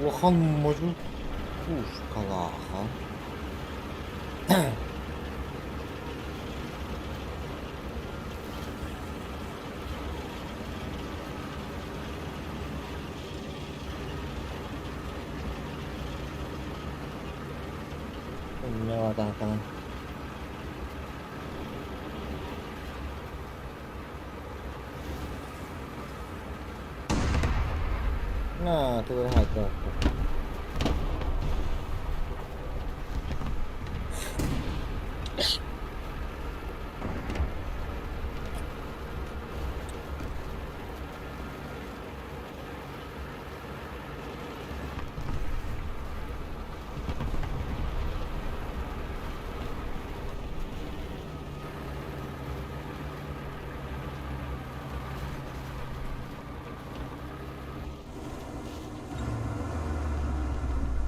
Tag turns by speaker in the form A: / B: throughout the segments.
A: Лохан можу пушка лаха. Не атака. На, ти вигай трохи.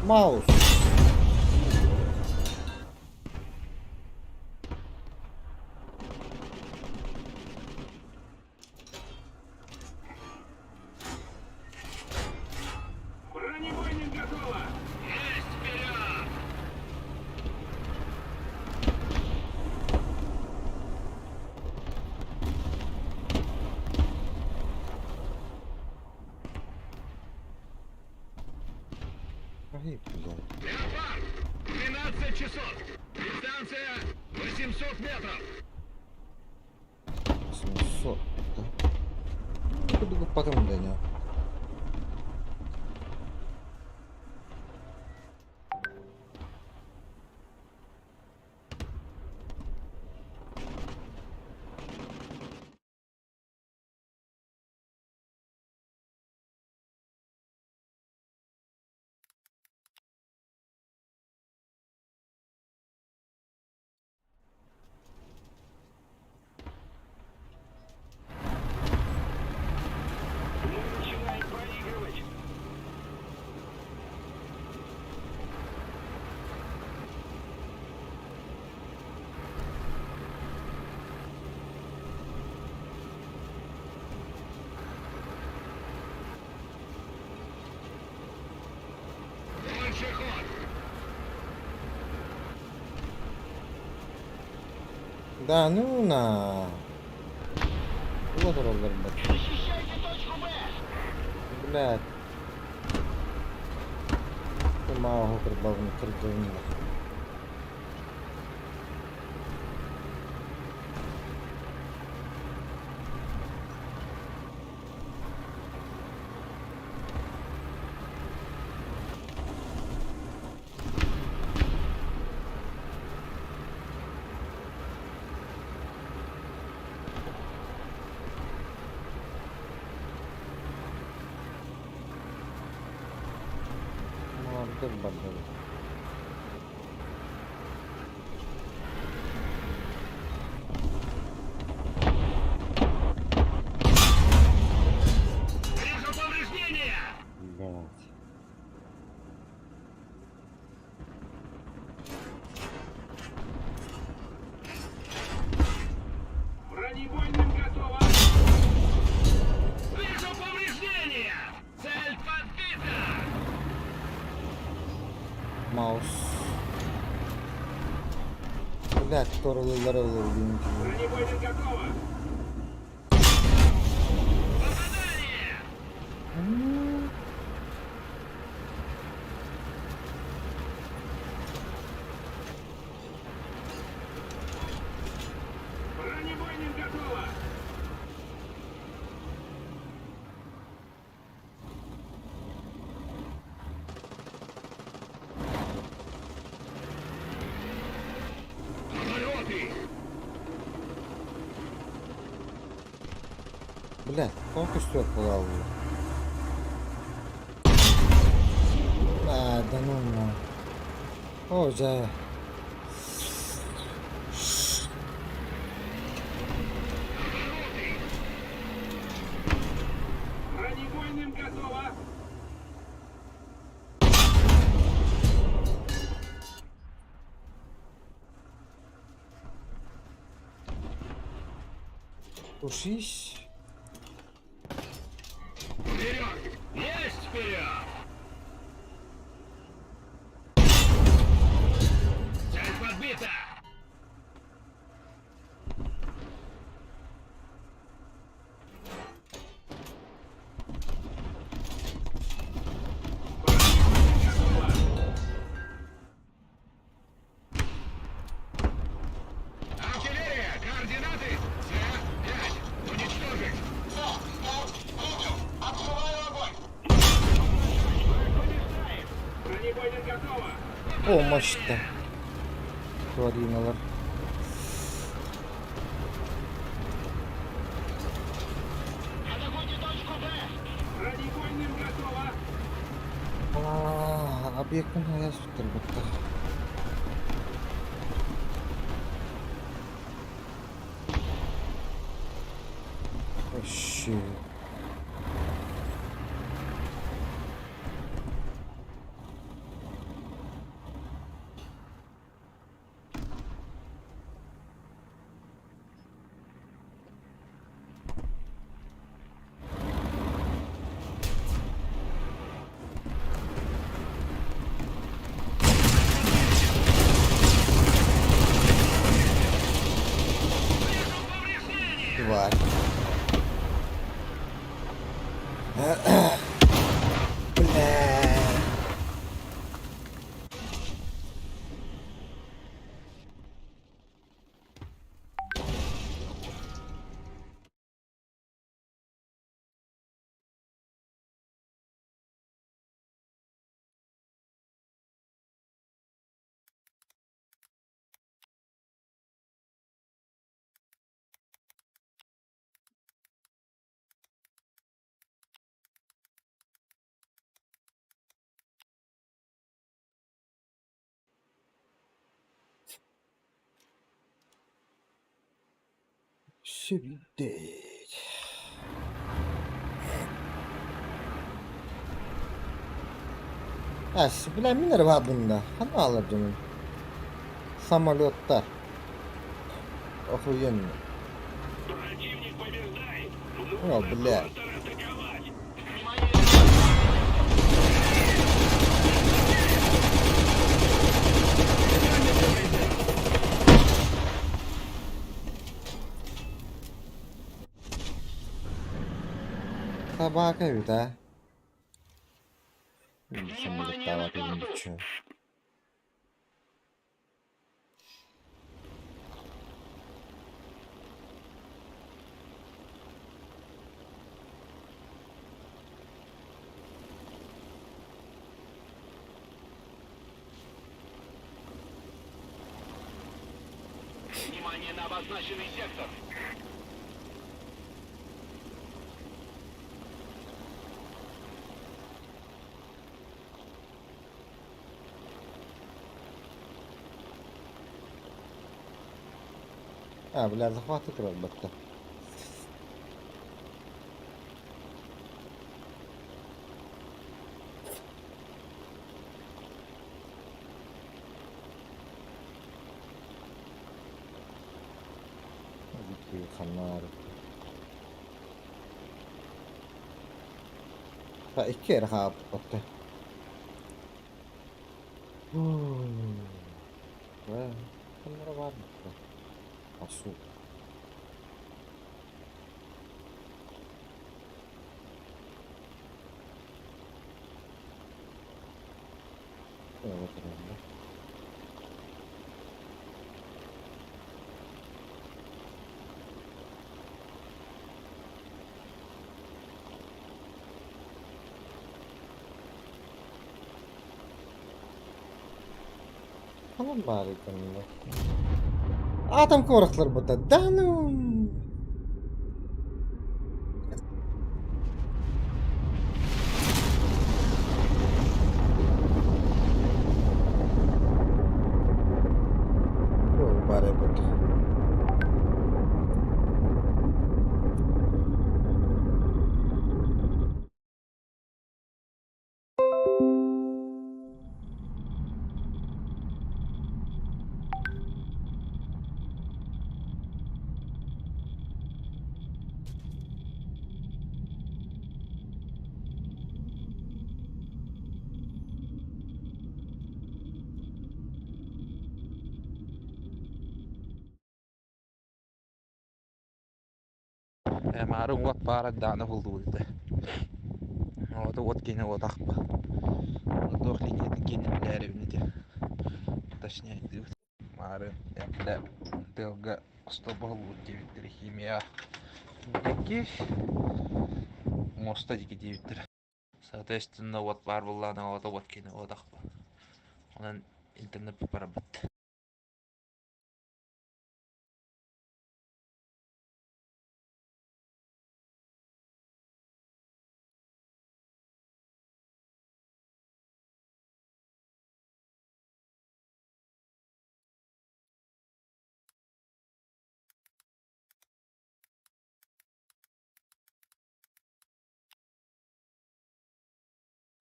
A: Маус.
B: Бронебойник готово! Есть вперед!
A: Погиб, блядь.
B: Леопард! 12 часов! Дистанция 800 метров!
A: 700, да? Куди ви патрони?
B: Начинает проигрывать! Больше ход!
A: Да, ну на. Вот ровер,
B: Защищайте точку Б!
A: блядь. Ти мало прибавно кордонів. Молодець, бабуля.
B: Вижу повреждения!
A: Блядь.
B: Бронебойным готово! Вижу повреждения! Цель подбита!
A: Маус. Блядь, хто ролил, він.
B: Бронебойным готово! Попадание! Бронебойным готово! Самолеты!
A: Блядь, кого костер плаваю? А, да ну на. О, да.
B: Бронебойным готово!
A: Тушись.
B: Вперед! Есть вперед!
A: О, мощно. Твариналар.
B: Бронебойным готово.
A: Объектін аяз тұр бұтта. Вообще. Тварь. Бля. Сюдеть. Bileminler var bunda. Hani alır canım. Самолетlar. Охуенно.
B: Противник побеждает.
A: О, бля.
B: Контратаковать.
A: Собака ведь, а? Самолет давать ничего.
B: Внимание на обозначенный сектор.
A: Бля, захватит робота. Fanarik. İki kere kapattı. Ve bunlara var mı? Asu. Evet, evet. Tamam bari kanında. Adam korklar bu da. Danım. Bari bu da.
C: Marun wat para dana hulduwilde. Oda wat gene odaqpa. Doxligetin genimleri ünidi. Точнее, Marun yapla delga stobal devittir химия. Деки моста диги девитtir. Соответственно, вот бар буллана ода вот гене odaqpa. Ondan интернет барабат.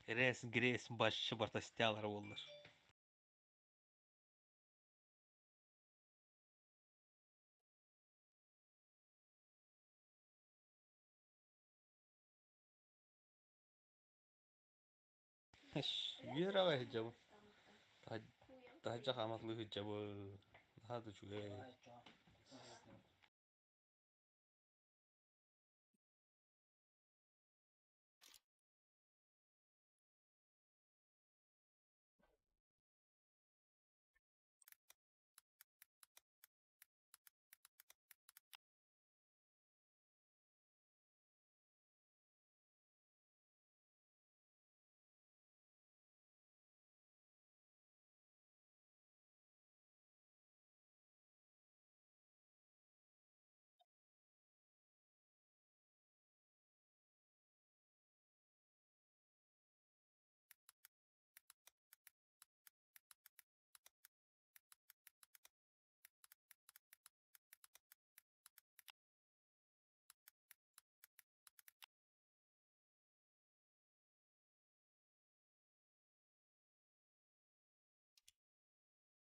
C: Грес башчы бартастялар болдыр. Yürü be hicabı. Daha cahamatlı hicabı. Daha da çok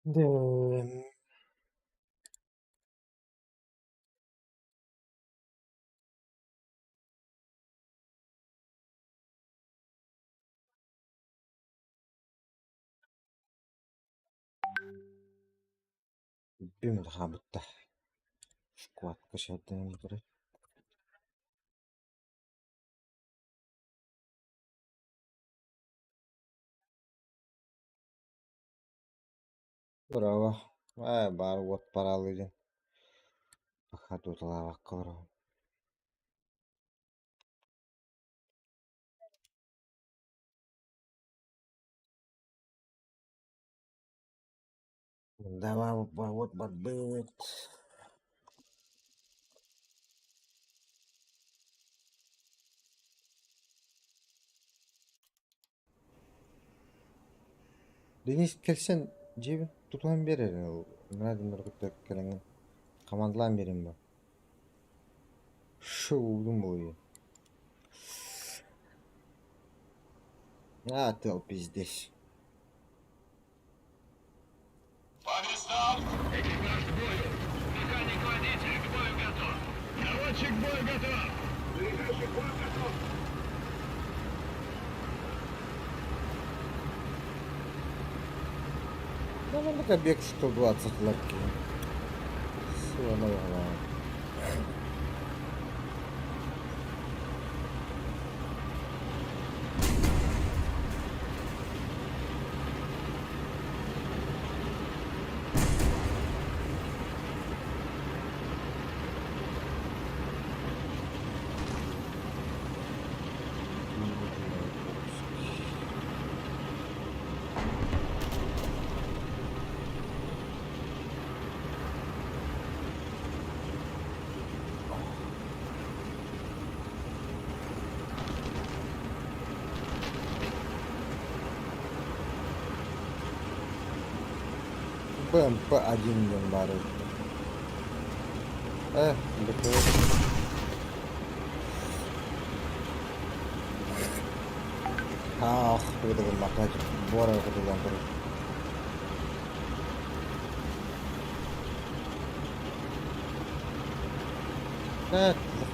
A: De bir mi daha bitti? Şu kuat kışadığım gibi. Bravo. Bari ot paralıydın. Fakat otala bak bravo. Bunda var ot var büyük. Deniz kelsen cebin tutulan bir yerin. Nereden bir kutu kelen kamandılan birim var. Şu buldum bu iyi. А, ты пиздишь.
B: Повестов! Экипаж к бою! Механик-водитель к бою готов! Наводчик к бою готов! Заряжающий к бою готов!
A: Да, ну так бег 120 лапки. Все, ну ладно. БМП-1 мен бары. Betul. Begitu makan bora betul lampur.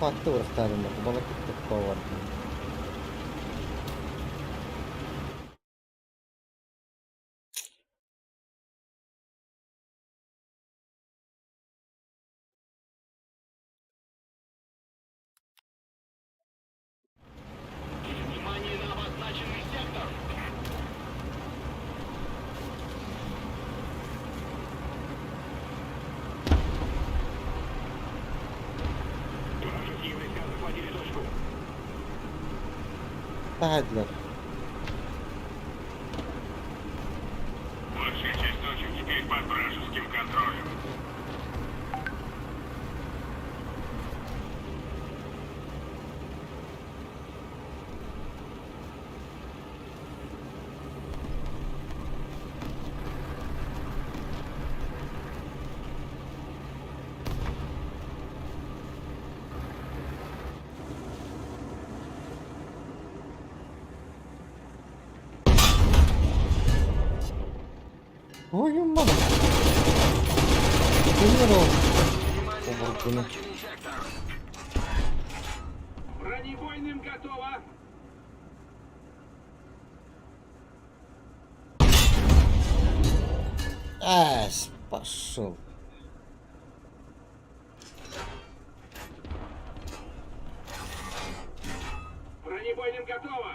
A: Faktor tarim aku malah kita power.
B: Внимание на обозначенный сектор! Вражеские войска захватили точку.
A: Tahadiler.
B: Большая часть
A: Твою мать! Тренировал.
B: Внимание на
A: Оборудование.
B: обозначенный сектор. Бронебойным готово.
A: Пошел.
B: Бронебойным готово.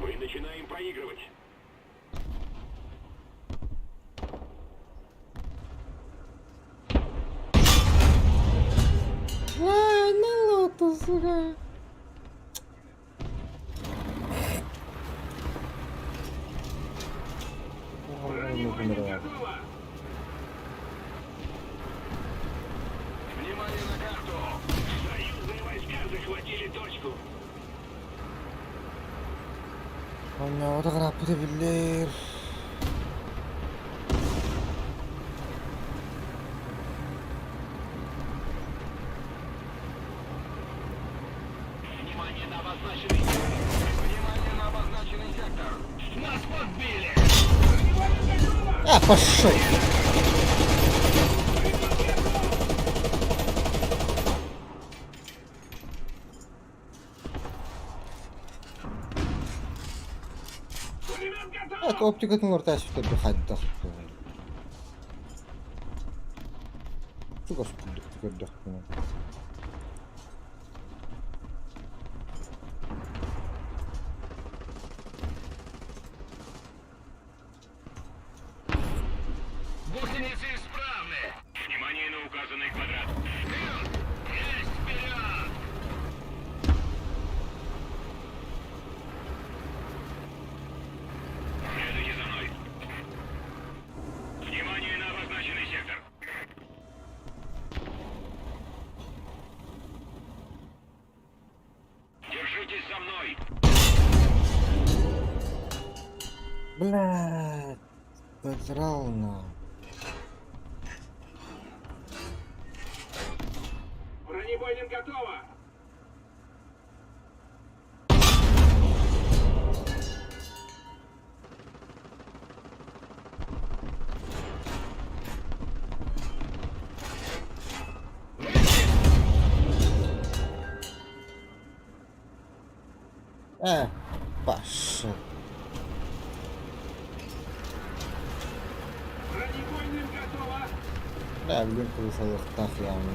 B: Мы начинаем проигрывать.
A: Ай, на лоту, сука.
B: Бронебойным готово. Внимание на карту. Союзные войска захватили точку.
A: Ana o da kadar yapabilir.
B: Внимание на обозначенный сектор. Внимание на обозначенный сектор. Нас подбили. Бронебойным готово.
A: Пошел.
B: Пулемет готов.
A: Оптикатын ортасы tuttu haydaq. Çok az gördük bunu.
B: Гусеницы исправны. Внимание на указанный квадрат. Вперед! Есть вперед! Следуйте за мной. Внимание на обозначенный сектор. Держитесь за мной.
A: Блядь. Подрал на.
B: Бронебойным готово.
A: Пошел.
B: Бронебойным готово.
A: Да, блин, крысовых так явно.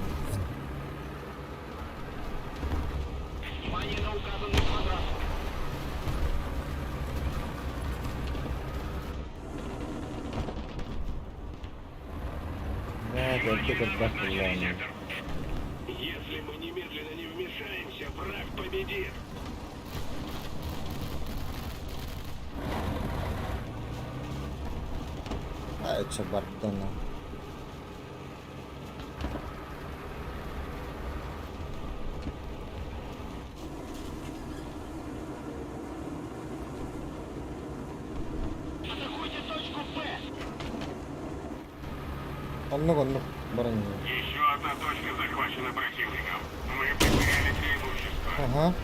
B: Внимание на указанный квадрат.
A: Да, только
B: Обозначенный
A: явно.
B: сектор. Если мы немедленно не вмешаемся, враг победит.
A: Это бардана.
B: Атакуйте точку Б.
A: Оннук, баран.
B: Еще одна точка захвачена противником. Мы потеряли преимущество.
A: Ага.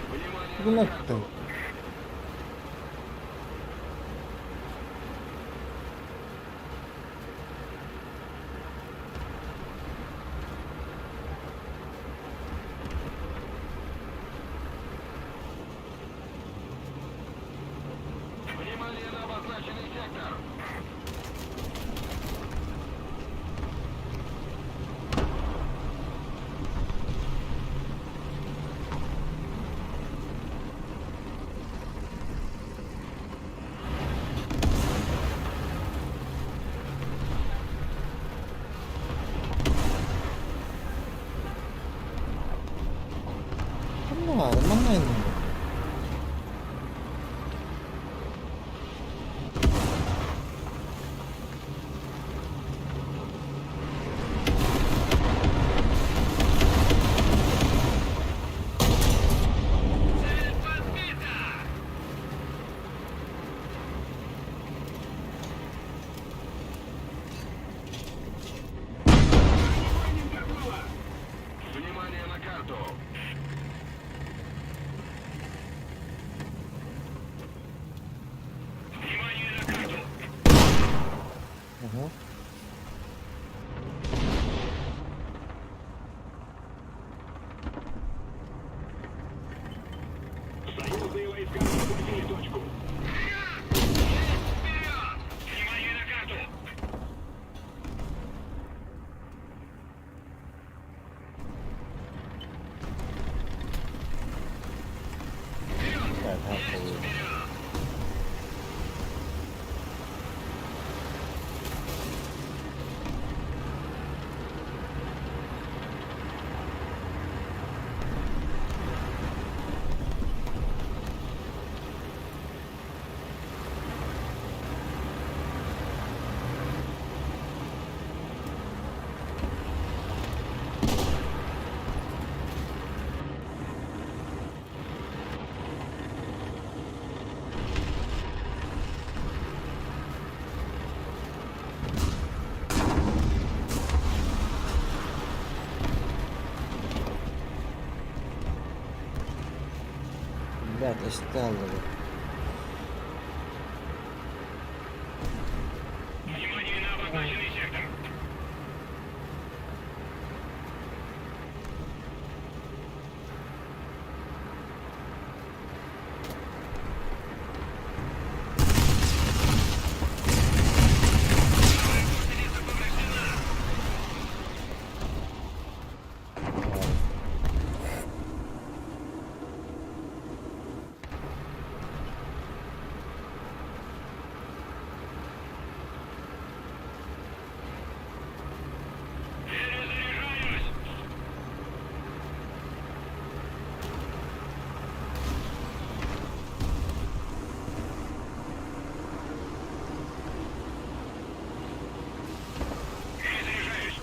B: Внимание
A: Ну
B: на
A: ты.
B: карту. Внимание на обозначенный сектор.
A: Нормально.
B: Цель подбита! Бронебойным готово! Внимание на карту!
A: Угу.
B: Союзные войска захватили точку. Вперед! Внимание на карту!
A: Да, так, блядь, осталось.
B: Внимание на обозначенный сектор. Гусеница повреждена. Перезаряжаюсь. Перезаряжаюсь.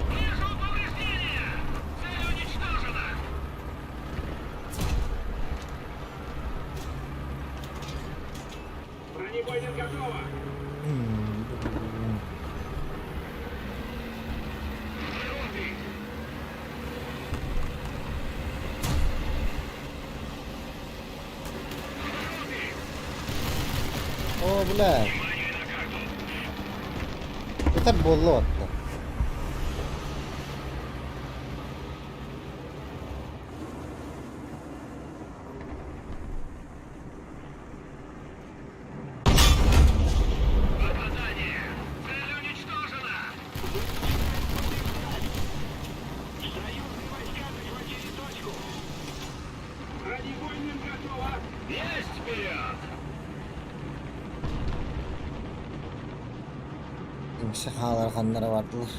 B: Вижу повреждения. Цель уничтожена. Бронебойня готова. Роты.
A: О, блядь,
B: Внимание на карту.
A: это болото.
B: Попадание. Цель уничтожена. Союзные войска захватили точку. Бронебойным готово. Есть вперед.
A: Sahalar kanlara vardılar.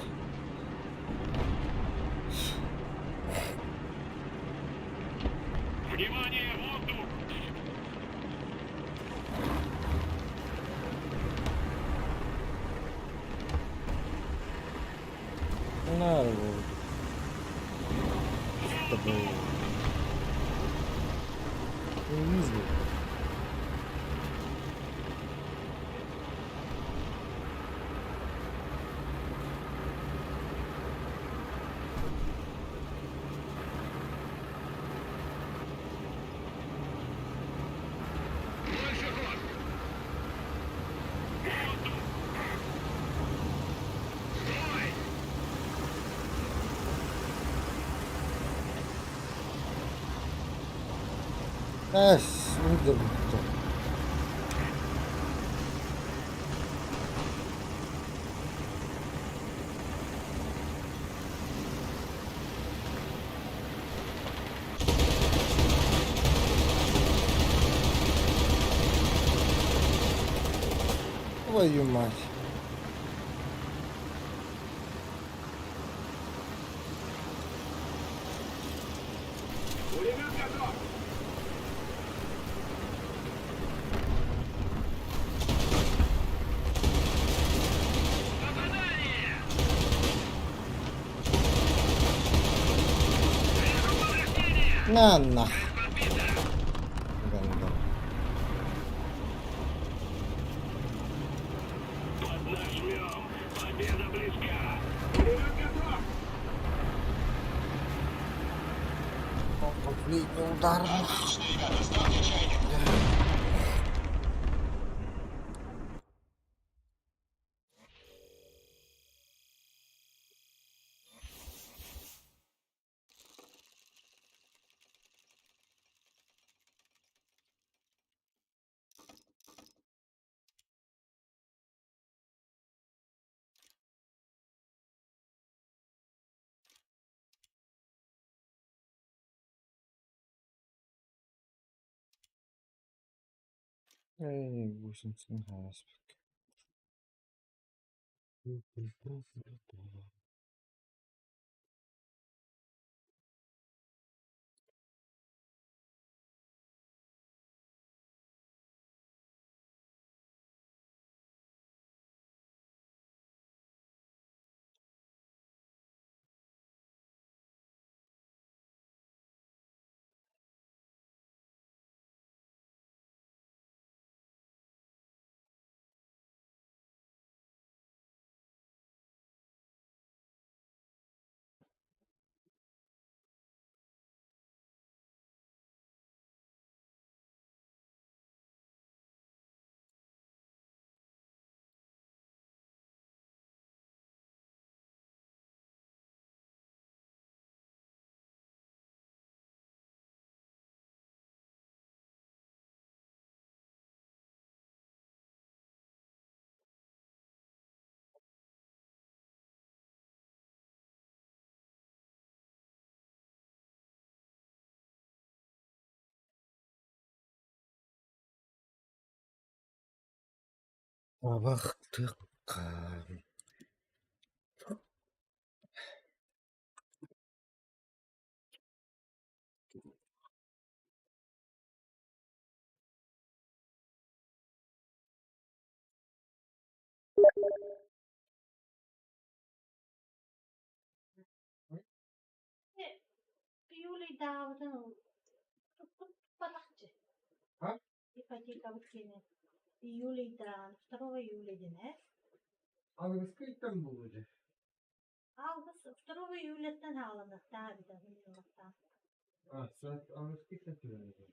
B: Внимание, воздух.
A: Bunlar bu. İşte bu. Neyimiz bu?
B: Больше ход. Воздух. Стой.
A: Nedir bu? Твою мать.
B: Пулемет готов. Попадание. Вижу повреждения.
A: На нах.
B: Подбито.
A: Гандон.
B: Поднажмем. Победа близка. Пулемет готов.
A: Конфликтный удар.
B: Отлично, ребята, ставьте чайник.
A: Ey, wo sind denn Haus? Абактыкка.
D: Юлийдагы палакчы.
A: А?
D: Ипотека бүткени. Июлейда, 2 июля дене.
A: Алгыскы иттен булды.
D: Август 2 июляттан алынып, тағы да миллионлықтан.
A: Саат алгыскы иттен төлөнүп.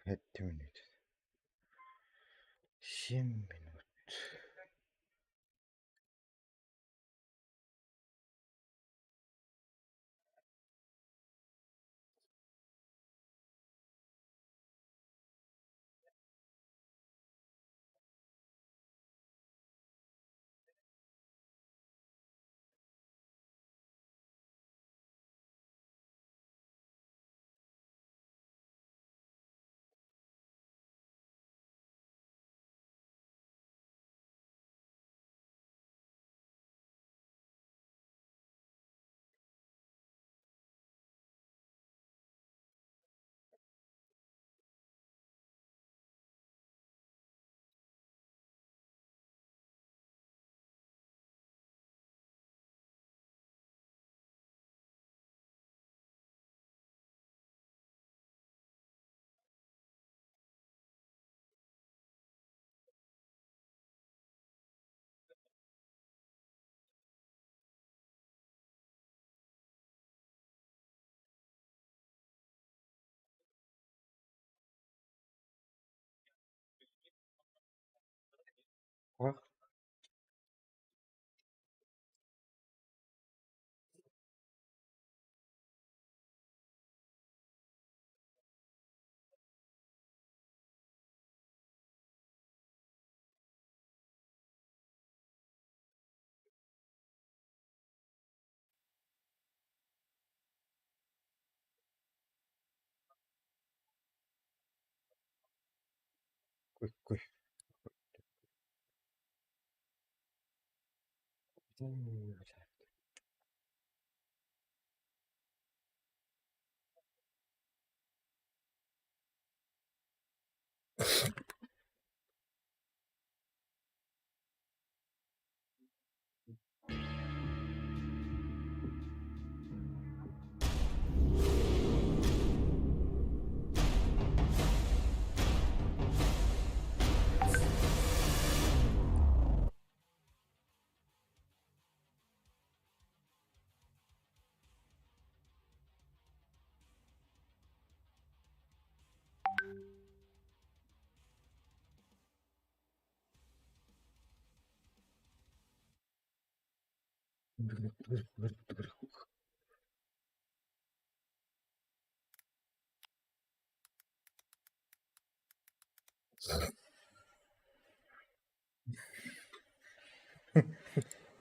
A: 7 minut. 7 minut. Wah, kuy.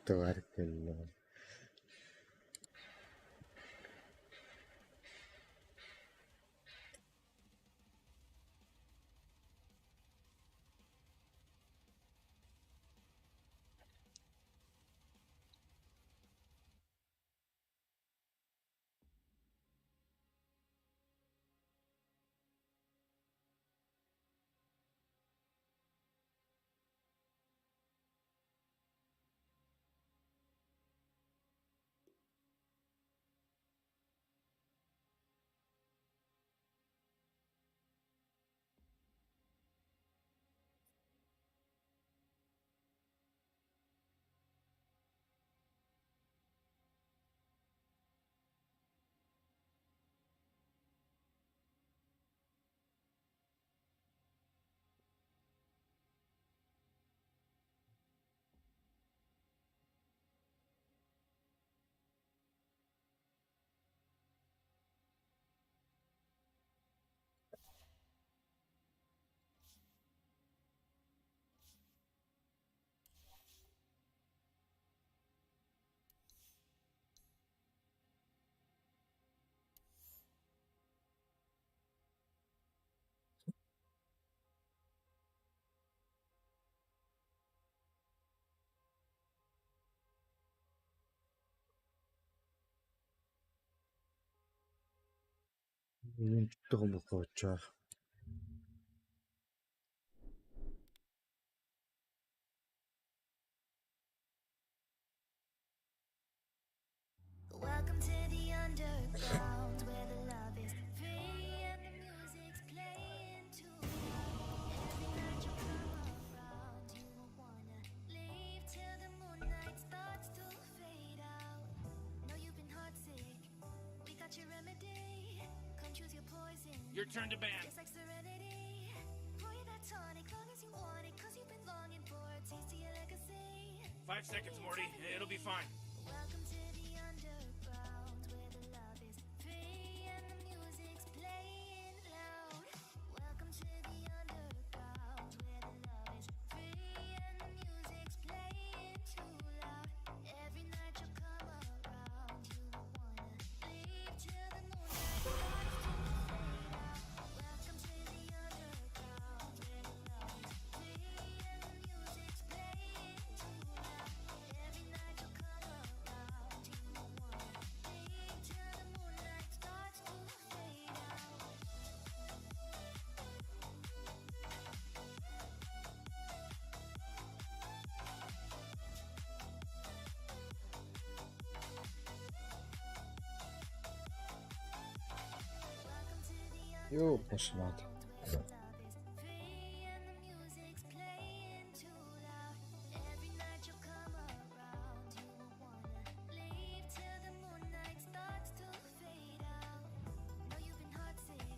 A: Tabarakallah. Untung bu bocor.
E: Welcome to the underground, where the love is free and the music's playing too loud. Every night you come around, you won't wanna leave till the moonlight starts to fade out. Know you've been heartsick, we got your remedy. Come Come choose your poison.
B: Your turn to ban.
E: It's like serenity. Pour you that tonic, long as you want it, 'cause you've been longing for a taste of your legacy.
B: 5 seconds, Morty. It'll be fine.
E: Welcome to the underground, where the love is free and the music's playing loud. Welcome to the underground, where the love is free and the music's playing too loud. Every night you come around, you won't wanna leave till the moonlight starts to fade out. Welcome to the underground, where the love is free and the music's playing too loud. Every night you come around, you won't wanna leave till the moonlight starts to fade out. Welcome to the
A: Yo, poszła.
E: where the love is free and the music's playing too loud. Every night you come around, you won't wanna leave till the moonlight starts to fade out. Know you've been heartsick,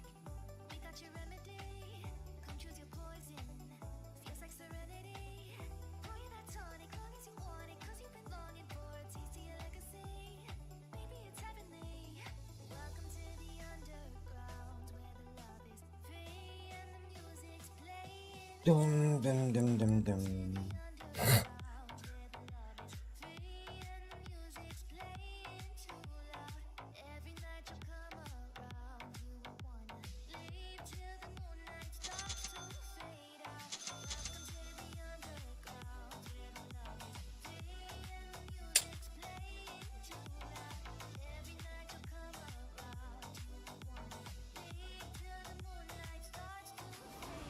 E: we got your remedy. Come choose your poison, feels like serenity. Pour you that tonic, long as you want it, 'cause you've been longing for a taste of your legacy. Maybe it's heavenly. Welcome to the underground, where the love is free and the music's playing.
A: Dum dum dum dum dum.
E: Underground, where the love is free and the music's playing too loud. Every night you come around, you won't wanna leave till the moonlight starts to fade out. Welcome to the underground, where the love is free and the music's playing too loud. Every night you come around, you won't wanna leave till the moonlight starts to fade out.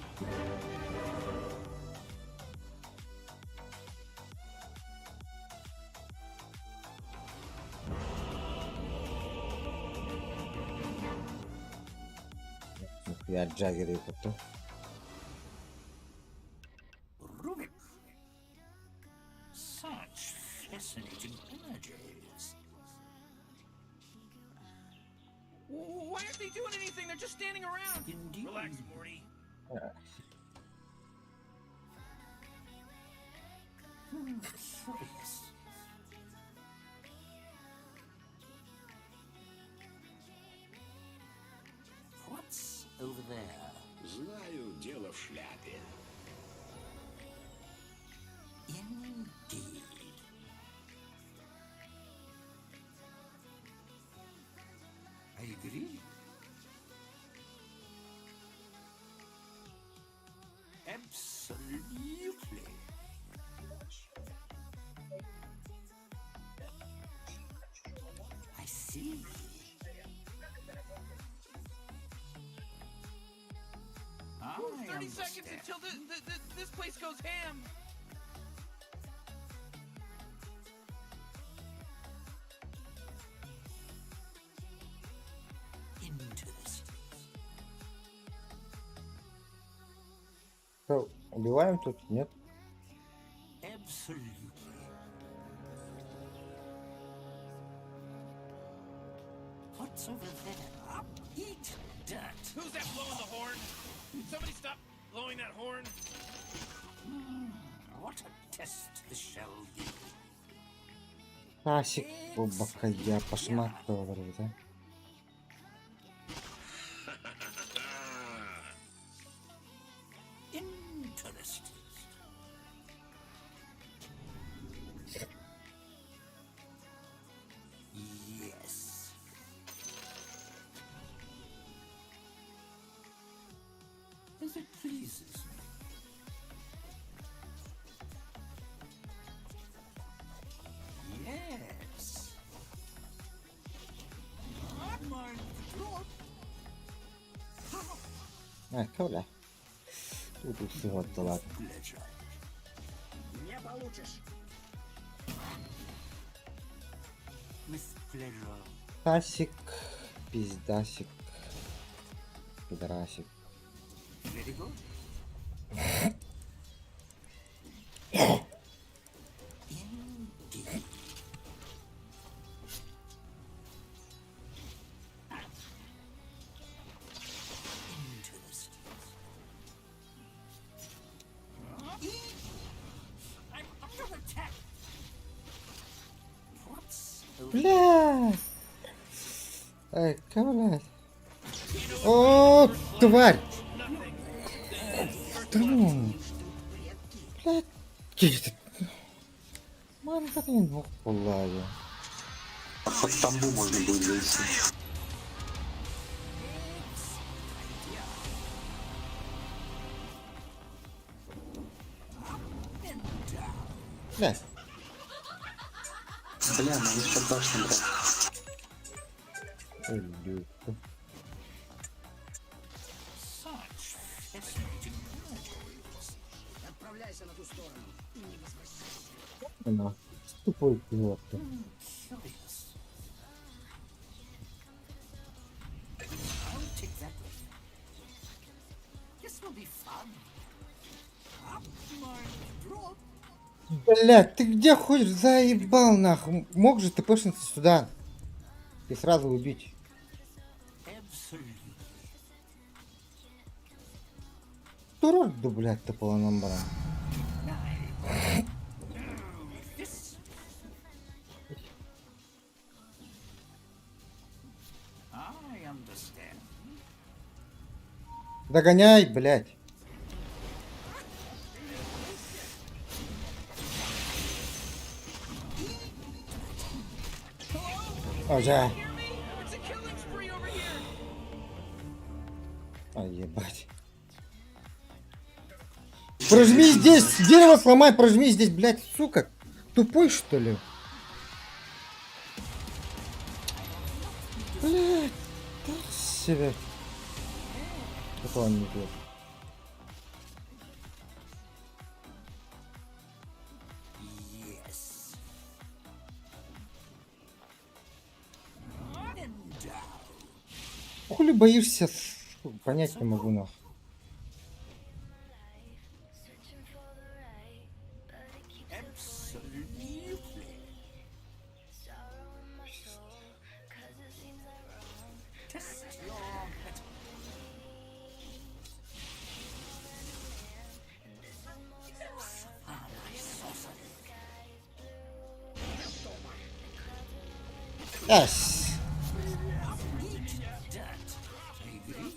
A: Yarıca giriyor kutu.
F: Rubik. Such fascinating images.
B: Why aren't they doing anything? They're just standing around.
F: Indeed.
B: Relax, Morty.
F: Curious. What's over there?
G: Знаю, дело в шляпе.
F: Indeed. I agree. Absolutely. I see. I
B: 30 seconds
F: understand.
B: until this place goes ham.
F: Interesting.
A: То, убиваем тут? Нет?
F: Absolutely. What's over there? Up, eat dirt.
B: Who's that blowing the horn? Somebody stop blowing that horn.
F: What a test this shall be.
A: Асик, bu bakaya пошмак olur bize.
F: Interesting. Yes. As it pleases me. Yes. Mind control.
A: Ha, коля. Тут всего отдала.
F: Pleasure.
G: Не получишь.
F: With pleasure.
A: Асик, пиздасик, пидорасик.
F: Very good. Indeed.
A: Бля! Ай, блядь. О, тварь! Да ну, блядь, какие-то... Мам, как я ног полаю.
H: Под тамбу можно будет зайти.
A: Блядь.
H: Бля, ну не под башню, брат.
A: Ой, Люка.
F: Such fascinating memories.
G: Отправляйся на ту сторону и не возвращайся.
A: Она. Тупой пилот.
F: Curious. I'll take that with me. This will be fun. Up my drop.
A: Блядь, ты где ходишь? Заебал нахуй. Мог же ты пошниться сюда и сразу убить.
F: Absolutely.
A: Дурак, да, блядь, ты полонамбаром.
F: This. I understand.
A: Догоняй, блядь. Ага. А, ебать. Прожми здесь! Дерево сломай, прожми здесь, блядь, сука. Тупой, что ли? Блядь. Так себе. Это он не пьет.
F: Yes.
A: Хули боишься? Понять не могу, нахуй.
E: Searching for the right, but it keeps
F: Absolutely.
E: sorrow in my soul, 'cause it seems like wrong.
F: Test your mettle. Ah, my saucer.
A: Ась.
F: That. I agree.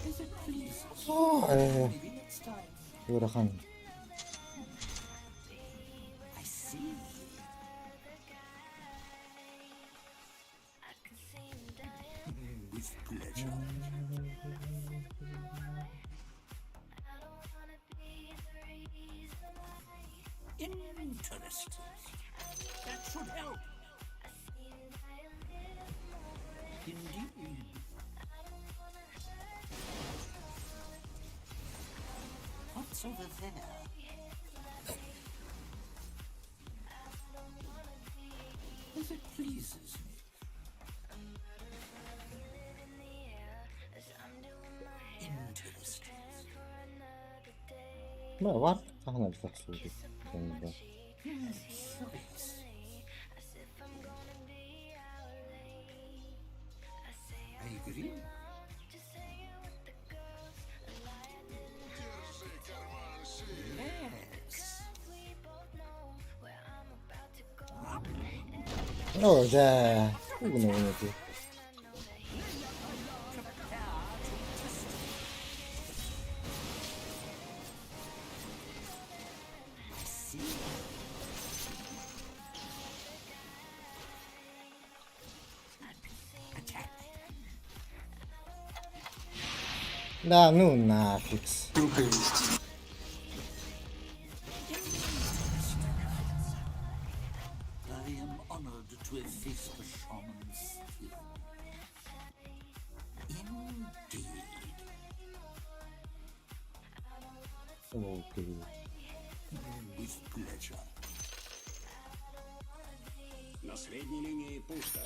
F: As it pleases.
A: О,
F: Maybe next time.
A: Юрахан.
F: I see. With pleasure. Interesting. That should help. Indeed. What's over there? As it pleases me. Interesting.
A: Ну, вар, погнали так служить. Я не знаю.
F: Nice. I agree. Yes.
A: О, да. Угнул найти. Да, ну нафикс.
H: Ссылка есть.
F: I am honored to have faced the shaman's skill. Indeed.
A: Окей.
F: With pleasure.
G: На средней линии пусто.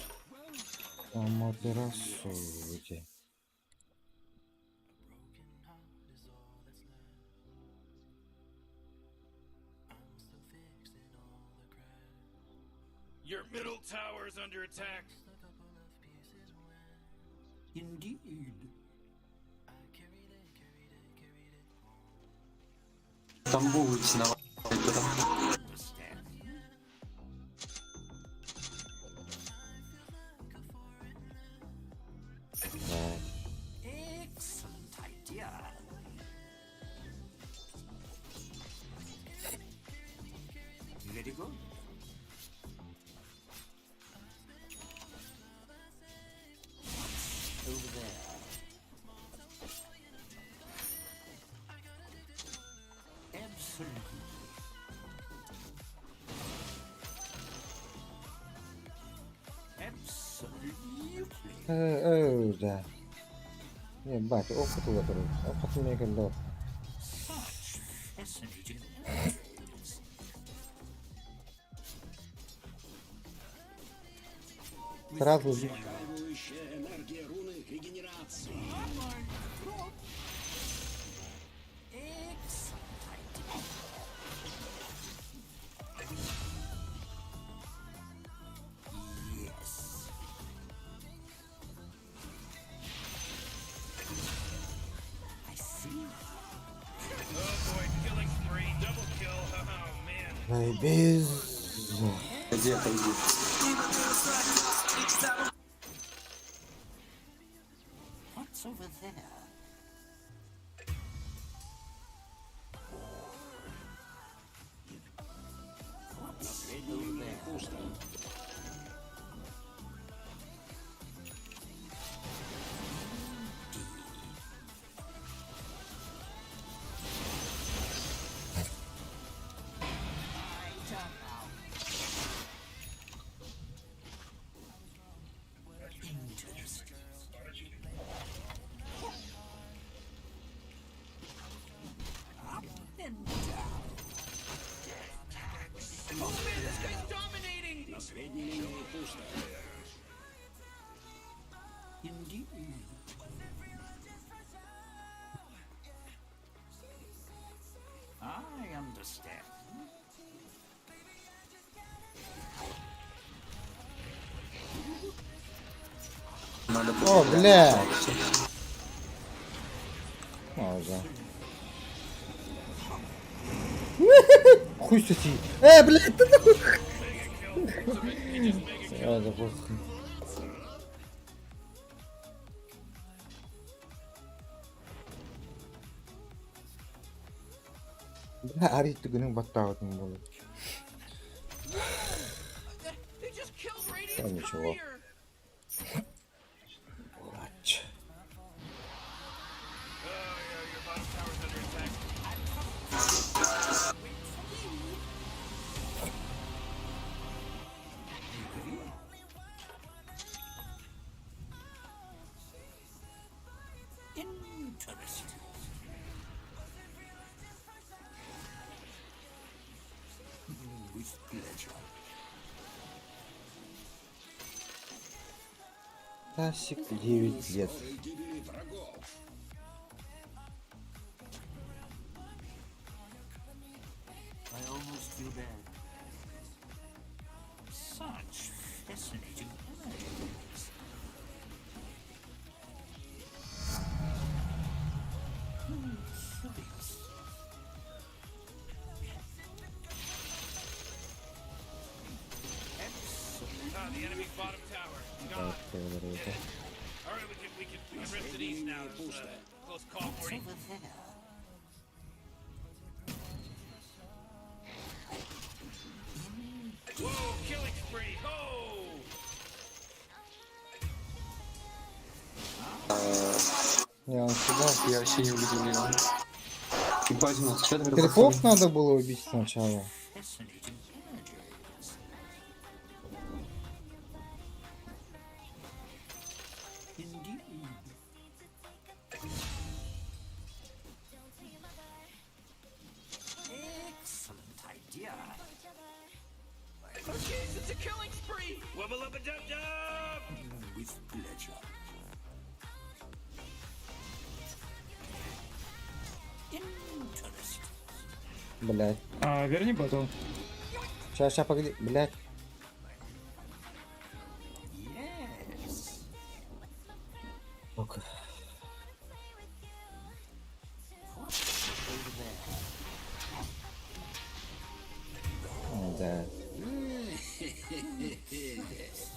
A: Аматерасуйте.
B: Your middle tower's under attack.
F: Indeed.
H: Тамбу выйти на туда.
A: Öyle. Ne bak okutulur. Okutulmaya geldi.
F: Such fascinating energies.
A: Сразу
G: Успокаивающая энергия руны регенерации.
F: Yes. I see.
B: Oh boy, killing spree, double kill. Oh man.
A: Ай, без...
H: Иди, отойди.
F: What's over there? What's
G: Средней
F: over
G: линии
F: there?
G: пусто.
F: Interesting. Up and down.
G: На средней линии пусто.
F: Indeed. I understand.
H: Надо
A: О,
H: было
A: бля! А, уже. Хуй соси. Блядь, ты нахуй. Я запустил. Бля, ари түгінің баттағытын болады. Да ничего. Лач.
B: Your bottom tower's under attack.
F: Interesting. With pleasure.
A: Тасик 9 лет.
G: Скорой гибели врагов.
F: I almost feel bad. Such fascinating energies. Curious.
B: The enemy's bottom tower. Gone. All right, we can rip it east now. It's, close call,
F: What's
B: Morty.
F: over there?
B: Whoa, killing spree. Ho!
A: Не, он сюда.
H: Я вообще не увидел его. Ебать, у нас четверо.
A: Крипов
H: пацаны.
A: надо было убить сначала.
F: Fascinating energies. Indeed. Excellent idea.
B: Okay, it's a killing spree. Wubba lubba dub dub.
F: With pleasure. Interesting.
A: Блять.
I: Верни батл.
A: Сейчас, погоди. Блять.
F: Yes.
A: Ну-ка.
F: Over there.
A: Да.
F: Yes.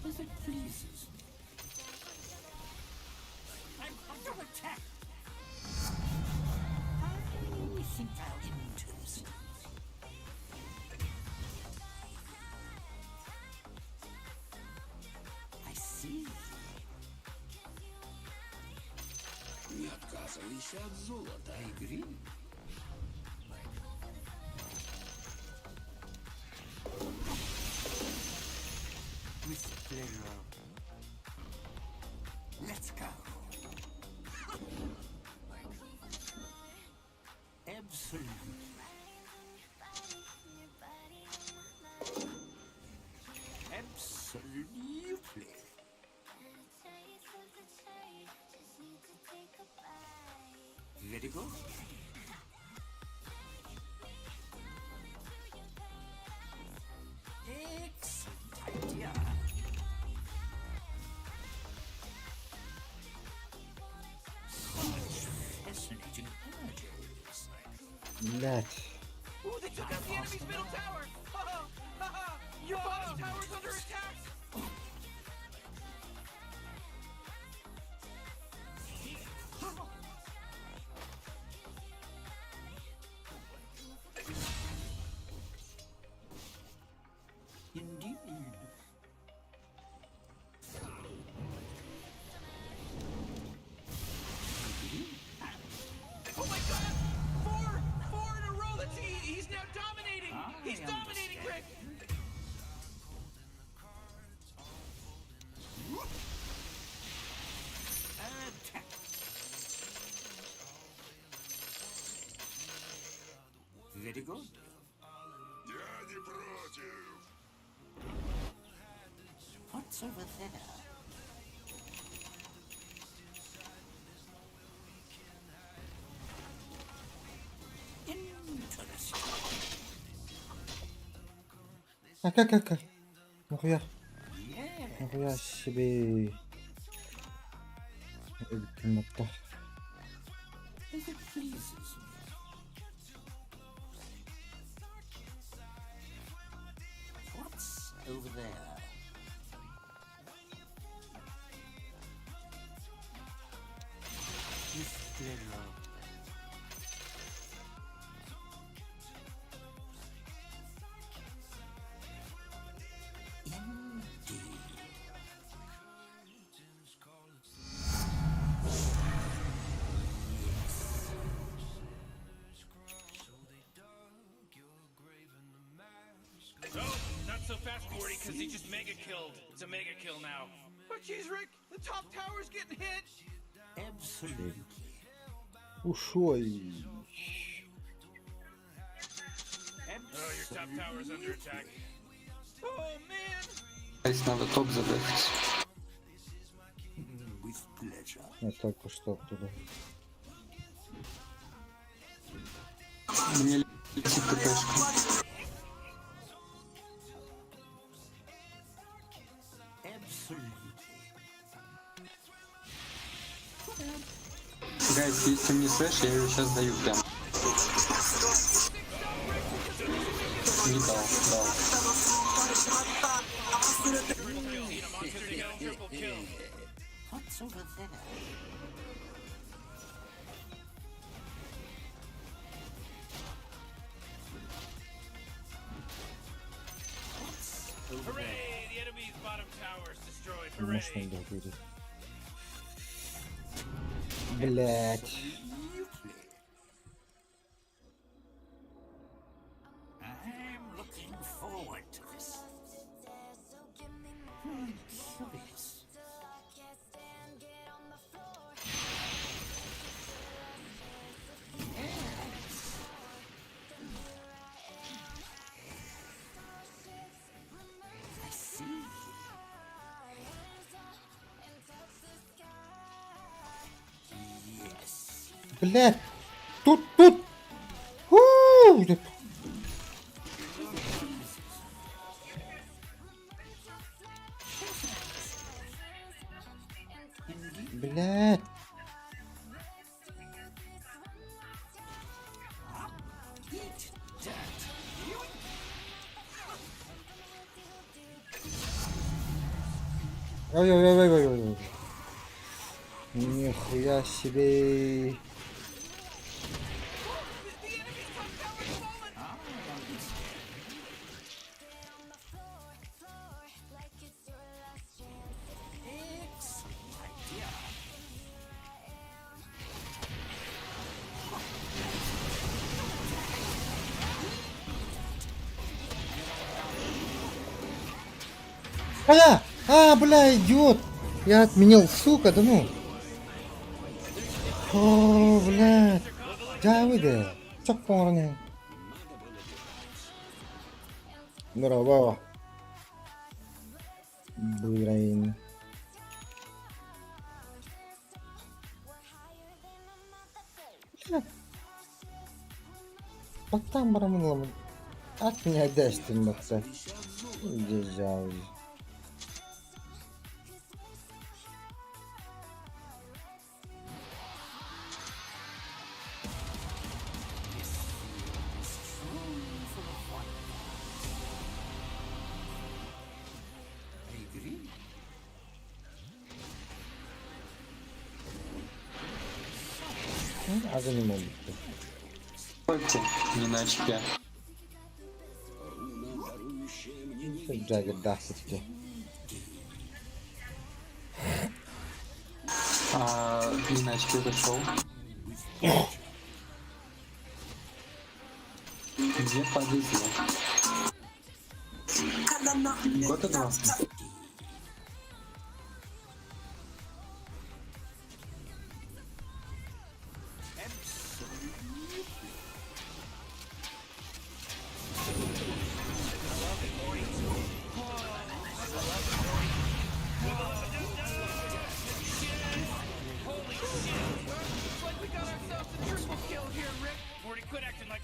F: As it pleases me. I'm under attack. I think I'll interest. I see.
G: Метка. слыша от золота.
F: I agree. With pleasure. Let's go. Absolutely. Absolutely. Very good. Excellent idea. Such fascinating images.
A: Millet.
B: Ooh, they took out the enemy's middle tower! Your bottom tower's under attack!
F: Indeed.
B: Oh my god! Four in a row! He's now dominating! He's dominating, Rick!
F: Attack. Very good.
B: Я не против!
F: What's over there? Interesting.
A: Как. Нахуя?
F: Yeah.
A: Нахуя себе. Темнота.
F: If it pleases me. What's over there? With pleasure. Indeed.
B: Oh, not so fast, Morty, because he just mega killed. It's a mega kill now. Oh, jeez, Rick! The top tower's getting hit!
F: Absolutely.
A: Ушой.
B: Oh, your top tower's under attack. Oh, man!
H: Здесь надо топ задефить.
F: With pleasure.
A: Я только что оттуда.
H: Мне летит ТПшка.
F: Absolutely.
H: Гайс, если мне слэш, я его сейчас даю прям. Не дал.
B: Triple kill.
F: What's over there?
B: Hooray! The enemy's bottom tower is destroyed.
A: Конечно,
B: Hooray!
A: да, будет. Блять.
F: I'm looking forward to this. Curious. I see. Yes.
A: Блять. Тут. Да. Блять.
F: Eat that.
A: Ой. Нихуя себе.
F: Excellent idea.
A: Бля, идиот! Я отменил, сука, да ну! О, блядь! Да вы да! Чак порно! Здорово! Блин. Потом брамылом. От меня дашь ты, маться. Держал. А за не могут.
H: Ходьте, не на очке.
G: Руна, дарующая мне невидимость.
A: Джаггер, да, все-таки.
H: Не на очке зашел. Где повезло. Года 2.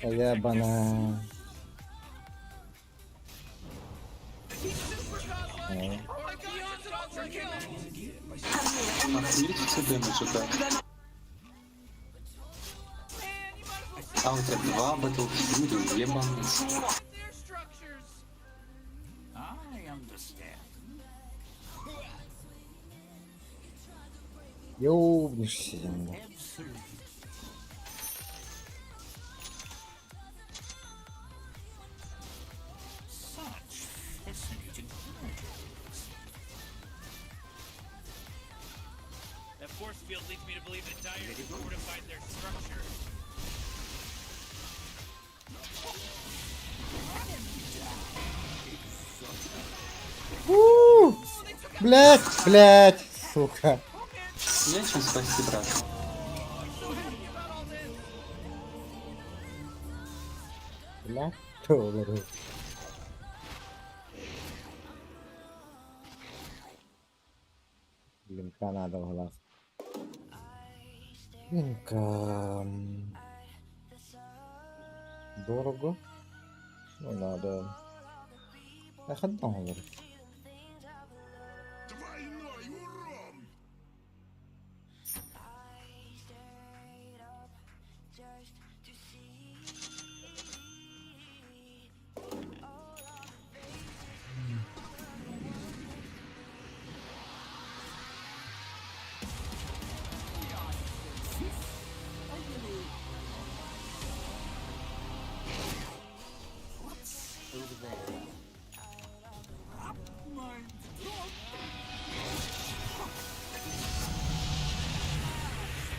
A: Ебана.
H: Видите дэмэдж это? А у тебя 2 Battlefield, ебаный.
F: I understand.
A: Ёбнешься, земля.
F: Absolutely. Such fascinating projects.
B: That force field leads me to believe that Dire has fortified their structure.
A: Блять, сука.
H: Нечем спасти, брат.
A: Бля, что говорю? Блинка надо в глаз. Блинка. Дорого? Ну надо. Эх, одно говорю.
G: Двойной урон!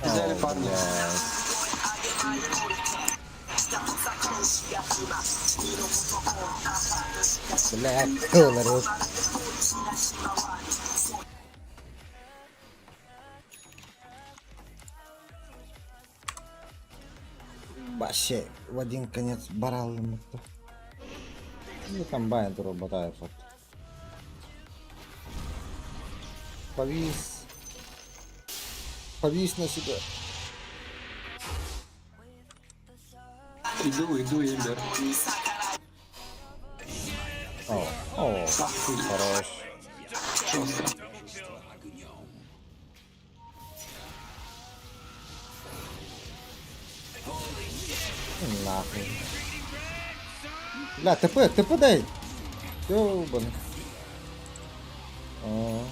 H: Взяли парня.
A: Блять, что говорю? Вообще, в один конец барал ему. Ну, комбайн работает вот. Повис. Повис на себя.
H: Иду, Эмбер.
A: О, хорош.
H: Жестко.
A: Нахуй. Бля, ТП дай. Ёбаный. О.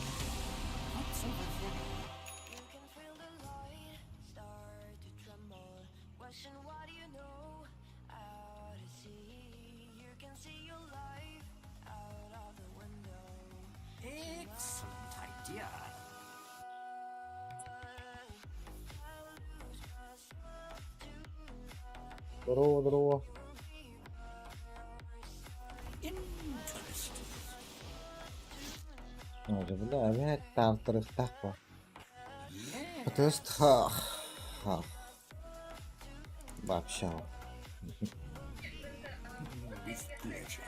F: Excellent idea.
A: Здорово.
F: Interesting.
A: Bla, ben tartırız takma. Patates ha. Ha. Вообще.
F: With pleasure.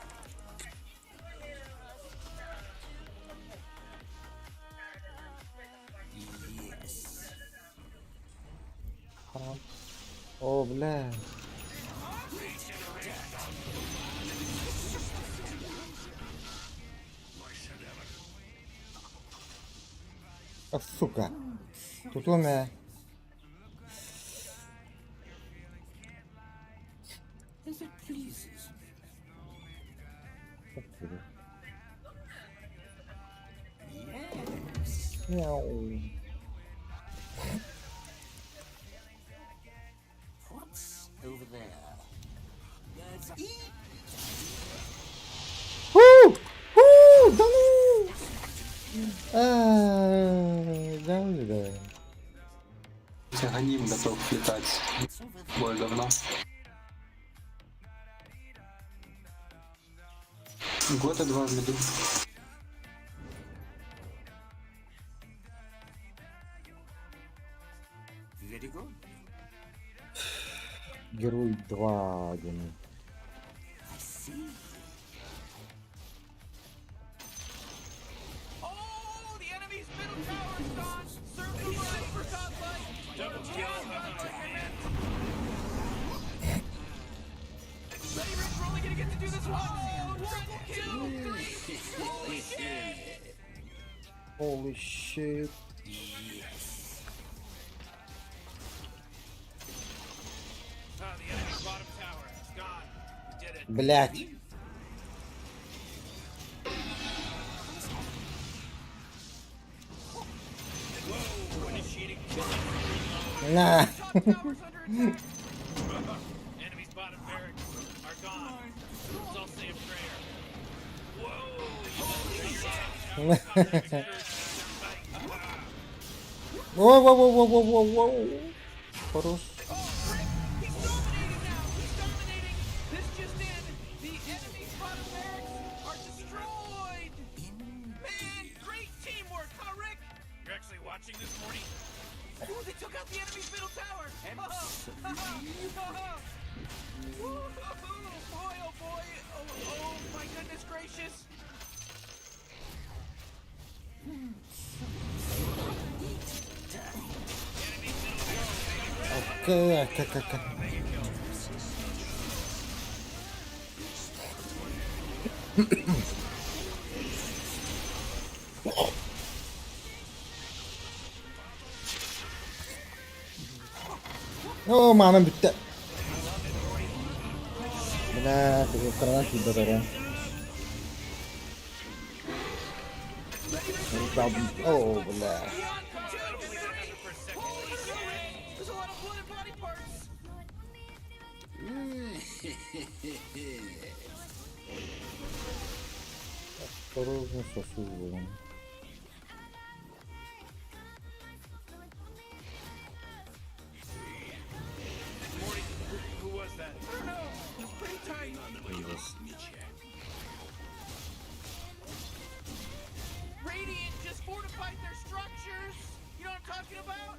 F: Yes.
A: Haram. O bla. А, сука. Тут умя.
F: As it pleases me. Yes.
A: Мяу.
F: What's over there? Let's eat.
A: Да ну! Да ну да.
H: Ганим готов летать.
F: It's over there.
H: Более давно. Года два в меду.
F: Very good.
A: Герой 2-1.
F: I see.
B: Oh, the enemy's middle tower is gone. Serve the right for godlike. Double kill. Godlike, I meant. Ready, Rich, we're only gonna get to do this once. Triple kill. Holy shit.
A: Holy shit.
B: The enemy's bottom tower is gone. We did it.
A: Блять.
B: Whoa, initiating kill.
A: На.
B: Top tower's under attack. Enemy's bottom barracks are gone. Let's all say a prayer. Whoa! Holy shit!
A: Воу-воу-воу-воу-воу-воу. Хорош.
B: Oh, Rick! He's dominating now! He's dominating! This just in! The enemy's bottom barracks are destroyed! Man, great teamwork, huh, Rick? You're actually watching this, Morty? Ooh, they took out the enemy's middle tower! Boy, oh boy! Oh, my goodness gracious!
A: Окей, окей. О, мама bitti. Bla, yukarıdan şurada. Oh, bla.
B: There's a lot of blood and body parts!
A: Осторожно, сосуд.
B: Morty, who was that? I don't know. It's pretty tight. Radiant just fortified their structures. You know what I'm talking about?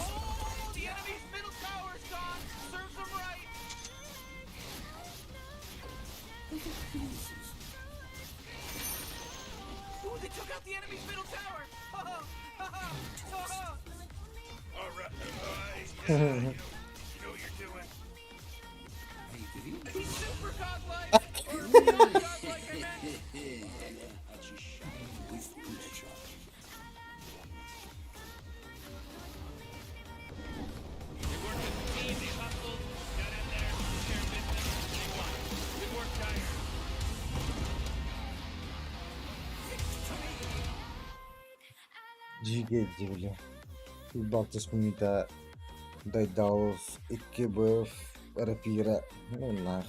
B: Oh, the enemy's middle tower's gone. Serves them right. Ooh, they took out the enemy's middle tower. All right. You know what you're doing. He's super godlike. Or beyond godlike, I meant.
F: With pleasure.
B: They worked as a team. They hustled, got in there, took care of business. They won. Good work, Tiger.
A: GG, бля. Балтас комунита дай даус икебов рапира. Ну нах.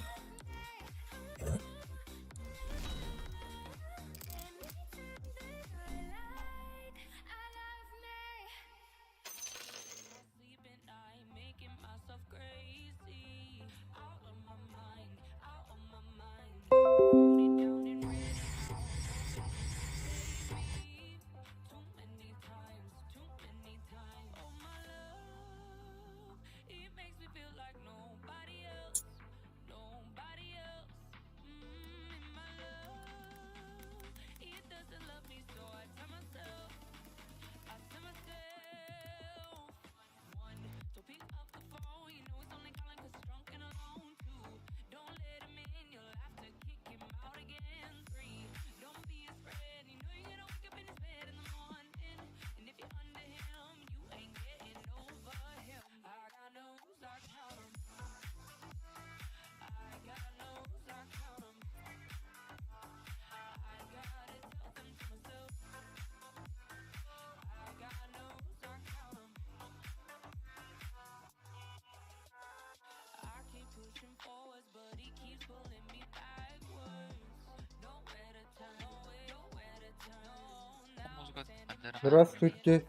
A: Здравствуйте.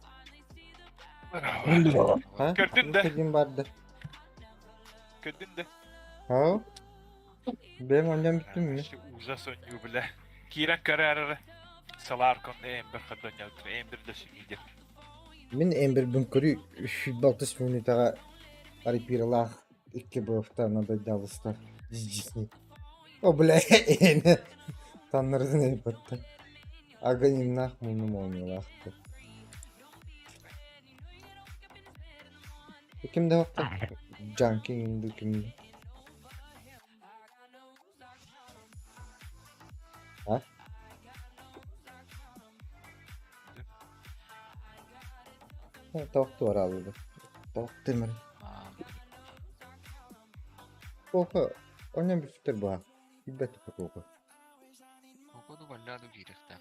A: Ha?
I: Gördün de.
A: Kim vardı?
I: Gördün de.
A: Ha? Benim oynayam bitti mi?
I: İşte uza sonuyor bile. Kiran kararı. Salar konda en bir kadın yaltır. En bir de şimdi.
A: Мен эмбер бүнкөрү футбол тас минутага арып биралах икки быфтарына да жалыстар. О бля, эне танырдын эпатты. Аганин нах мунум ойнолахты. Kimde baktı? Junking'di kimde? Ha? Ha, tavuk da var abi burada. Tavuk demir. Koku. Ondan bir fikir bu ha. İbbet bu koku.
J: Kokodu balladu girekte.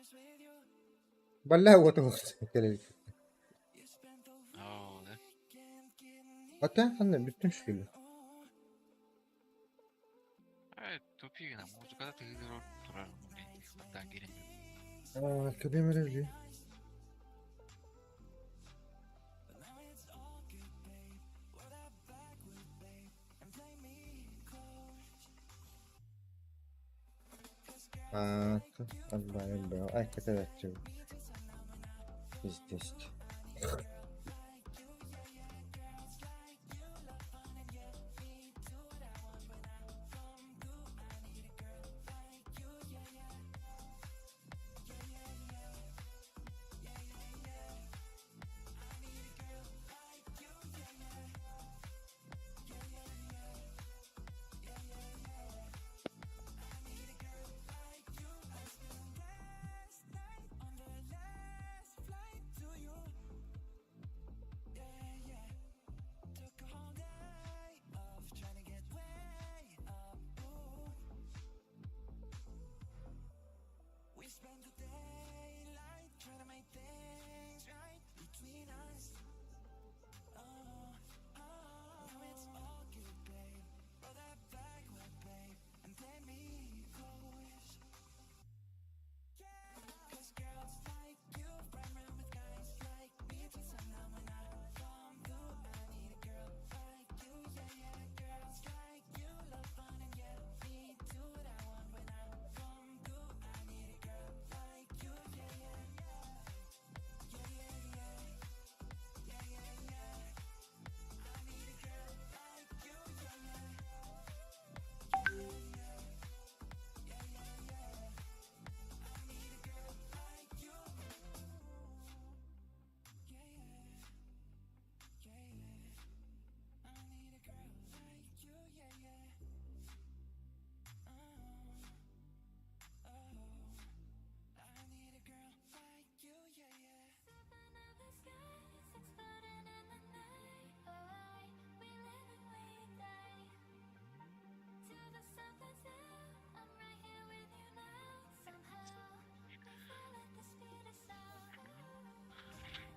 A: Vallahi o tavuk. Gelelim.
J: Oo, ne?
A: Hatta sen bütün şekilde.
J: Evet, topiyena muzikada tığdır durar. Hatta girin.
A: Aa, köpeğim öyle. Aa, Allah'ım be. Ay kötü edeceğim. Biz test.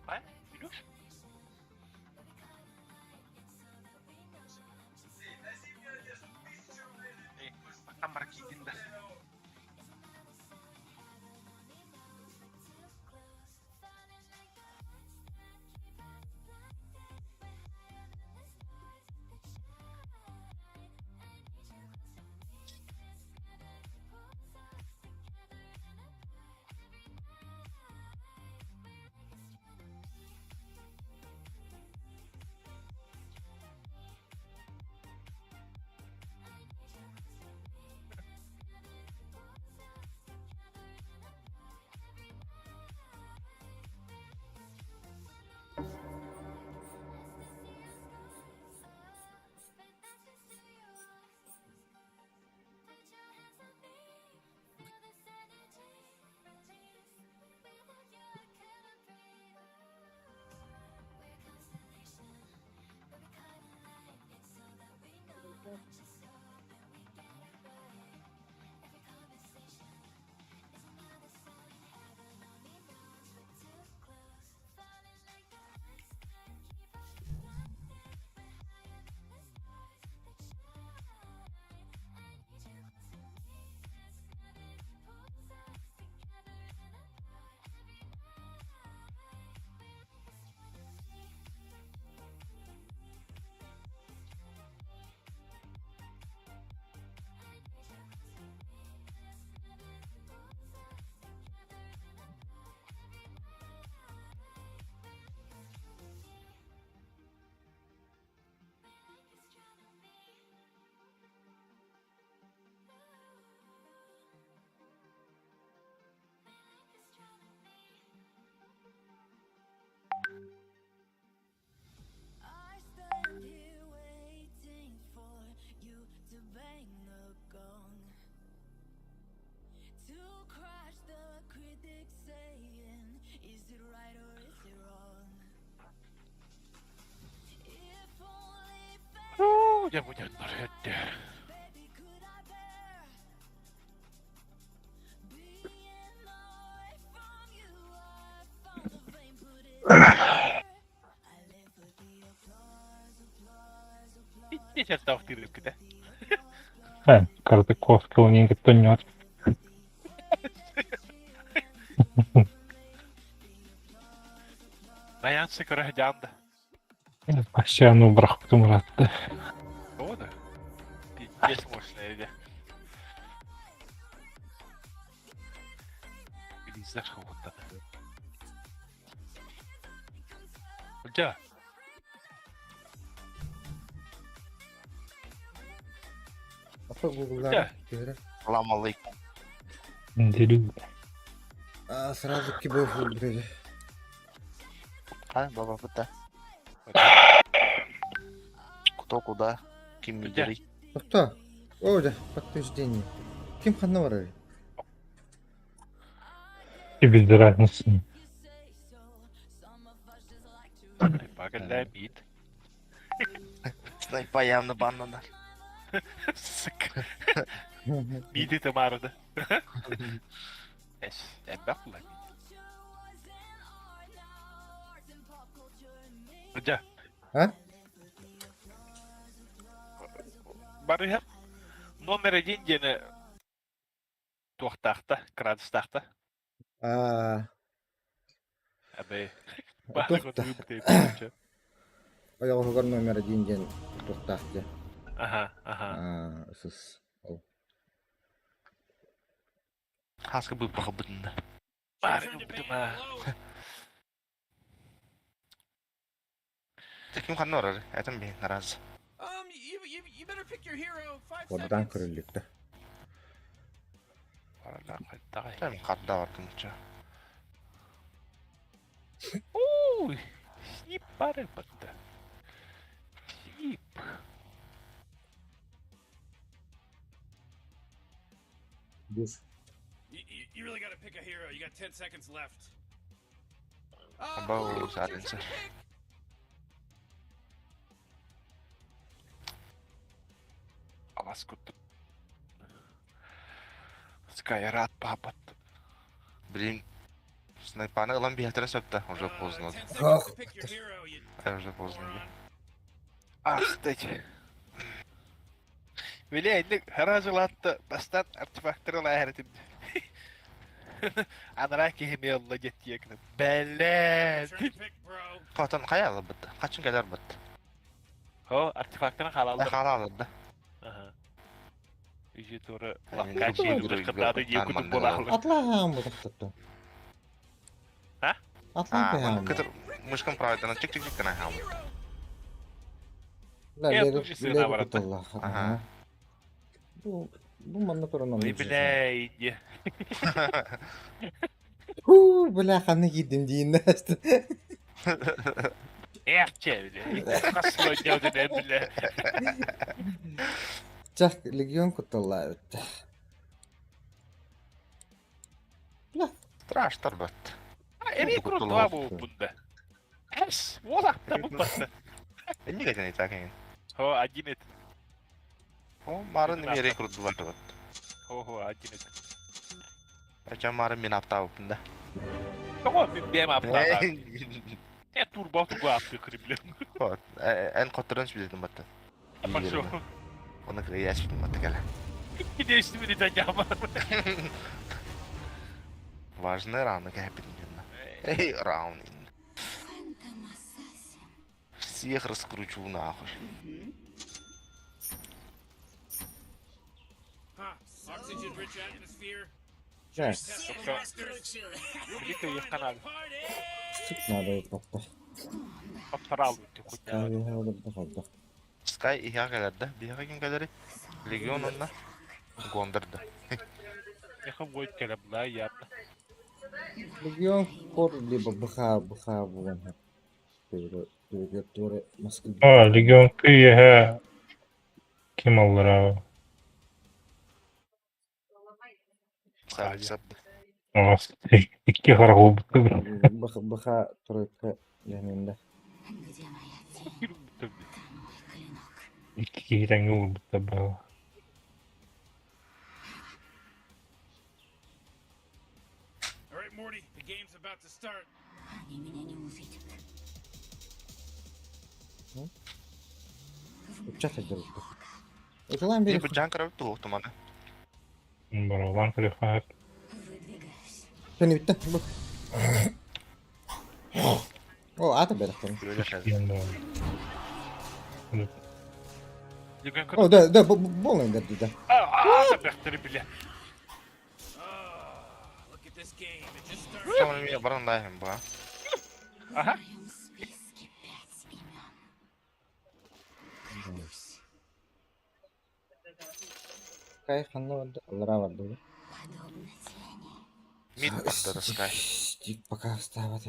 I: Lan, Yunus. Baktan bırak gidin de. Uya bunyanlar hette. Hiç ne takdir ki de.
K: Каждый коски у них тонет.
I: Dayan sıkıra candı.
K: Постоянно бıraktım rahattı.
I: O da. Geç boşlaydı. Bilizler kovunda. Hoca.
A: Ata Google'dan
I: Hoca.
A: göre.
H: Selamünaleyküm.
K: Deli.
A: Сразу кибов өлтіреді.
H: Ha baba bıda. Кто куда? Kim
I: Hoca.
H: müdürü?
A: Тоқта. Ода, подтверждение. Ким ханна бар әлі?
K: И без разницы.
I: Bakırlar mıydı?
H: Sniper ayağımda banlanar.
I: Sık. Midi tamardı. Es, embak ulan. Hoca.
A: Ha?
I: Bari hep nomere gene tohtakta, kradistakta. Abi. Bari
A: Тоқта.
I: götürüp deyip.
A: Аяғығығар номері дейінген тоқтақты.
I: Aha.
A: Сыз.
H: Haskı bu bakabında.
I: Bari götürdüm ha.
H: Kim kanı var? Etim bir naraz.
B: You better pick your hero. 5
A: Одан
B: seconds.
A: көрілікті.
I: Paralar kayıttay.
H: Sen kadda vardın uça.
I: Uy. Snip bari baktı. Snip.
A: Dur.
B: You really gotta pick a hero. You got 10 seconds left.
H: Aba o zaten sen.
I: Alas kuttu. Skyrat papat.
H: Блин. Снайпаны ылан bir hatırına söktü. Уже поздно.
B: 10 seconds to pick your hero.
H: Уже поздно.
I: Ah dedi. Veli elli haracılattı. Bastan artefaktörü lahiretim. Anara kehimi yolla gitti yakınım. Belli.
B: Turn to pick, bro.
H: Katan kayalı bıttı. Kaçın kadar bıttı.
I: Ho artefaktörü halaldı.
H: Hala alındı.
I: Aha. İşte doğru.
H: Yani
I: Kaç
H: bu
I: yıl
H: bir-
I: kırkıda da
H: bir-
I: yekudum
H: bir-
I: bolahu.
A: Атлағам бұл тоқтатты.
I: Ha?
A: Атлағам
H: Aa,
A: бұл.
H: kıtır muşkun pravdana çık çık çık kana ham.
I: Tuğçe sığına var hatta.
H: Aha.
A: Bu manna тұрынан.
I: Ой, блядь.
A: Бляха, гидім дейін.
I: Erçe bile. Nasıl oynuyordu ne bile.
A: Чак, легион құттылла өтті.
H: Tıraş tarbat.
I: Eri kurdu bu bunda. Es, vola da bu basta.
H: Ne geçen itaken?
I: Ho, acinet.
H: O marın bir yere kurdu var tarbat.
I: Ho, acinet.
H: Açan marın min hafta bunda.
I: Tamam, benim aptal. Ne turbo bu aptal krible.
H: En kotorunç bildim battı.
I: Ama şu.
H: Onu kırıya yaşadım battı gele.
I: Gidiyor ismini de yapma.
H: Важный раунд капитан. Эй, раунд. Всех раскручу нахуй.
B: Huh. Oxygen-rich atmosphere.
A: Жай,
I: Birlikte yıkan
A: sık надо тоқта.
I: Aptal ötü kunya.
A: Кәве олырды қалды.
H: Sky ihya geldi. Bir ihya kim geldi? Legion onunla. Gondırdı.
I: Yakın boyut kelem la yaptı.
A: Легион кор либо бха буган. Төре Москва.
K: Легион күйе kim alır abi?
H: Sky
K: Nasıl? İki karakol bitti.
A: Бха тройка yanında.
K: İki Кирен улбут табала.
B: All right, Morty, the game's about to start.
E: Они меня не увидят.
A: Uçak ederiz. Uçulan biri.
H: Bir bu can kırıp tuğuktu bana.
K: Барабан крыхает.
E: Выдвигаюсь.
A: Seni bitti. Bu. O atı berekten.
H: Böyle şey.
K: Енді.
I: Легион
A: O da bu olayın derdi de.
I: да бехтери биле.
B: Look at this game. It just started.
H: Sonra bir barındayım bu.
I: Ага.
E: В моем списке 5 имен.
A: Kay kanlı vardı. Allara vardı.
E: Подобно тени.
H: Mid patladı Sky.
A: Стик пока остават.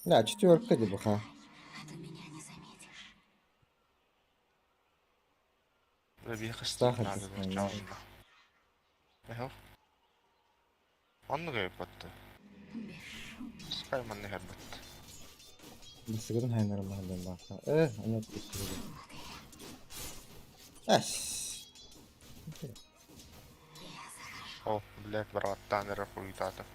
A: Да, четверка где баха.
E: А то меня не заметишь.
H: Ve bir kıstık
A: Sahip
H: nerede
A: kısmı,
H: bir canlı. Ne hal? Onu kayıp attı. Sky man ne herbetti.
A: Bir sıkırın haynarım mahallen baka. Anlat bir sıkırın. As.
H: О, блядь, брат, танера хуйтата.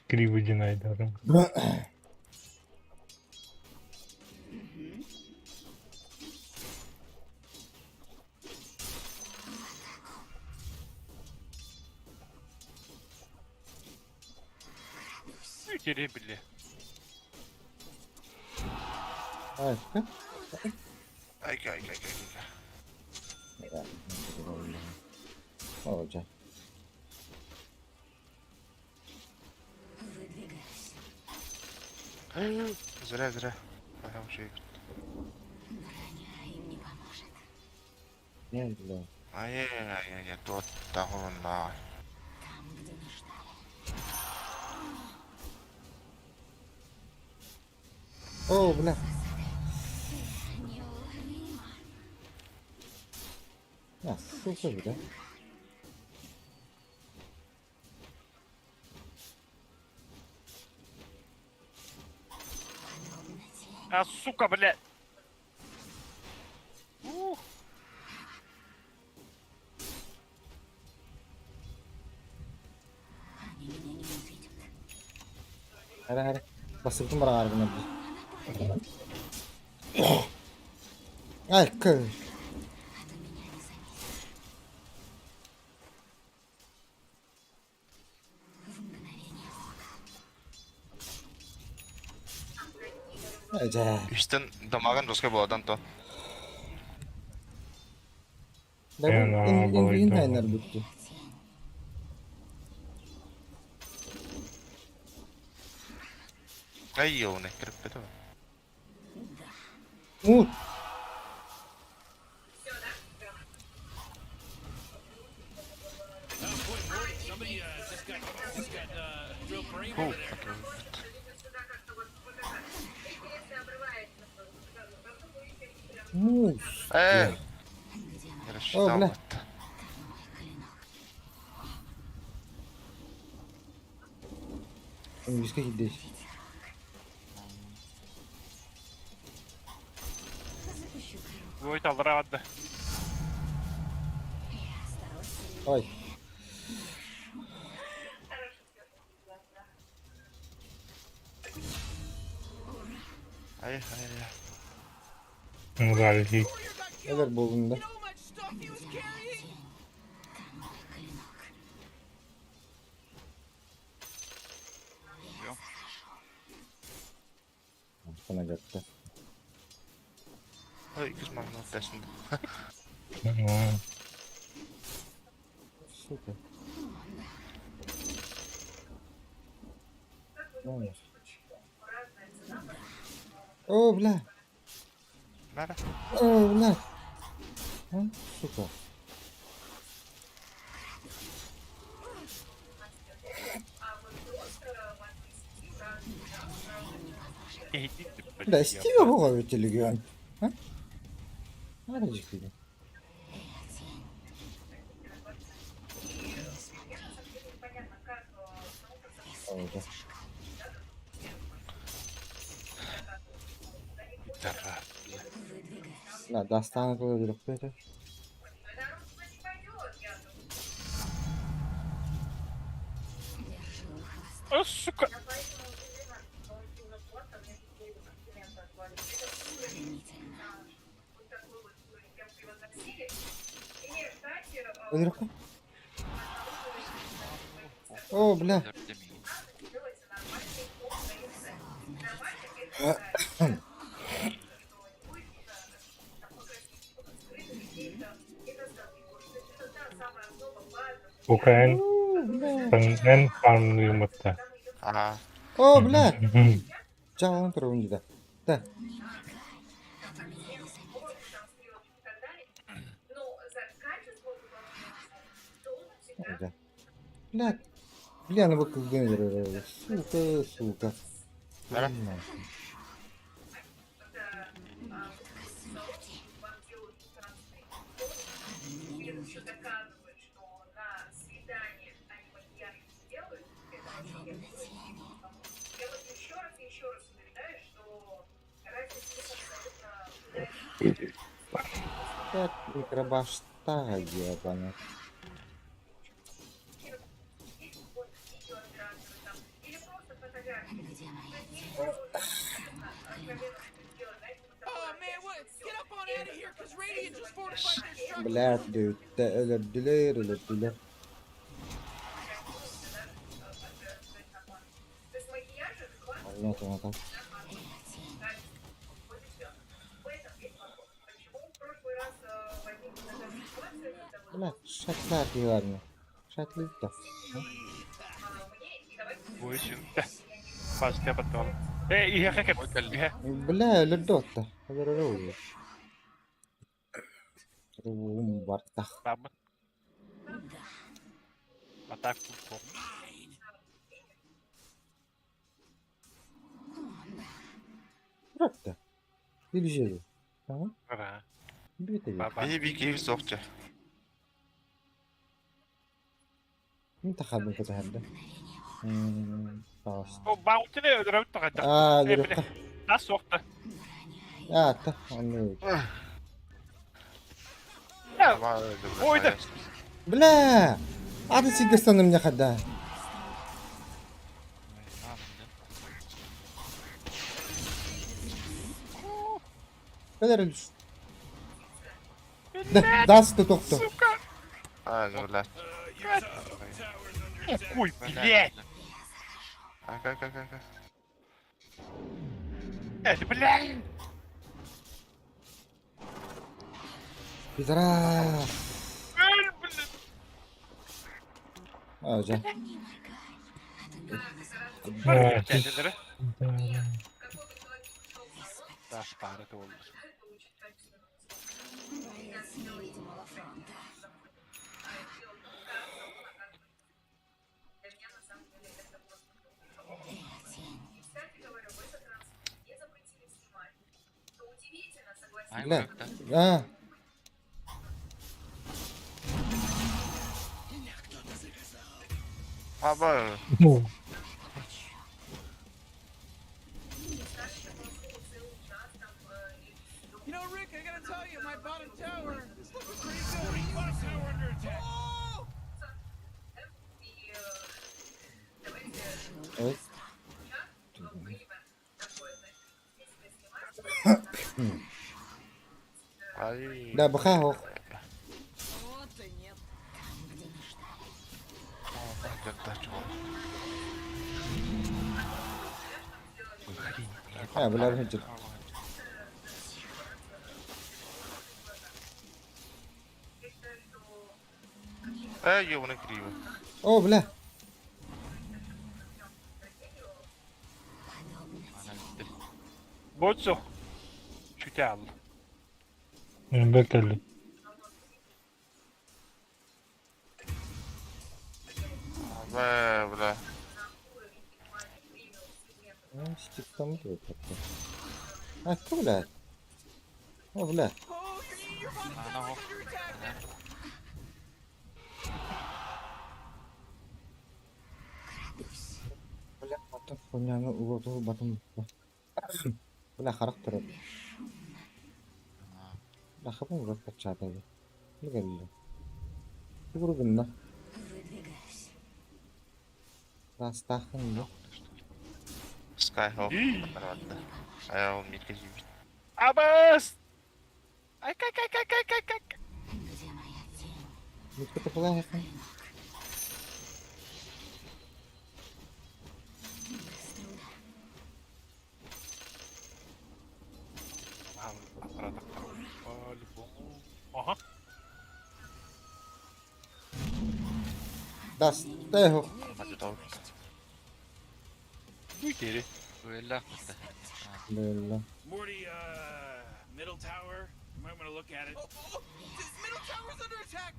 K: Криво динайдером.
I: Бехтери биле.
A: Evet.
H: Ay ay ay ay.
A: Olacak.
H: Зря, зря. Ага, şey.
E: Броня им не поможет.
A: Ne bileyim.
H: Ay ay ay ay. Тут tahulunda.
E: Там, где не ждали.
A: Oo bu ne?
E: Неуловимо.
A: Ya sıfır bir de.
I: А, сука, блядь.
E: Они меня не увидят.
A: Hadi. Basıldım bana harbiden bir. Ay kız.
E: А то меня не заметишь. В мгновение ока.
A: Ece.
H: Üstten damağın doska bu adam to.
A: Ben
K: Yani,
A: in
K: balık
A: haynar bitti.
H: Ay yo ne kırıp beto.
A: Umut.
B: Somebody just got real brain
H: Oh,
B: over there.
H: fucking.
A: Umut.
H: Eee.
A: О, бля. Виска gidiyor.
I: Ой, алрада.
A: Ay.
H: Ay ay ay.
K: Нравится.
A: Neler buldun da?
B: You know how much stuff he was carrying?
A: Sana gitti.
H: Ay kız magna testinde.
A: Süper. Ne olmuş? Oo bla.
H: Nerede?
A: Oo bla. Ha? Süper. Да, Стива Бога ведь легион. А? Арочек видим. уже.
I: Пидорас.
A: Да, достану туда вдруг это.
I: О, сука!
A: Вдруг. О, бля.
K: UKN Senin farmlıyımıttı.
H: Ага.
A: О, бля. Жаун турун да. Да. Да. Бля. Бля, ну как генерировали. Сука, сука.
H: Да?
A: Так, микробашта ебаная.
B: Oh man, what? Get up on out of here, cause Radiant just fortified their structure.
A: Bля, öldüler. Anlat. Bля, şatlar diyorlar. Şatlık da.
I: Bu işin de. Fazla yapalım. İyi hakikaten. İyi.
A: Bля, ледота. Здорово. Вартах.
I: Tamam. Atak bu.
A: Братта. Бежали. Ага.
I: Ага.
A: Бегай.
I: Baba.
H: Bir keyif sokça.
A: انت خدم فتحدى. خلاص.
I: O bağıtını öldürüp takacak.
A: درقة.
I: Nasıl soktu?
A: تا عني.
I: Ya.
H: Ama öldü.
I: Oydu.
A: بلا. عاد سيقصنا من خدها. بدر داست تقطع.
H: Öyle.
I: Kuy, блядь.
H: Kanka.
I: Это, блядь.
A: Пидорас.
I: Öl, блядь.
A: Ağaca.
I: Kendileri. Taş taharet oldu.
A: Бля. А.
H: Abi.
B: You know, Rick, I gotta tell you, my bottom tower is looking pretty good. Bottom tower under attack. Oh!
A: Evet.
H: Ay.
A: Да, бахао.
B: Вот и нет.
A: بلا بهجر.
H: Ёбаный криво.
A: О, бля.
I: Boço. Şüte al.
K: Bekle.
H: Abi, bля.
A: Стик там тут. А кто, бля? О, бля.
B: Oh, your bottom tower is under attack.
A: Konya'nın uğurduğu batım. Bu ne karakter? Lakabın uzak kaçağı ne geldi? Bu grubun da. Rastahın da.
H: Skyhawk vatты. Ayağım midge жибит.
I: Абас! Ай, кай.
A: Митке топылай yakın.
I: Aha.
A: Dasteho.
H: Hadi tavuk.
I: Bu geri.
J: Öyle hakikaten.
A: Böyle.
B: Morty, middle tower. You might want to look at it. Middle tower's under attack.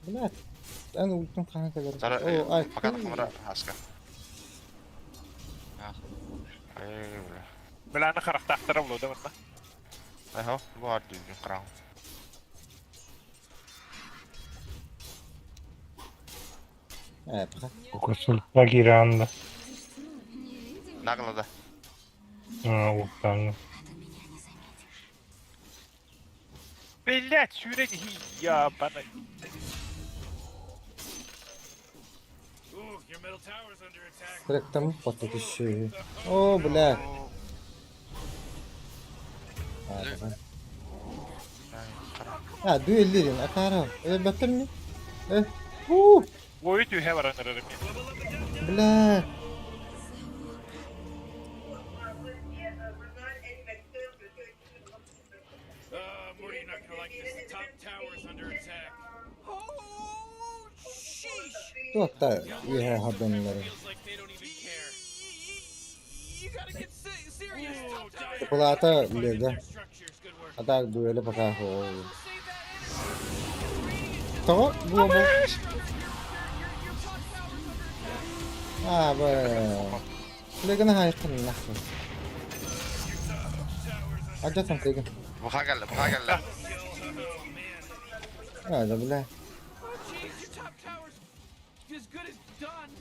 A: Bu ne? Ben ultum kankalarım.
H: Zara
A: Oo ay.
H: makan kamera haska.
J: Ah.
H: Ay.
I: Bilani karakter bulu değil mi?
H: Ayho, bu var düzgün kıran.
A: Evet bak.
K: Кусульта гиранда.
H: Nagladı.
K: Ултан.
I: Блять, сюрень я бана.
B: Ooh, your middle tower's under attack.
A: Direkten mi patladı şey? Oo bile. Hadi ben. Ha düellerin akara. Batır mı?
I: Boyu tühe var anırırım.
A: Bile.
B: Morty, you're not gonna like this. Top tower's under attack. Oh, sheesh.
A: Tu hatta iyi haberleri.
B: Feels like they don't even care. You gotta get serious. Top tower.
A: Çikolata bile de.
B: Structures, good work.
A: Hatta düele bakar.
B: Save that energy.
A: Tamam bu bu.
B: Your top tower's under attack.
A: Ha be. Legana haykın nasıl? Acıtan tegen.
H: Bu geldi, bu geldi.
A: Hadi bile.
B: Oh, jeez, your top tower's as good as done.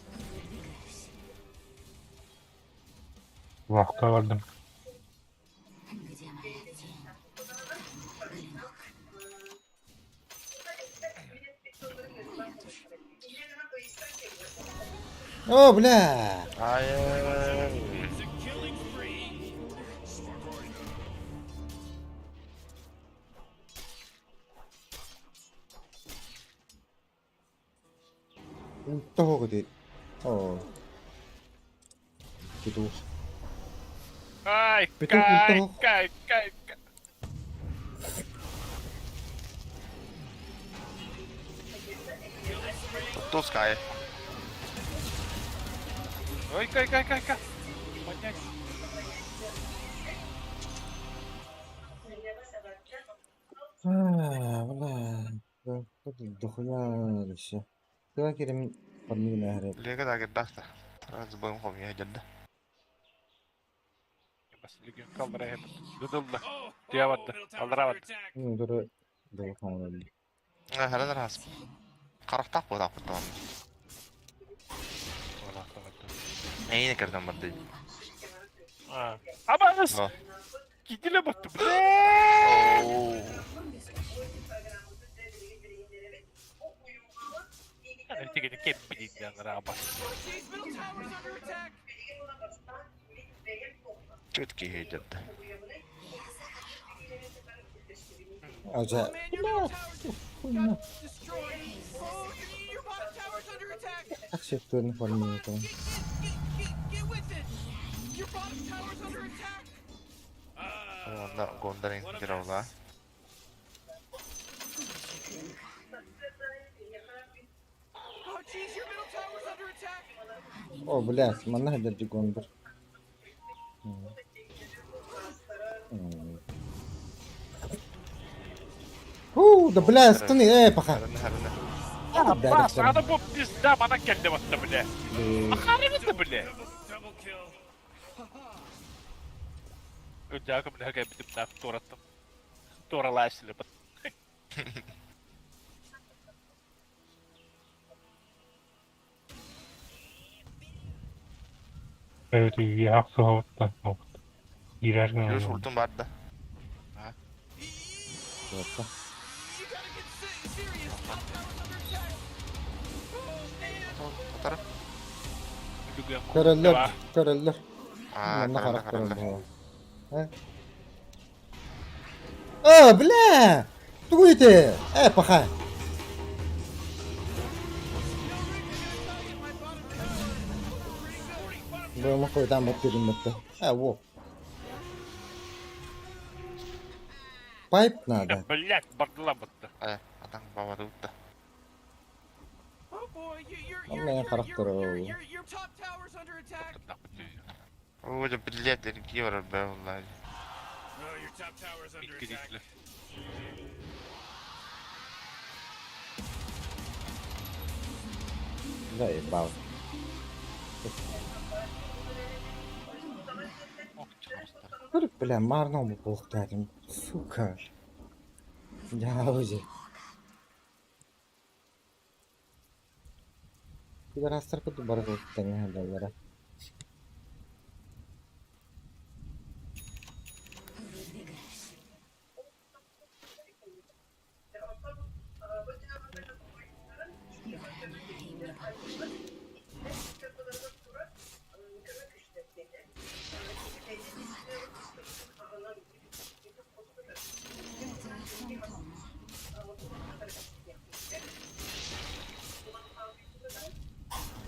K: Vakta vardım.
A: Oo bile.
H: Hayır.
B: It's a killing spree.
A: Tahu ko di. Oh. Gitu.
I: Ay,
A: Betul,
I: kay.
A: betul.
H: Tuttu Sky.
I: Ой, кай. Поднять.
A: Bile. Dokunya işte. Kira kirim permi na harap.
H: Liga da gitti. Taraz bu komiye geldi.
I: Bas ligin kaldıra hep. Duduldu. Diye vardı. Kaldıramadı.
A: Duru duru kanalım.
H: Hala da has. Karakter bu da kutu. Neyine kirden vardı?
I: Abas!
H: Oh.
I: Gidile baktı.
H: Oo.
I: Yani öteki hep bildiğinler abas.
B: Jeez, middle tower's under attack.
H: Çok iyi geldi.
A: Aja.
B: Man, your middle tower got destroyed. Oh, your bottom tower's under attack.
A: Tak sektörünü permi itu.
B: Get with it. Your bottom tower's under attack.
H: Onda Gondar'ın giravla.
B: Oh, jeez, your middle tower's under attack.
A: Oh bile. Mana hadir di gondor. Da blast ni paka.
H: Harına.
I: Abas! Ana bu bizde bana geldi baktı bile. Akarimiz bile.
B: Double kill.
I: Önce akım ne kadar bitip nakit uğrattım. Doğralaşılı.
K: Evet, iyi haksı havutta. Girerken
H: Yürüyüş
K: ama.
H: ultum vardı.
A: Yoksa.
B: You gotta get serious. Top tower's under attack. Oh man.
H: O taraf.
A: Körüller. Körüller.
H: Aa,
A: Bundan
H: kararlı
A: karakter
H: kararlı.
A: oldu. Ha? Aa, bile! Tuğuydu. Baka. Böyle koydan batırdım bitti. Bu. Pipe nerede?
I: Блять, бардылабытты.
H: Adam babada uttu.
B: Oh boy,
A: Vallahi karakter o.
B: your top tower's under attack.
H: Hocam biletleri giyiyor be vallahi.
B: Oh, your top tower's under attack.
I: İtkilikli.
A: Güzel, bravo. Kırık bile marna mı bok dedim. Suka. Ya hoca. Bir de rastlar kutu barı koyduk ne haberlere.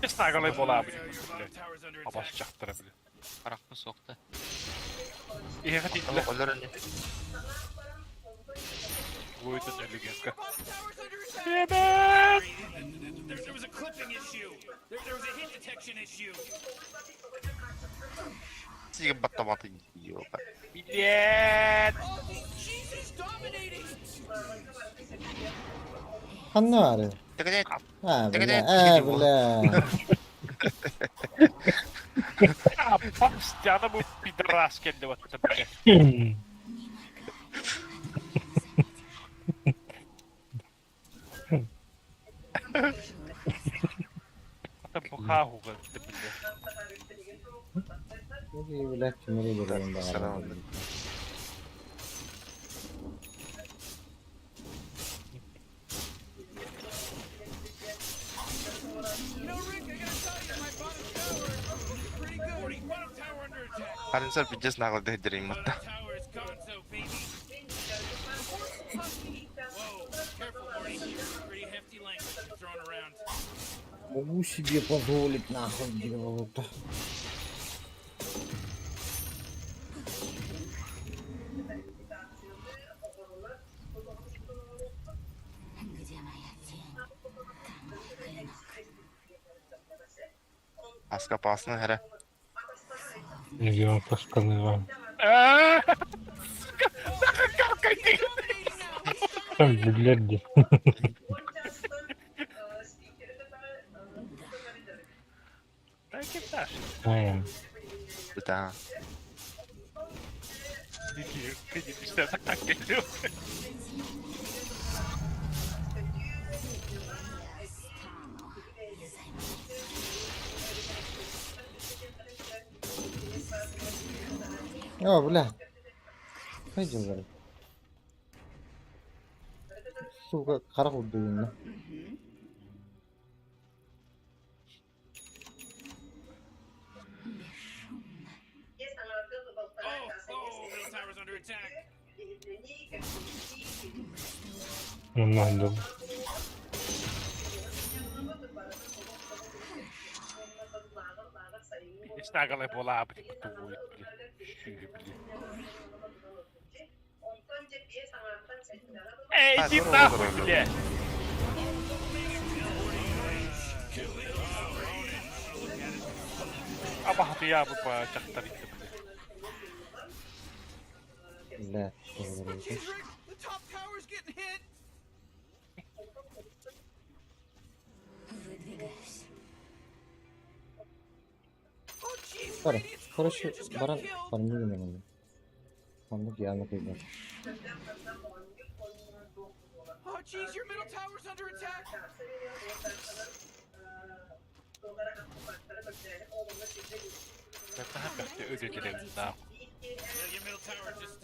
I: Snagalayıp olabilir. Abaş çaktırabilir.
J: Karaklı soktu.
I: İyi hadi itle.
H: Ölür önce.
I: Koydun ölü gençka.
B: There was a clipping issue. There was a hit detection issue.
H: Sige batamatı yiyor be.
I: Millet.
B: Oh, Jesus, dominating.
A: Han ne var?
H: Tıkacak.
A: Ha
H: Tek
A: bile.
H: tek
A: Bile.
I: Bak canı bu bir rast kendi baktı. Hatta bu kahu gitti bile.
A: Ne bile kimleri görüyorum da.
H: Selam.
B: You know, Rick, I gotta tell you, my bottom tower is pretty good. Bottom tower under attack.
H: Halin sir bir just nakal dehdirin matta.
B: Bottom tower is gonzo, baby. The horse is husky. Whoa, careful, Morty. Pretty hefty language you're throwing around.
A: Могу себе позволить нахуй делать.
H: Aska pasını here.
K: Milyon başkanı var. Tam bilirdi.
I: Belki taş.
K: Aynen.
H: Bir tane.
I: Gidiyor. Gidiyor. İşte sakak geliyor.
A: Ya bile. Kaç yıl var? Su kara oldu yine.
B: Oh, middle tower's under attack.
K: Ondan da.
I: Snagalayıp olabilir. Bu itle. Şimdi bile. Ey git nahu bile. Ama hadi ya bu bacaklar itti bile.
A: Bile.
B: Jeez, Rick, the top tower's getting hit. Oh, jeez,
A: Para.
B: Radiant's
A: Para
B: courier
A: şu
B: just got
A: baran
B: killed.
A: paramı bilmiyorum. Sandık yanına koydular.
B: Oh, geez, your middle tower's under attack.
I: Ben daha bekle ödül gidelim daha.
B: Yeah, your middle tower just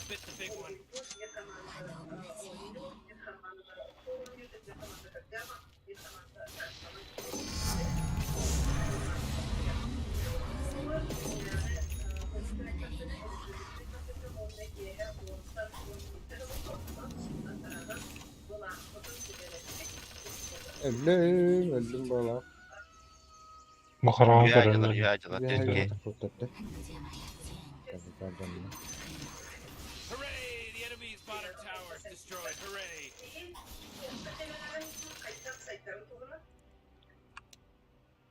B: bit the big one.
A: Öldüm bala.
K: Bu karanlık
H: Rüyacılar,
K: görünüyor.
H: rüyacılar.
A: Bir
H: Dergi.
A: hayvanı kurtardı. Tabii canım.
B: Hooray! The enemy's bottom tower is destroyed. Hooray!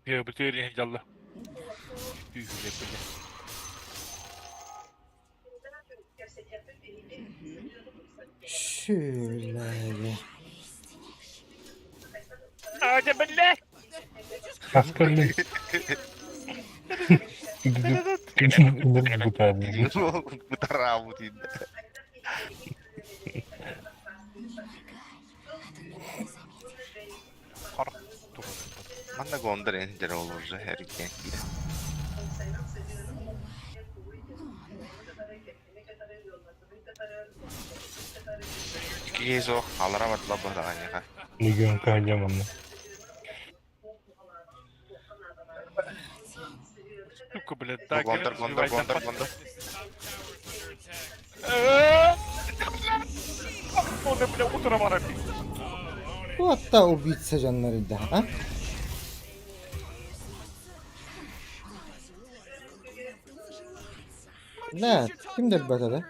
I: Ya bütün inşallah. Üyle bile.
A: Şöyle.
I: Hadi billah.
K: Askerlik. İndir bu tabi.
H: Bu da Ramut indi.
I: Harf durun.
H: Ben de Gondor encere olur her iki. İki kez o alıramadılar bu da aynı.
K: Milyon kayacağım onu.
I: Tuku bile.
H: Gondor.
I: Onu bile oturamadım.
A: Bu hatta o bitse canları da ha? Ne? Kim dedi böyle?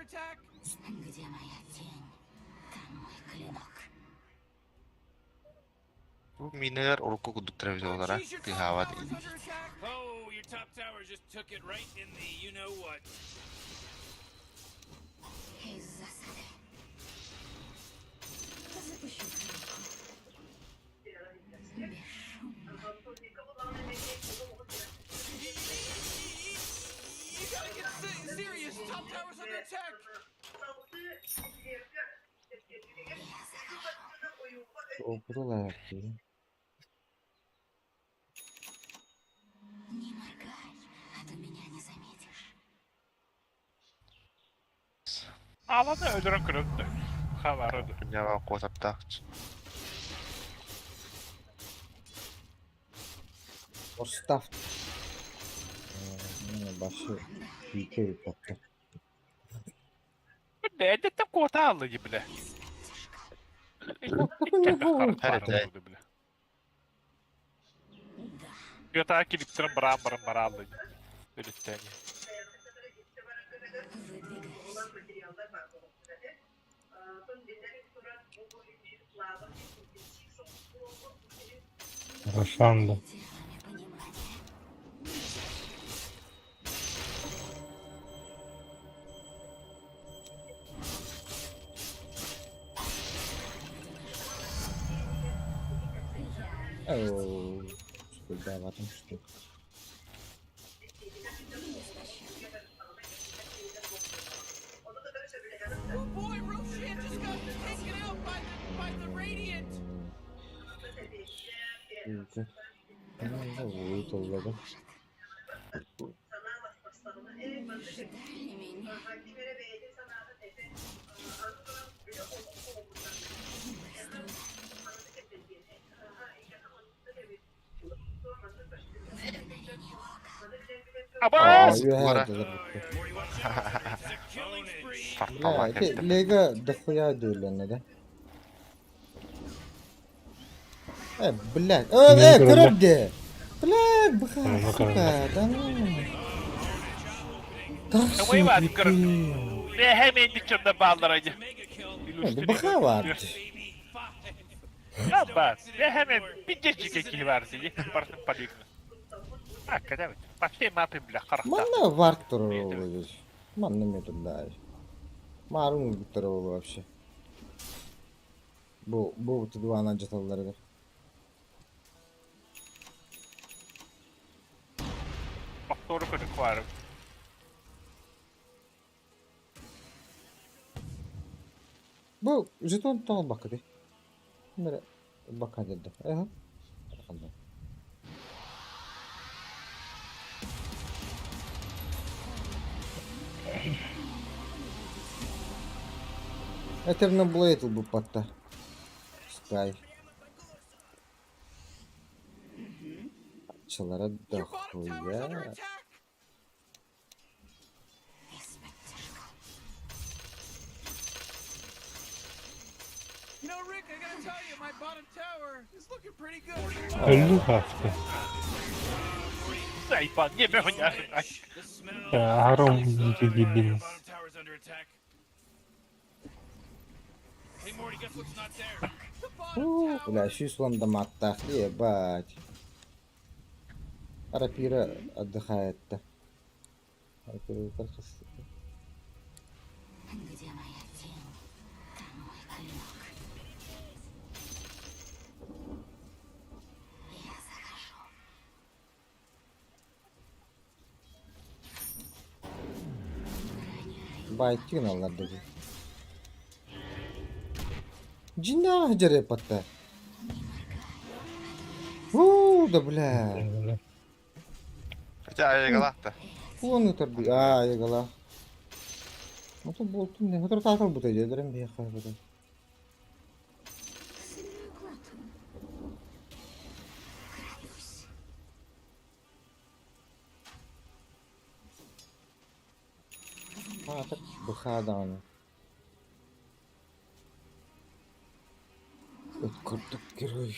H: Bu mineler orku kuduktura bize olarak bir hava değil.
B: Oh, your top tower just took it right in the you know what. You gotta get serious. Top tower's under attack.
A: O buralar yaptı.
I: Ağladı öldürün kırıldı. Havarıdır.
H: Cevap kosapta.
A: O staff. Başı büyük ev yaptı.
I: Ne edetim kota aldı gibi bile.
H: Herhalde.
I: Yatağa kilitlerin bırak aldı. Öyle tane.
K: Başlandı.
A: Oo. Şurada varmıştı.
B: Oh boy, Roshan just got taken out by the Radiant.
A: Güzel. Hemen de vuruyu tolladım.
I: Abbas!
A: Duvara.
H: Farklı
A: Ya ki Lega dafaya diyorlar neden? Black. Kırıldı. Black bu kadar.
I: Kamayı var kırın. Ve hemen dükkanında bağlaracı.
A: Bu kadar vardı.
I: Abbas. Ve hemen bir cecik eki var diye. Parasın palikini. Hakikaten evet. Başka ne yapayım bile karakter.
A: Manna vardır olacak. Manna medulla. Malum bir tarafı olur bir şey. Bu tuduvana catallarıdır.
I: Bak doğru kötü var.
A: Bu jeton tağıl bakı de. Mere bakı dedi. Aha. Bakalım. Eternal Blade bu patta. Sky. Açılara da
B: Your bottom tower's under
A: ya.
B: attack. You know, Rick, I gotta tell you, my bottom tower is looking pretty good.
K: Öldü hafta.
I: Zajpan, nie broniarz.
B: The smell.
K: Ya haram iyice gibiniz.
B: Bottom tower's under attack. Hey, Morty, guess what's not there? The bottom tower.
A: Бля, еще и слон дома отдохли, ебать. Рапира отдыхает-то. Рапира только
E: Где моя тень? Там мой клинок. Я захожу.
A: Байтин алар dedi. Cinna hacer yapatta. Da bля.
H: Хотя ayıgalattı.
A: Он это ягала. Ну то болтун не. Хатыр татыл бутай дедерем бия хайбыда. Так быхадан. Открытый герой.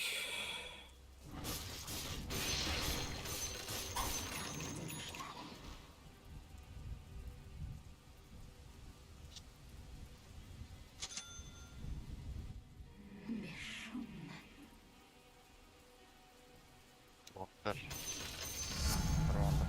H: Botlar. Ronda.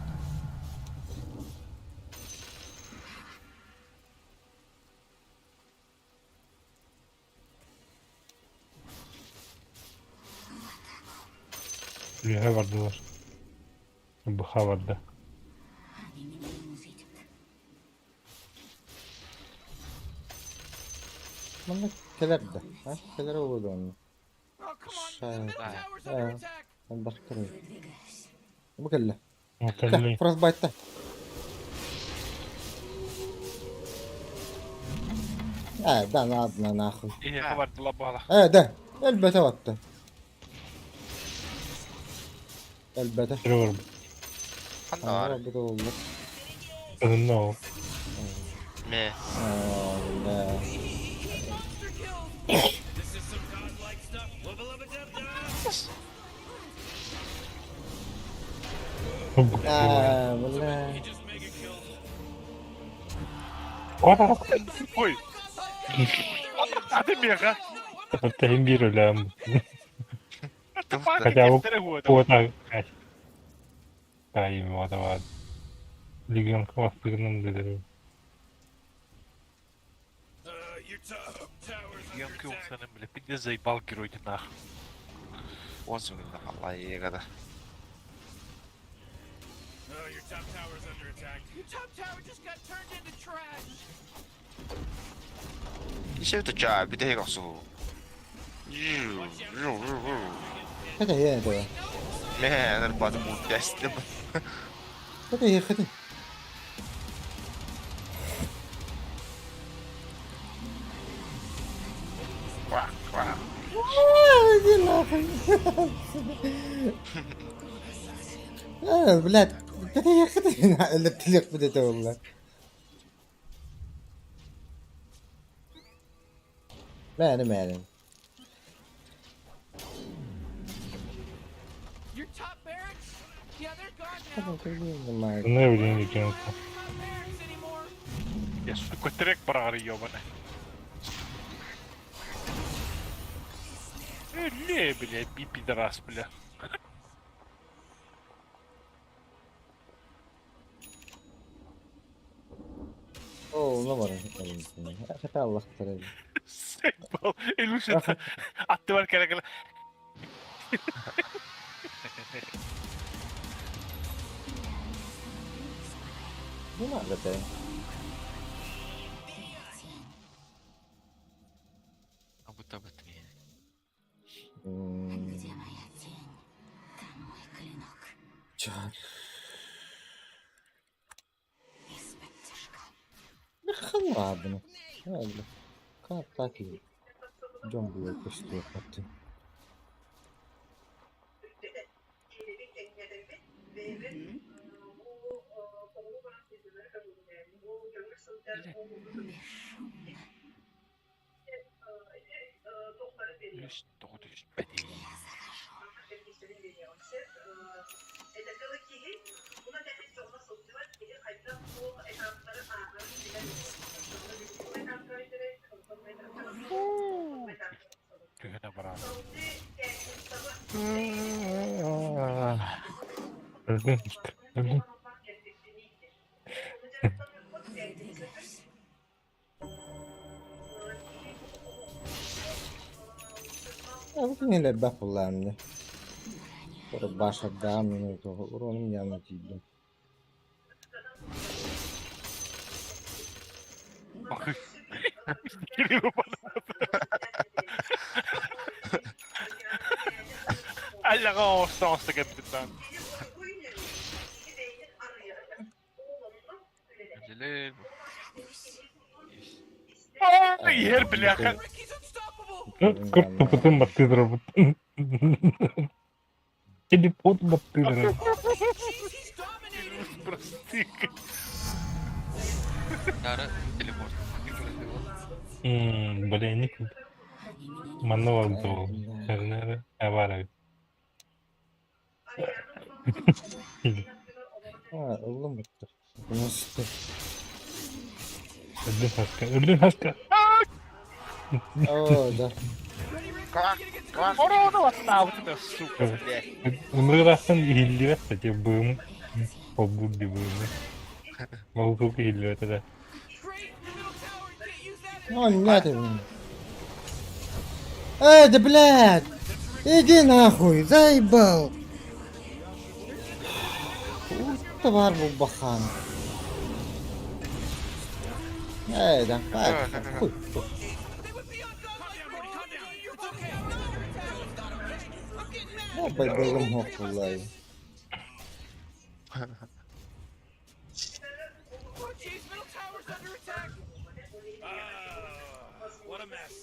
K: Rüya vardılar. Bıha vardı.
E: Они меня не увидят.
A: Bana keler de. Ha? Keler olurdu onun.
B: Oh, come on. The
A: Shit.
B: middle tower's under attack.
A: Ben başka bir. Bu kelle.
K: Muhtemelen.
A: Frostbite'da. Da adına nahıl.
I: İyi vardı la bala.
A: Da. Elbette battı. Elbette.
K: Duruyorum.
H: Han da var.
A: Bu da oldu.
K: Kadın ne o?
H: Me.
A: Allah.
B: Monster kill. This is some godlike stuff. Wubba lubba dub dub.
A: Valla.
B: He just mega killed.
K: Ora!
I: Ой. А ты мега.
K: Tahim bir ölüm.
I: Тупак,
K: Хотя
I: я
K: у
I: года.
K: кого-то... Да, ему это вот. Легион Квастырным dedi.
B: Your top tower's
I: Я
B: under
I: кил
B: attack.
I: сенем, бля, пиздец заебал герой ты нахуй.
H: 10 günde Allah iyi kadar.
B: Your top tower's under attack. Your top tower just got turned into trash.
H: 이제부터 쫙 밑에 해갔어.
A: Hadi ya da.
H: Man, 나를 봐도 못 됐어.
A: Hadi ya hadi.
H: 꽉, 꽉.
A: بلاد بدي ياخذ اللي بتليق بدي والله ما انا
B: Your top barracks? Yeah, they're gone now.
K: Ne bileyim Legion.
B: Top barracks anymore.
I: Я сука трек парари ёбаный. Не, бля, пидорас, бля.
A: اوه نمر اخي الله اختار
I: Заебал. Илюша, attı var kere kere.
A: مو معبد kan var bunu. Öyle. Kart takip. John Blue kuştu yaptı.
I: Üst doğru düşmedi. Tühüne bırak.
K: Öldün işte. Öldün.
A: Ya bu neler bakırlarını. Sonra başa daha minut olur. Onun yanına giydim.
I: Bakın. Geliyor bana. Allaha olsa gittim.
J: Acele.
I: Yer bile yakın.
B: Rick, he's unstoppable.
K: Kurt tuputun battı robot. Jadi pot battı robot.
B: He's dominating.
I: Burası
J: Yara teleport.
K: Boleh ini. Mana waktu? Karena apa lagi?
A: Ha oğlum bitti. Bu nasıl?
K: Öldün Haska. Öldün Haska.
A: Oo da.
I: Orada var. Tavukta su.
K: Menurut rasanya dihilangkan saja boom. Obud di boom. Mau tuh hilang tadi.
B: Great. Middle tower. Can't use that.
A: Ну, не надо мне. Да блядь! Иди нахуй, заебал! Тварь бубахан. Да, хуй.
B: They would be on godlike. Calm down. It's okay. I'm getting mad.
A: Я бегом хохлай.
B: Oh, jeez. Middle tower's under attack. What a mess.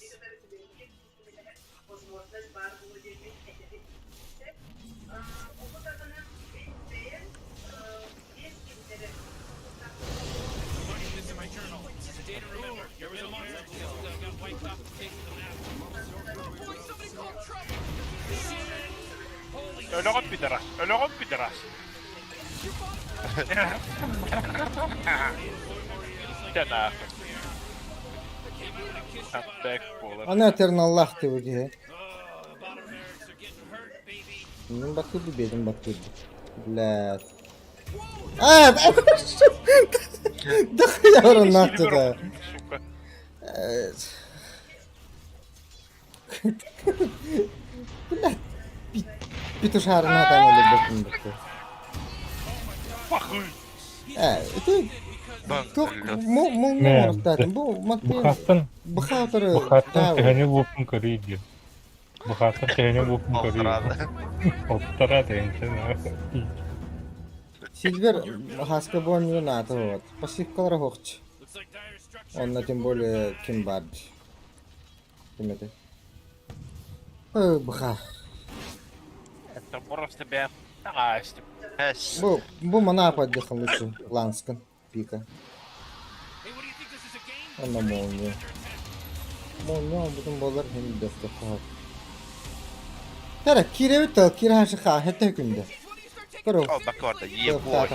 B: This in my journal. Today to remember. There was a monster that got wiped off the face of the map. Boy, somebody called trouble. Holy
I: Ölüğün bir deras. Ölüğün bir deras. Sen akın. Sen tek bulur.
A: Ana Eternallah diye diye. Benim bakıyordu, benim bakıyordu. Блядь. Да я нахуй да.
I: Сука.
A: Блядь. Петушарına adam öyle bakın bakın.
I: Bakın.
A: Это
H: Bang,
A: çok
H: lu.
A: mu dedim. Bu makbul
K: Bukhatan.
A: bu hatırı.
K: Bukhatan kayaknya walking ke dia. Bukhatan kayaknya walking ke dia.
H: Oturada.
K: Ottara tension.
A: Silver Haska Bonnie надо вот. Пасивкалар хогч. Он тем более Кимбад. Ким это? Бха.
I: Это просто ben açtım.
H: Hes.
A: Bu mana подъехал лучше Ланскан пика.
B: Hey, what do you think this is a game?
A: Она молния. Молния bütün bollar hem de falan. Tara kirevi ta kirahşı kahete günde. Karo.
H: Oh, bak orada. Yeah boy.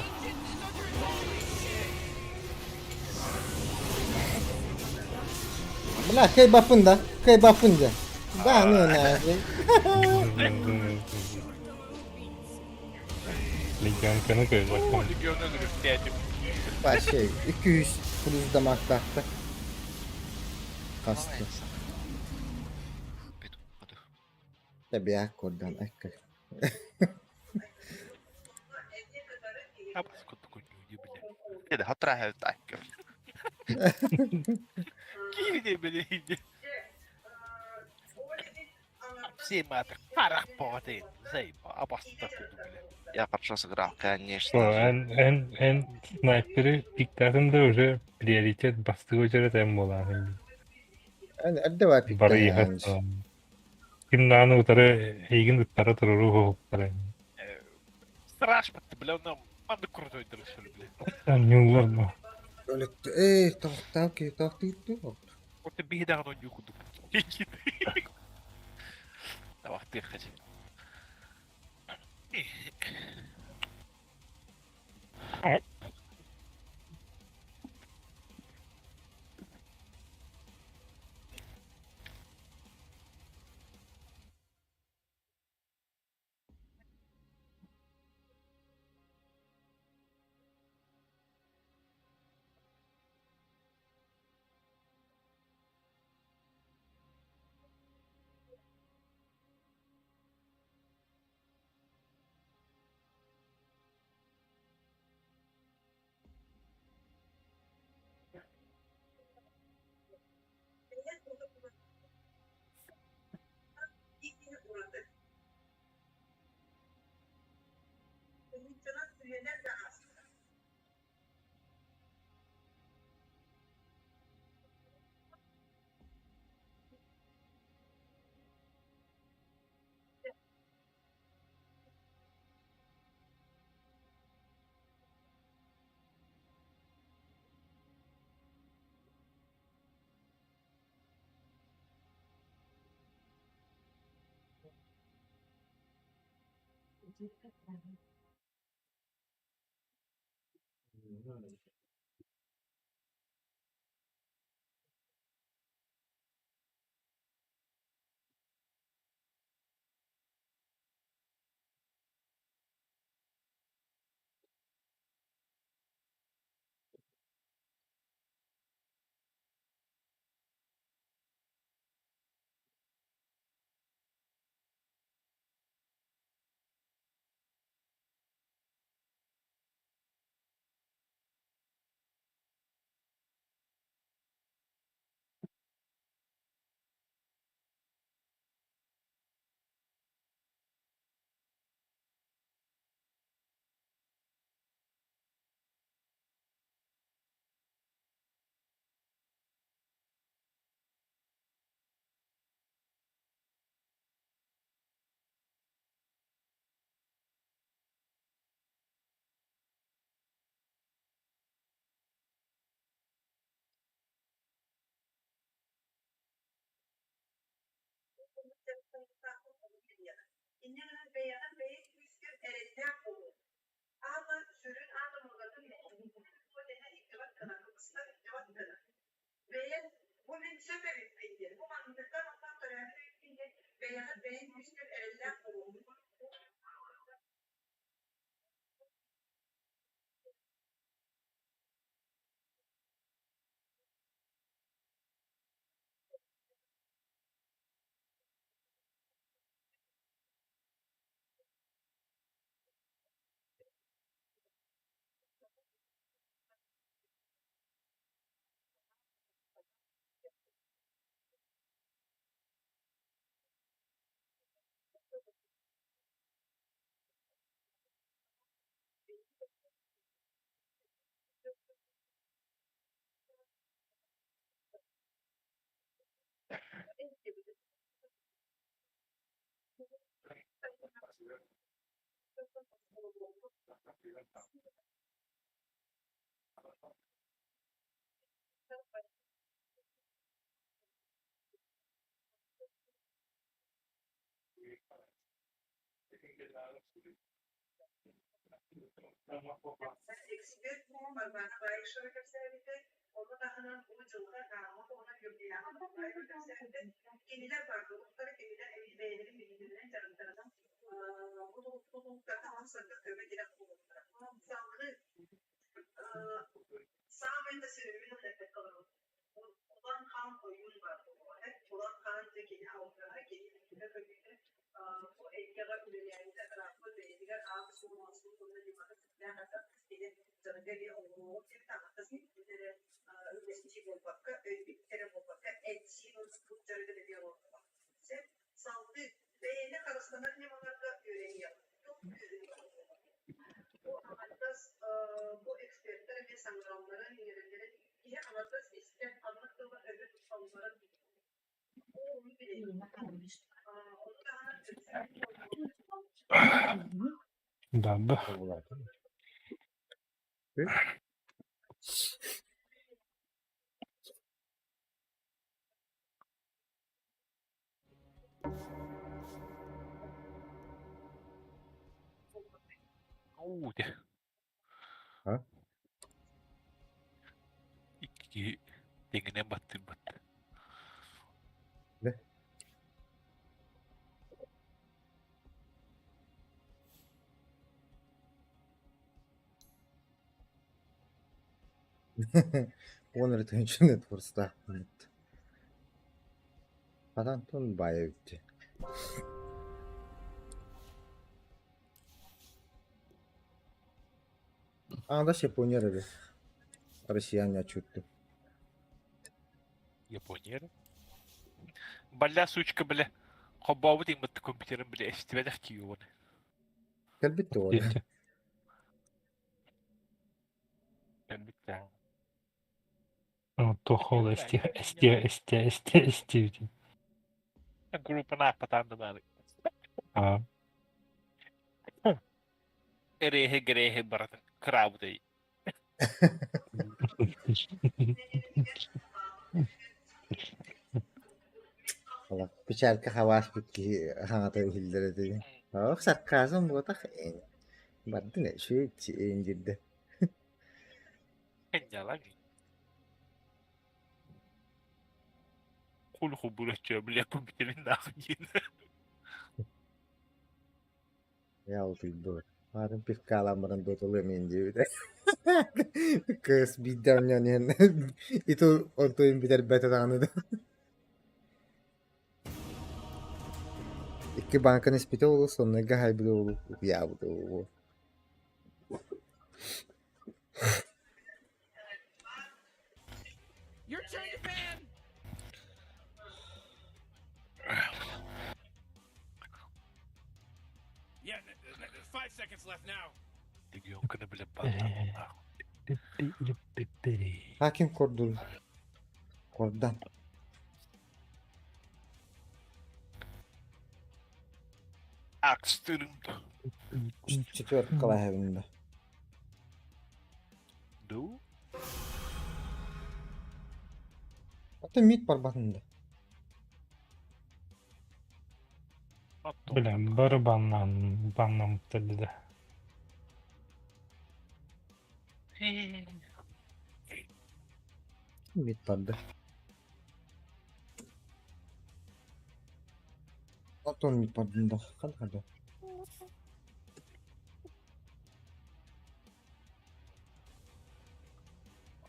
A: Bla kay bapında. Kay bapında. Daha ne?
K: Ligan kana görecek.
I: Gönül ihtiyacım.
A: Baş şey 200 plus damak taktı. Kastı.
H: Aduh.
A: Tabi ya koddan akka.
I: Apa skutu kunjungi bile.
H: Tiedä, hatra häytääkö?
I: Kiinni meni hinne. Сематор, парах потен, зайба, абаста кудугле.
H: Я хорошо сыграл,
K: О,
H: конечно.
K: en снайперы пиктасында уже приоритет бастыгы өчөрө тем болан.
A: Yani adda var
K: Бары
A: pikte
K: ехать.
A: hanj.
K: Киннаны утары эйгин уттара туруру хоуптара.
I: Страш бат, бля, он манды крутой дрышыл, бля.
K: Нюллар.
A: Öyle tahta ki tahta gitti.
I: Вот ты беда, оно не куду. Давай, ты хоть.
K: Да.
I: Uude.
A: Ha?
I: İki dengine battım battı.
A: Ne? 오늘 텐션에 돌스다. 바단 돈 봐야겠지. Anda Japonya'da. Россиян я чуть-чуть.
I: Япония. Бля, сучка, бля. Хоббавы дим бат компьютерым, бля, эстиведах киюван.
A: Elbette o.
I: Ben bitti.
K: Тухол ST.
I: Grupen apatandı bari.
K: А.
I: Erehe baratın. Krav değil.
A: Valla biçerke havas bitki hangata hildere dedi. Oh sarkazm bu da en. Baddı ne şu en ciddi.
I: Yalan. Kul bulaşıyor bile kompüterin dahil.
A: Ya oldu. Madem bir kalamların dotolu menci de. Kız bidang yani. Itu untuk yang bitar beta tangan itu. İki banka nispeti olur sonra gaybi de olur. Ya bu da olur.
B: Your turn to ban. Yeah, 5 seconds left now.
I: Diyor kana bile battı.
A: Hakim kordul. Kordan.
I: Akstırım.
A: Четвертый клавишный.
I: Do?
A: Это мид барбатында.
K: Bilem barı banlamıştır dedi.
A: Мид барда. Атон мид бардында. Кандай?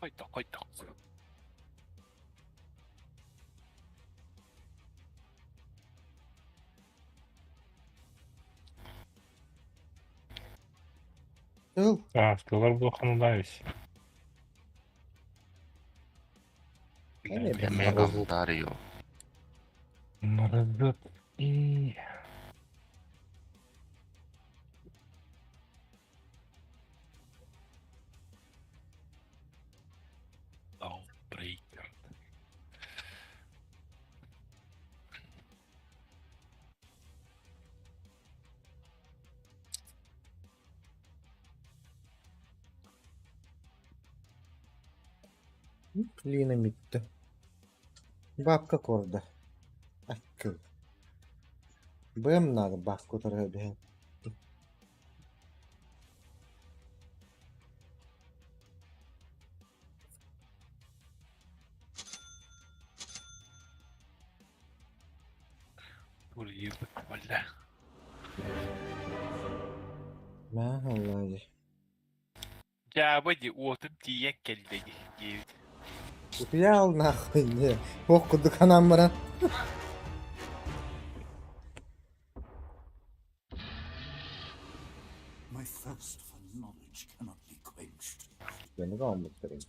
I: Hayda.
A: Ыл.
K: Сказали, bu kanaldayız.
A: Ne bileyim.
H: Mega Dario.
K: Mırızıt. İyi.
I: Breaker.
A: Лина мидді. Бабка корда. Аккыл. Бэм надо бабку торгать.
I: Burayı valla.
A: Ma Allah.
I: Ya badi otum diye geldi.
A: Ya nахуй не. Okuduk anam bana.
F: My thirst for knowledge cannot be quenched.
A: Beni kalmıştırın.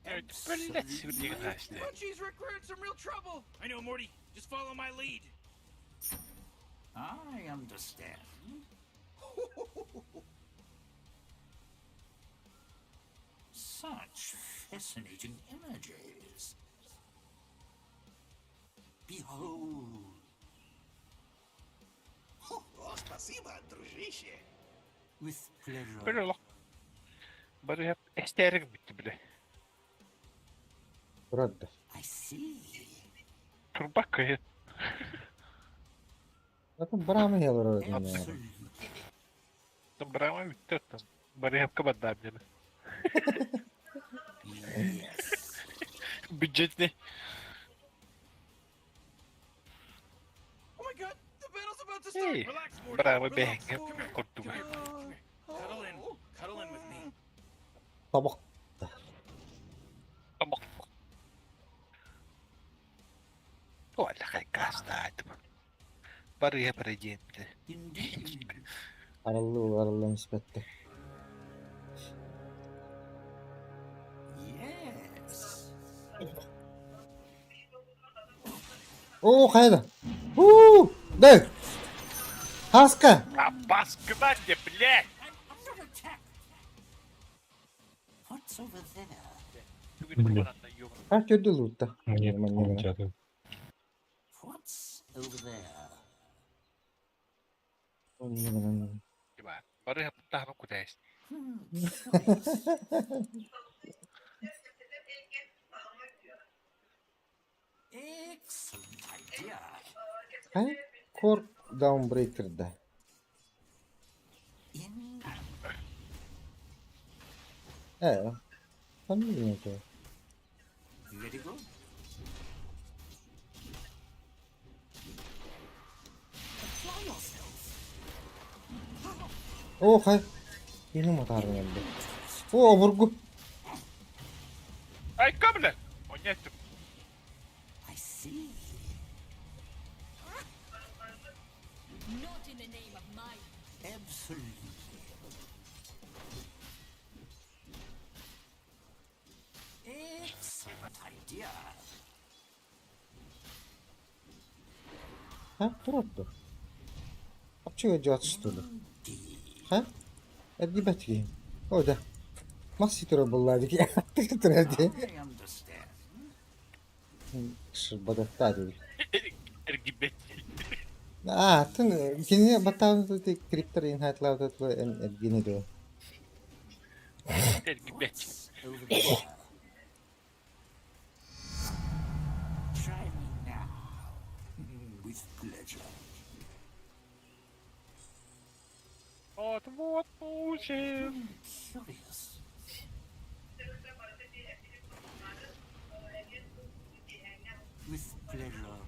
I: Evet, böyle sürüyor işte.
B: Munchies, Rick, we're in some real trouble. I know, Morty. Just follow my lead.
F: I understand. Such fascinating images. Behold.
G: О, спасибо, дружище.
F: With pleasure.
I: Böyle lan. Bari hep esterik bitti bile.
A: Burada.
F: I see.
I: Dur bak kayıt.
A: Zaten bana mı yalar öyle ya?
F: Absolutely.
I: Dur bırakma bitti hatta. Bari hep kapat daha bile.
F: Yes.
I: Bütçet ne?
B: Oh my god, the battle's about to start.
I: Hey.
B: Relax, Morty.
I: Bravo be.
B: Relax.
I: Hep
B: Come here.
I: korktum.
B: Cuddle in. Cuddle in with me.
A: Tabak.
I: Tamam. Wala kay kastad. Bari hep rejente.
F: Indeed.
A: Aralı nispette.
F: Yes.
A: Oo kayda. Uuu. De. Haska.
I: А baskıdan ne bile?
F: What's over there?
I: Bugün
K: Bile.
I: kurbanında yok.
A: Ha kötü loot'ta.
K: Мне
A: Aman ya.
K: получается.
F: What's over there?
A: Aman.
I: Diba? Bari hep tahan ko dahil.
F: Excellent idea.
A: Ha? Kork Downbreaker'da.
F: In
A: Sen ne diyorsun ki?
F: ready go. Apply yourself.
A: Oo kay. Yine motor geldi. Oo vurgu.
I: Ay kabile. Oynattım.
F: I see.
E: Not in the name of mine.
F: Absolutely. Excellent idea.
A: Ha tutto. Faccio già studio. Ha? E di batti. Oh da. Ma si trova bollati che tredi.
F: I understand.
A: Şırbadattı.
I: Ergibet.
A: Tın gene battı da kriptor in hatlavda da en gene de.
I: Ergibet.
F: Over there. Try me now. With pleasure.
I: Отвод мужем.
F: Curious. With pleasure.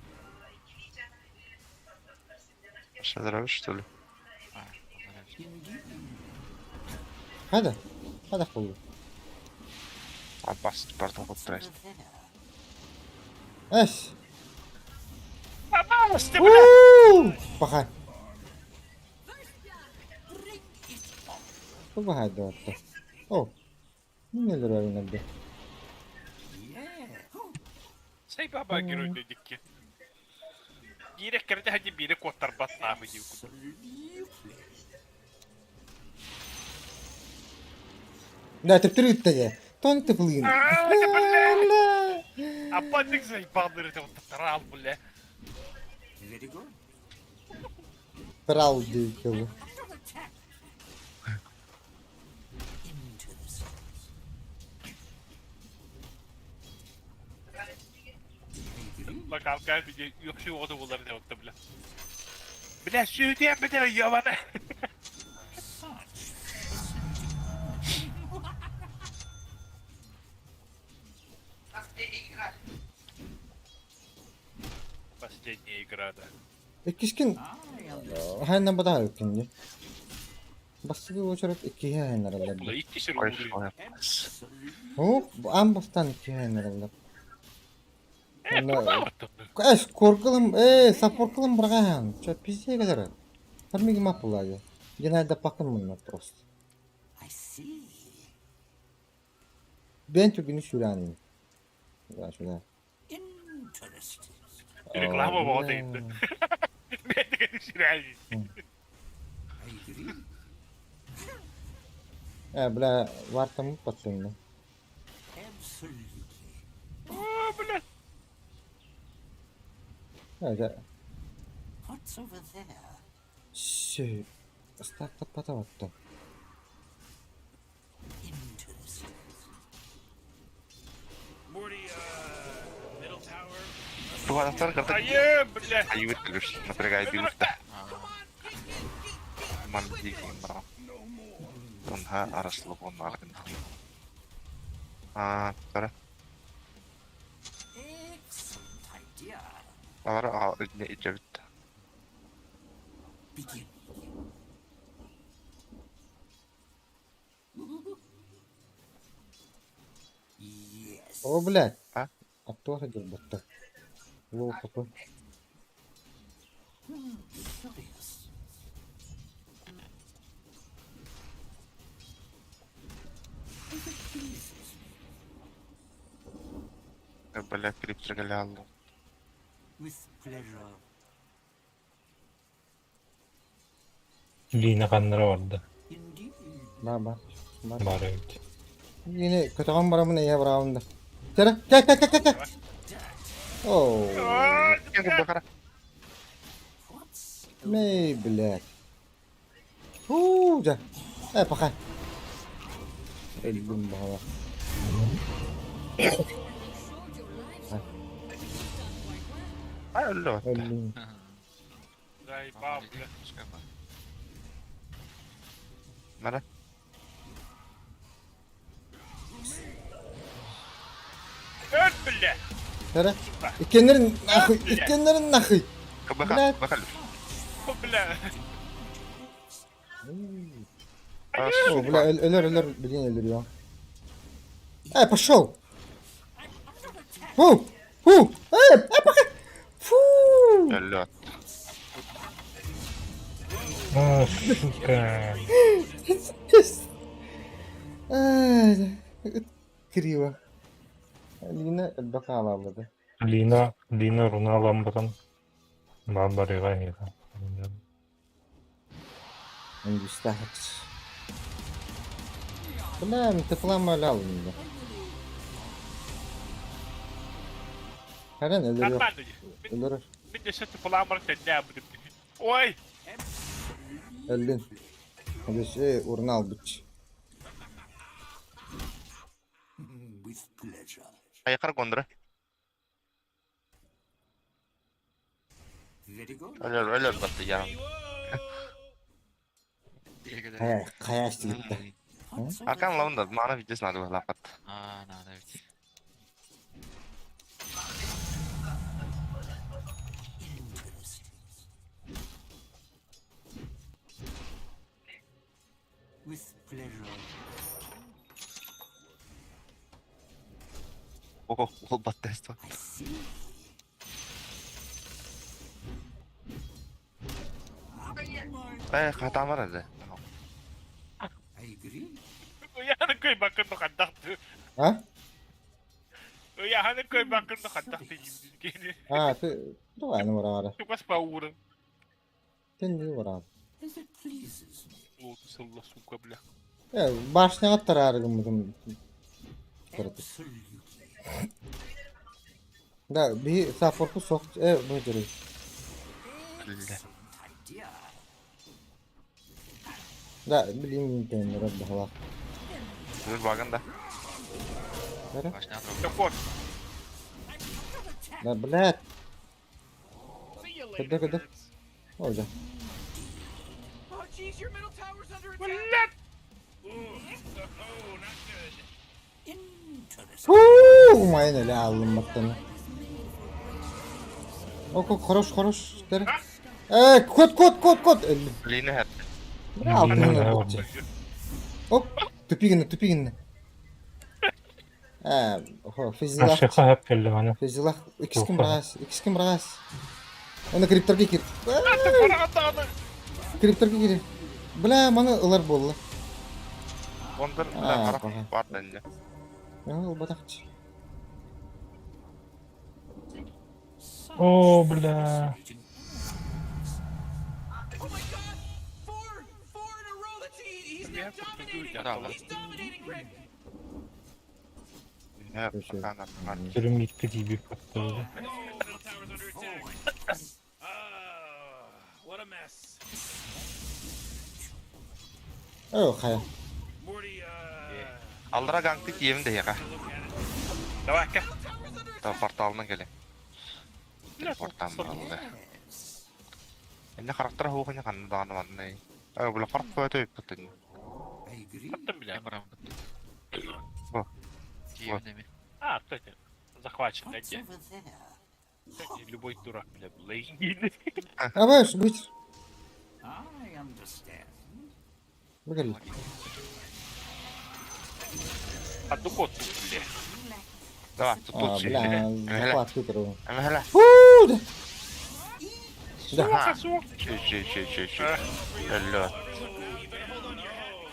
H: Собираешь, что ли?
F: Indeed.
A: Hadi. Hadi kullu.
H: Опасно, пардон, вот
F: Over
H: трасс.
F: there.
A: Eş.
I: Ama işte bu.
A: Woo! Bakay. Bu bakay da orta. Oh. Neler var yine de.
F: Yeah.
I: Say baba giriyor dedik ki. Yine kerede hadi biri kotar bat nahi diyor.
F: Absolutely.
A: Da teptir gitti ya. Ton tıpılıyım.
I: Apa dik say bağları da taral bulle.
F: Ready go.
A: Kral diyor ki bu.
F: Into the stars.
I: Bak kalkar bir yok şu o da bunları da yoktu bile. Bile şu diye bir de yavana. Последняя игра, да.
A: Ekişkin.
F: I understand.
A: Hayından bada yok şimdi. Bastı bir uçarak iki hayenler
I: Bula
A: alırdı.
I: ilk kişi
H: Ой,
I: oluyor.
H: ой,
F: Absolutely.
A: Hop. An bastan iki hayenler alırdı.
I: Tamam.
A: Eş korkulum. Sapor kılım bırakayım. Çok pis şey kadar. Farmigi map bulayı. Genelde bakın bunlar prost.
F: I see.
A: Ben çok günü şuranıyım. Ya şurada.
F: Interesting.
I: Reklama bağlayayım da. Ben de düşünüyorum.
F: I agree.
A: Bla varta mı patlayın.
F: Absolutely.
I: Aa bile.
A: Evet.
F: What's over there?
A: Şey. Istaklık pata battı.
F: Interesting.
B: Morty, middle tower.
H: Tuh atas kan
I: Hayır bля.
H: kayu terus напрягает
I: Öldür
H: его
I: usta.
H: mandi bro. Tunha araslı onlar. Tara.
F: Excellent idea.
H: Ara ne içerit.
F: Begin. Yes.
A: О, блядь.
H: А?
A: А кто ходил будто? Лол какой.
F: Curious. If it pleases me,
H: Бля, криптер галялу.
F: with pleasure.
K: Lina kanları vardı.
F: Indeed.
A: Baba.
K: Var evet.
A: Yine kötü kan bana mı ne ya bravunda. Gel gel gel gel gel. Oh.
H: Yang kebakaran.
F: What's
A: May блядь. Gel. Pakai. Öldüm baba.
H: Ayo lo.
A: Öldüm.
I: Заебал, бля.
H: Mana?
I: Öl bля.
A: Gel. İkenlerin nakı. İkenlerin nakı.
H: Kebakar, bakar.
I: Bu bля.
A: О, бля, ölür bilin öldürüyor. Пошел. Фу. Фу. Пока. Фу.
H: Lo.
K: Aa сука.
A: Криво. Лина бака алады.
K: Lina runa alambaran. Barbariga yıka.
A: Он дистахт. Бля, tıklama öyle alındı. Heren ölür yok.
I: Nормально.
A: Ölür.
I: Bir de şatı falan var sen ne yapayım? Oy.
A: Öldün. Hadi şey urna al bıç.
F: with pleasure?
H: Ayakar gondra.
F: Very good.
H: Ölür battı ya.
A: Kaya açtı gitti.
F: What's over
H: Arkan lawan da mana videos nadu lapat.
J: Nada evet.
F: interesting? With pleasure.
H: Oh, battı esto.
F: I see.
H: Kata mana da?
F: I agree.
I: Uyanı koy bakın no kandaktı.
A: Ha?
I: Uyanı koy bakın no kandaktı gibi.
A: Tuh ano orang-orang.
I: Tukas pa uran.
A: Kendi orang.
F: If it pleases me.
I: O sallah suka bля.
A: Başına at tararı gımızım.
F: Absolutely.
A: Da bir support'u sok. Bu duruyor.
F: Excellent idea.
A: Da bileyim imkanları Rabbi Allah.
H: Dur bakın da.
A: Nere?
J: Başına at
I: Support.
A: Da blad.
B: See you
A: Gede
B: later.
A: gede.
B: nerds.
A: Orada.
B: Oh, jeez, your middle tower's under attack.
I: Ulan.
B: Oh, not good.
F: Interesting.
A: Umayın öyle aldım baktığını. Ok хорош. Nere? Kod. Öldüm.
H: Lina head.
A: Altına
K: Lina
A: bakacağım.
K: orada.
A: Hop. Tüpü gününe. Fezillah.
K: Aşağı hep geldi bana.
A: Fezillah. İkisi kim bırak. Onu kriptorga gir.
I: Para atağını.
A: Kriptorga gir. Bla mana ılar bollu.
H: Ondan
A: Ha,
H: da
A: bakın.
H: var bence.
A: Ya ol batakçı.
K: Oo bla.
B: Oh my god! Four in a row. He's now dominating.
H: Tamam.
B: He's dominating, Rick.
H: Ne
A: Köşe.
H: kanan.
K: Sürüm gitti gibi patladı.
B: Middle tower's under attack. What a mess.
A: Oh, kaya.
B: Morty,
H: Aldıra ganklık yemin de yaka.
I: Давай, ка.
H: Da portalına gelin. Portan bağlı. Enne karakter hoğunu kanı dağını vanne. Bu fark foto yaptın.
F: I agree.
I: Attım bile.
J: Эмрам.
H: Бо.
J: Тиевными.
I: А, кстати, захвачен,
F: What's
I: где?
F: over there?
I: Кстати, любой дурак, бля, легенды.
A: Абаш, быстро.
F: I understand.
A: Выголи.
I: Одну коту, бля.
H: Давай, тут
A: А,
H: тут
A: бля,
H: Hele.
A: захватку трогал.
H: Hele.
A: Ууу, да.
H: Ha. Şey. Hello.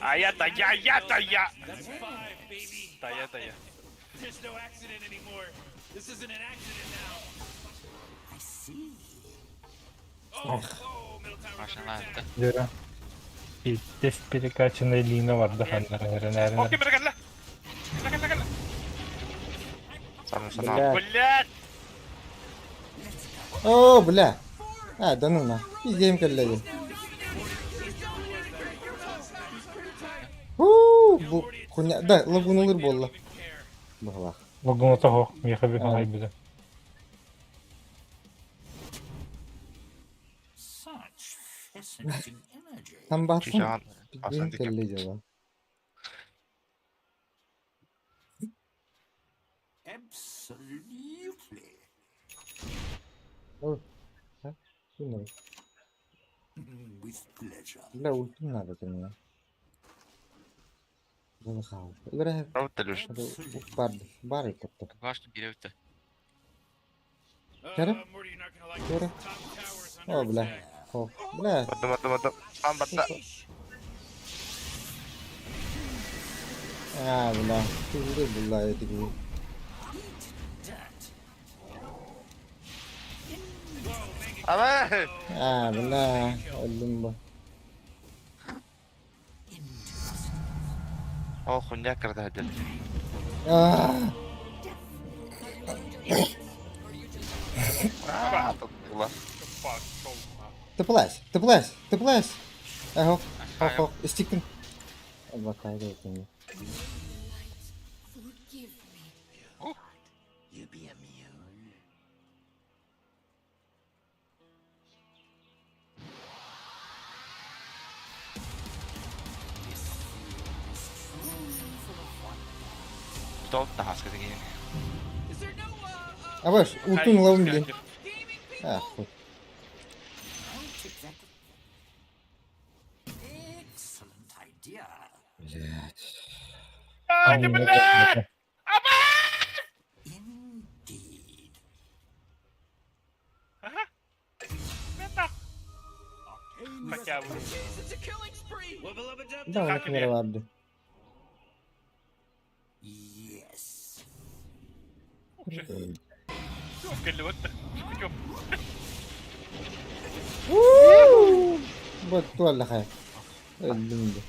I: А я-то я! Я.
B: there's no accident anymore. This isn't an accident now.
F: I see.
B: Oh, middle tower.
J: Машина.
K: Göre. Bir test перекачанной Лина vardı. Наверное.
I: Окей, бля, гля.
H: Sana.
A: Бля.
I: Блядь!
A: О, бля. А, да ну на. Пиздеем коллеги. Bu kunya da lagun olur bolla. Bak.
K: Вагону того, їхав і буде.
F: Such fascinating energy.
A: Tam baktım.
H: Çiçeğin
A: Pideyim
H: asandık yap.
A: kelleyi lan.
F: Absolutely.
A: Oh. Ha? Bu ne?
F: With pleasure.
A: Bля, ultim надо ко мне. Залахал. Играй.
H: Правда лиш.
A: Бары как-то.
J: Башню берете.
A: Кара?
B: Morty, you're not gonna like
A: Кара?
B: this. Top tower's under
A: О, бля.
B: attack.
A: О, бля.
H: Adım. Tam batta.
A: А, бля. Ты уже была эти грибы.
H: Ama.
A: А, бля. Öldüm bu.
H: O kunya kırdı hadi.
A: Ah.
H: Tuttular.
A: Tıplaş. Hop. İstiktim. Allah kaybettim.
F: You be immune.
H: Stolt da haskı değil.
B: Is there no,
A: Абаш, ultim lavım değil.
B: gaming
A: Ah, хуй.
F: I'll take that. Excellent idea.
A: Блядь.
I: Hadi блядь!
F: Indeed.
I: Ага. Это. Хотя бы.
B: It's a killing spree. Wubba lubba dub
A: Да,
I: Как
A: у меня
I: тебе?
A: vardı.
F: Yes.
I: Ёпкали, вот так. Путём.
A: Bot valla hayır. Öldüm de.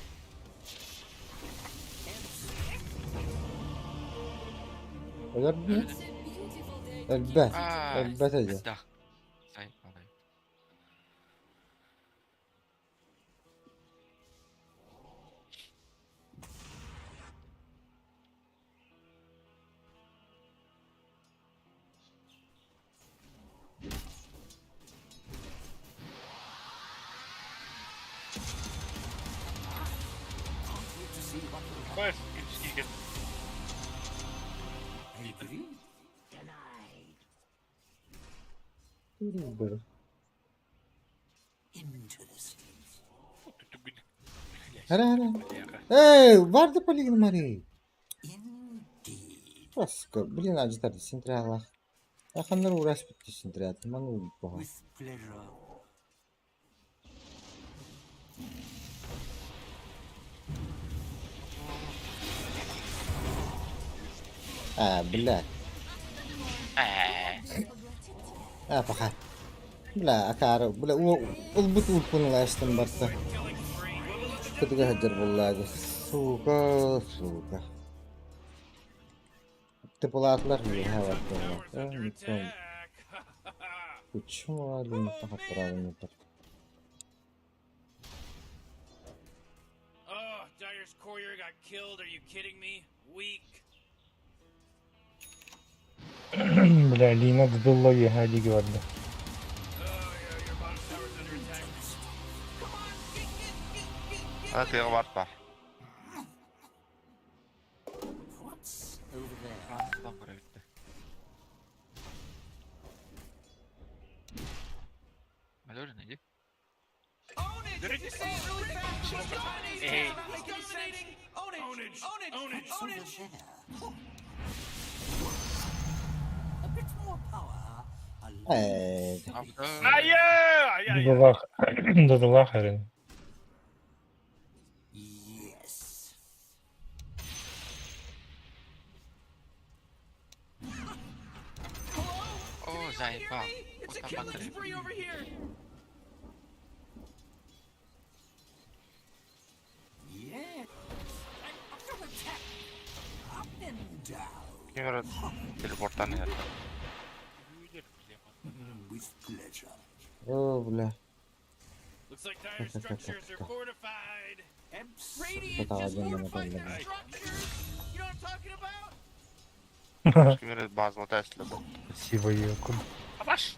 A: Öldü mü? Elbet. Elbet hadi.
J: Да. Sayın bana.
I: Понимаешь, скидки.
F: I agree.
A: Böyle.
F: Interesting.
A: Hara. Эй, vardı poligin mari.
F: Indeed.
A: Просто, блин, acıtardı. Sintirala. Akanlar uğraş bitti sintirala. Bana uyup bu.
F: With pleasure.
A: Ah, блядь. Ah, pakai. Bla, akar. Bla, ulbut ulpun laştım barsa. Ketika hajar vallahi. Suka. Tepolatlar ya waktu.
B: Tower's under
A: Gitu.
B: attack.
A: Почему один так правильно так?
B: Oh, Dyer's courier got killed. Are you kidding me? Weak.
K: Бля, Лина додоллоги хади gördü.
B: Oh, yeah, your bottom tower's under attack. Come on, get.
H: Hadi kıyığı var var.
F: What's over there?
J: Fransa'dan buraya gitti. Öyle neydi?
B: Own it! Did you say it really fast? He's dominating!
I: Hey.
B: He's dominating! Own it! Own it! Own it!
F: What's
B: Own
F: over
B: it!
F: there? A bit more power. A little
A: Evet.
J: Abi
I: Hayır! Ay.
K: Dodolak herin.
F: yes.
J: Oo zayıf bak.
B: It's a
J: Oradan
B: killing
J: bakarım.
B: spree over here!
F: Yeah. From attack. Up and down.
H: Kıyığı teleporttan geldi.
F: With pleasure.
A: Oh bля.
B: Looks like Dyer's structures are fortified.
F: Absolutely.
B: Radiant
A: Tamam,
B: just
A: ben de
B: fortified
A: bakalım.
B: their structures! You know what I'm talking about?
H: Kıyığı bazı testle bu.
K: Спасибо, Йокун.
I: Savaş!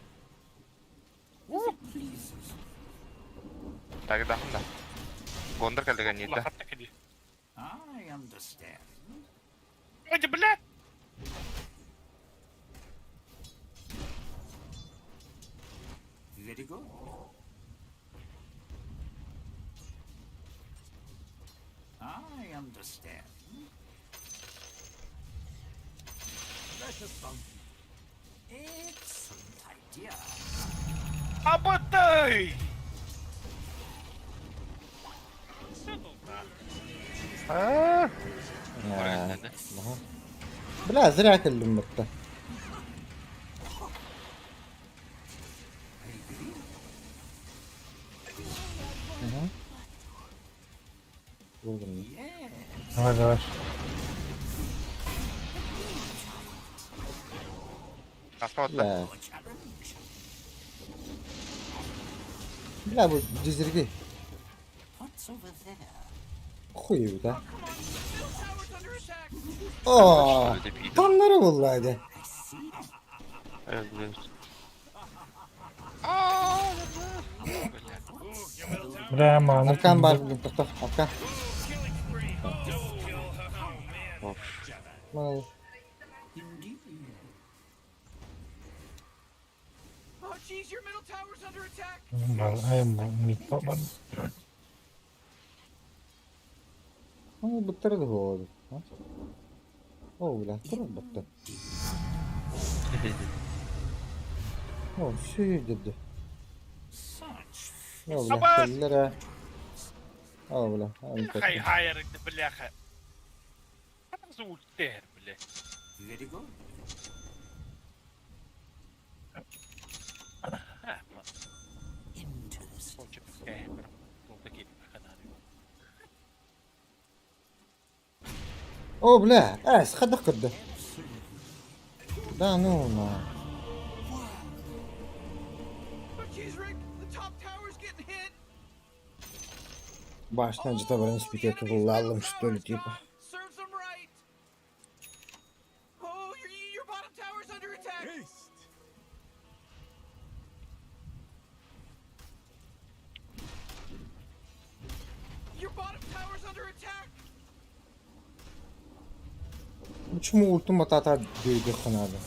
F: Pleases.
H: Tagi dağın da. Gondar geldi
I: Allah
H: ganyita.
I: hatta kedi.
F: I understand.
I: Hadi bile!
F: Very good. I understand. Excellent idea.
I: Abatay!
A: Ya.
J: Oraya gitti.
A: Aha. Bля, зря кылдым бутта. Aha. Vurdum ya.
K: Hadi var.
H: Nasıl oldu?
A: Bля. Bля, bu dizirgi.
F: What's over there?
A: Хуй да.
B: Middle tower's under attack!
A: Aa,
J: Öyle bir
A: tanları vallahi.
H: Evet, evet.
K: Бля, мана.
A: Arkan var bugün pırtı. Arkan.
B: Killing spree! Double kill! Oh, man.
A: Vay.
F: Indeed.
B: Oh, jeez, your middle tower's under attack!
K: Vallahi bu mit baba.
A: Ну, бутырды болды. О, бля, тұрып бутты. О, сүйдірді.
F: Such
A: О, бля,
I: Абат!
A: келлері. О, бля,
I: Hay hayır indi biляха. Nasıl ulter bile.
F: very good. Interesting.
A: О, бля, сходах кырды. Да, ну, на.
B: Oh, jeez, Rick, the top tower's getting hit!
A: Baştan cidden ben hiçbir kere kullandım что ли, типа.
B: Serves them right! Oh, your bottom tower's under attack! Your bottom tower's under attack!
A: Почему ультима тата дүйді қынады?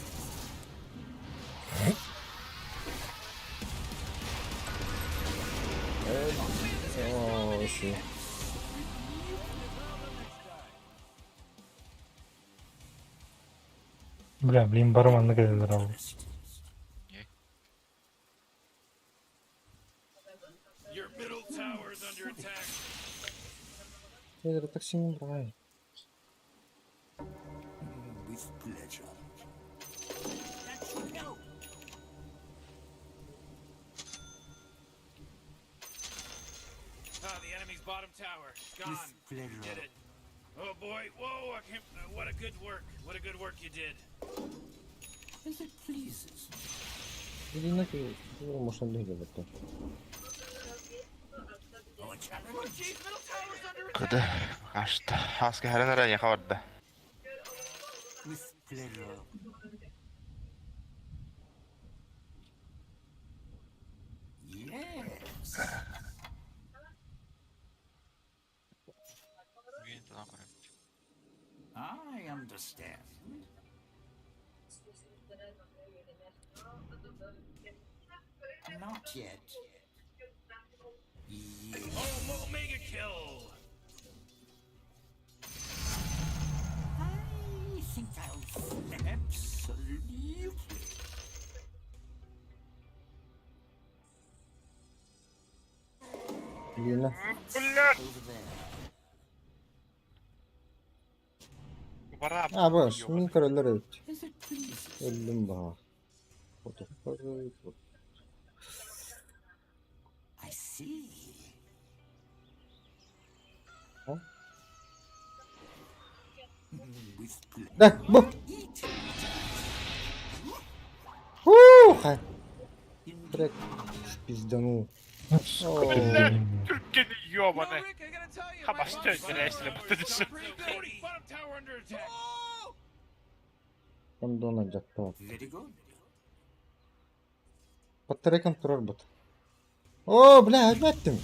A: О, şu.
K: Бля, блин, барманlık edilir abi.
B: Your middle tower's under attack!
A: Şeyleri taksinin buraya.
F: With pleasure. That should help.
B: Ah, the enemy's bottom tower. It's gone.
F: With pleasure.
B: Did it. Oh boy, whoa, I can't, what a good work. What a good work you did.
F: As it pleases.
A: Yine ki vurmuşsun değil de.
B: Blue Jays middle tower's under attack.
H: Kıdı. Kaçtı. Asker her nereye yakalardı.
F: With pleasure. Yes.
J: Bugün daha koyayım.
F: I understand. Not yet. Yes.
B: Oh, mega kill.
F: I think I'll absolutely.
A: Yine.
F: Over there.
I: Bara
A: Ha boş. Mikrolar öldü.
F: As it pleases.
A: Öldüm bana.
F: I see.
A: Huh?
F: With pleasure.
A: Dah, bu.
F: Eat.
A: Ha. Direkt bizden o. Oo.
I: Türkiye'nin yobana.
B: No, Rick, I gotta tell you,
I: Hamas
B: my
I: tözleri esile batırırsın.
B: pretty good. Bottom tower under attack. Oh!
A: Ben donacak tamam.
F: Very good.
A: Батарейкам турар бот. О, бля, этtim.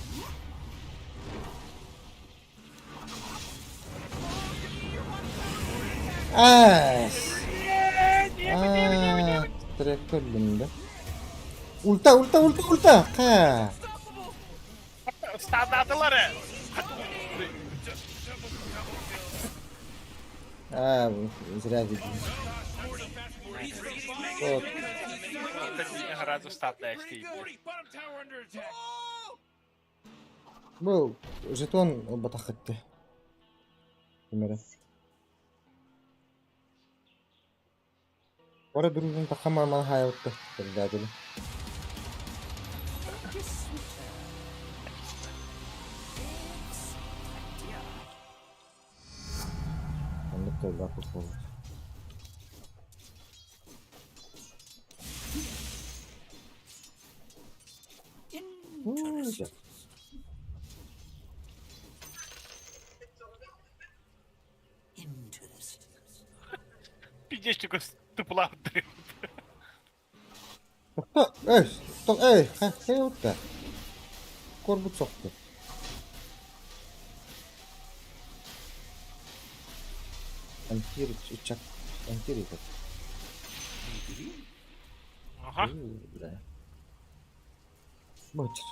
A: Direkt öldüm de. Ulta. Ha.
I: Standartları.
A: Ha, zira dedim. Çok.
I: Гораздо статная стиль.
B: Bottom tower under attack.
A: Bu jeton batak etti. Ömer'e. Orada dururken takamar bana hayatta. Terjadeli. Anlık da bakıp olur.
F: Interesting. Interesting.
I: Пиздец, такой тупла.
A: Hayırda. Korbut soktu. Antir uçak. Antir uçak.
I: Ага.
A: Bocor.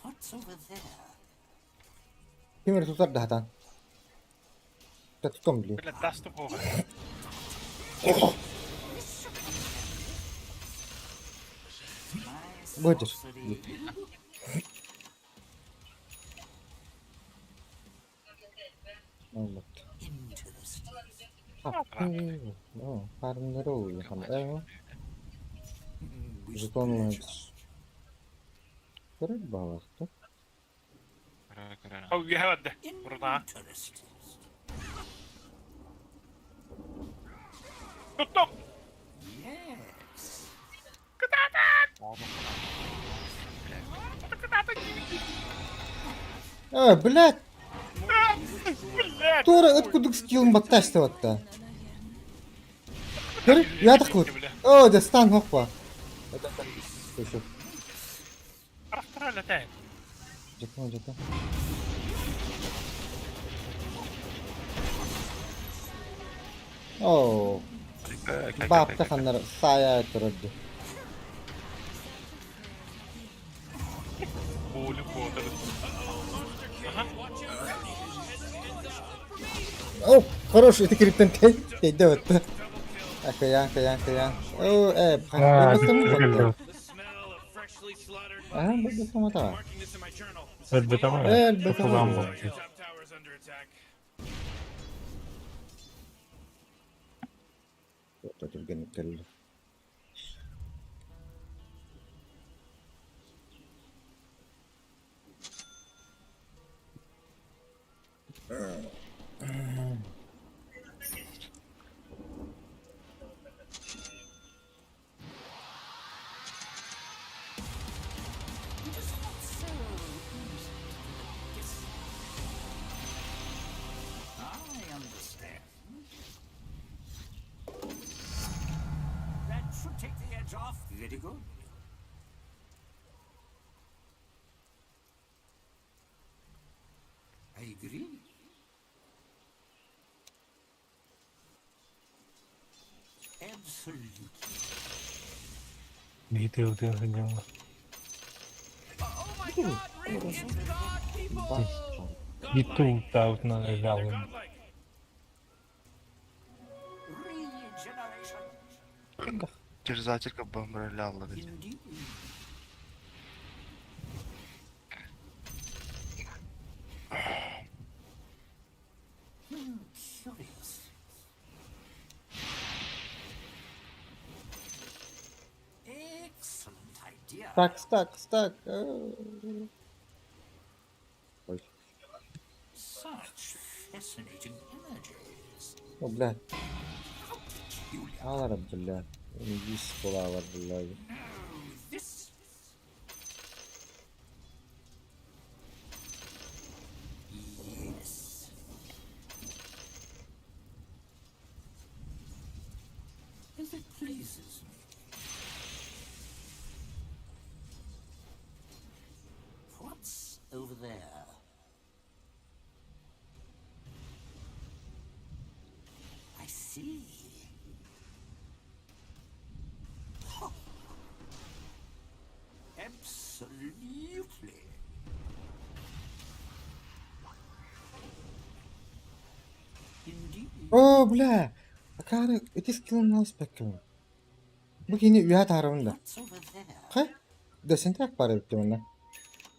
F: What's over there?
A: Kimir tutar dahtan. Kita tutam beli.
I: Блядь, даст тупого.
A: Bocor. Allah.
F: Interesting.
A: Oh, farmları oluyor. Evet. Jetonlar. Görev bağlattı.
I: Au يهود burada.
F: Interesting.
I: Tuttum.
F: Yes.
A: Блядь,
I: Блядь.
A: тура откуда скилл батташты ватта. Gör, yadık vur. O, destan hoppa. Şu.
I: Арахтарали тань.
A: Jeton. Oo, bapta kanlar saya turdu.
I: Более подали.
A: Oh, хороший, это криптон тей даватта. Каян. О,
K: А,
A: баттам
K: тükürüldü.
B: The smell of freshly slaughtered
A: Aha, bu tamam tamam.
B: marking this in my journal.
K: Elbette ama
A: Elbette
K: tutulan
A: ama.
K: bu.
B: Top tower's under attack.
A: Dur gene geldi.
F: hands off. Very good. I agree. Absolutely.
K: Detail saja.
B: Oh my God, Rick, it's God, people.
K: Itu tahu na lawan.
F: Regeneration.
H: Терзатель как бы мораляло.
F: Indeed. Curious. Excellent idea.
A: Stuck. Ой,
F: Such fascinating images.
A: о, блядь.
F: Julia.
A: Аларım блядь. Индийский кулавар, блядь.
F: This. Yes. As it pleases me. What's over there? I see. Huh. Absolutely. Indeed.
A: О, бля. Акары, эти скиллы на спектрум. Begini üye tarafında.
F: What's over there?
A: Ha? Desin tek para bitti bunda.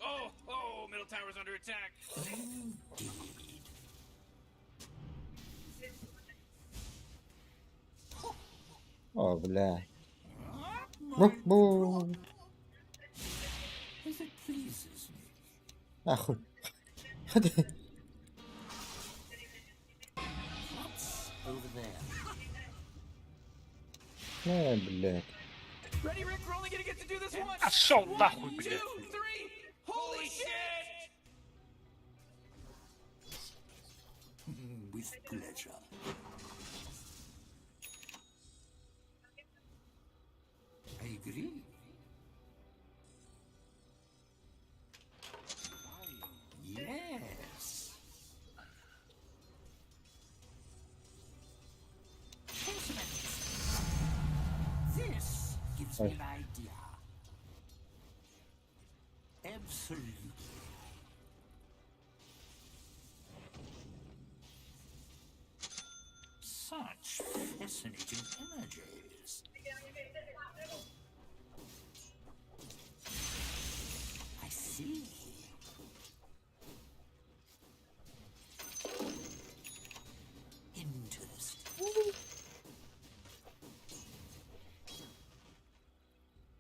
B: Oh, middle tower's under attack.
F: Indeed.
A: O, bля. Bu.
F: As it pleases me.
A: Ah. Hadi.
F: What's over there?
A: Ne bля.
B: Ready, Rick? We're only gonna get to do this once.
I: Пошел
B: 1,
I: нахуй,
B: 2,
I: блядь.
B: 3. Holy shit!
F: With pleasure. I agree. Yes. This gives me an idea. Absolutely. Such fascinating images. I see. Interesting.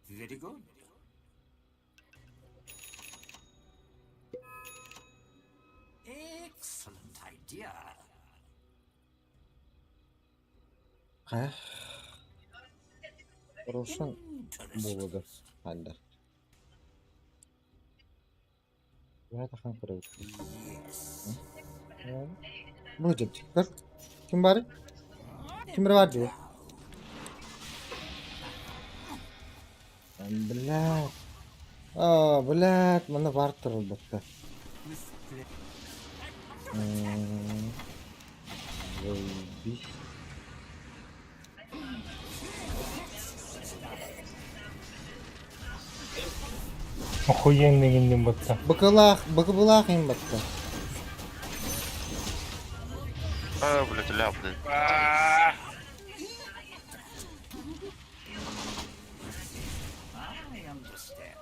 F: Very good. Excellent idea.
A: Ha? Roshan
F: Interesting.
A: buldu. Hadi. Ya da kan kırık.
F: Yes.
A: Bu çıktı. Kim bari? Kim var diyor. Блядь. А, блядь, mana barter albatta.
F: With pleasure.
A: Войди.
K: Охуенный гендем батта.
A: Бакабылах им батта.
H: Блядь, ляпный.
I: А,
F: I understand.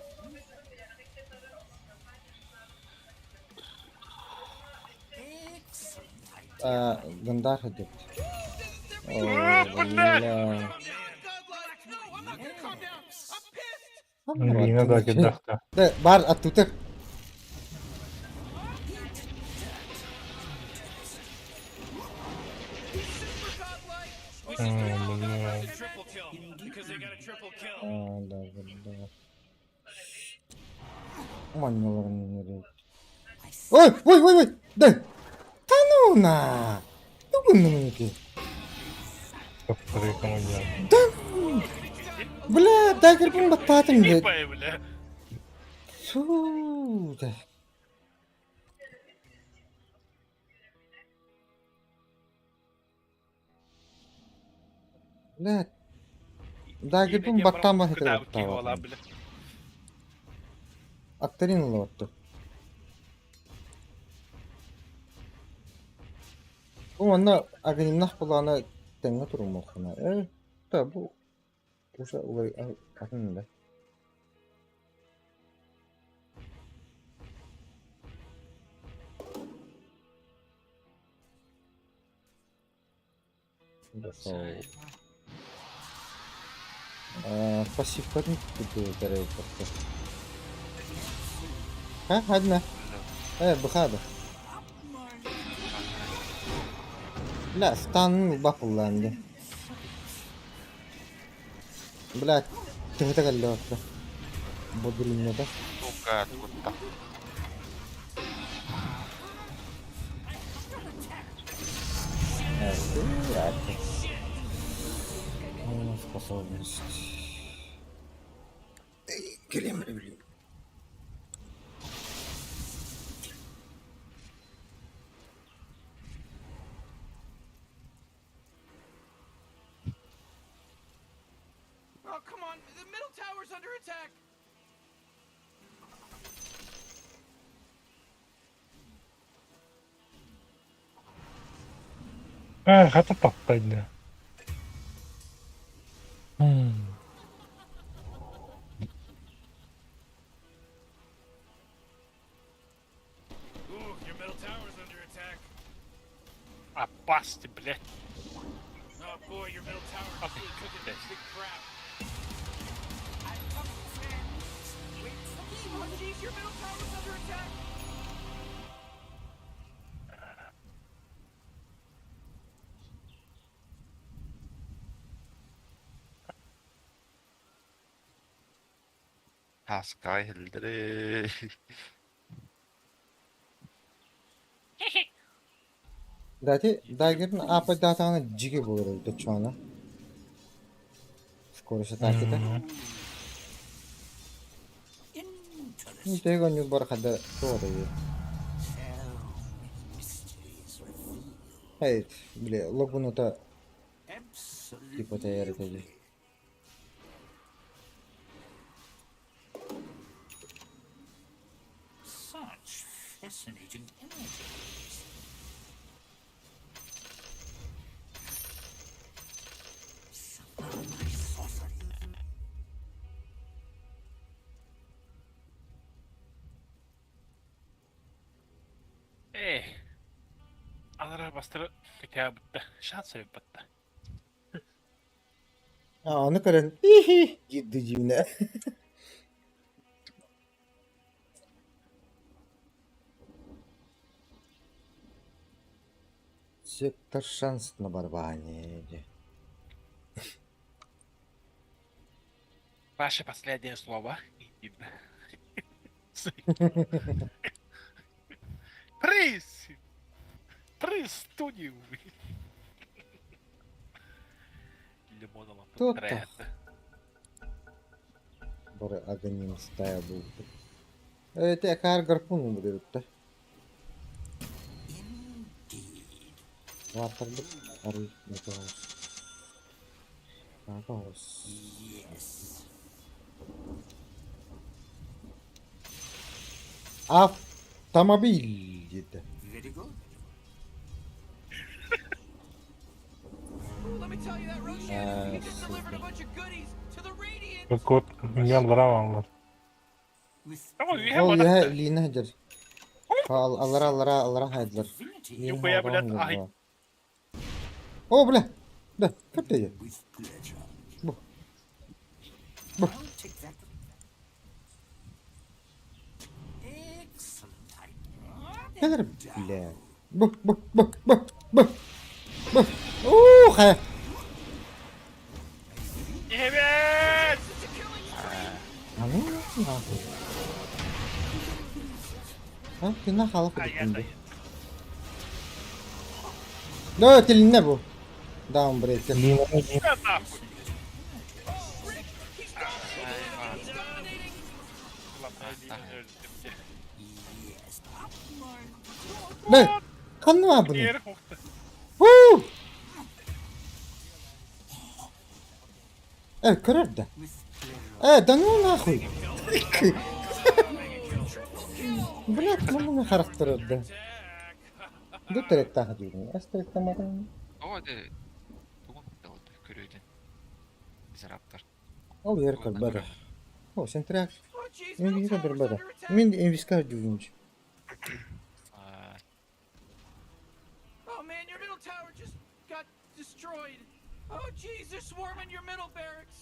F: Excellent idea.
A: Гандар ходит. О,
I: блядь.
A: бля.
B: Godlike. No, I'm not gonna calm down. I'm pissed.
K: Вина да кидахта.
A: Да, бар оттутак.
B: Super godlike. We should do
K: Бля.
B: triple kill because they got a triple kill.
A: Да. Мангаларын нерек. Ой! Да! Та ну на! 누군 놈이게?
K: Повтори командир.
A: Да ну! Бля, дагер бун баттаатым
I: Не
A: дед.
I: пой, бля.
A: Суу да. Бля. Дагер бун баттан
I: Куда
A: бахытыр
I: уйти ола,
A: баттаатым.
I: бля.
A: Акторин лотту. Bu anda aganimnah bulana tenge turmokuna. Da bu uşa ulay atın da. Да со. Пассивка не тут тарел просто. Hadi ne? بخاده. لا ستان بقلانده. بلا تهتغلوت. بدرين ده.
H: Tukat kutta.
A: Способность. Кремль, блин.
B: Oh, come on. The middle tower's under attack.
K: Хата паппайда.
B: Ooh, your middle tower's under attack.
I: Опасный, блядь.
B: Oh boy, your middle tower is really cooking
I: this.
B: big crap. Wait, oh jeez, your middle tower's under attack.
H: Haskay hildiri.
A: Дати, дагерн апа датана джиге булur da şu ana. Скорость атаки-то. Не tego nie barhada doğru. Hayır, bile logunu da tipo tayar edeceğiz.
F: Such fascinating images. Somehow my sorcery.
I: Alara bastırı kötüye bitti. Şans sevip bitti.
A: Onu kırın. Hihi. Ciddi cümle. Сектор шанс на барбане.
I: Ваше последнее слово. Приз! Приз студию! Лимонова
A: Кто-то.
I: портрет.
A: Бары агоним стая был. Это кар гарпун будет. Ватерлик арый металл. Пожалуйста.
F: Yes.
A: Автомобиль dedi.
F: Very good.
B: Let me tell you that Roshan, he just delivered a bunch of goodies to the Radiant.
K: Kod yaldıramamlar.
F: With
I: Ama
F: great
I: üye
A: O
I: olarak
A: ya
I: da
A: liğine hacer. Allara haydılar.
F: divinity.
I: Yok ya, bile ay.
A: O bile. Da kapta ya.
F: With pleasure.
A: Bu.
F: I'll take that. Excellent idea.
A: Neler bile. Bu. Kaya.
I: Evet!
A: Anı? Ha, kena kalıp
I: Ay
A: gittim.
I: ay.
A: No, tilinde bu. Down breaker.
K: Lina
I: Ben ne yapayım?
A: Ne? Kanlı mı bunu?
I: Diğeri koktu.
A: Woo! Kırar da. Danıyor nahul. Bırak bunu karakter oldu. Bu direkt daha değil. Asterek tamamen.
J: Oo de бүгін болду көрүүдөн Зераптар.
A: Al yer kal bada. O sen trak.
B: Oh, jeez,
A: Мен
B: middle
A: bir kadar
B: tower's
A: bada.
B: under attack.
A: Мен inviskar düzünç.
B: Oh man, your middle tower just got destroyed. Oh jeez, they're swarming your middle barracks.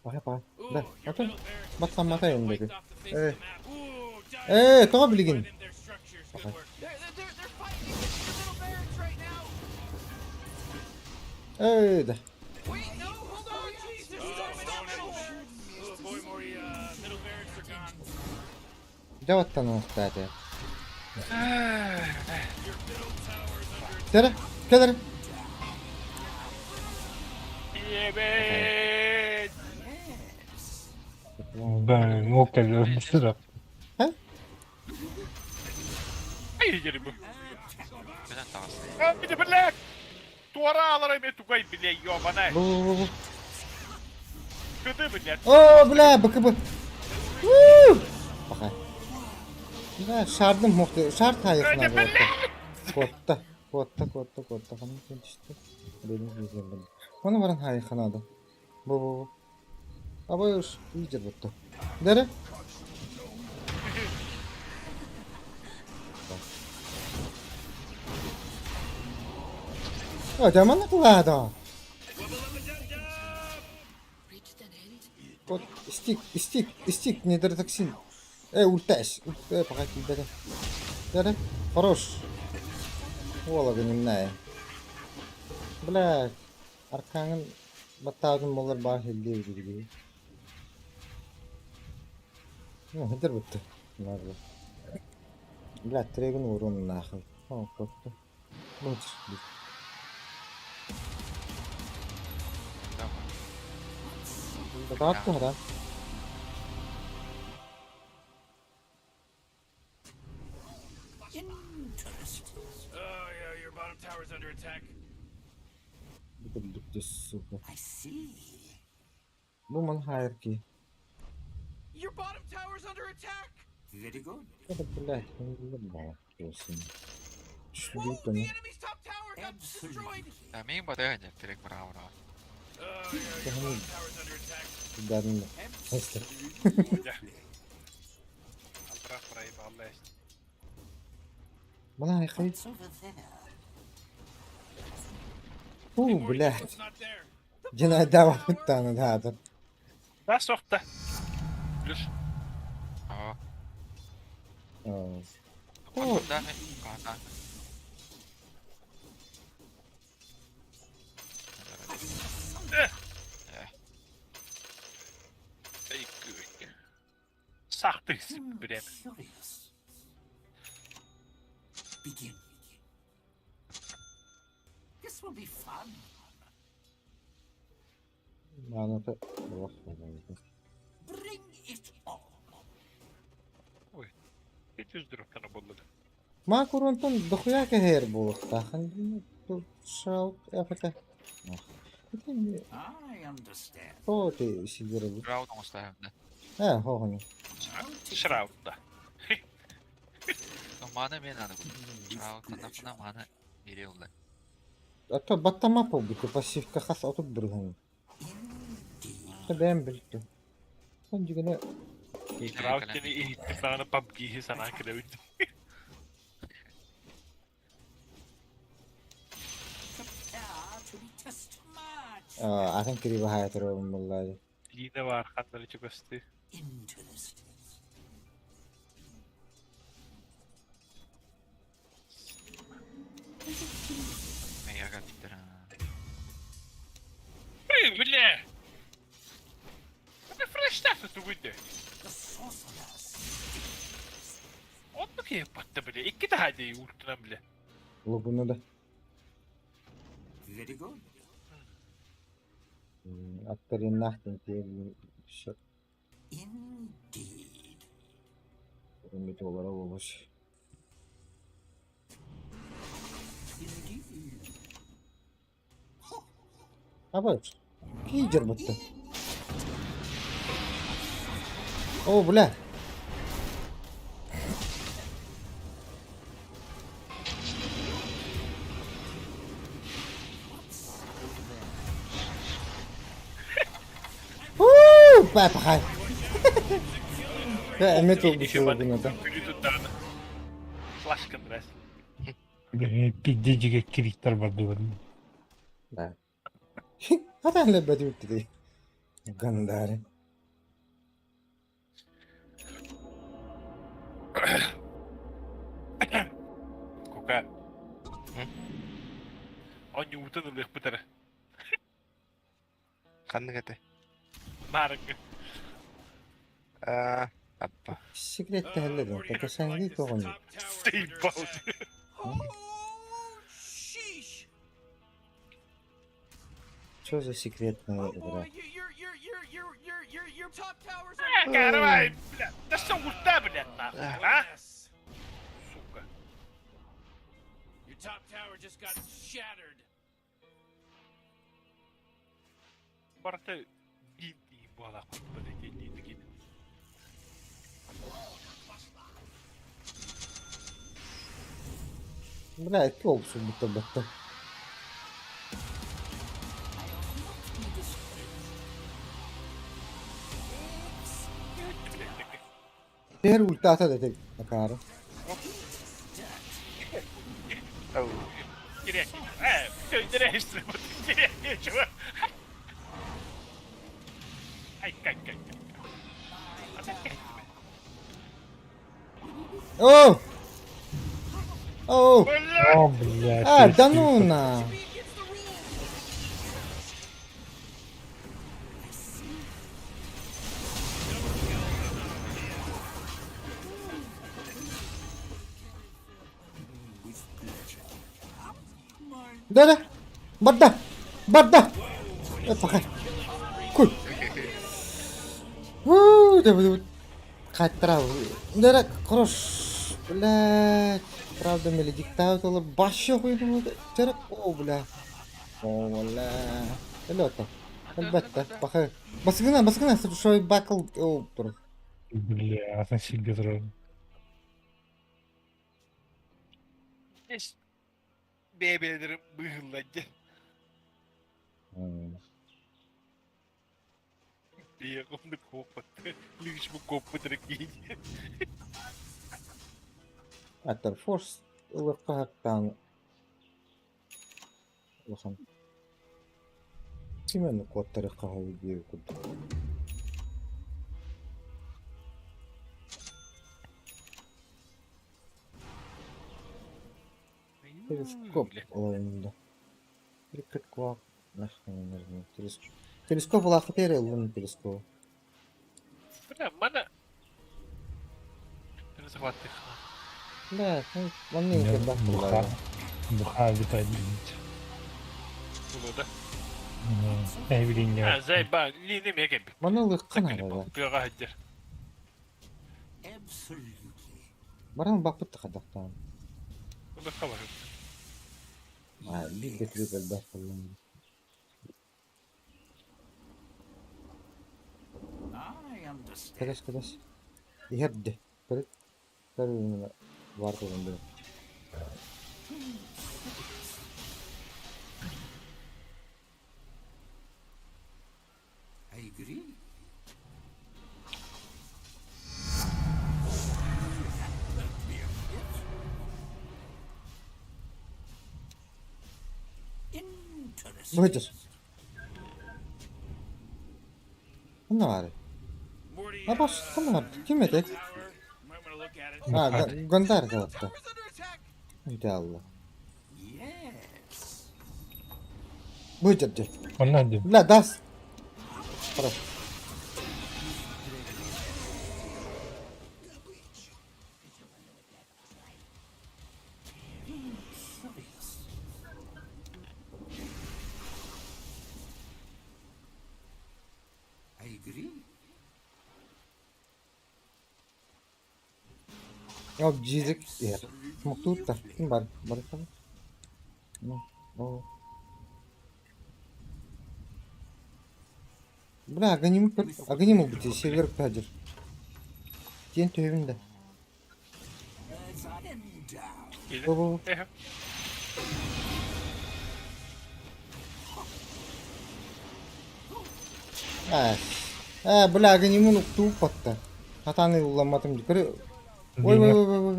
A: Bak.
B: Ooh,
A: Da.
B: your
A: Atın.
B: middle barracks
A: Bak
B: just
A: sen
B: got
A: matayım
B: wiped
A: dedi.
B: off the face of the map. Ooh,
A: Tamam bilgin.
B: them their structures. Good
A: Okay.
B: work. They're fighting against your middle barracks right now.
A: Da.
B: Wait, no, hold on, jeez, they're storming your middle barracks. Oh boy, Mori, middle barracks are gone.
A: Cevattan anahtarı.
B: Your middle tower's under attack.
A: Gel. Gel.
I: Evet.
K: Ben o kadar bir sıra.
I: Ay yeri bu.
J: Neden tavası?
I: Bir de bilek. Duvara alarak bir tukay bile yiyor bana.
A: Bu.
I: Kötü bilek.
A: Bla bakı bu. Woo! Bak. Da şardım muhte. Şart hayatına bu. Kotta. Kanı işte. Benim yüzümden. Bana varan hayatına adam. Bu. Ama iyice buttu. Dere. Zaman ada. Вот стик, нейротоксин. Ультась. Пока тебя. Да. Хорош. Волга немная. Бля. Арканın batağın molar bağ helde gibi. Ne nedir bu? Nerede? Bля, трегін урон нахуй. О, котто. Лучше. Rahat mı adam?
B: Oh yeah, your bottom tower's under attack.
A: Bu super.
F: I see.
A: Bu man hayır ki.
B: Your bottom tower's under attack.
F: Very good.
A: Kada bля, ne bana diyorsun. Şu
B: Whoa,
A: büyük
B: the
A: bana.
B: enemy's top tower got destroyed.
J: Ya main bot'a gelecek direkt bravo.
B: Oh yeah, your bottom tower's under attack.
A: Giderim. Neyse.
I: Bırak burayı be Allah aşkına.
A: Bana hayır.
F: What's over there?
A: Bля.
B: It's not there.
A: Gene devam et tane daha da.
I: Daha sokta. Dur.
J: Aa.
A: Oo.
J: Bakın da kata. Ey gürük.
I: Sahtı isim bir
F: Curious. Begin. This will be fun.
A: Bana da
F: Bring it on.
I: 700 lira kana bulladı.
A: Ma kuruntan dokuya ke her buluk ta. Hani tu şal yapata.
F: I understand.
A: O te sigara bu.
J: Bravo da olsa hem de.
A: He ho hani.
I: Shroud'da.
J: Mana men adı bu. Bravo tarafına mana veriyorlar.
A: Ata battama po bu pasif ka khas atıp durgan. Ben bildim. Sen ne?
I: Shroud seni ihtimamını PUBG'yi sana kırabildim.
F: Prepare to be test match.
A: Akan kiri bahaya terus mulai.
I: Yine var kanları çok üstü.
F: Interesting.
J: Meğer gatiktir ha.
I: Hey bile. Ne fresh taffı tu bile.
F: The sorceress.
I: Onu ki yapattı bile. İki daha değil ultuna bile.
A: Lu bunu da.
F: Very good.
A: Aktarin nahtin ki şey.
F: Indeed.
A: Ümit olarak olmuş.
F: Indeed.
A: Ha bak. İyice mutlu. Oo bu ne? Bak bakayım. Ya Emet oldu şu buna da.
I: Gülü tutardı. Flaşkın biraz.
K: Pizzeciga kirikler vardı oğlum.
A: Bak. Hadi hele bedi bitti değil. Gandari.
I: Koka. On juutan ylös putere.
H: Kandı kete.
I: Määränkö?
H: Tappa.
A: Sikrette halledin. Peki sen değil ki onu.
I: Steamboat.
B: Oh, sheesh.
A: Sözü sikret ne
B: Oh boy,
A: bırak.
B: your top towers are.
I: Kärvä, tässä on kun täydennä. Hä?
B: Yes.
I: Suka.
B: Your top tower just got shattered.
I: Varten kiintiin puolella kuitenkin niitäkin.
A: Bırak etki olsun bu tabakta. Diğer ulti ata dedik. Bakarım.
H: Oh.
I: Kirja. Köyden ehistele, mutta kirja geçiyor. Ai, kaikki.
A: Oh! Oh!
K: О, блядь.
A: А, да
K: перестань.
A: ну на! Да-да! Бадда! Бадда! Пока. Куй! Да, кайттырабы. Да-да, хорош. Блядь. Правда, мели диктатор башы койду. Жарак. О, бля. О, бля. Элота. Әлбәттә, баха. Баскына, шой бакыл тур.
K: Бля, значит, Гетрон.
I: Eş. Bebeğlerim bıyıklanca. Bir onu kopattı. Lüks bu kopattı ki.
A: Аттар форс ылыкка хаттан. Лохан. Симен коттары кагыл бир куд. Телескоп олоюнда. Рикет квак. Телескоп лахы тере лун телескоп.
I: Bana bana. Beni saklattık.
A: Да, он не
K: Буха.
A: бахла.
K: Буха летает, блядь.
I: Bunu da.
K: Ne bileyim
I: Ha,
K: ya.
I: zey ben linim ya gibi.
A: Мана лыккан
I: Sakın
A: ара.
I: bu. Bir hacer.
F: Absolutely.
A: Баран бакпыт кадактан.
I: Bunu kavar.
A: А, биг бетлик албахлын.
F: I understand.
A: Кадаш. Иһерде. Бер бар турында.
F: I agree. Interesting.
A: Бөтөс. Кана бар.
B: Morty,
A: А баш, кана бар. Ким эдек?
B: tower. Might want to look at it.
A: А, Гондар калатта.
B: Tower's under attack.
A: Үтә алла.
F: Yes.
A: Бөтөдө.
K: Он один.
A: Бля, дас. Хорошо.
F: I agree.
A: Yok cizik yer. Mutlu da. Kim var? Bakalım. O. Buna aganimi kır. Aganimi bu şeyler kadir. Diyen tövbinde.
I: Gel.
A: Baba.
I: Ehe.
A: Ha. Ha, bula aganimi unuttu patta. Hatanı kullanmadım yukarı. Oy oy oy oy.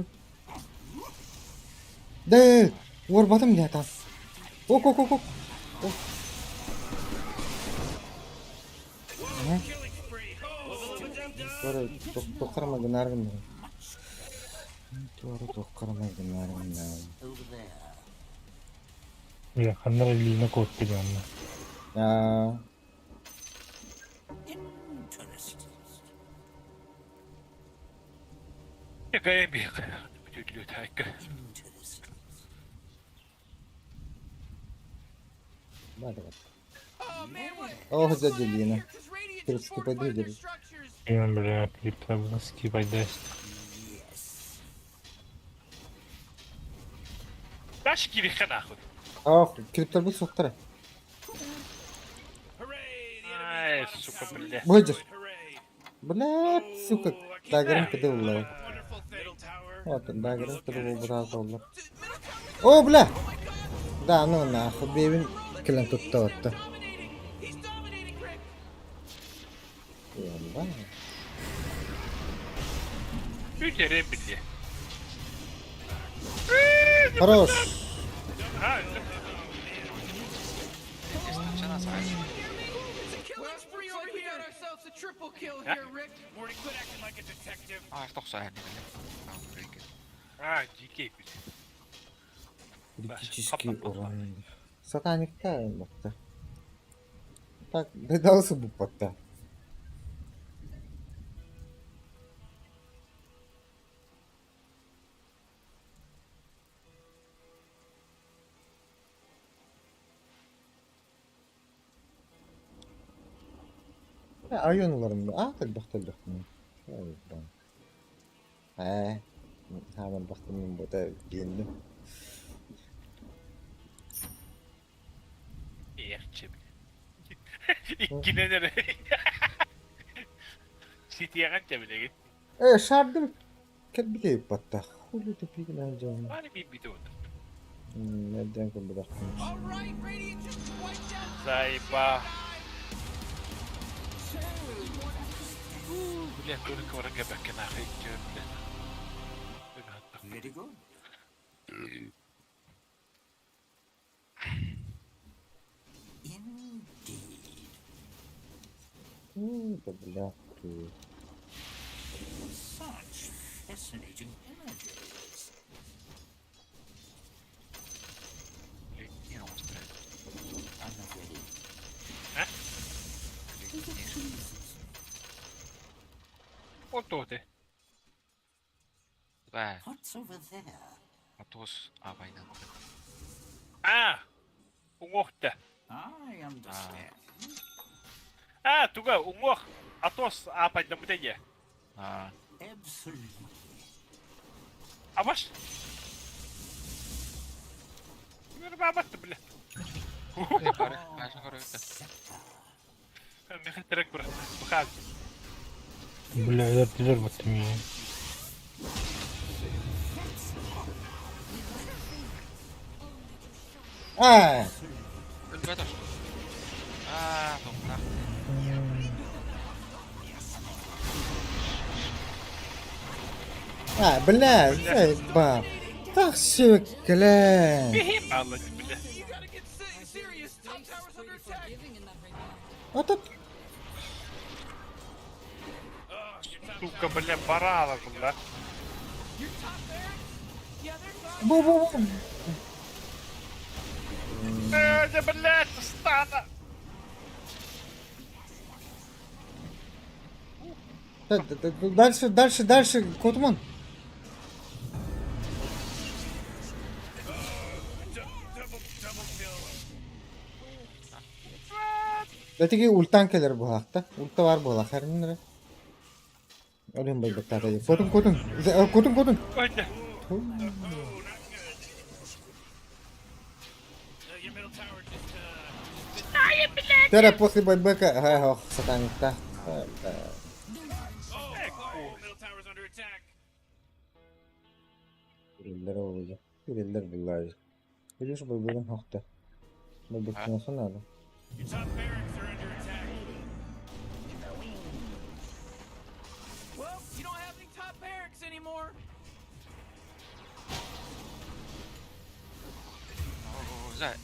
A: De, vurmadım ya tam. Ok ok ok ok. Sonra dokkarama gınarım ya. Doğru dokkarama gınarım ya.
F: Over there.
K: Yakanlar eline korktu canlı.
A: Ya.
F: Interesting.
I: Yakaya bir yakaya. Tüdlü takı.
F: Interesting.
A: Hadi bak.
B: Oh man, what?
A: Oh,
B: what's
A: hadi
B: going on
A: yine.
B: here? 'Cause Radiant
A: Kırık
B: just
A: skip
B: fortified
A: ediyor
B: their
A: dedi.
B: structures.
K: Hemen böyle klipler bunu skip eder.
I: Baş giri kanakı.
A: Ah, kripler bu soktura.
B: Hooray! The
I: Ay
B: enemy's bottom
I: suka
B: tower
I: bile.
B: is
A: Buyur.
B: destroyed. Hooray!
A: Bırak suka. Dagırım kıdı ulla.
B: Wonderful thing.
A: Bakın dagırım kıdı bu biraz oldu. Oh bula. Da no na, bebin kılan tuttu orta.
B: Dominating. He's dominating, Rick.
A: Yallah.
I: Bir kere bile.
A: Хорош.
I: Ha,
B: It's a killing spree over here. We got ourselves a triple kill here, Rick. Morty, quit acting like a detective.
J: tossa ääni menee.
I: ha, GK bile.
A: Критический урон. Сатаник тайм бакта. Так, bedavası bu patta. Ya ayonlarım da. Ah, tak baktalım. Evet ben. He. Hemen baktım bu da giyindim.
I: Yerçe bile. İkkine nere? City'ye kanca bile git.
A: Şardım. Bir de patta. Hulu tepi gideceğim.
I: Bari bir de oldu.
A: Nereden kaldı baktım.
B: All right, Radiant just wiped out.
I: Saiba. Bile bunu kıvırın gebek kenarı gördü.
F: Very good. Indeed.
A: Tabla.
F: Such fascinating images.
J: Ihan vasta
F: I'm not ready.
I: Otote.
J: Hyvä.
F: What's over there?
J: Mä tuos avainan.
I: Ungohta.
F: I understand.
I: Tuga ungoh. Atos apa da mutaya.
F: Absolutely.
I: Avaş. Yürü babattı bile.
J: Kari, pääsin kari yhtä.
I: Mihin terek bırak. Bakal.
K: Böyle öğrettiler baktım ya.
A: Ah.
J: Hyvä tos. Tuppaa.
A: Bla. Saiba. Teşekkürler.
I: Bihim Allah'ım bile.
B: You gotta get serious. Top tower's under attack.
A: Atat.
I: Tuga bile para aladım lan.
B: Your top barracks? Yeah, they're gone.
A: Bu.
I: Ne bile tostana.
A: Дальше, Котман. Öteki ultan gelir bu hakta. Ulta var bu hak. Her nere? Ölüm bay bakta da. Kodun. Kodun.
I: Önce.
B: Your middle tower just,
A: Tara после байбека. Ха, сатанта.
B: oh, middle tower's under attack.
A: Biriller olacak. Biriller bunlar. Biliyorsun baybekin hakta. Baybekin nasıl nerede?
B: Your top barracks are under attack. Well, you don't have any top barracks anymore.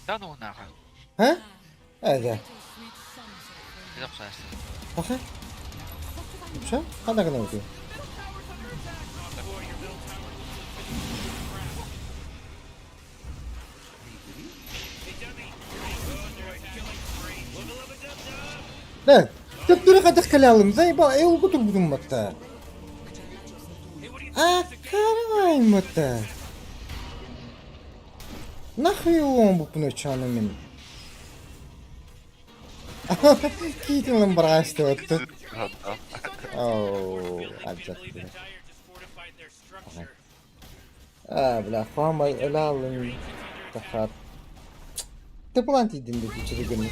J: ده نو ناخذ
A: Ha? Hadi.
J: إذا بصير
A: Bakın. Şu? Hadi kadar bakayım. لا تقدر قد كلام زي بقى ايه وقدر بدون متى كاراي متى نخيوم ببنو چانه من كيتن لن براش توتو اوه عجبت بلا فاهم الالن تخاط تبلانتي دين دي تشري قلني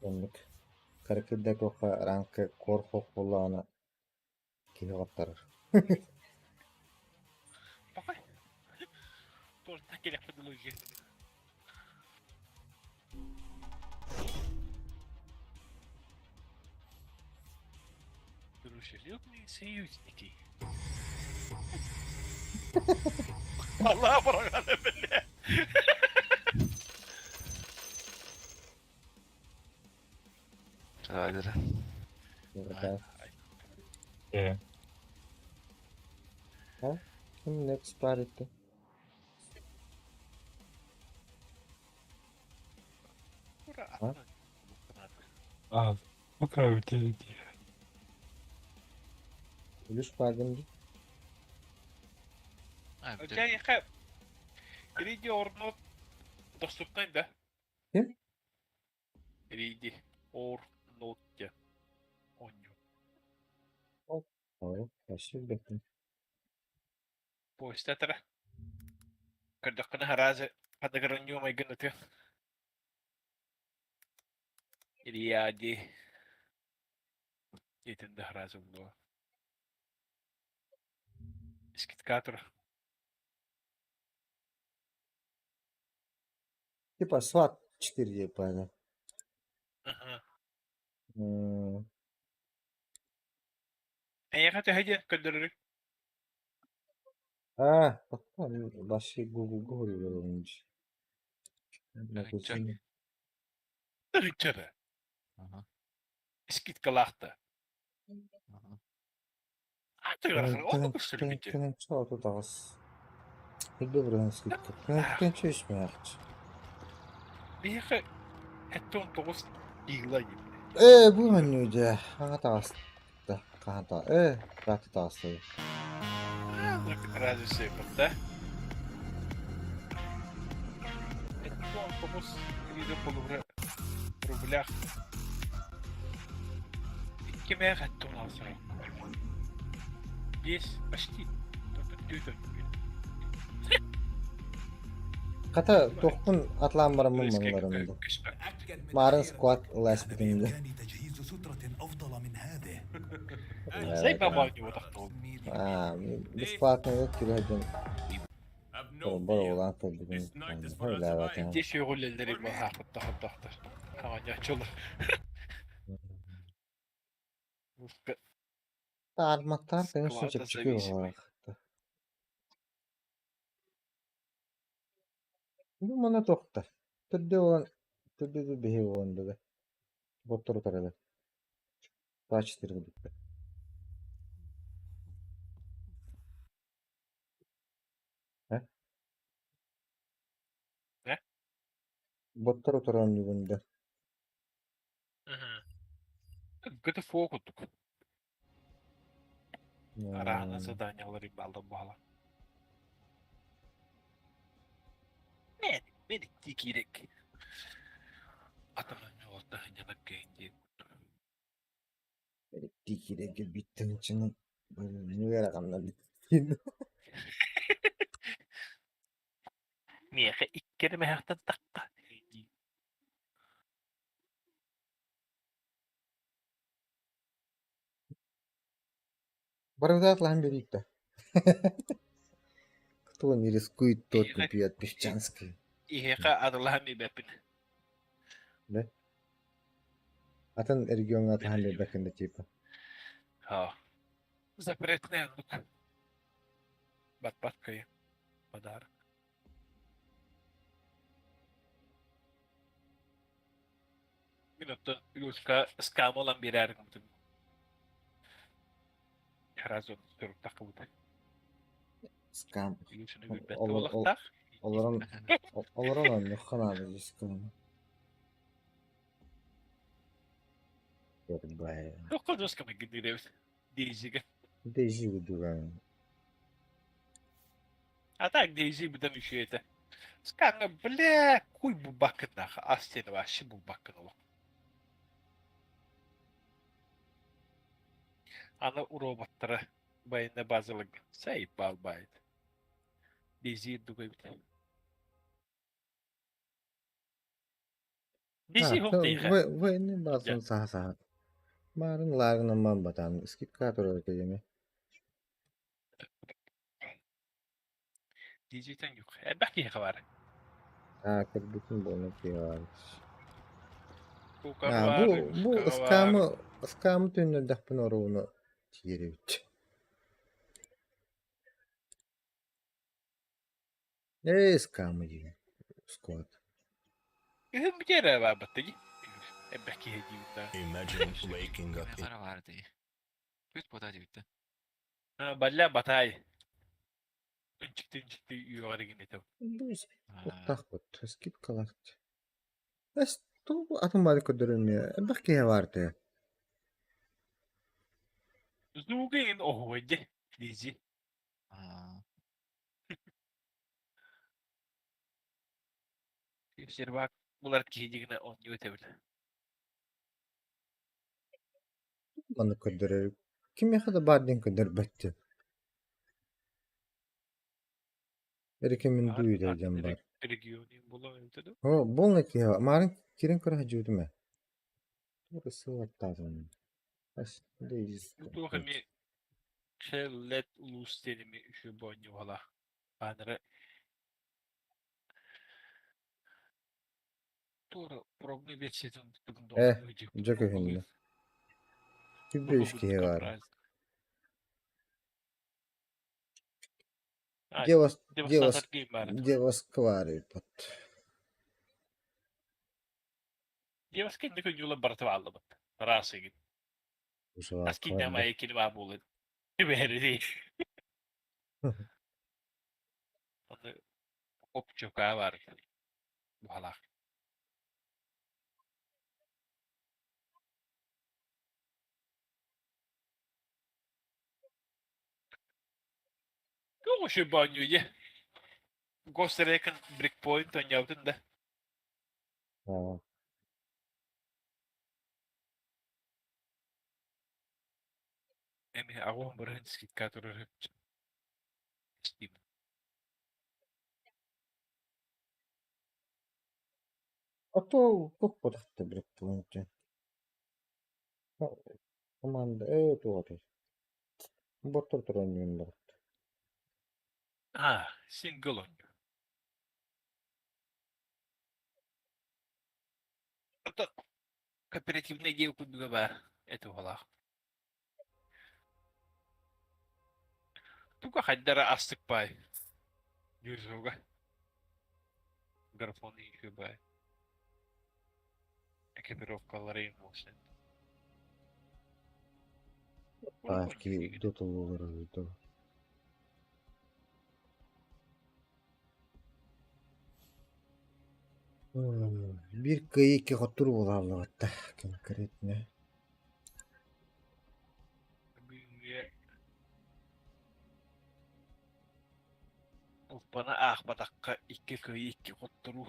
A: Önlük. Karakildeki o rankı korkuk kulağına kili kaptarır.
I: Bakay. Doğru gel yapalım önce. Görüşürüz yok mu? Союзники. Vallahi bırak beni.
H: Hadi.
A: Burada.
K: Ee,
A: Ha? Kim net sipar etti? Ha?
K: az. Bu kadar bitirdi.Ülüş
A: pardon.
I: Окей, хэп. Перейди орнот. Доступный, да?
A: Кем?
I: Перейди. Орнотте. Оню.
A: Doğru. Başlıyor bekleyin.
I: Поезд это. Когда харазе подограню мой гнуты. Ильяди. Етен да харазы было. Скидкатор.
A: Типа SWAT 4 yapar.
I: Ага.
A: Hmm.
I: Я хотя هدي كدر.
A: Ha, bak başı Google olmuş. Bakın.
I: Рычара. Скидка лахта. А ты говоришь, что ли, бите?
A: Kenen çoğu da az. Bir de buranın sıkıntı. Kenen çeşme yakç.
I: Беха. Это он того игла.
A: Bu hanyoca. Kanka da az. Da kanka da. Ratı da az.
I: Разве сепар, да? Это он того видео по рублях. Кем я хочу на срок? Есть почти.
A: Kata dokun atlan barın bunlarında. Marın squat last bitinde.
I: Зай баба у него так.
A: Bir squat'ın yok ki hocam. Bora olan tabi bugün. Öyle evet yani.
I: Здесь يقول للدرب ما هاخد تاخد. Tamam ya çolur.
A: Talimatlar benim
I: Squat'a
A: seçip çıkıyor
I: зависимый.
A: olarak. Bu bana tokta. Türde bir behi olan dedi. Botları taradı. Kaçtır bu dikkat. He?
I: Ne?
A: Botlar oturan yuvunda.
I: Где-то фокутук. Рано задание лари балда бала. Ne? Beni dikirek. Adamın yolda yanık genci.
A: Böyle dikide bittin içinin böyle ne rakamlar.
I: Niye? İlk kere mehaktan takka.
A: Барагдаад лам берийта. Кто не рискует, тот не пьет песчанский.
I: İheka adılhan bir bepin.
A: Да? Атын регион атахан бэкэнэ типа.
I: Ha. Запретне анук. Bat kayı. Badar. Minuto Luska skam olan bir yer mutlu. Karazon durup takıldı.
A: Скам.
I: Yusunu bir bette olak tak.
A: Олорон он ханаа жискэн. Бай.
I: Yok kadar skam gidiyor. Diyecek.
A: Дэжи гэдүгэн.
I: Atak diyecek bir de bir şeyde. Skanga bile kuy bu bakına. Aslında başı bu bakına bak. Ana u robotlara bayında bazılık. Sayıp bal baydı. Diyecek duga bir tane. Diyecek yok değil.
A: Вы не басын саа. Марын лагнан ман батан. Скипкатор öyle.
I: Diyecekten yok. Belki yaka var.
A: Takip bütün bunu diyor.
I: Kukar
A: Ha,
I: var.
A: bu ıskamı tünü dapın oruğunu tiyerevç. Ne ıskamı gibi? Squat.
I: Bir kere var battı. Belki hediye bir
G: Imagine waking up in
J: Para vardı. Kötü podaydı bitti.
I: tane. Balla batay. Çıktı yukarı gitti.
A: Bu tak bu. Skip kalak. Es tu atın bari kudurum Belki ya vardı.
I: Zugin o hoca. Dizi. Şimdi bak bunlar kihicigine on yutebilir.
A: Bana kudurum. Kim yakada badin kudur battı. Erikimin duyu da jambar.
I: Regionin bulamaydı.
A: O bu ne ki ya? Marın kirin kura hacudu me. Burası vattazın. Bas deyiz.
I: Bu hani şey let ulus denimi şu bonyu hala. Anre. Doğru. Problem bir şey dön.
A: Çok önemli. Bir de işkiye var. Девас квари пот.
I: Деваски не кujula bartavalla bak. Rası git. Aski ne ma ekini var bu. Beri değil. Onu op çok var. Bu hala. Como şu banyoyu? Costa Rica'nın breakpoint oynadın da.
A: Ha.
I: Yani ağam bırakın skikatörü. Steam.
A: Ото куппадахта брекпоинт. Команда туори. Ботор троньюн бар.
I: Ah, single oynuyor. Hatta kooperatifine gel kudu var. Eto hala. Tuka haddara astık bay. Yüzüge. Grafonu işi bay. Ekipировкалары olsun.
A: Ки дотолор өйдө. Bir kıyık otur olarlatta конкретно.
I: Bana ah badakka iki köyü iki kotturu.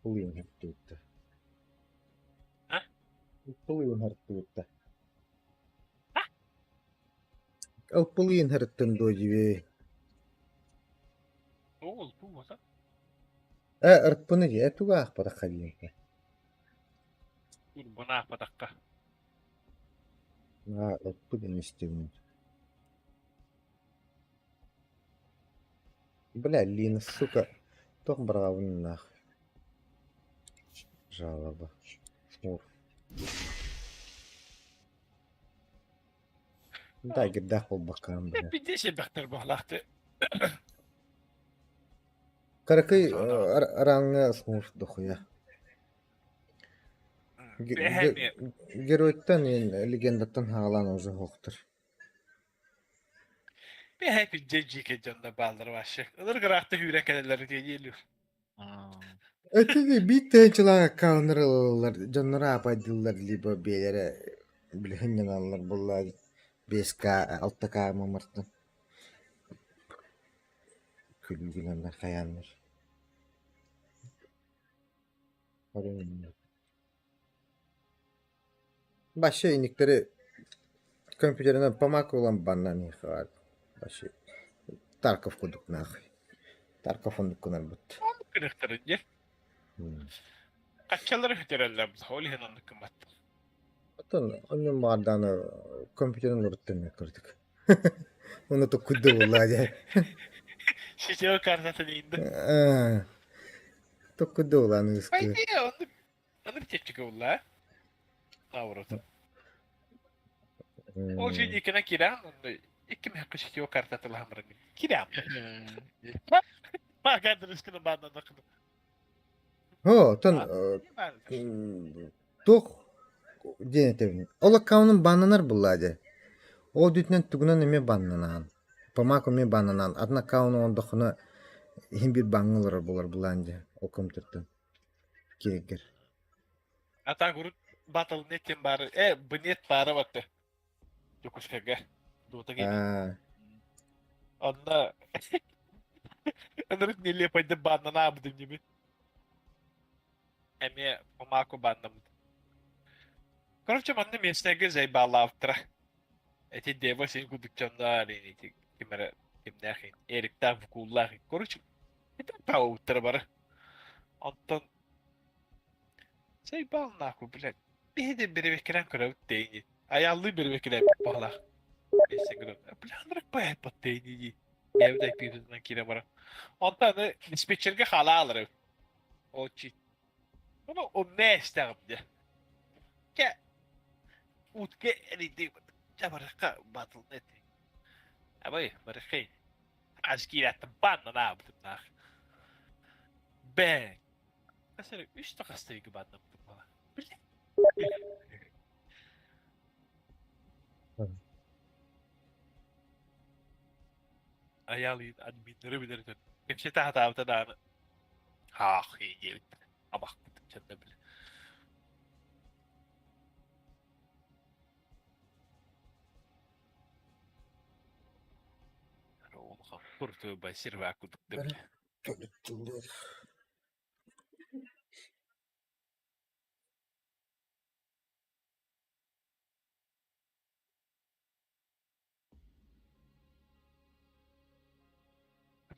A: Pulin harttuutta.
I: Häh?
A: Pulin harttuutta. Al pulin harttun tuo jive.
I: Oğul bu mu da?
A: Arppuna je tugaah pada khallinka.
I: Bana ah badakka.
A: Arppuna istimut. Бля, Лина, сука. Тох браво нахуй. Жалоба. Смур. Да, гидах по бокам, бля.
I: Bir de şey baktır bağlaktı.
A: Каракай ранга смур дохуя.
I: Behemi.
A: Геройтан легендаттан хаалан уже хоқтыр.
I: Behemi cecike canına bağları başı. Ilır gıraktı yürek edeleri diye geliyor.
A: Öteki bir tane kanırlar, canlara apadılar liba beylere bilhingen alırlar bunlar 5K, 6K mamartın. Külgülenler, kayanlar. Başı inikleri kompüterinden pamak olan bana ne var? Başı Tarkov kuduk nahi. Tarkov onduk kunar but.
I: Kırıktırınca. Kaççaları hütereller bu. Oli henanlık kımbat.
A: Atan onun bardağını kompüterin urutturmaya kırdık. Onu da kudu vallahi.
I: Şişe o kartata değindi.
A: Tokudu ulan ıskı.
I: Haydi ya onu bir tepçik oldu ha. Avrutu. O şey dikine kiram. İki mi hakkı şişe o kartata lahamırın. Kiram. Bak kadın ıskını bandan akıdı.
A: Ho, tan tok denetevin. Ola kaunun banlanar bulladı. O dütnen tugunan eme banlanan. Pamako me banlanan. Adna kaunu ondokuna hem bir bangılır bular bulanca. O kompüterden. Gerekir.
I: Ata gurut batıl netin bari. Bu net bari baktı. Yokuş kege. Doğuta geliyor. Onda... Onların neli yapaydı bandan abıdım gibi. Emi omako bandam. Короче, манна местная зай балавтра. Эти дева син гудукчанда арени кимера кимнахин. Эрикта вкуллахи. Короче, это пауттра бара. Антон Şey balnaku блядь. Bir de bir vekilen kıravut değini. Ayallı bir vekilen bağla. Neyse kıravut. Blandırak bayağı pat değini. Evde birinden kire bana. Ondan da dispatcher'ge hala alırım. O çi. Ama o ne isterim diye. Ke. Utke eridi. Jabaraka batıl net. Ama barıkayın. Askilattım bana ne yaptım nah. Ben. Mesela 3 takasta gibi bandım bana. Ayalıyın adminleri bilirsin. Hepsi tahta avta dağını. Ha iyi gelip. Ama çanda bile. Oğlum kurtu basir ve akuduk da bile.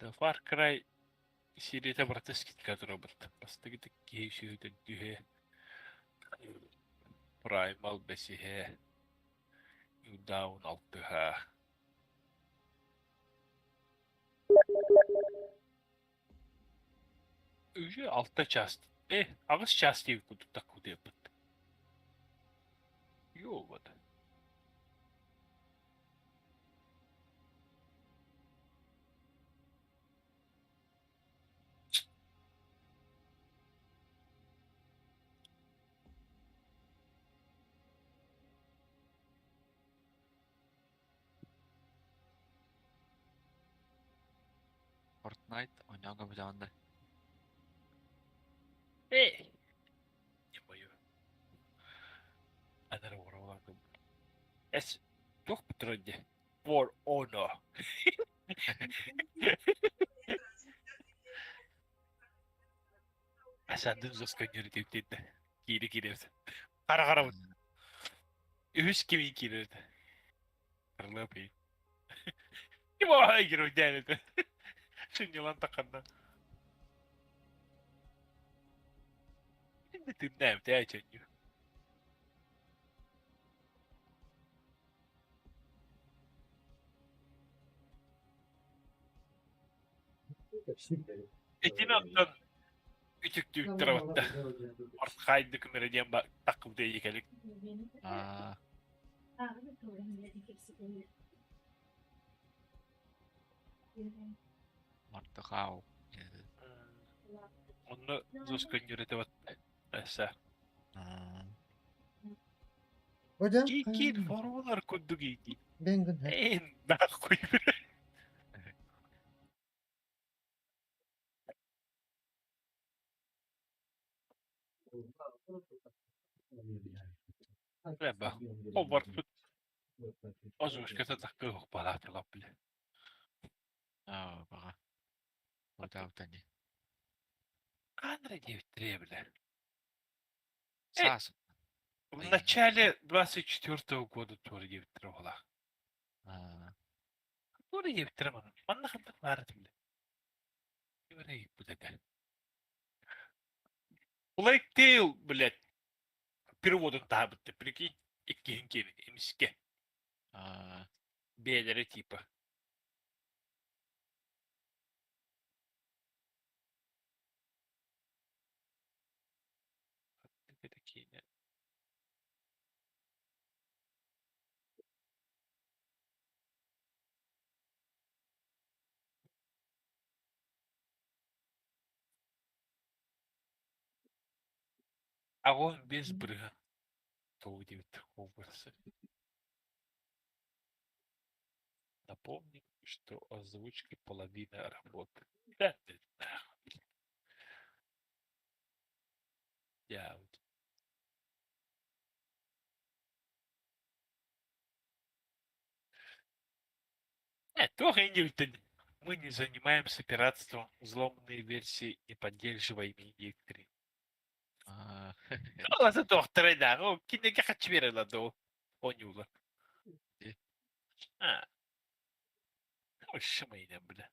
I: Da Far Cry seride bıraktık git robot. Basta gittik geçiyor da dühe. Primal besihe. Down altı ha. Öyle altta часть. Ağız части kuduk da kudu yapıt. Yo vad.
J: Fortnite oynayan bir anda.
I: Yapıyor. Anara vura vura. Es. Yok bir trende. For Honor. Aşağıdan zos könyörü devletinde. Kiri girerdi. Kara kara bu. Üç kimin girerdi. Kırlığı peyim. Kim o ay giriyor denedi. Şimdi yılan takandan. Şimdi dinleyim de açıyor. Etini attan küçük düğüttüre battı. Artık haydi kımere diyen bak takım diye yekelik.
J: Aa, Marta kau.
I: Onu zos könyörü de battı. Esa.
A: Hocam.
I: Kikin formalar koddu giydi.
A: Ben gün.
I: En daha koyuyor. Ne bak. O var fut. Az önce takı yok bana bile.
J: Aa, baka. Udah tadi.
I: Andre девять бля.
J: Сас.
I: В начале 24-го года тоже 9 была. Тоже 9 травма. Манна хантак вард бля. Еврей, блядь. Black Tail, блядь. Переводом табыты, прикинь. Икки-хинки, эмиске. Белері типа. Такие, нет. А он без брыга. То удивит образы. Напомним, что озвучки половина работы. Да, ты нахуй. Я вот. Тоже не мы не занимаемся пиратством, взломанные версии не поддерживаем некоторые. Ну, за доктора, да, ну, кинега хачверила до онюла. Ну, шамайна, бля.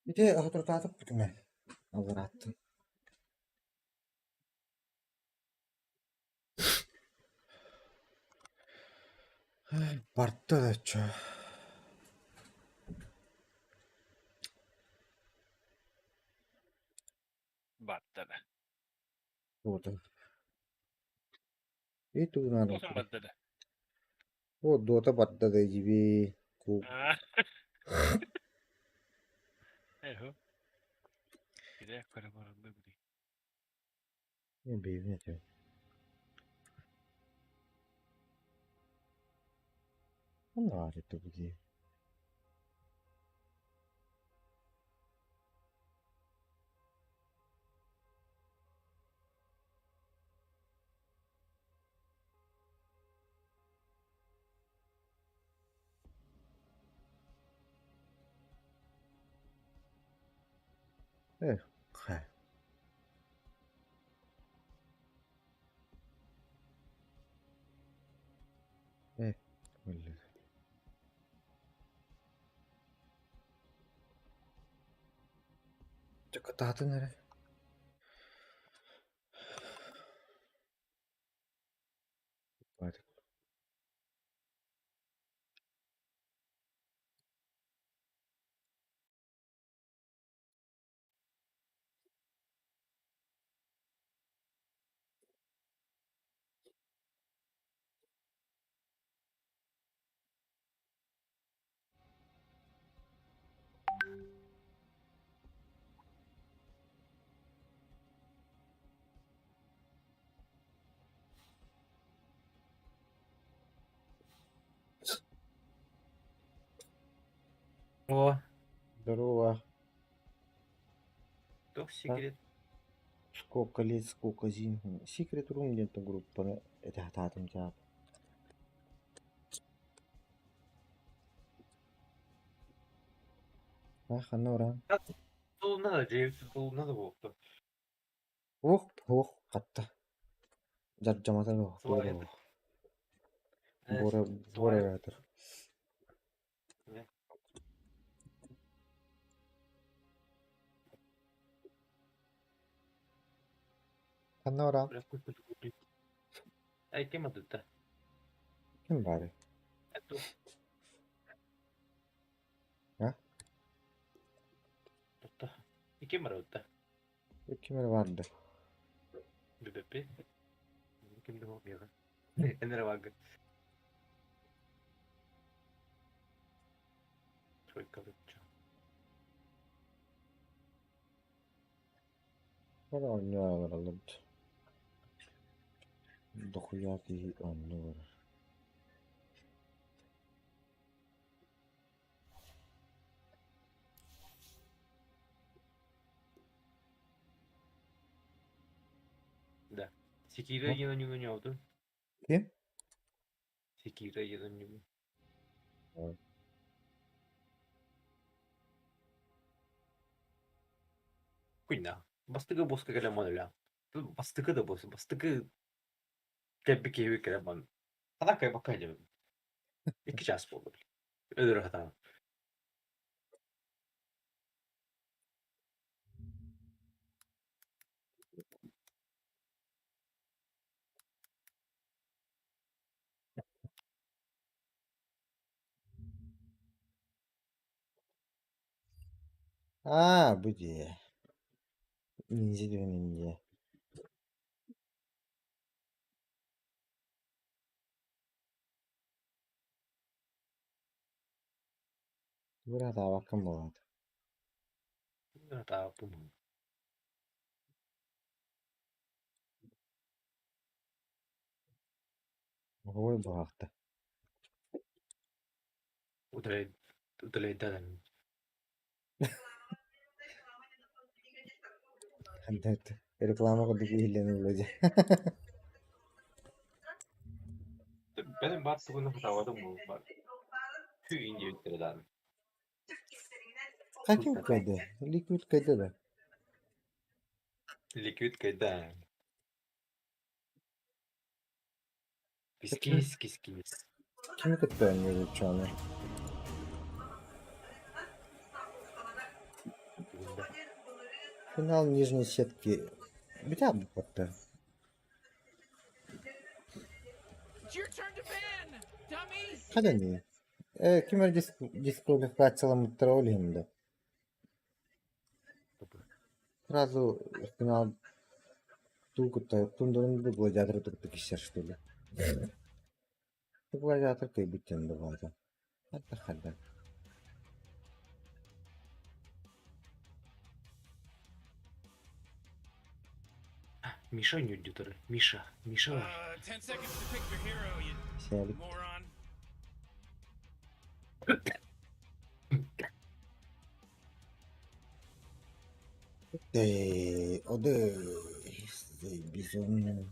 A: Bir de oturtatıp bütüme. Alır attım. Bartta da çö.
I: Battala.
A: Oldu. Itu bunlar.
I: Olsun battala.
A: O dota bartta da gibi. Ku.
I: Eho. Bir de yukarı varıldı bu değil.
A: Ne bileyim ne diyor. Ne var etti bu diye. Ha. Evet. Öyle. Çok tahtı nere? Hadi.
I: О,
A: Здорово.
I: то секрет.
A: Сколько лет, сколько зим. Secret Room где-то группа. Это татым жаап. Хана уран.
I: Tutulduğunda da James tutulduğunda da boktu.
A: Қатты. Жаржамата жоқ.
I: Солай еді.
A: Бора жатыр. Хана уран.
I: Biraz kurtulduk. Ay, kim adı da?
A: Kim bari?
I: Eto.
A: Ha?
I: Tutta. Kim var orada?
A: Kim vardı?
I: Bir bepi. Kim de o bir adam. Enere bak. Çok kalıcı.
A: Bana oynuyorlar alırdı. Dokuya ki oynuyor.
I: Да. Sekiro yun yung auto.
A: Kim?
I: Sekiro yun yung.
A: Evet.
I: Kunya. Bastığı boska gelen bana lan. Bastığı da boska. Bastığı tebrik evi gelen bana. Hadakaya bakayım. İki şans oldu. Ölür hata.
A: Bu diye. İnce diyor ince. Biraz daha bakın bu arada.
I: Hata bu mu?
A: Oy bu hafta.
I: Utalay da.
A: Evet. Reklama koduk ihleni olacak.
I: Benim bastığını hataladım mı? Bak. Tüy ince yüklerden.
A: Kaçım kaydı? Liquid kaydı da.
I: Liquid kayda. Skis.
A: Kimi kıttı oynuyor şu an? Финал нижней сетки. Битя буппатта.
B: It's your turn to ban, dummy.
A: Хада не. Кимер дисквалификацияланмыттар олиһинда. Сразу финал тулкутта тундурунду гладиатор турту кишер что ли. Гладиатор кай биттенде баата. Хада.
I: Миша нюддютер. Миша.
B: 10 seconds to pick your hero, you
A: Сәлик.
B: moron.
A: O da bizon.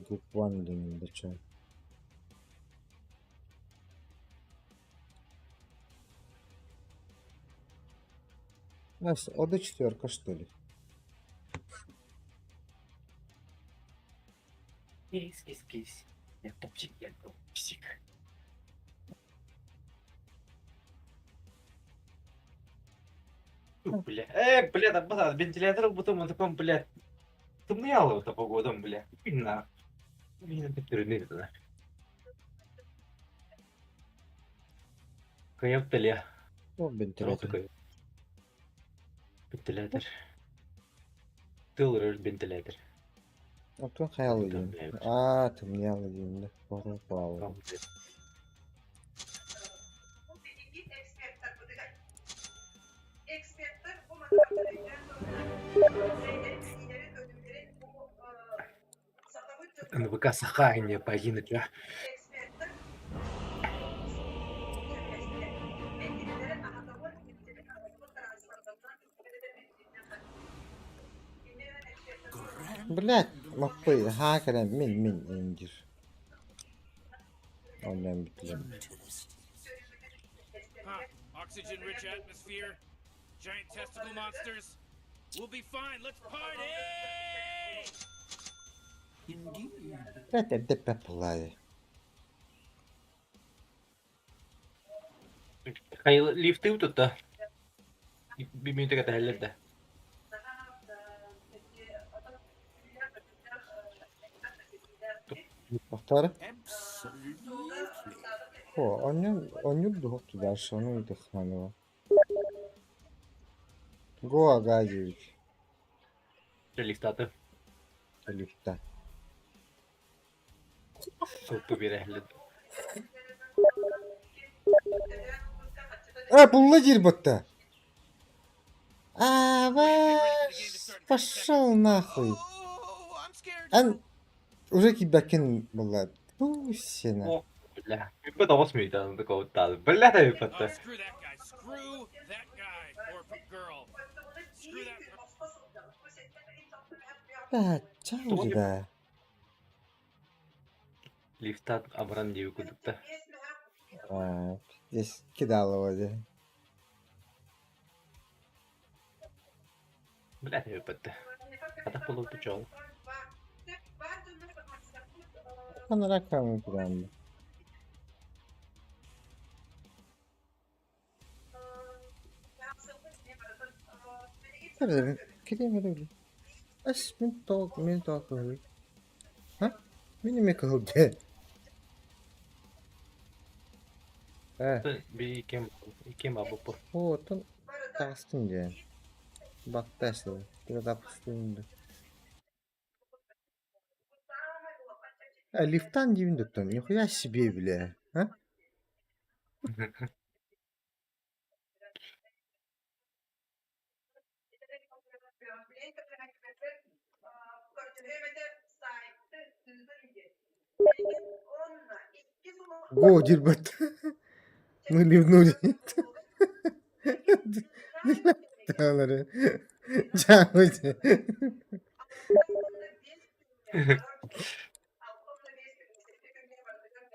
A: Group 1 dönümünde çay. Nasıl? O da четверка, что ли?
I: Кис. Я топчик. Бля. Бля, там, вентилятор бутом, он такой, бля. Темнело это погодом, бля. На. Блин, это перенырь туда. Каяп таля.
A: O ventilatör.
I: Ventilator. Tılır ventilator.
A: Otun hayalı diyeyim. Tımyalı diyeyim de. Doğru bağlı.
I: НВК Сахария погинуть, а?
A: Блядь, маппы, хакерен, min indir. Ondan bitireceğim.
B: Oxygen-rich atmosphere, giant testicle monsters. We'll be fine. Let's party!
A: Zaten tepe pulları.
I: Хай лифты тут, да? Библиотека да.
A: Muhtarı.
F: Absolutely.
A: Он духовку дальше, ну и Доханова. Гоа Газевич.
I: Лифтаты.
A: Лифта.
I: Сопы берәһлет.
A: Пулла дирботта. Пошел нахуй.
B: Oh, I'm scared.
A: Ан уже кибакен была. Пусина.
I: О, бля. Випа да осмейта, ну такого та. Бля, да випа.
B: Screw that guy. Screw that guy or girl. Screw that.
A: Да, чау да.
I: Лифтат абран диу кудукта.
A: Здесь кидало вроде.
I: Бля, да випа. А так было печал.
A: Она раками прям. Кидем öyle. Min talk öyle. Ha? Benim mi kaldı?
I: Би кем абупу.
A: O, там tastın diye. Bak taşlı. Biraz apıstığında. Лифтан дивин доктор. Нихуя себе, бля. А? Го, дирбат. Мы ливнули. Dağları. Çağırdı.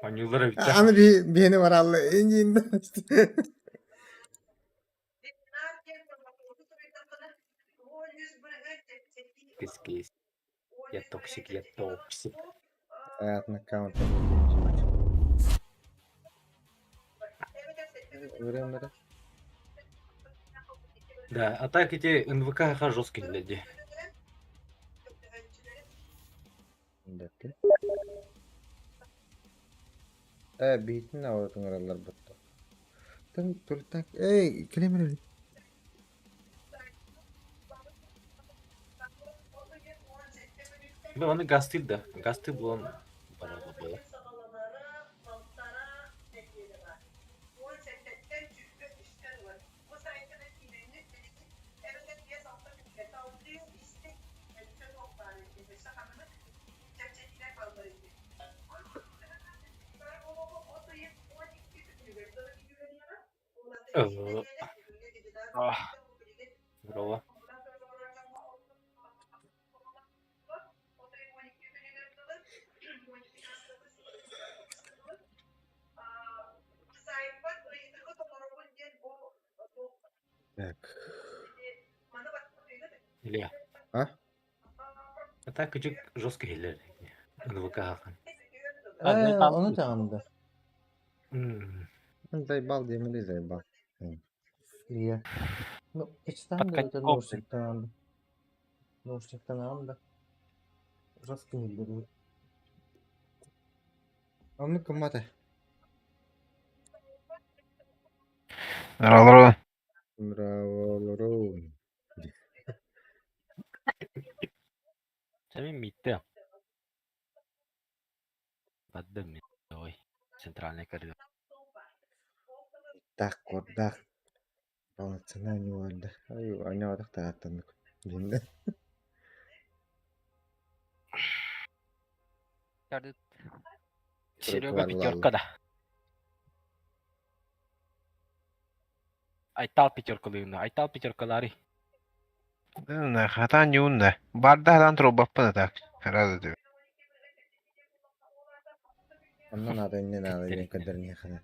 K: Anyulara bitti.
A: Anı bir beni var Allah. İnciğinde.
K: Kız kız. Ya toksik ya toksik.
A: Hayatına count. Öğrenmedi.
K: Да, а так эти НВК жесткие люди.
A: Dakika. Bitin avratın aralar battı. Dur. Ey, kelime.
K: Ну, он и гастил, да. Гастил был он. Бaralı было. Ah, bravo.
A: Так.
K: Илья.
A: А?
K: А так küçük жесткий хиллер. НВК hakan.
A: Onu da andı.
K: Hmm.
A: Заебал, Демиды заебал. Илья. Ну, почитаем, да,
K: Подкатить
A: это
K: опций.
A: наушниктан алам да. Раскинули. Onu kımata.
I: Bravo.
A: Bravo.
K: Sen mitte. Badda mi? Ой. Центральный коридор.
A: Так, вот, да. Полноценная не вода. Ай, они вот так таттан. Жинде.
K: Серега пятерка-да. Айтал пятеркалыгында. Айтал пятеркалары.
I: Да, хатан юнда. Барда хатан тробаппын так. Herhalde diyor.
A: Ondan adı ne kadar ne kadar.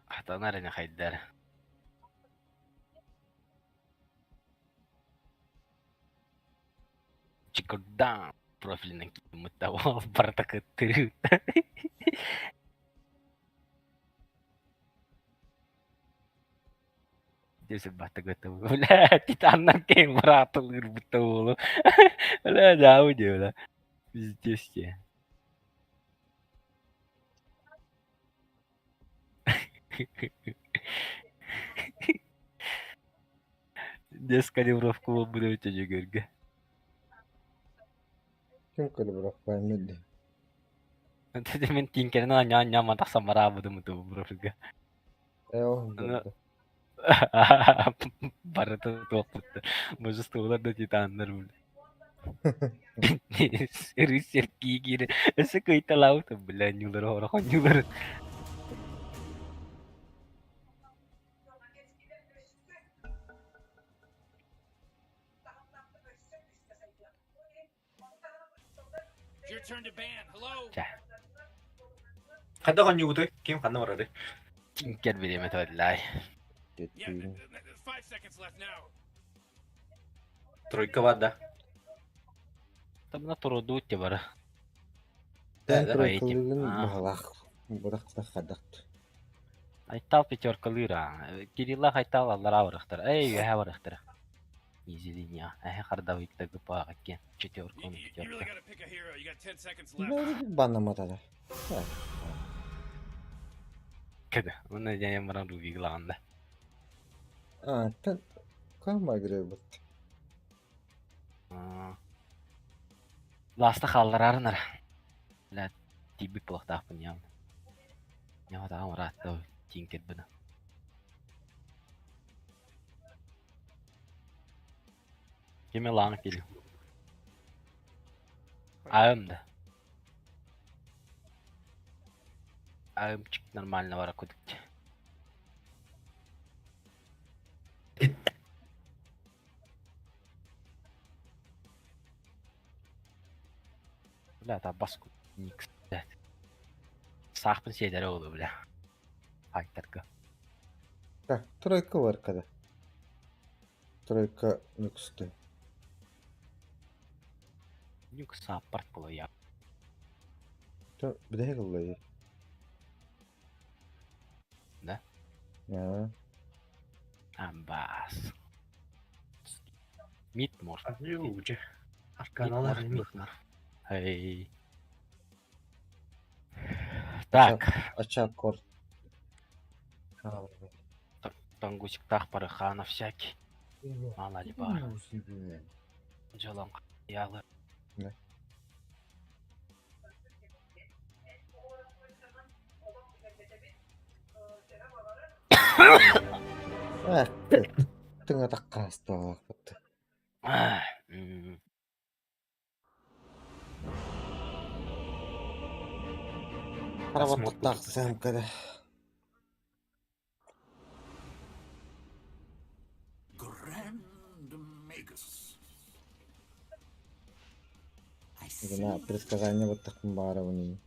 K: Атанар эне хайдар. Чикодан профильный мутавал бартакаттыры. Десе бартакаттыры. Бля, титаннан кейін братылыр бутаволу. Бля, жау деула. Пиздец те. Дес калибровку был бы на тебя гырга.
A: Kim kalibrak vermedi.
K: Dedi men tinkerine anya matak samara budu mutu brovga.
A: O
K: Ana- Barata toplutte. Majestålar da titanlar bul. Serius gigi. Ese kayıta laut bulan yular ora konyular.
B: Your turn to ban. Hello.
K: Kada konyu butu kim kanna var orada. Tinker bir yemet vallahi.
B: Yeah, 5 seconds left now.
K: Тройка вода. Там на тороду те бара.
A: Ben
K: Да,
A: troikalılın
K: А.
A: bağlaq. Bırakta kadakt.
K: Айтал пятеркалыра. Кирилла айтал аллара барахтар. Эй, я барахтар. Изилиния. Харда витте гыпа кен. Четверка,
B: You really
K: пятерка.
B: gotta pick a hero. You got 10 seconds left.
A: Böyle bir banlamada da.
K: Када. Уна я маран руги гланда.
A: Ten kalma görev bu.
K: Ласта халларарнар. Ла тиби плохтах пням. Няма да амрата тинкет бина. Кеме ланг кили. Аэмда. Аэмчик нормально вара кудукче. Бля, та баску. Никс. Сақпын сейдері олу, бля. Файтерка.
A: Так, тройка var kada. Тройка Нюксты.
K: Никс саппарт болу, я.
A: Bir de kıllayı.
K: Ne?
A: Ya.
K: Амбас. Митмор.
I: Юже.
K: Митмор, Митмор. Эй. Так,
A: Açak kor.
K: Тонгусик тахпары хана всякий. Мало ли бар. Жалам ялы.
A: Ne? Tengah tak kastok. Arabat taksam kada.
F: Grand Magus. I
A: Guna предсказание вот так бара у них.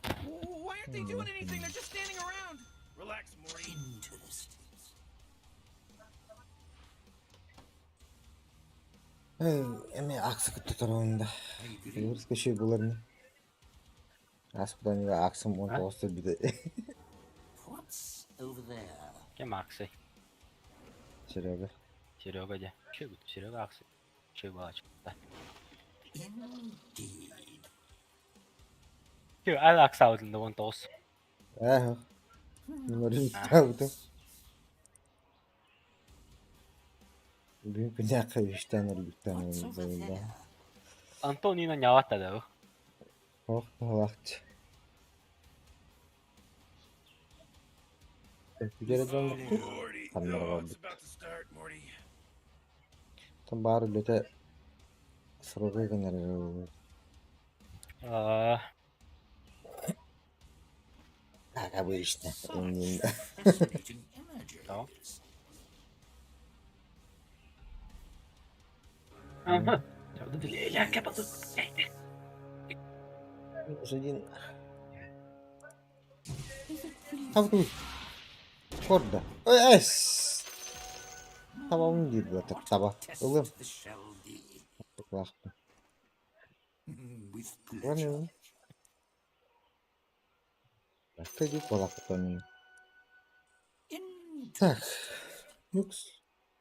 B: Why aren't they doing anything? They're just standing around. Relax, Morty.
F: Interesting.
A: Эми аксык туторуунда. Юрская şey булар не. Аспыдан я аксым он тоосты биде.
F: What's over there?
K: Кем аксы?
A: Серега.
K: Серега де. Че будет? Серега аксы. Че балач? Да.
F: Indeed.
K: Че, ал акса аудында он тоос.
A: Ага. Numara tutardı. Büyük bir dakika işten öldükten
F: What's over
A: böyle.
F: there?
K: Антонина нявата да.
A: Oh vakti. Bir kere döndük.
B: Morty.
A: Kanlara
B: Oh, it's
A: vardık.
B: about to start, Morty.
A: Tam bari löte sırada gönderler. Aga bu işte. Önlüğünde.
F: Fascinating images.
K: Tamam. Aha. Çaldı bile eğlen kapatıp.
A: Один. Tam dur. Orada. Es. Tamam değil bu taba.
F: Test
A: Oğlum.
F: the shell D.
A: Baktım.
F: With
A: Bu ne
F: pleasure.
A: oğlum? Başka bir balak tutanıyor. Так. Нюкс.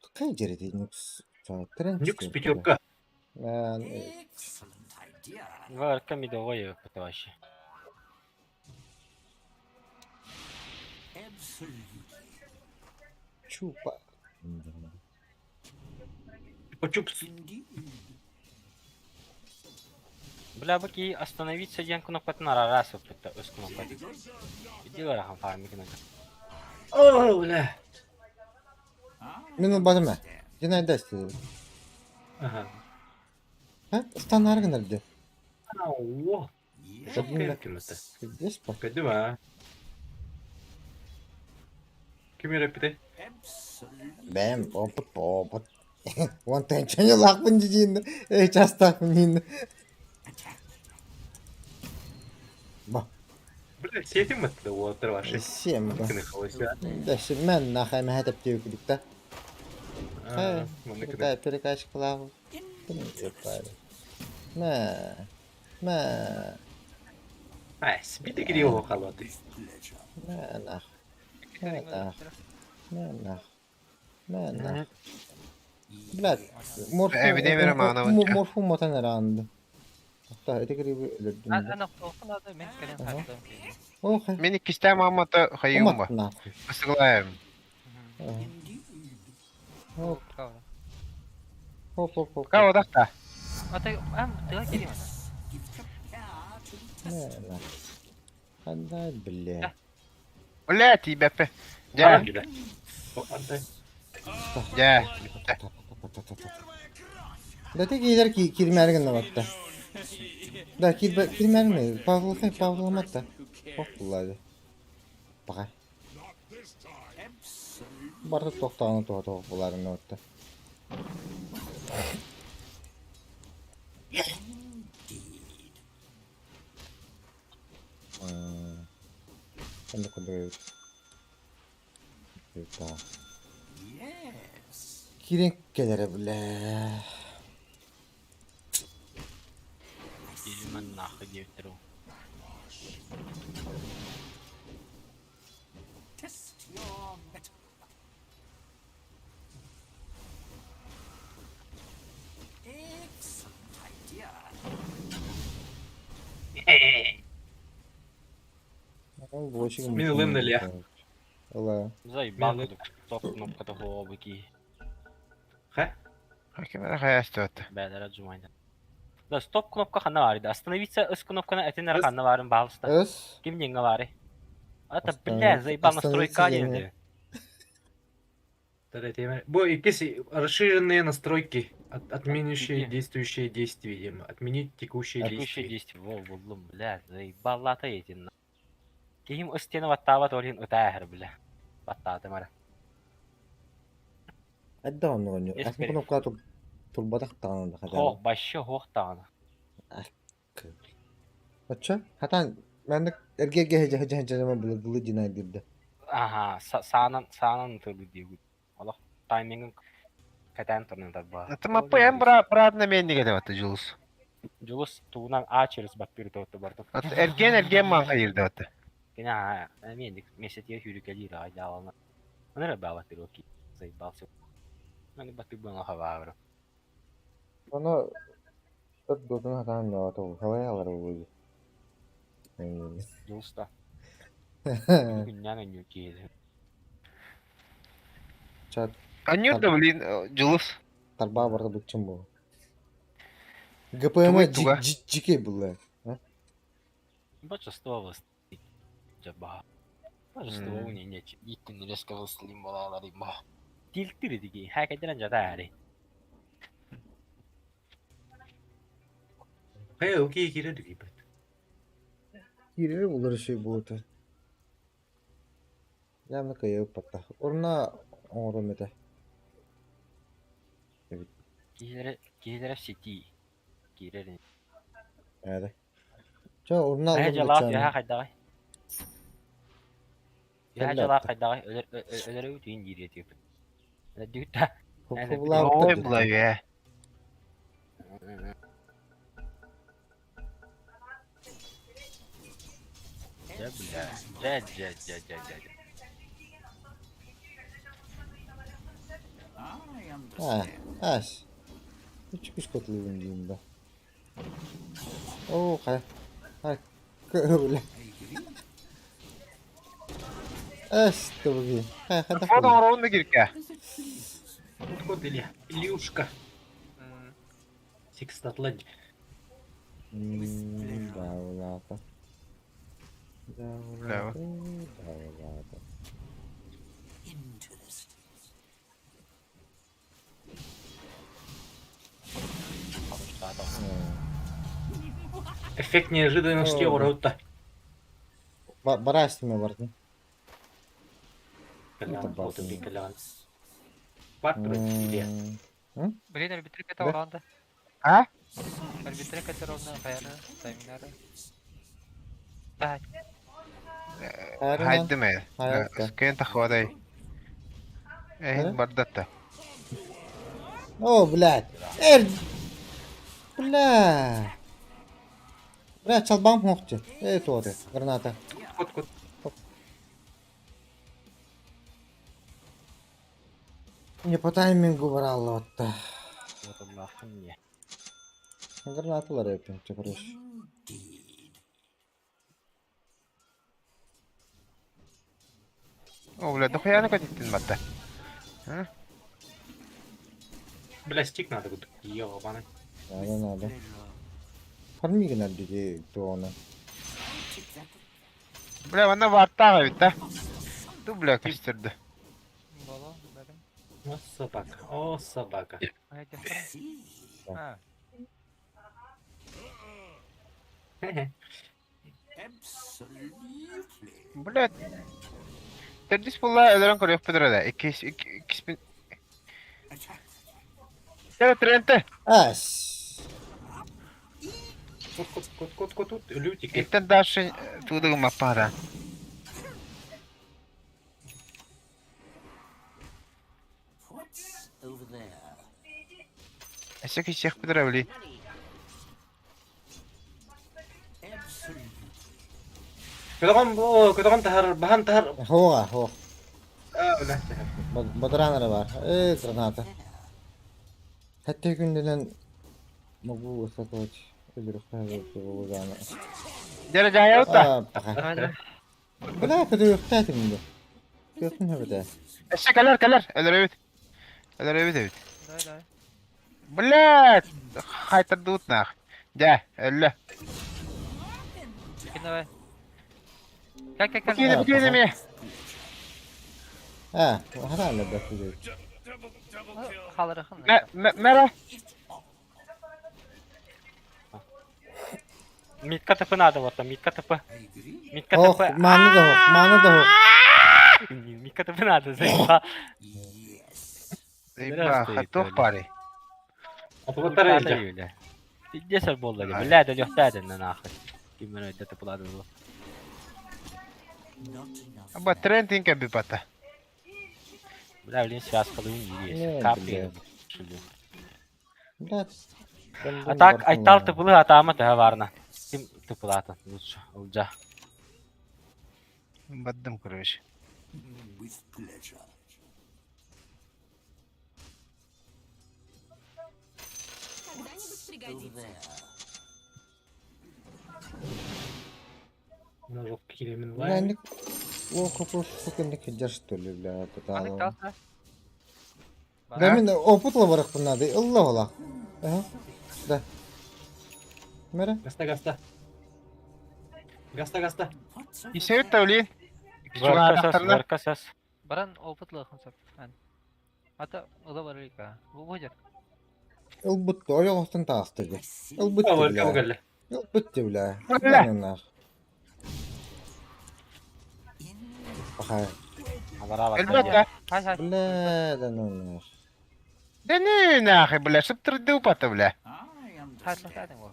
A: Какая жерде Нюкс?
I: Нюкс пятерка.
F: Excellent idea.
K: Варка медовая вообще.
F: Absolutely.
A: Чупа.
I: Почупс.
F: Indeed.
K: Бля, баки остановиться ден кнопкатын арарасы пытта өз кнопкаты. Иди ларахам фармикина.
I: О, бля.
A: Мен бадым ә. Жена айдасты.
I: Ага.
A: Ха? Стан аргын әлде.
I: Ау.
F: Yeah.
I: Çok mümkün mü?
A: Здесь па.
I: Kötü mü? Kim yaptı?
F: Absolutely.
A: Бәм, опыт. Вон тәнчәне лақпын дейін. Частақпын дейін. Ба.
I: Бля, сетим mi o otur var?
A: Сем ба.
I: Kını kalışa.
A: Дәші мән нахай мәхәтіп деугілік та.
I: Aa, bunu kını.
A: Перекай, перекайшы қылағы. Мә. Мә.
I: Ay, bir de gidiyor o kalmadı.
F: Pleasure.
A: Mә нах. Mә нах. Mә нах. Mә нах. Блядь,
H: Evine verem ana bakça.
A: morfum otan erandı. Hatta öteki gibi ölürdüm.
J: Ana okunadı men kelen taktım.
A: Oha.
H: Мен иккистэ маамата хайыым ба.
A: нахуй.
H: Басыглаем.
A: Хоп, хоп, хоп, хоп.
H: Ка одакта.
J: Ата ам тыга келем ана.
A: Mә нах. Қандай бля.
H: Бля, тибепе.
I: Ara
H: Жа,
I: gider. O anda.
H: жа.
A: Да ты гейдер кирмәрген ватта. Да кирмәрген. Павлыматта. Хоп булады. Бага. Барды тоқтағаны тоқтақ буларын ватта. Ben de kodayım. Tamam.
G: Yes.
A: Kirenkelere bile.
K: Gelimen nahı gevtir o.
G: Test your metal. Excellent idea.
A: Bu işi
I: Min ылым неле.
A: Allah.
K: Заебал, топ кнопката хубаво ки.
I: Ха?
H: Hakimler hayastı ötü.
K: Бәдәрә жумайды. Да стоп кнопка ханна бар иде. Остановиться өс кнопканы әтенер ханна барын балыста.
A: Öz.
K: Ким деңгә бар? Это,
A: Остановиться-
K: бля, заебал настройка
A: остановиться
K: инде.
I: Бу икisi расширенные настройки, отменящие
K: Какие?
I: действующие действия, видимо. Отменить текущие
K: Текущие
I: действия.
K: действия. Во, булдым, бля, заебаллата етин. Ким өстені ваттава толин өтәһір, бля. Ваттаты мара.
A: Hadi onu oynuyor.
K: Yes,
A: Aslında
K: benim.
A: bu nokta turbadak tağında hadi.
K: Хоқ, башы хоқ тағаны.
A: Açça? Hatta ben de erge hece zaman bulu cinayet girdi.
K: Аха, саанан тылы дейгү. Олақ таймингin кәтән тұрнын тарба.
H: Atma bu en brad ne menni gede ötü Jules.
K: Жугус туунан А через баппир тооту бардым.
H: Ergen manka girdi ötü.
K: Кина, мендик месетер хүрүкәлир айдалана. Анара бааватыр оки. Заебался. Аны баты бана хавабыр.
A: Onu öt dodun hatan ne oldu? Havaya alır bu.
K: Жугуста. Күннән өңү киеді.
A: Çat
H: Anıyor da bilin Jules.
A: tarba barda bütçüm bu. GPM
H: Tuga.
A: cike bulla.
K: Большинство жаба. Большинство уни не иттин резко выстылым болалар има. Тилтир диги, хакедерен жада ари.
I: Hey, okey, girer gibi.
A: Yine olur şey bu da. Yanına kayıp patta. Orna orum ete.
K: Киедер сити. Киедер.
A: Evet. Ça orna
K: Ай
A: aldım
K: жалаат
A: bıçağını.
K: яха кайдагай. Яха
A: Кelle
K: жалаат
A: attı.
K: кайдагай. Ölere үтүн дире тип. Дүтта.
A: Popula
H: Oy
A: attı.
H: bula ya.
K: Ja bля. Ja.
G: I
A: Ha,
G: understand.
A: as. Hiç katılıyorum diyeyim ben. Oo, hay. Öyle. İşte bu gibi. Hadi.
H: Foda orunda girke.
I: Вот Илья. Илюшка. Сикстатланчик.
A: Davulata.
G: Interesting.
I: Эффект неожиданности
A: О.
I: Ораута.
A: Baraj mı vardı?
I: Калян,
A: Это
I: вот и
A: бабка.
I: калян. Квартро, Илья.
J: Блин, арбитрик это
A: Да?
J: уранда.
H: Ha?
J: Арбитрик это ровно файра. Тайминара. Да,
H: Haydi mi?
A: Hayatta.
H: Skayın takvaday.
A: Ha?
H: Bardatta.
A: О, блядь. Бля. Бля, чалбам хохче. Торе. Граната.
I: Кот.
A: Не по таймингу брал вот.
K: Вот Allah'ım ya.
A: Гранаталар yapıyorum. Çakırış.
G: Indeed.
H: O bля, дохуя накатитин батта.
I: Бля, стик надо будет. Ёбаный.
A: Надо. Farming nerede то ona.
G: Take that.
H: Bля, bana vartta bitti. Du bля kıstırdı.
J: было, бәрім.
I: О, собака. О, собака.
J: Haydi.
G: See.
J: Ha.
G: Absolutely.
H: Bля. Terdis bulla ölerin koruyor pedrede. İkismin.
G: Attack.
H: Ya trente.
A: As.
I: Кот. Лютик.
H: İtten daha şey tuğduğum mapara. Эсек исек бедравли.
K: Kötüğün tahar, bahan tahar.
A: Hoğa.
K: Öyle.
A: Badranları var. Granata. Hatta gündelen bu ısatoç. Öldürük bu zana.
H: Derece ayağıt da.
A: Bula kötü yok tatimde. Gördün mü de?
H: Eşek kalar. Eller evet. Блядь! Hayta dut nah. Ja, ölle. Gel mi?
A: Ha, herhalde bekliyor.
H: Mera.
K: Mitka tıpı nerede orta? Mitka tıpı. Mitka
A: Oh,
K: tıpı.
A: manı da hoş.
K: Mitka tıpı nerede? Zeyba.
H: Eyvah, hatok pare.
K: Atılır öyle. Yeser bolda gibi. Lade yok dadından ahir. Kimden öyle tıpıladı bu.
G: Not enough.
H: Aba trending ke bipata.
K: Blavlin siyas kalın yürüyor.
A: Ne
K: Kapıyor.
A: bileyim. Blat.
K: Atak aytal tıpılı atama da varna. Kim tıpılatın? Lütfen. Olca.
H: Badım короче.
G: With pleasure. Over there.
K: Yok kilimin
A: Yani o kapı sıkıntı kerst oluyor bla total. Demin oputla varak bunlar da Allah Allah. Aha. Da. Mera.
K: Gasta.
G: What's over
H: İsevit tavli.
K: Varkasas.
J: Baran oputla konsak. Hatta o da var ka. Bu hocak.
A: Elbut da ayaktan taastırdı. Elbut
K: Kavga
A: bla.
K: kavga.
A: Elbut bla.
H: Bla.
A: Onlar. Bakay.
K: Habara bak.
H: Elbette.
J: Hay hay.
A: Bla da onlar.
H: Dene nahi bla sıptır du pata bla.
G: I understand.
J: Hay hay bu.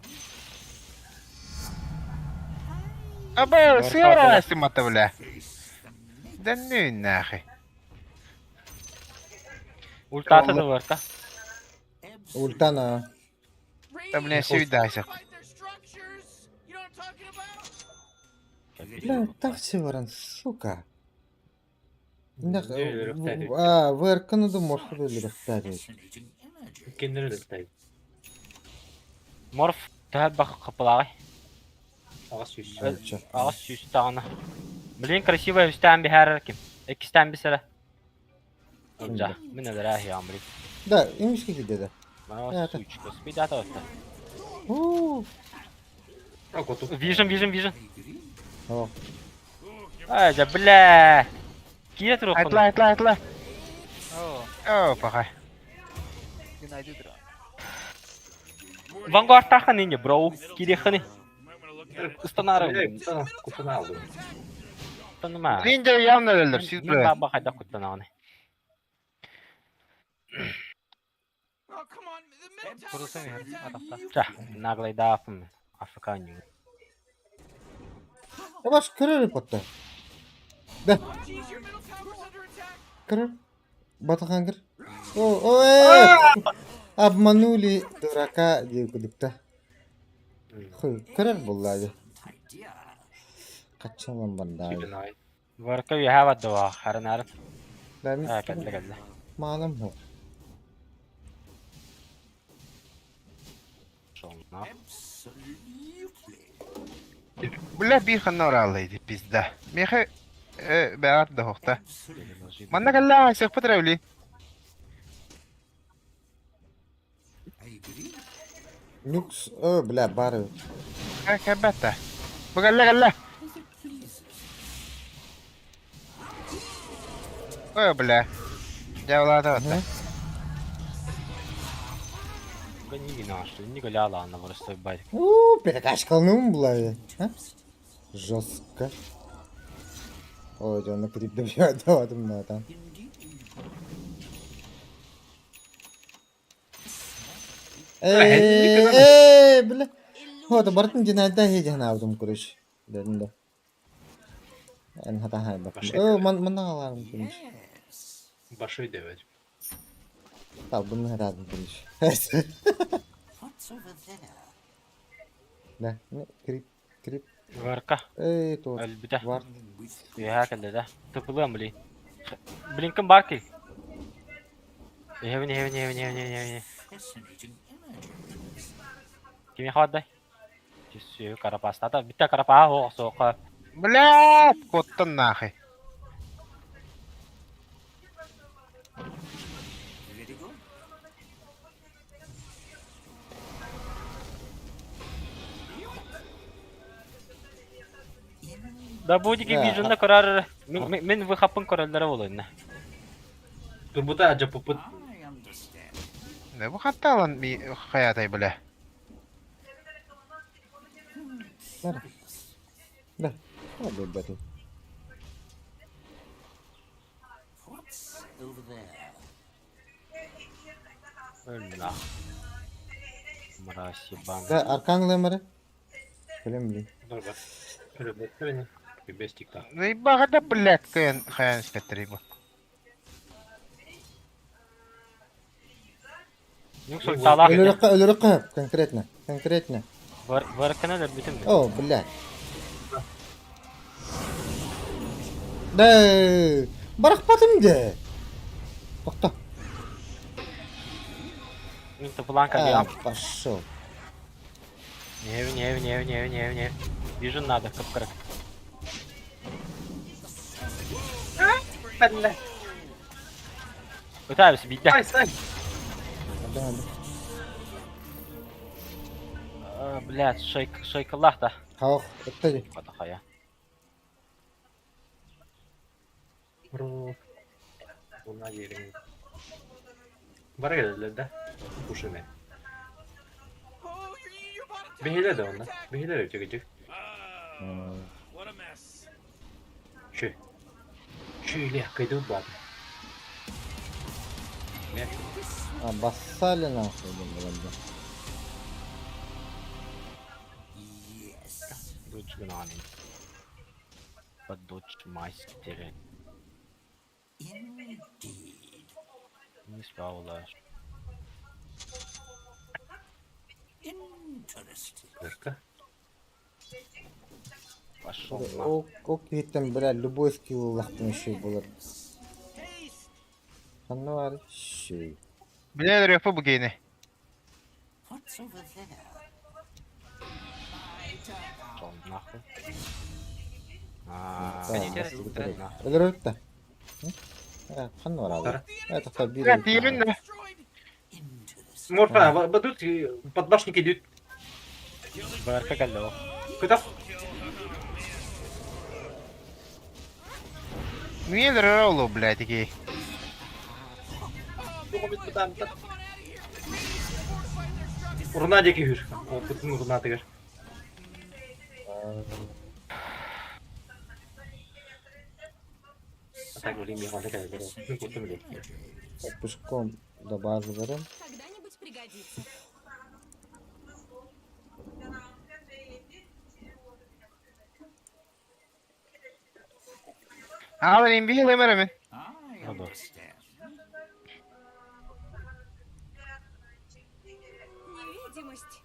H: Aba siyara astimata bla. Dene nahi.
K: Ultata da var ka.
A: Ultana.
H: Tam ne sevdaysak.
B: Fight their structures. You know what I'm talking about?
A: Bla taksi varan suka. İndak.
K: Öyle
A: Verkanı da morfu öyle rıhtari.
G: Fascinating energy.
K: Kendini de Morf tahal bak kapılağı.
A: Ölçü.
K: Ağız süsü tağına. Блин, красивая üstten bir her kim. İkisten bir sıra. Olca. Bu ne der ya amri.
A: Da, imiş ki dedi.
K: Bana su çıkıyor. Bir daha da olsa.
A: Uuu.
K: Vision.
A: Oh.
K: Aja bla. Kira terus.
H: Atla.
J: Oo.
H: Oh pakay.
J: Günaydın dura.
K: Vanguard tahan ini bro. Kiri khani. Istanara. Tanıma.
H: Rince yanlar ölür siz
K: Ben
H: bla.
K: bak hadi kutlanağını.
B: Oh, come on. The middle tower.
J: Burası mı ya? Adapta.
K: Çah. Naglay da afım. Afrikan gibi.
A: Yavaş kırır potta.
B: Jeez, your middle tower's under attack.
A: Kırır. Batakan kır. Oh, Abmanuli duraka diye kudukta. Kırır bulladı.
G: Idea.
A: Kaçamam bandayı.
K: Varka bir hava da var. Her narın.
A: Ben
K: Ha geldi.
A: malum yok.
K: Sonra.
G: Absolutely.
H: Bla bir xanna oralıydı bizde. Mehe berat da hoqta.
G: Absolutely.
H: Manna galla sık patravli.
G: I agree.
A: Lux bla barı.
H: Kabata. Bu galla.
G: As it pleases.
H: Oh bla. Javlada hoqta.
K: Ben iyi naştı. Ni gala alana var işte bay.
A: Перекачкал мı bulayı? Ha? Жестко. Ой, canına klip de bir adam zaten. Bile. Hoda baratın cinayette heyecan aldım kuruş. Dedim de. En hata hay bak. Man alarım kuruş.
K: Başı devet.
A: Tal bunu herhalde demiş.
F: What's over there?
A: Ne? Ne? Krip.
K: Varka.
A: Doğru.
K: Elbide.
A: Var.
K: Üye hakelde de. Tıpılığım bileyim. Blinken var ki. Evini.
F: Fascinating images.
K: Kimi xawadday? Tüsü karapasta da bitti karapa o soqa.
H: Блядь, коттон нахуй.
F: Very good.
K: Da bu diki
A: Ya.
K: vision'da karar. Men ve hapın kararları olayın. Turbuta acaba puput.
F: I understand.
H: Ne bu hatta lan bir hayatay böyle.
A: Ne? Hadi bakayım.
F: What's over there?
K: Ölmüyor. Mırası ban.
A: Da arkan lemere. Öyle mi?
K: Dur bak. Öyle bekle bir bestik daha.
H: Ne bak da black kayan istettiri bu.
K: Yoksa talak edin.
A: Ölürük Конкретно.
K: Varkana da bütün mü?
A: О, блядь. Да, bırakmadım de. Bak.
K: Minta blanka diyor.
A: Пошел.
K: Не. Vision надо, kıpkırık. Ben de. Öte abisi bitti.
A: Hadi.
K: Блядь, шейкаллах да.
A: Kalk, ötedi.
K: Hadi haya. Bunlar yerim. Bara geldiler de. Kuşu ne?
B: Oh, you're about to
K: Behile de onlar. Behile de çekecek.
B: What a mess.
K: Şöyle kaydı bu adam. Ne?
A: Bassale nasıl burada?
F: Yes.
K: Dodge gunani. But dodge maestri.
F: Indeed.
K: Mis bağlar.
F: Interesting.
K: Kırka. Пошел
A: O kitten bile любой skill lahtın şey bulur. Kanı var şey.
H: Biledir yapı bu gene.
F: What's over there?
K: нахуй. Aaa.
A: Ölürük de. Kanı var abi. Evet hatta bir.
H: Ya diğerin de.
F: Interesting.
K: Морфа, бадут подбашник идет. Барка калло. Куда?
H: Niye oğlum блядь ki?
K: Урна деки хür. Опытын урна тегер. Так вроде мне надо как-то. Ну, куда мне?
A: Пешком до базы берем.
E: Когда-нибудь пригодится.
H: Alayım bir yıl emeremin.
F: I understand.
E: Невидимость.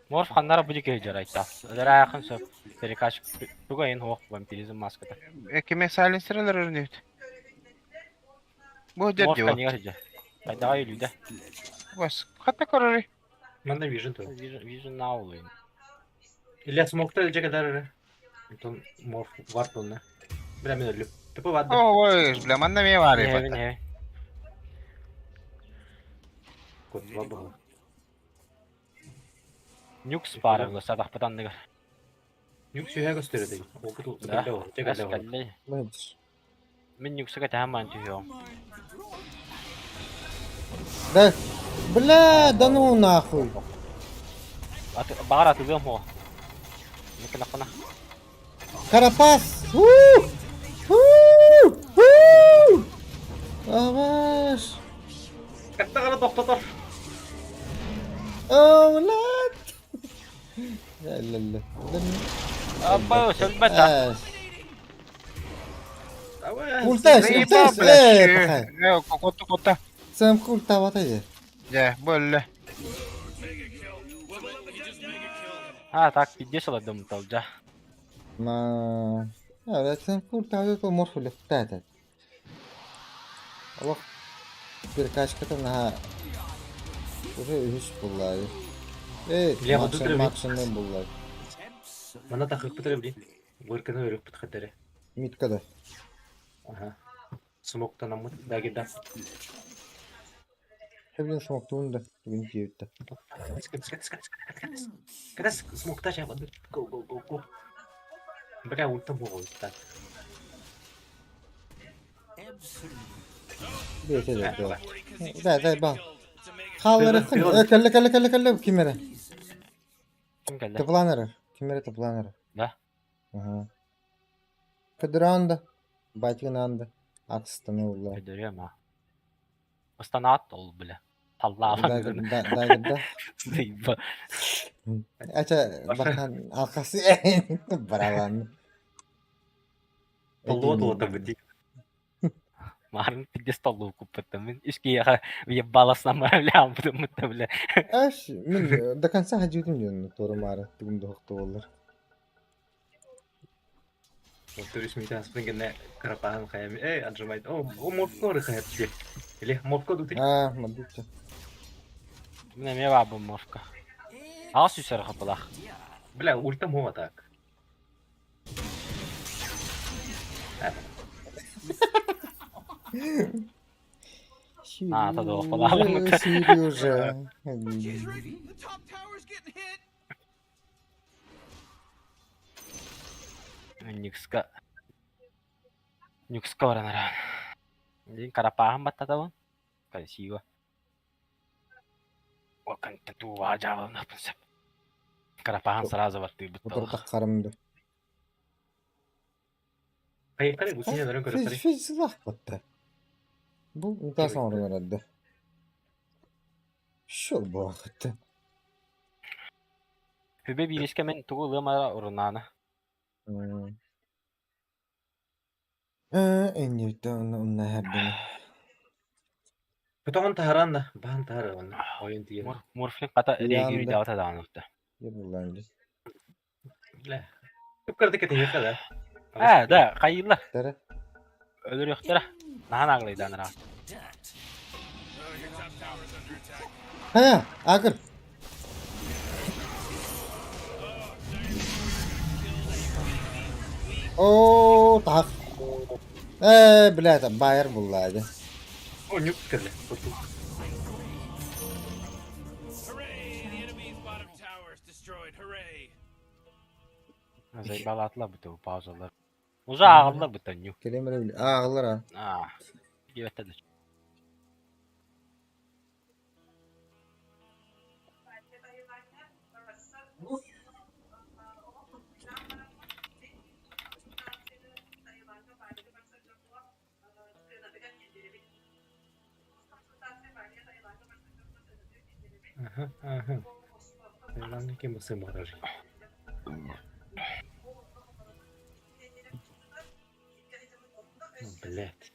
K: Morf xanlara bu dike jara ita. Ödere yakın söp. Perikaç bugayın hoq vampirizm maskata.
H: Kime silencer'lar örnüyor. Bu
K: Morf
H: diyor.
K: kan yarıca. Ben daha iyi de.
H: Bas. Hatta kararı.
K: Ben de vision to. Vision now olayım. İlla smoke'ta ölecek kadar. Ton morf var tonla. Biraz ben ölüp. Tepe vardı.
H: Oh, bля, manda me var ya.
K: Ne. Kod var bu. Nux sparring sadah patan negar. Nux yuha gösteriyor değil. O kutu geldi o. Geldi o.
A: Nedir?
K: Min Nux'a tamam diyor.
A: Да, бля, да ну нахуй.
K: Bağır atıyorum o. Ne kadar kana.
A: Карапас! Avaş!
K: Katta kana doktor.
A: Avlat! La la la.
K: Abba sölbeta.
A: Ulta,
H: Kota.
A: Sen ulta bataydı.
H: Ya böyle.
K: Ha tak video saladım talca.
A: Ma. Evet sen ulta da morfule tata. Allah. Birkaç kata daha. Buraya üç bulladı.
K: Bile oldu tabii.
A: Maksimum bulladı.
K: Mana takık bitirir bile. Vurkanı örüp bitkatları.
A: Mit kadar.
K: Aha. Smoke'tan amma da gider.
A: Hepin smoke'tuğunda. Bugün diyette.
K: Kada smoke'ta şey yapalım. Go. Bırak ultim bu ultim.
A: Diyete de. Da bak. Halları kılle kimere.
K: Kim geldi?
A: Tıplanır. Kimere tıplanır.
K: Ne?
A: Aha. Kıdıranda. Başkananda. Aksıstanı ulla.
K: Görüyorum ha. Aslan at ol bile. Allah'ım.
A: Da.
K: Zeyba.
A: Aça bakan arkası baravan.
K: Tolu tabii. Marın pides tolu kupatamin. İşki ya balasna mavla bunu tabii.
A: Aş min da kan sa hajudum diyorsun toru mara tugum dokto olur.
K: Turis minta springnya kerapahan kayak Android. Oh morfko ada kayak dia. Pilih morfko tuh.
A: Ah madukça.
K: Ne mi var bu morfka? Az yüser kapılar. Bile ultim mu atak. Ah, tá do falando.
A: Сережа.
B: The top tower's getting hit.
K: Nyukska orang orang. Jadi kerapahan bat tahu? Kayak siwa. Wakan tentu wajah lah pensep. Kerapahan salah seperti betul.
A: Otur takarımdı.
K: Kayak kan businya orang kerja.
A: Fiz silah battı. Bu daha sonra herhalde. Şu bu vakti.
K: Hübe bir ilişki men tuğu lığma orunana.
A: En yurtta onunla her beni.
K: Betul taharan da, bahan taharan. Oyun diye. Morfin kata dia giri dapat ada anakta.
A: Yapılandı.
K: Lah. Tukardı ketenya kada. Da, kayılla.
A: Tere.
K: Ölür yoktur. Nahan ağlaydan rahat.
A: Ha, akır. Oo, tak. Bilata bayar bulladı.
K: O nyuk kırdı.
B: Hooray! The enemy's bottom tower is destroyed. Hooray!
K: Zey balatla bu pauzalar. Uza ağırlar bu tanyu.
A: Kelimeler bile. Ağlar ha.
K: Ah. Evet de. Aha. Selang ke musim baru. Belet.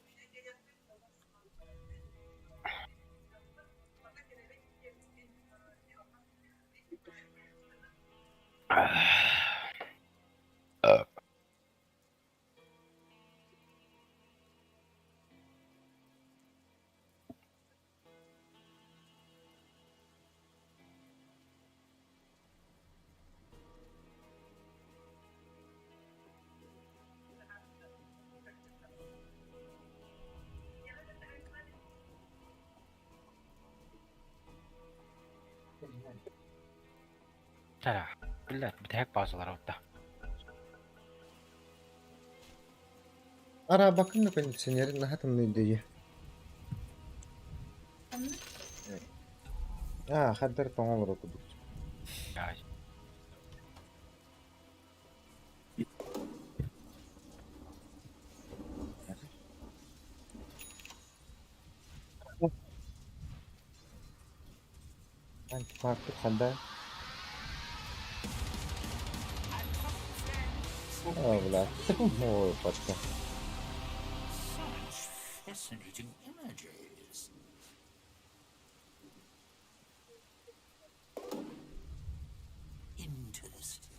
K: Tara, belet bithek pauzalar orada.
A: Ara bakın da kondisyonerin daha tamam diye. Hadir tamam okuduk.
K: Ya.
A: Anti farklı kanda. Oh, belah. Oh, patah.
F: Fascinating images. Interesting.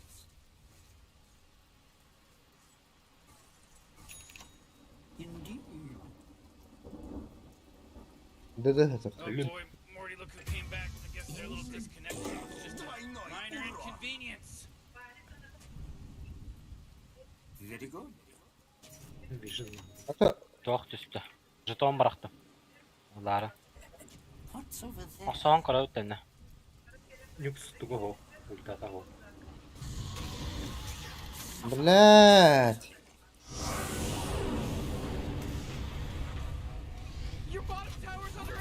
F: Indeed.
A: Dede hatır.
B: Oh boy, Morty, look who came back. I guess they're a little disconnected. It's just a minor inconvenience.
F: Very good.
G: Vision.
A: Ata
K: Çok düştü. Jeton bıraktım. Onları.
F: What's over there?
K: Son kara ötene.
G: Nux туго ho. Ультата ho.
A: блядь.
B: Your bottom tower's under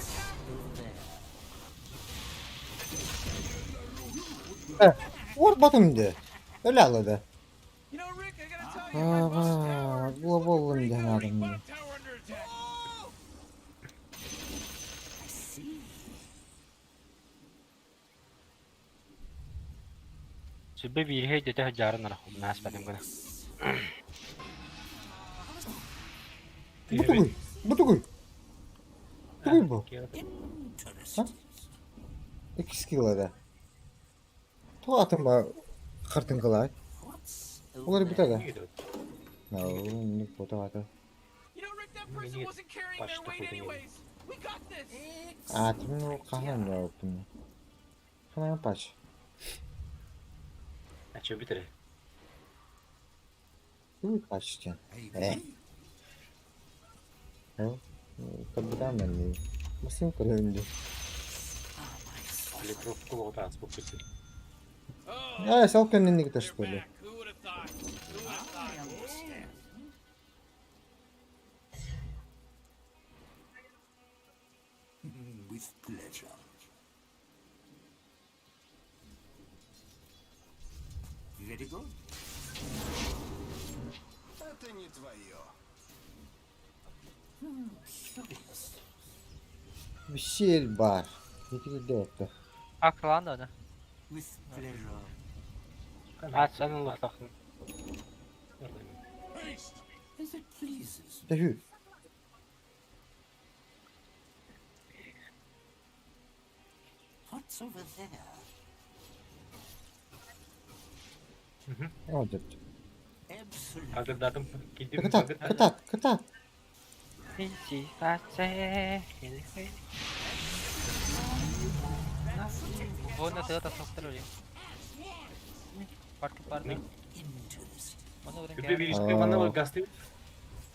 B: attack.
A: Vur batımdı. Öyle aladı.
B: You know, Rick, I gotta tell you, my bottom tower.
A: Aa, global
B: Pretty
A: diyen
B: good.
A: adam.
B: Bottom tower under attack.
F: I see.
K: Sübbe bir hey dete hajarın ara. Nas benim gına.
A: Bu tuguy. Bu tuguy. Tuguy bu.
F: Interesting.
A: İki skill'ada. Tu atın ba kırtın kılay.
F: What's
A: Bunları
F: over
A: bir
F: there?
A: tane. No, ne foto atı.
B: You know, Rick, that person wasn't carrying their
G: Başta
B: weight
G: koydun
B: anyways. We got this.
A: Atımın o kahlan da yaptım. Kana paç.
G: Açıyor bitir.
A: Bu paç için.
F: I agree.
A: O. Kapıdan ben de. Basın kalındı.
G: Electro кого транспорт bitir.
B: Oh,
A: Ya sal kendini
B: they're
A: taşı böyle.
B: back. Who would have thought? Who would have thought?
F: I understand. With pleasure. Very good.
B: Это не твое.
F: Curious.
A: Bir şey var. Yedi dörtte.
K: Aklan da.
F: With pleasure.
K: Aç sen Allah'ın.
F: As it pleases.
A: Tehü.
F: What's over there?
A: Oldu.
F: Absolutely.
G: Kaldırdım. Gittim.
A: Kıtat, kıtat, kıtat.
K: Sinsi fase. Bu ne tığda soktur ya. Parti parti.
F: Interesting.
K: Onu öğren
G: Küpe bir
K: ki.
G: üstü bana bak gazete.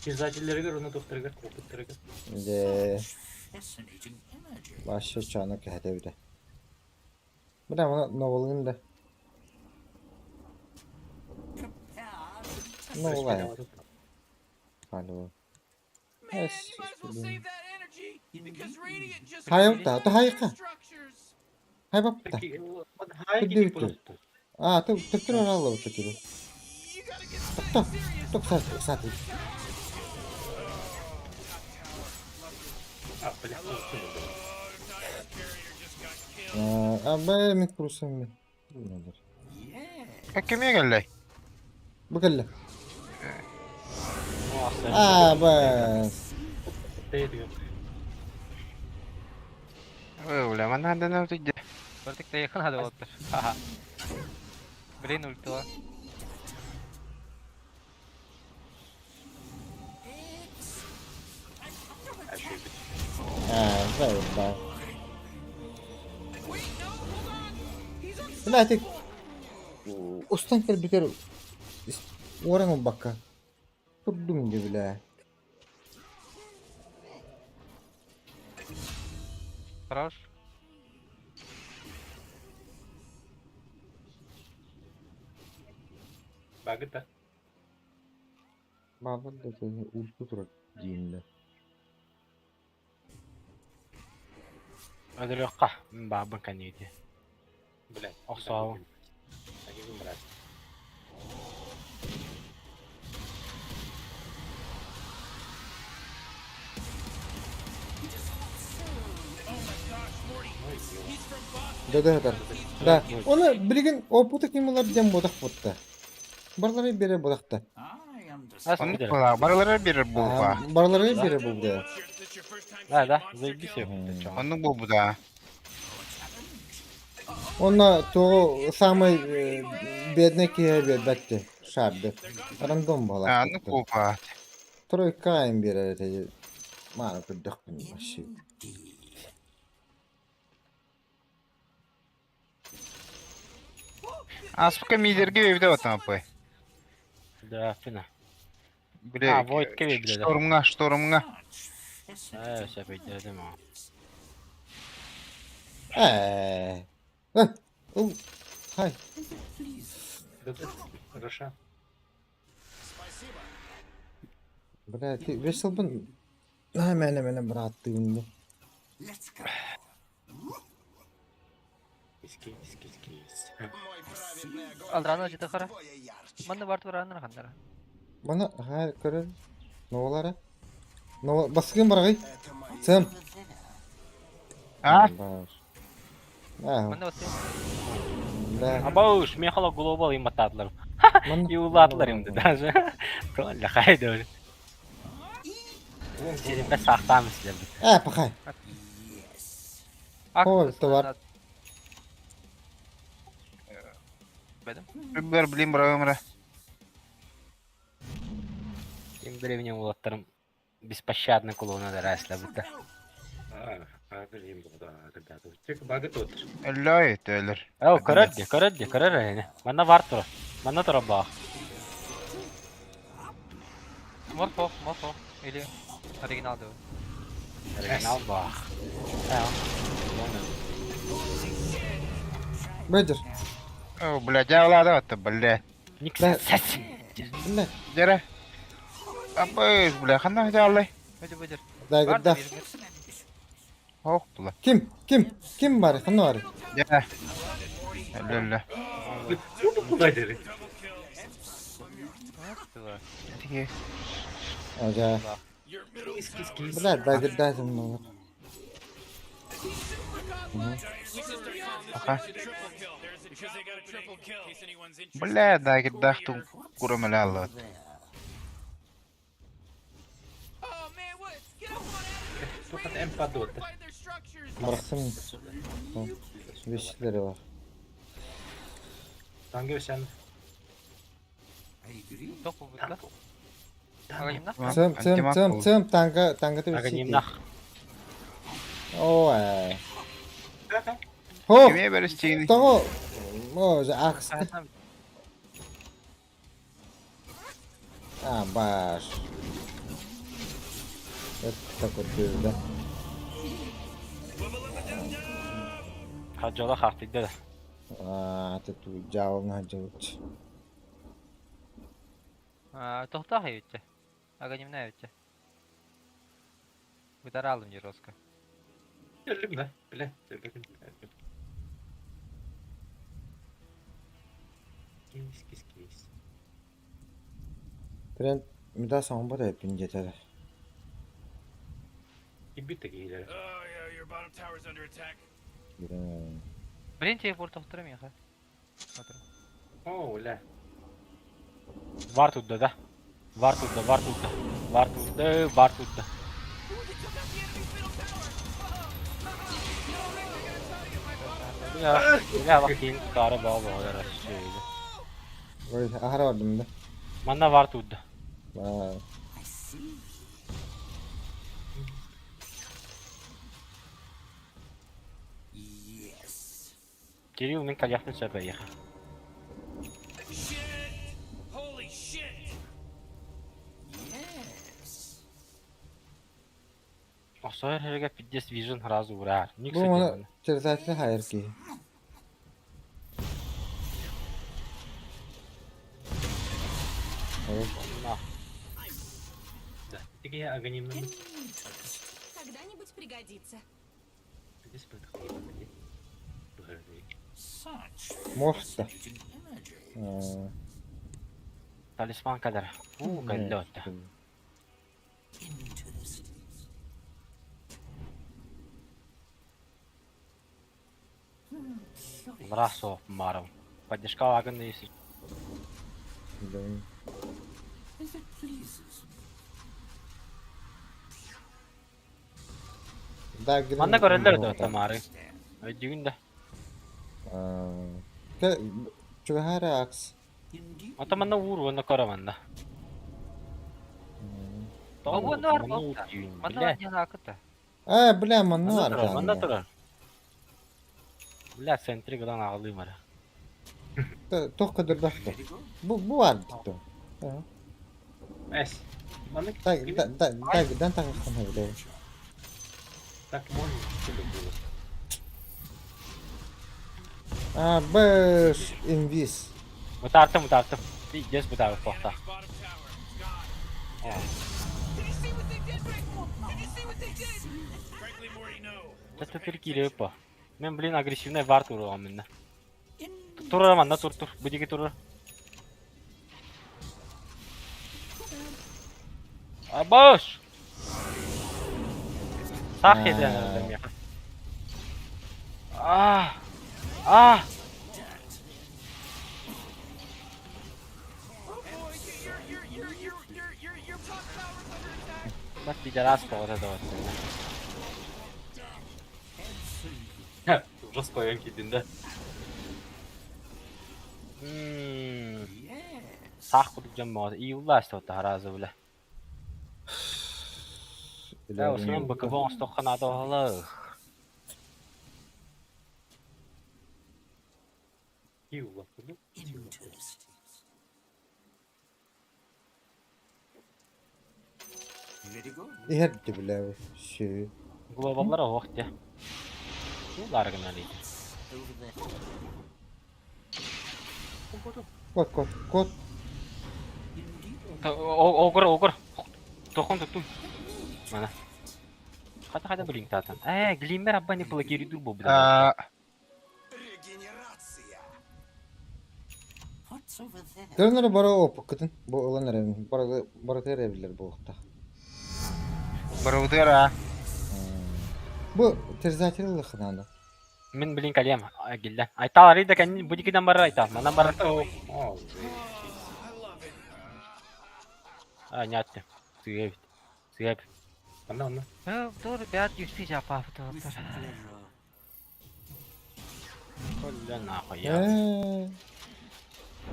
G: Cezacilere göre onu doktora göre korkutlara göre.
A: Şimdi
F: Fascinating images.
A: başı çanık hedevde. Bu da bana novelin de. Ne olay? Alo.
B: Man,
A: Yes,
B: you might as well save that energy because Radiant just
A: Hayır, daha yıka.
B: structures.
A: Hay bak da.
G: Peki, hayır
A: Bitti,
G: gidip
A: bitti.
G: bunu.
A: Aa, tıktın onu Allah bu şekilde.
B: You gotta get
A: Tık,
B: serious.
A: tık saat.
G: Ah, böyle olsun.
B: Carrier just got killed.
A: Ben mi kurusam mı? Bu nedir?
H: Kimiye geldi?
A: Bu kelle.
K: O aslan.
A: Bas.
G: Değil diyor.
H: Öyle ben hadi ne oldu?
K: Gördük de yakın hadi otur. Haha. Brain ulti var.
G: Her şey bitir.
A: Böyle bak.
B: Wait, no, hold on. He's on
A: Bilatik. Ustan kere bir kere. Orang bakka. Turdum gibi bile.
K: Karar.
G: Bagı da.
A: Bağlı da böyle ultu durak diyinde.
K: Ödül yok kah. Babın kanıydı.
G: Bile.
K: Ah, sağ ol.
G: Hadi bir biraz.
A: Dede hadar. Da. Onu bilgin o puta kimalar jam bodak botta. Barları bere bodakta.
F: I
K: Аз
H: Onu
K: bilirim.
H: kola. Baralara birer bu ba.
A: Baralara biri bu da.
K: Да, заебись я.
H: Onu bu da.
A: Ona to самый бедный кие бедбекти. Шарды. Рандом бала.
H: Ha, onu bu ba.
A: Тройка им берер эти. Мана куддах бин баши.
H: Аспка мидерге evde vatan apay.
K: Да, фина.
H: Bile
K: Ha, Void'ke ve bile de.
H: Storm'ga.
K: Evet, sepet dedim ha.
A: Hay.
G: Хорошо.
A: Бля, ты весел бин. Hemen bıraktı bunu.
C: Алдрана жете қара. Манда барты барандар қандара.
A: Bana hayır körür. Novalara. Nova baskın baragay. Sen.
H: Ha?
A: Бар. Ah,
C: Манда басты.
A: да.
K: Абауш, мен хала глобал им атадлар.
A: Мана-
K: И уладлар им даже. Тролля хайда öyle. Senin de sahtan mısın?
A: Пахай. Ой, товар.
C: Bedim.
H: Bir bileyim bırakımra.
K: Тем временем улаттарым беспощадно кулона да рәсле бутта.
G: Bileyim burada. Tek bagı tut.
H: Ella et ölür.
K: Ау, көрөдди, әне. Мана бар тур. Мана тура баг.
C: Морфо. Или оригинал да.
K: Оригинал баг. Ау.
A: Бедер.
H: О, блядь, я влада вот, блядь.
K: Никс
A: Да.
K: сәс.
A: Бля.
H: Jere. Apay, блядь, қандай жалай?
C: Бөдер.
A: Дай
C: Бар
A: да.
C: да беріңдер.
H: Оқ, блядь.
A: Kim var? Kını var.
H: Jere. Ella.
G: Куда дери?
H: Тиги.
A: Aca. Bля, дай да bunu.
H: Аха. Блядь, дай гидах ту курамеле аллат.
B: Oh man, what? Get up on out of here!
G: Тут em падот.
B: By their structures!
A: Bıraksın. Beşikleri var.
G: Hangi sen?
C: Тоқ бұл бұтла. Ағайымна?
A: Цым, танка да
K: Аганимнах.
A: О, Ho,
H: Kime beristeyini?
A: того. Може, акс. Баш. Это вот да.
K: Хаджола хартигде.
A: Это тут жау на жауч.
C: Тоқтақ еветті. Ағайымна еветті. Бұтара алым жер осқа.
G: Geldim de. Bile. Кис.
A: Тренд mida соң бар епин жетер.
G: Кибите гейлер.
B: Oh yeah, your bottom tower's under attack.
C: Білен тегі бұр тоқтырым еға.
G: О, уля.
K: Var tuttu da. Var tuttu. Ya bak yeni tutarı bağlı olarak şeydi.
A: Böyle ahara vardım da.
K: Manna var tuttu.
A: Vay.
K: Кирилл мен кальяхны söpe yaha.
B: Shit! Holy shit!
K: Осоер herge piddes vision razı uğrar.
A: Bu
K: Nixon.
A: bana çerezatlı hayır ki.
G: Да. Ты я агоним.
E: Когда-нибудь пригодится.
G: Здесь подходит.
A: Morsta.
K: Talisman kadar. Gallotta. Мрасо маром. Поддержка вагон если.
F: If it pleases me.
K: Manna görürler de otamari. Öcüğün de.
A: Чугара акс.
F: Indeed.
K: Otamanna vur onu koramanda.
J: Ого, нар болта. Мана яна акыта.
A: Бля, манна
K: Manda
A: var.
K: turar. Bля, sentri gıdan ağlıyım ara.
A: Tokkadır baktı.
F: Ready go?
A: Bu var tuttu.
G: Es. Mana
A: Dagdan takırsın öyle.
G: tak можно что-то было.
A: Bış invis.
K: Mutartım. Bir göz mutartım pohta.
B: Bottom tower. It's gone. Did you see what they did, Rick? Did you see what they did? Frankly, Morty, no.
K: Tata Türkiye yapı. Ben bilin agresifne var turu amına. Tur aman da tur. Bu diki tur. Boş. Sağ kedren öldüm ya. Ah.
B: Oh boy, your top tower's under attack.
K: Bak bir caras kovadı da var.
G: Ужас koyan kedinde.
K: Sağ kuracağım bu arada. İyi ulaştı o da harazı bile. Ya o zaman bakıp on stokhanada oğlu.
G: İyi ulaştı.
F: Interesting. Ready go?
A: İherdi bile şey.
K: Globallara o vakti. Bu largın alıydı.
F: Over there.
A: Kod.
F: Indeed.
K: Ogur. Dokun tuttum. Mana. Hadi blink zaten. Glimmer abba ne kula geri dur bu bir daha.
F: What's over there?
A: Dönleri bara opuk kıtın. Bu olan evin. Bara evler bu vakta.
H: Barudera.
A: Bu terzateli lıkınanda.
K: Min blink aliyem. Gilden. Aytal arayı da kendini bu dikiden barra aytal. Mana barra.
G: Oh.
K: Нятно. Сүйеп.
G: Mana.
J: Doğru bir yüksek yapar bu
F: With
J: taraftar.
F: pleasure.
K: Kolla nahoi ya.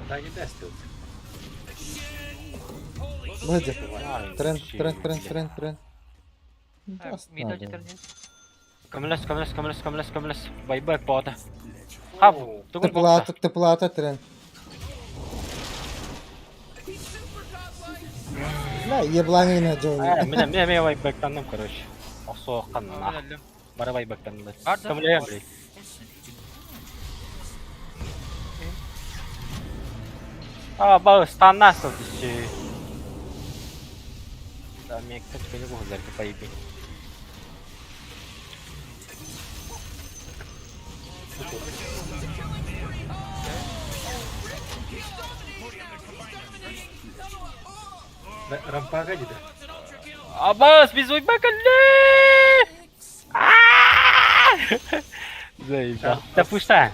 G: Da giderstin.
A: Hadi. Tren.
J: Mida çıkarın.
K: Камлес. Байбек бода. Хав. Тугун бокса.
A: Tıplata tren. La ебланы на джони.
K: Мен байбектандым, короче. Осоққан нах. Бара байбектандым. Камлеем блин. Бау станна сотиши. Да, мне кто-то не будет зарки поеби.
G: Rampaga gider.
K: Абас, biz байбекалли! Заебал. Да пушта.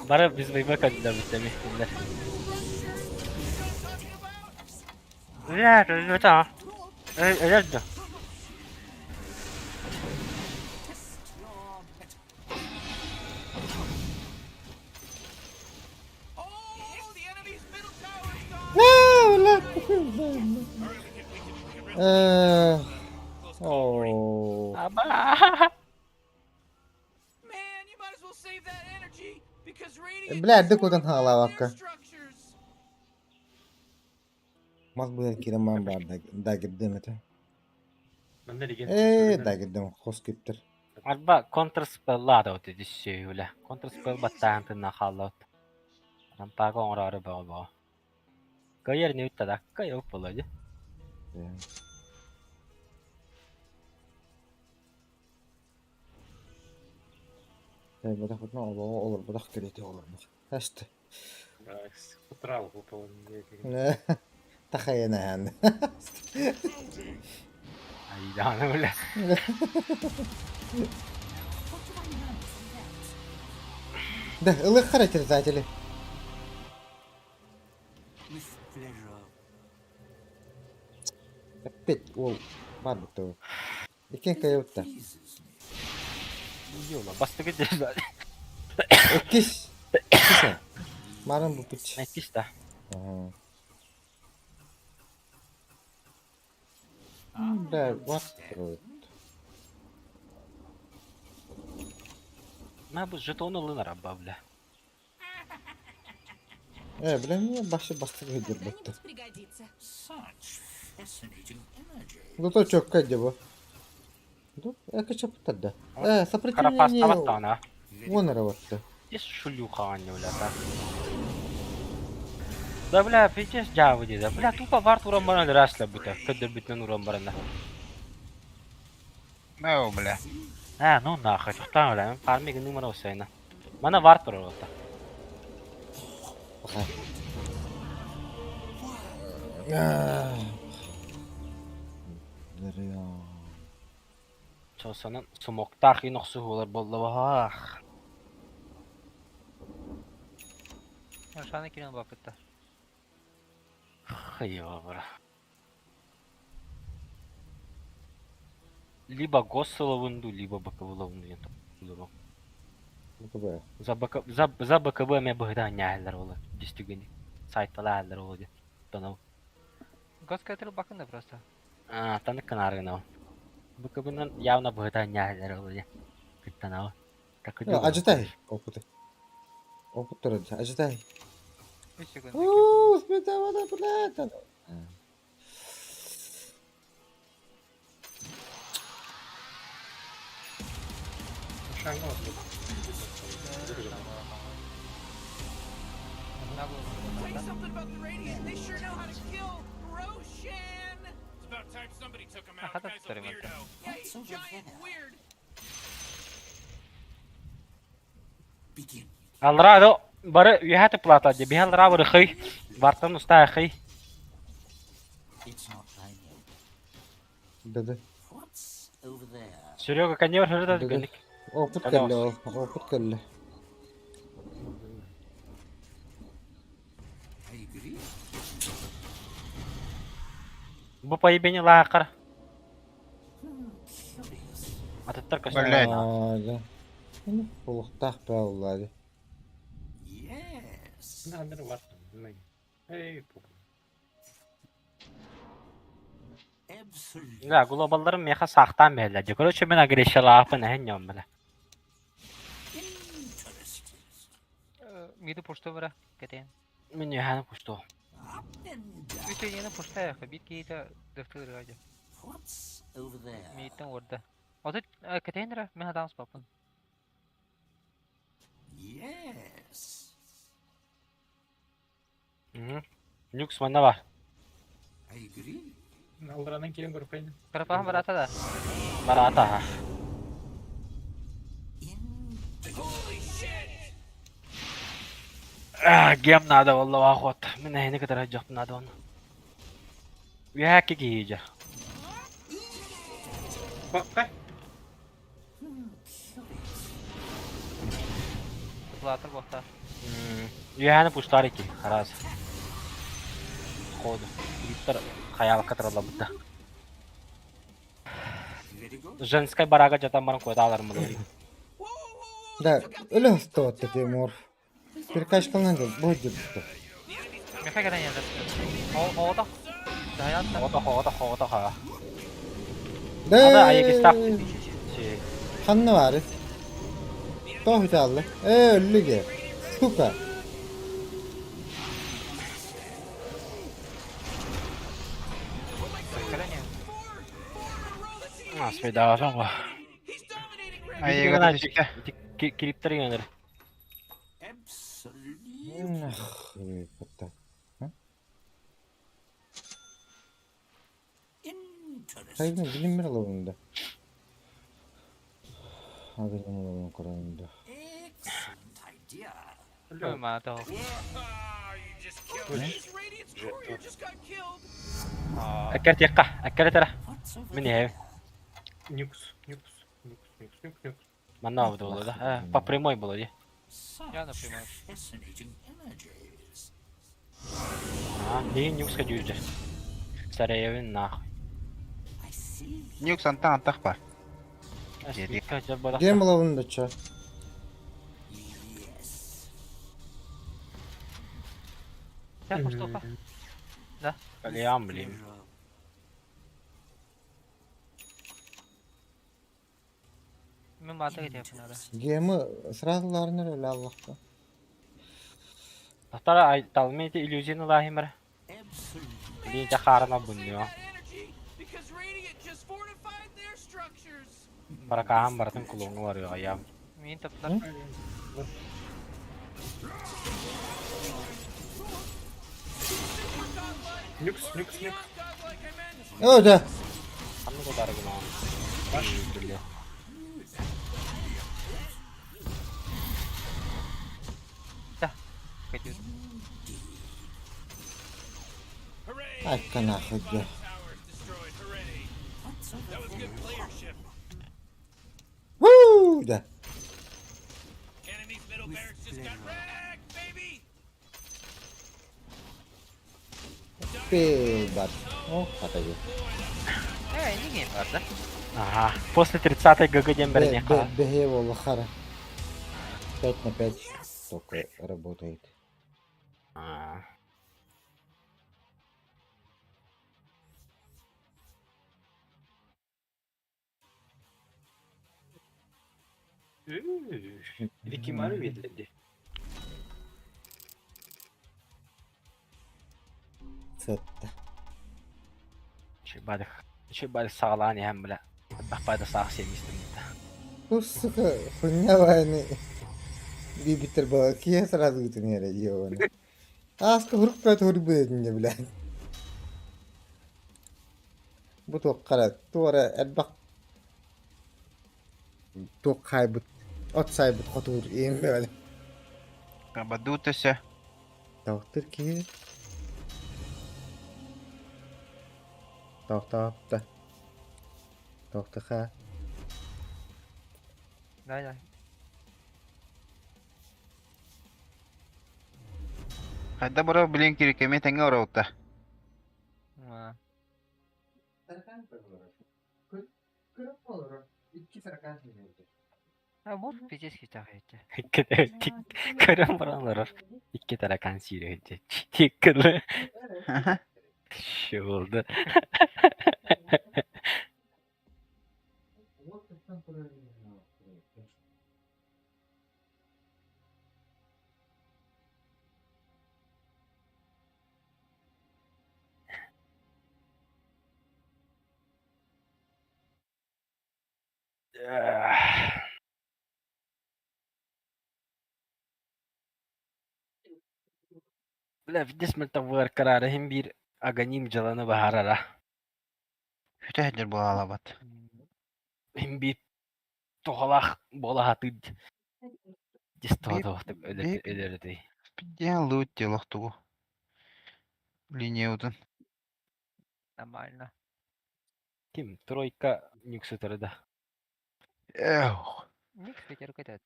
K: Бара biz байбекалли да битемехтинler. Это. Это.
B: Oh, the enemy's middle tower is gone.
K: Аба.
B: Man, you might as well save that energy because radiant
A: Blädde kodan hala vakka.
B: structures.
A: Mas bu erkeğin ben da gittim ete.
G: Ben de ligin.
A: Da gittim. Hoş gittir.
K: Arba counter spell lada o dedi şöyle. Counter spell batantına halot. Rampago orara baba. Kayar ne utada kayar poladı.
A: Bu da ne olur bu da kredi olur mu? Haştı.
G: Утрал выпал.
A: Ne? Takhayana yani.
K: Ay daha öyle.
A: Da ılık hareket zaten.
F: With pleasure.
A: Pet ol var bu tabi. İkin kayıpta.
F: Pleases me.
K: İyi ola. Bastı gidiyor.
A: Ekis. Ekis. Marın bu piç.
K: Netis de.
A: Aha. Da what?
K: Ben bu jetonu alınır abba bile.
A: Bilen niye başı bastık ediyor bu.
F: Such fascinating energy.
A: Bu da çok kaydı bu. Dur, eka çapıt da.
K: Карапас
A: Сопротивление
K: тават она.
A: вон работает.
K: Здесь шулюха они, бля, так. Да, бля, пиздец, джавы деда. Бля, тупо варт уран баран расла бута. Кыдыр бүтнен уран барана.
H: Ne o bile?
K: Ну нахуй, тухтан бля, мен пармиги numara olsayna. Mana варт уран olta. Çoğusunun sumokta xinoxsu olur bollu vah.
J: Aşağıda kiren bakıtta.
K: Hayva bra. Либо госсоловунду, либо боковоловунду янту.
A: Bu
K: За БКБ ме быгда няхлер olur. Дистигени. Сайтталар olur. Танау.
J: Gaz getirip bakın da просто.
K: Tanık kanarına. БКБ'нан явно быгда няхлер olur. Танау.
A: Ya acıtay. Опыты. Опыт турады. Acıtay.
J: 3 секунд.
A: Ууу, спидавада блядь.
G: Şanga var.
B: Tell you something about the Radiant. They sure know how to kill Roshan. It's about time somebody took him out.
J: Hadi
B: Guy's a
J: tutarım
B: weirdo.
J: hatta.
B: Yeah, he's giant and weird.
F: Begin.
K: Alrado bari yuhati plata de bihal rawr khiy. Vartan usta khiy.
F: It's not time yet.
A: Dedi.
F: What's over there?
K: Серега коневер хырда
A: Dedi.
K: дигенник.
A: Опыт
K: Hadi
A: келли ол. Опыт келли.
F: I agree.
K: Bu поебени лакар.
F: Curious.
K: Ататтар
H: Блядь.
A: Ага. Ну, полухтах правилады.
F: Yes.
G: Ne anları var? Bilmeyin. Hey, bu.
F: Absolutely.
K: La globalların meha sahtan behler. Короче мен агрессия лапын хеньям бля.
F: Interesting.
J: Midi puşta bırak. Кетен.
K: Мен юханы пушто.
F: Up and down.
J: Üçü yeni puşta yakı. Bir kiyi de dıftı rıgacı.
F: What's over there?
J: Midden orada. O da кетен dira. Men adams papın.
F: Yes.
K: Nux manda var.
F: I agree.
G: Aldıranın kiren grupayın.
J: Karapahın barata da.
K: Barata ha. Gem nada والله واخوت. من هنا كده رجعت نادا ون. وياك جيجا.
G: Bak bak.
J: Zlatır bohta.
K: يانا пуштар ki. Хаras. Ход. Виктор хаял катрала буда.
F: Ready go?
K: Женская барага жатан баран койдалар мылы.
A: Да, öyle hasta otu Timur. Birkaç kılındı. Bu ciddi.
J: Mefe gelen yerler. Hoda. Hayatta.
K: Хода ха.
A: Da.
K: Ada ayak istap. Şey.
A: Kanlı var. Toh hitallı. Öllü ge. Suka.
J: Gelen yer.
K: Nasıl bir daha sonra.
B: He's dominating Radiant.
H: Ay,
K: Gana
H: gata çıktı.
K: Kriptler yönleri.
F: Absolutely.
A: Hatta.
F: Interesting.
A: Hayır, bilim bir alanında. Haberim olalım Kur'an'da.
F: Excellent idea.
J: Ölme da.
B: Ah, you just killed this Radiant's courier just got killed.
K: Akert yakka. Akert tara.
F: What's over
K: Min
F: there?
K: yev.
G: Nux.
K: Manna avda olur da. По прямой было де.
F: Such
J: Я, например.
F: fascinating energies.
K: Не нюкс ходю же. Стареевин нахуй.
H: Нюк санта антах бар.
K: Аспика жабалак.
A: Гем ловunda ço.
J: Ya Mustafa.
K: Калиам, блин.
J: Ben bata gidiyorum buna da.
A: Gemi sıralarını öyle Allah'ta.
K: Тахтара ай талмейте иллюзияны лахимер.
F: Absolutely.
K: Блин, жахарына буннё.
B: That energy because Radiant just fortified their structures.
K: Баракахан бартын кулуңу бар ям.
J: Min toplar.
G: Нюкс, нюкс, нюкс.
B: Godlike I meant.
A: Öde.
K: Хамны кодар гына. Блин.
J: Gidiyorum.
B: Hooray!
A: Ay kanakı
B: Bottom towers destroyed. Hooray! That was good playership.
A: Woo de.
B: Enemy's middle barracks just got wrecked, baby.
A: Bir bak. Oh patayı.
J: Не game var da.
K: Ага. После 30-й ГГ демберне ха.
A: Беге волу хара. 5 на 5 только работает.
K: А. İki mari verildi.
A: Сетте.
K: Şu bari sağlan hem bile. Bak bari sağ sevmiştim.
A: Bu sıkı хуйня войны. Bir bitir balık ya сразу bütün yere yiyor onu. Askı vurup böyle vurup edince bile. Bu tok kara. Tuara elbak. Tok kaybıt. Ot saybıt kotur iyiyim böyle.
H: Бадутася.
A: Tavtır ki. Tavta. Tavta ha.
J: Дай, дай.
H: Хайда бара билен керек эме теңе ораута.
J: Ha. Ha bu fiziki tahiyeti.
K: Körüm buranlar. İki tane kanser edecek. Tek kılı. Şu oldu. Bile fitness metafor kararı hem bir aganim calanı baharara.
H: Хүтәһәлер була алабат.
K: Hem bir tohalak bola hatı. Дистоdo деп
H: бек-
K: өлерdi.
H: Биден лут делохтугу. Линеудун.
J: Нормально.
K: Kim? Тройка нюксыtırdı.
H: Эх.
J: Ник пятерка этот.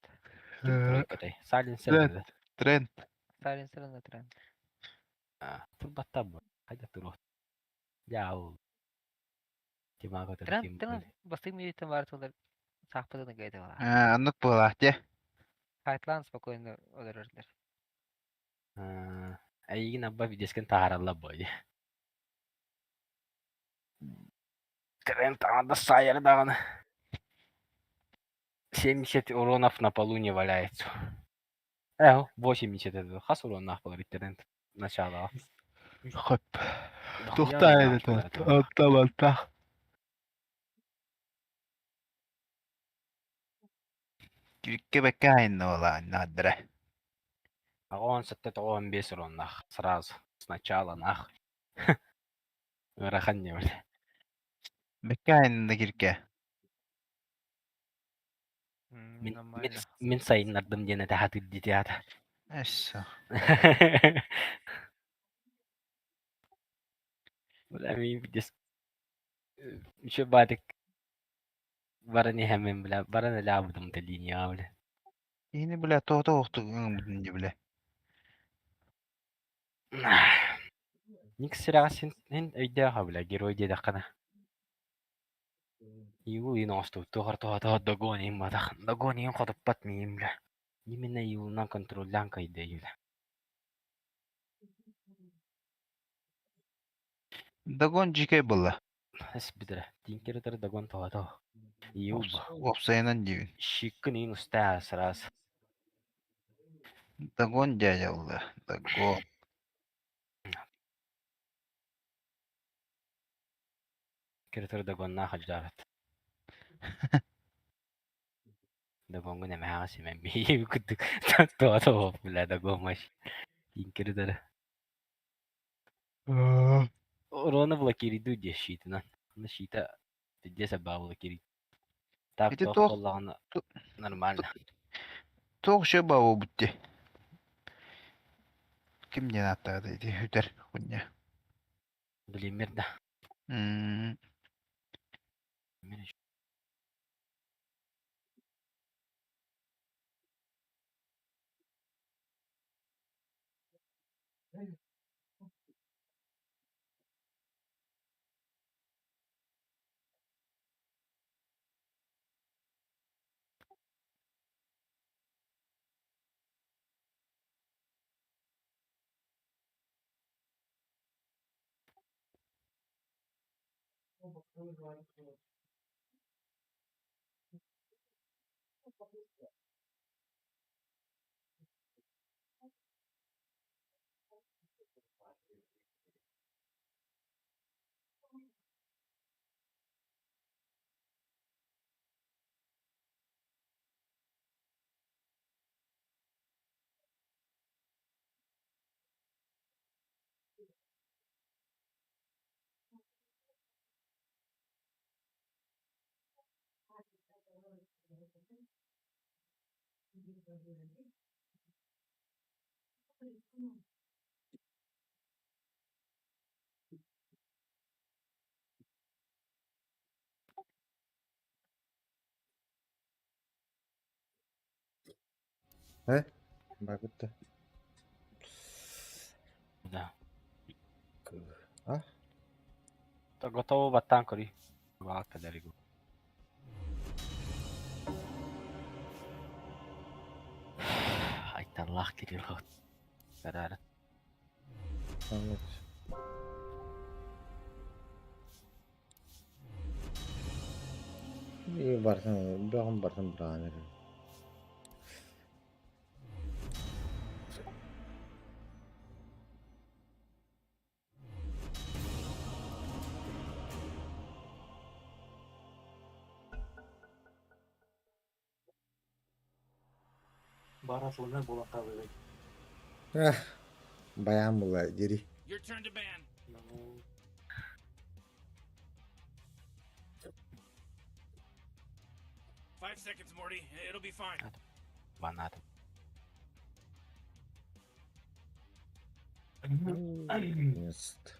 K: Kim тройкадай? Silencer
H: Тренд.
K: dedi.
H: Тренд.
J: Silencer на тренд.
K: Турбатта bu. Hayda turu. Ya o. Тимаго
J: Тренд, тренд. Бастың минуттан бар толар. Сахпадан гайда бала.
H: Аннык була, те.
J: Файтлан спокойно өлөрөрлөр.
K: Айгин абба видескен тааралла бой. Тренд анда сайыр даганы. 70 уронов на полу не валяется. 80 это. Хас уронов был тренд. Начало.
H: Хоп.
K: Дохуя
H: Тухта
K: уронов
H: это.
K: было этого.
H: Атта. Кирикке бекке айны ола, надре.
K: А он сетте то он без уронах. Сразу. Сначала нахуй. Рахан не были.
H: Бекке айнында кирикке.
J: Нормально.
K: Min sayınlardım diye de hatır dedi ya da.
H: Эссо.
K: Ulan benim videos. Şu badık. Barani hemen bile. Barani labdım da linya bile.
H: Yine bile tohta oxtu budunca bile.
K: Ник сирага сен öyde ha bile. Geri öyde de kana. Юуин остуттугар тоҕотоҕо догоонин матах. Догоонин хотоппат миимлэ. Именно юунан контроллян кайдайыла.
H: Дагон жике была.
K: Эс битэрэ. Тинкеритэр догон тоҕотоҕо. Юуба.
H: Опсайнан дивин.
K: Шиккын устаа сырас.
H: Дагон дядя была. Дагон.
K: Киритэр догоннаа хаджаарат. Догонго нэмэхаа симэн миив күттүк. Тоҕотоҕо билэ догон маш. Тинкеритэр. Рона блокириду дешитинан. На шита десе блокирит. Так
H: Эти
K: тох
H: тох-
K: боллагына нормально.
H: Тоғшы бау бутти. Кимден аттады эти хүтер хуйня.
K: Блимер да.
A: Багытта.
K: Да.
A: А?
K: То готово баттан кори. Ваа кадаригу. Айталлах кирилот. Карар.
A: Анлык. İyi varsın, bir varsın buranı.
G: Баратлыгы болакка бөлөк.
A: Bayan bunlar, geri.
B: Your turn to ban. 5 seconds, Morty. It'll be fine.
K: Банат.
A: Jest.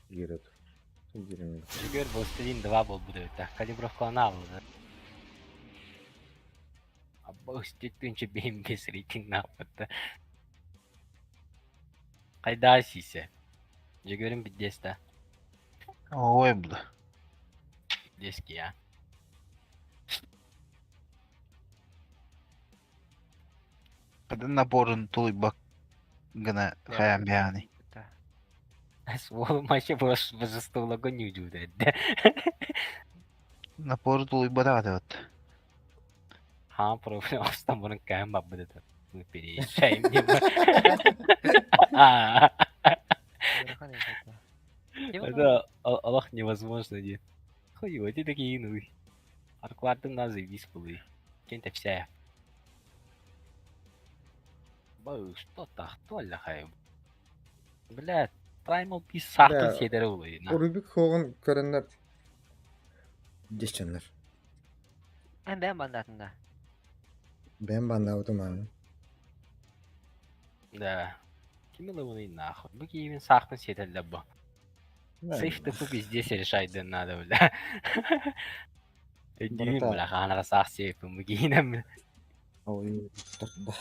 A: Geri dur. Giremiyor.
K: Жигер Властелин 2 бол буде. Так, калибровканы алды. Абба үстеттүнче бейм бес рейтинг напытты. Кайда сисе? Жигерин биддеста.
H: Ой, бля.
K: Дески я.
H: Когда наборын тулый бак гына хаям бяни.
K: Свол маше бош божестволого не жуде.
H: Напор тулый бада вот.
K: Ха, проблем оставлен кэм баббыды. Мы переезжаем. Это Аллах невозможно, нет. Хуй, вот и такие иные. Аркварды нас завис были. Кем-то вся. Бау, что так, толя хайм. Блядь, Primal Beast сахтын
A: Бля,
K: седері олайын.
A: Rubik Hogan görenler. Geçenler.
L: Ben bandatında.
A: Ben banladım abi.
K: Да. Кимила он и нахуй. Быки именно сахтын седері бұл. Сейфті купи здесь решайды надо, бля. Дүйім, бля, қанаға сақ сейфім. Быки инем.
A: Ой, так да.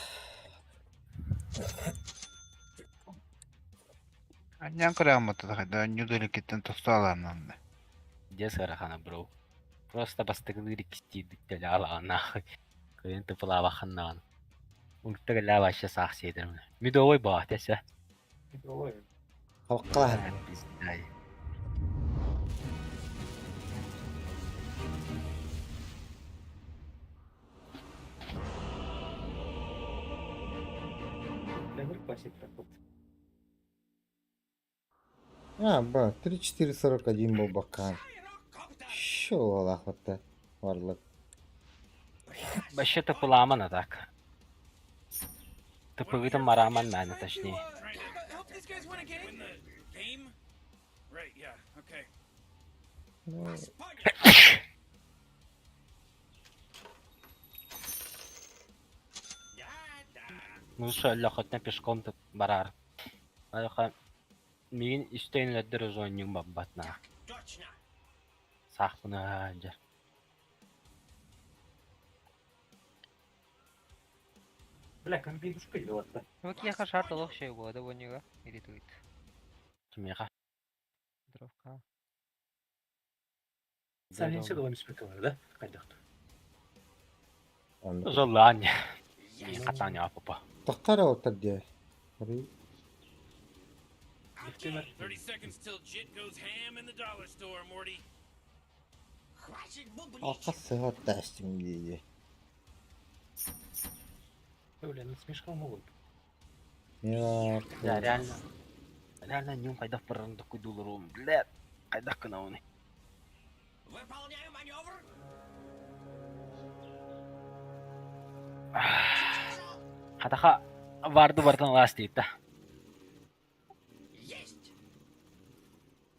H: Аньян кыраматы да нюделикеттен тосталаннан.
K: Где сарахана, бро? Просто бастыгылыр кистидиктели алаан нахуй. Кыйын тыпылабаханнаган. Ултыгыла башы сах сейдермін. Мүдовой баат эсе.
G: Ой,
A: Халқалар.
K: Пиздай.
G: Демир пасит проход.
A: Ба, 3-4-41 бол баккан. Шо алахатта барлык.
K: Башы тыпыламан атак. Тыпыгытым мараман мәні точнее.
B: Help these guys win a game.
F: Game? Right, yeah, okay.
K: Лучше лохотна пешком тут барар. Алха мигин истейнлердер зоннюң баббатна.
F: Точно!
K: Сах буна жер.
G: Бля, компьютер кыйды ватта.
L: Вот я шарт олох şey bu da bonniga иритует.
K: Кимеха?
L: Дровка.
G: Сәлинче дола миспекалар, да? Кайдакты.
K: Золлан. Катаня апапа.
A: Тақара отыр де.
F: 30 seconds till Jit goes ham in the dollar store, Morty.
A: Алқа сығат дәстім дейді.
G: Бля, ну смешка могут.
A: Я...
K: Я реально. Реально нюм кайдах паран такой долларом. Блядь. Кайдах канауны.
F: Выполняю маневр.
K: Хатаха варды бартан ласт дейті.
F: Есть.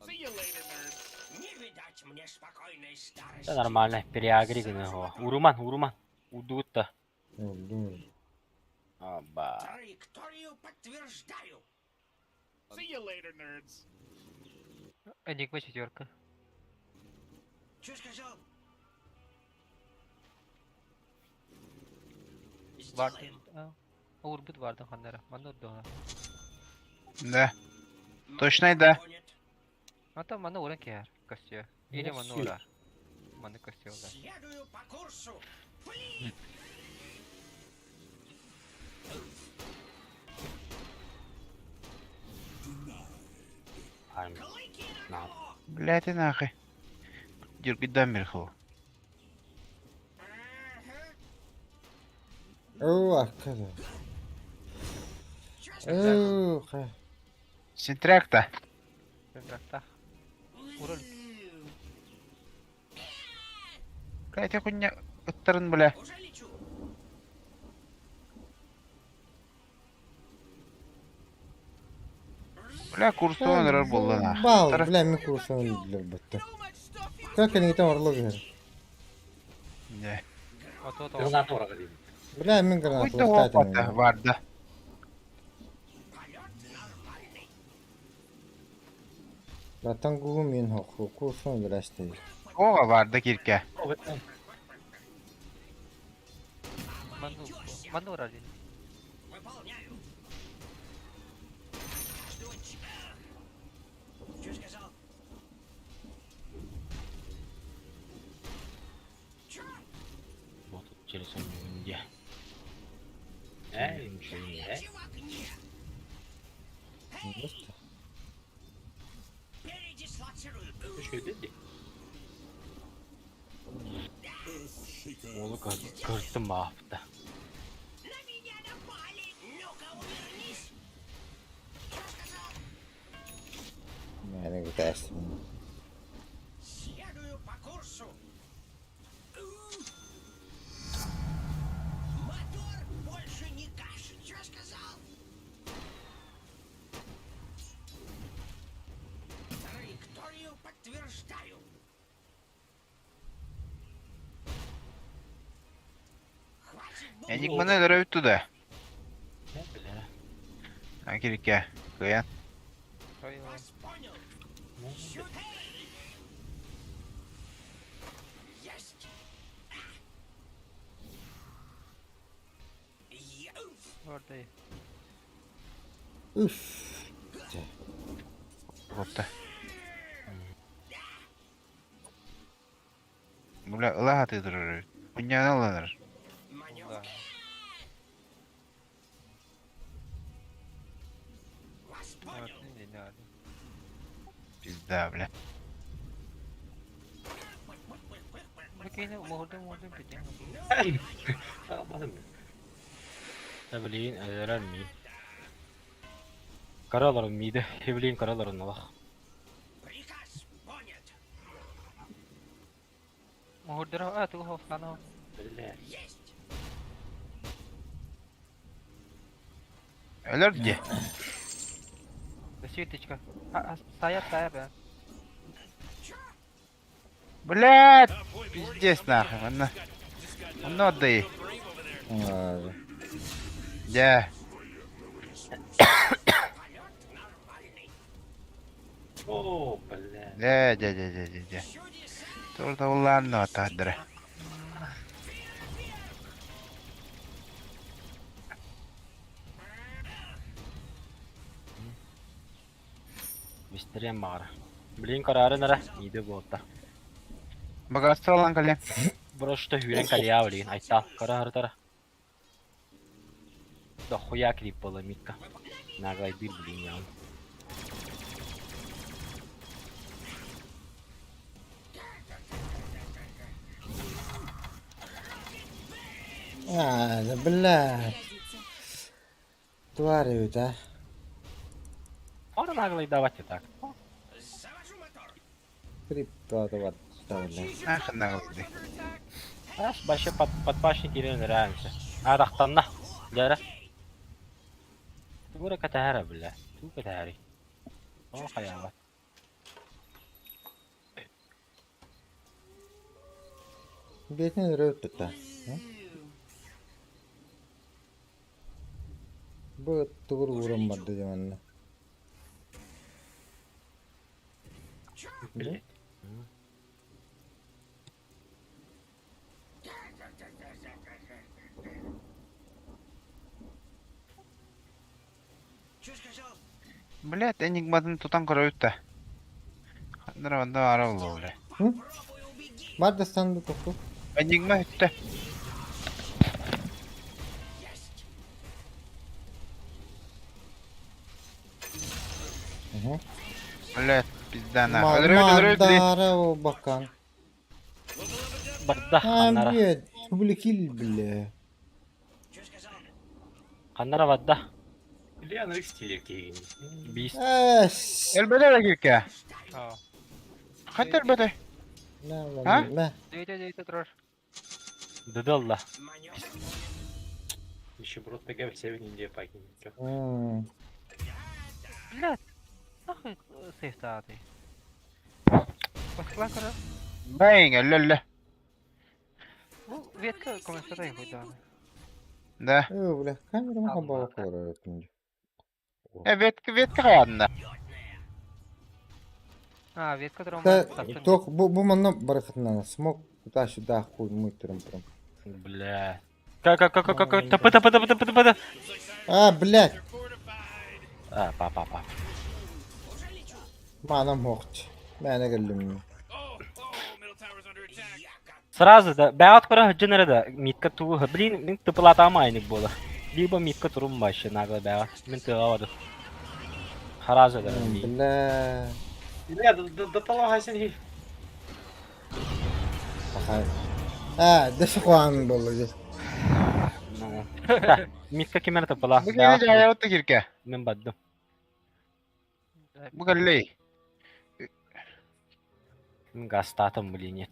F: See you later, nerd. Не видать мне спокойной старости.
K: Да нормально. Переагри гына. Уруман. Удутта. Аба.
F: Траекторию подтверждаю. See you later, nerds.
L: Энигма 4.
F: Что сказал?
L: Vardı. Урбит vardı ханнара. Мана дона.
H: Да. Точно да.
L: А там мана уран кер. Костя. Или мана урар. Мана костя урар.
F: Следую по курсу.
K: I'm not.
H: Блядь, и нахуй. Дюрги дамерху.
A: Оу, аққада. Оу, қа.
H: Синтракта.
L: Контракта. Урал.
H: Кайта хуйня ыттырын, бля.
F: Уже лечу.
H: Бля, курсуан рар болды нах.
A: Бал, бля, мен курсуан білер бұтты. Как они там орлог ер?
H: Не.
L: Ото.
G: Гранатора дейм.
A: Бля, мен гранат
H: Хуйда опыты vardı.
A: Латан гугу мен хоқу, курсуан бірәшті.
H: Oğa vardı kirke.
L: Мана урар.
F: Выполняю. Что сказал?
K: Вот через где. Ничего не.
F: Передислоцирую.
G: Шöyle değil.
K: Onu kırdım mahvetta.
F: На меня напали. Ну-ка, увернись. Что сказал?
A: Yani бірәшті.
F: Следую по курсу. Мотор больше не кашет. Что сказал? Траекторию подтверждаю. Хватит
H: Enik bana öyle öttü de.
K: Ne bile.
H: Ha kirke. Kıyan.
F: Вас понял. Есть.
L: Orada.
A: Üf.
H: Топта. Бля, ылаха тыдырыр. Хуйняны алалар.
L: Да. Вот, не надо.
H: Пизда, бля.
L: Bakayım muhurdum peki.
G: Almadım.
K: Evelyn ezerer mi? Karaların mıydı? Evelyn karalarına bak.
F: Приказ понят.
L: Muhurdur ha tu hoflana.
G: Öyle.
H: Ölür diye.
L: Светочка. Sayar ya.
H: Блядь! Пиздец нахуй. Он отдай.
A: Ладно.
H: Я.
G: О, бля.
H: Да. Тут ладно, отдре.
K: Мистерия мağara. Bilin kararı nere? İyiydi bu otta.
H: Богатство ланкали.
K: Burası da hüren kalya bilin. Ayta kararı tara. Da хуя клип была Мика. Нагай бил блин я.
A: Да, блядь. Твари, да?
K: Ora naglay давайте так.
F: Завожу мотор.
A: Крипто вот ставили.
H: Ах, нахуй.
K: Аш başı подпашник ирең раньше. Арахтанна. Дара. Тугура катахара бля. Ту катахари. О хаябат.
A: Бетин рöttütä. Bu tugur uğramadı zamanla.
G: Блядь.
F: Что сказал?
H: Блядь, энигмадан тутан көрөйт. Хандыра ванда ара болду, бля.
A: Var da sandı topu.
H: Энигма өттө. Блядь, пизда нахуй. Өлөрөйт.
A: Мaldara o bakan.
K: Barda
A: Ha
K: xanlara.
A: bir publikil bile.
F: Что сказал?
K: Xanlara vadda.
G: Бля, ну их стилек и...
K: Beast.
A: Es.
H: Элбеде да кирке.
L: Ha.
H: Хат элбеде.
A: Ne
H: Ha?
A: var ne?
L: Deyte durur.
K: Dıdalla.
G: Еще брод ПГ все в Индии покинет.
A: Hmm.
L: Блядь. Нахуй сейфтати. Баскла кара.
H: Бэйн, элле.
L: Bu ветка комментарий будет.
H: Да.
A: Öyle. Kamerama hava koyuyor.
H: Ветка хаянда.
L: Ha ветка durur.
A: Da tok bu manna barakatına. Smok taşı da koy muhterem pram.
K: Бля. Как тапы.
A: А, блядь.
K: А, па.
A: Manam hocht. Bana geldim.
B: Middle tower's under attack.
K: Сразу да. Бәят кора хыджынары да. Митка туы. Блин, мен тыпылатама айнык бола. Либо митка турум башы нагла бәят. Мен тыға вады. Харазы да.
A: Bля.
G: Бля, да полагайся не...
A: Bakay. Ha, da şu an bolacak.
K: Митка кемер тыпыла.
H: Бу келе жая отты кирке.
K: Мен баддым.
H: Бу келе.
K: Мен гастатым, блин, нет.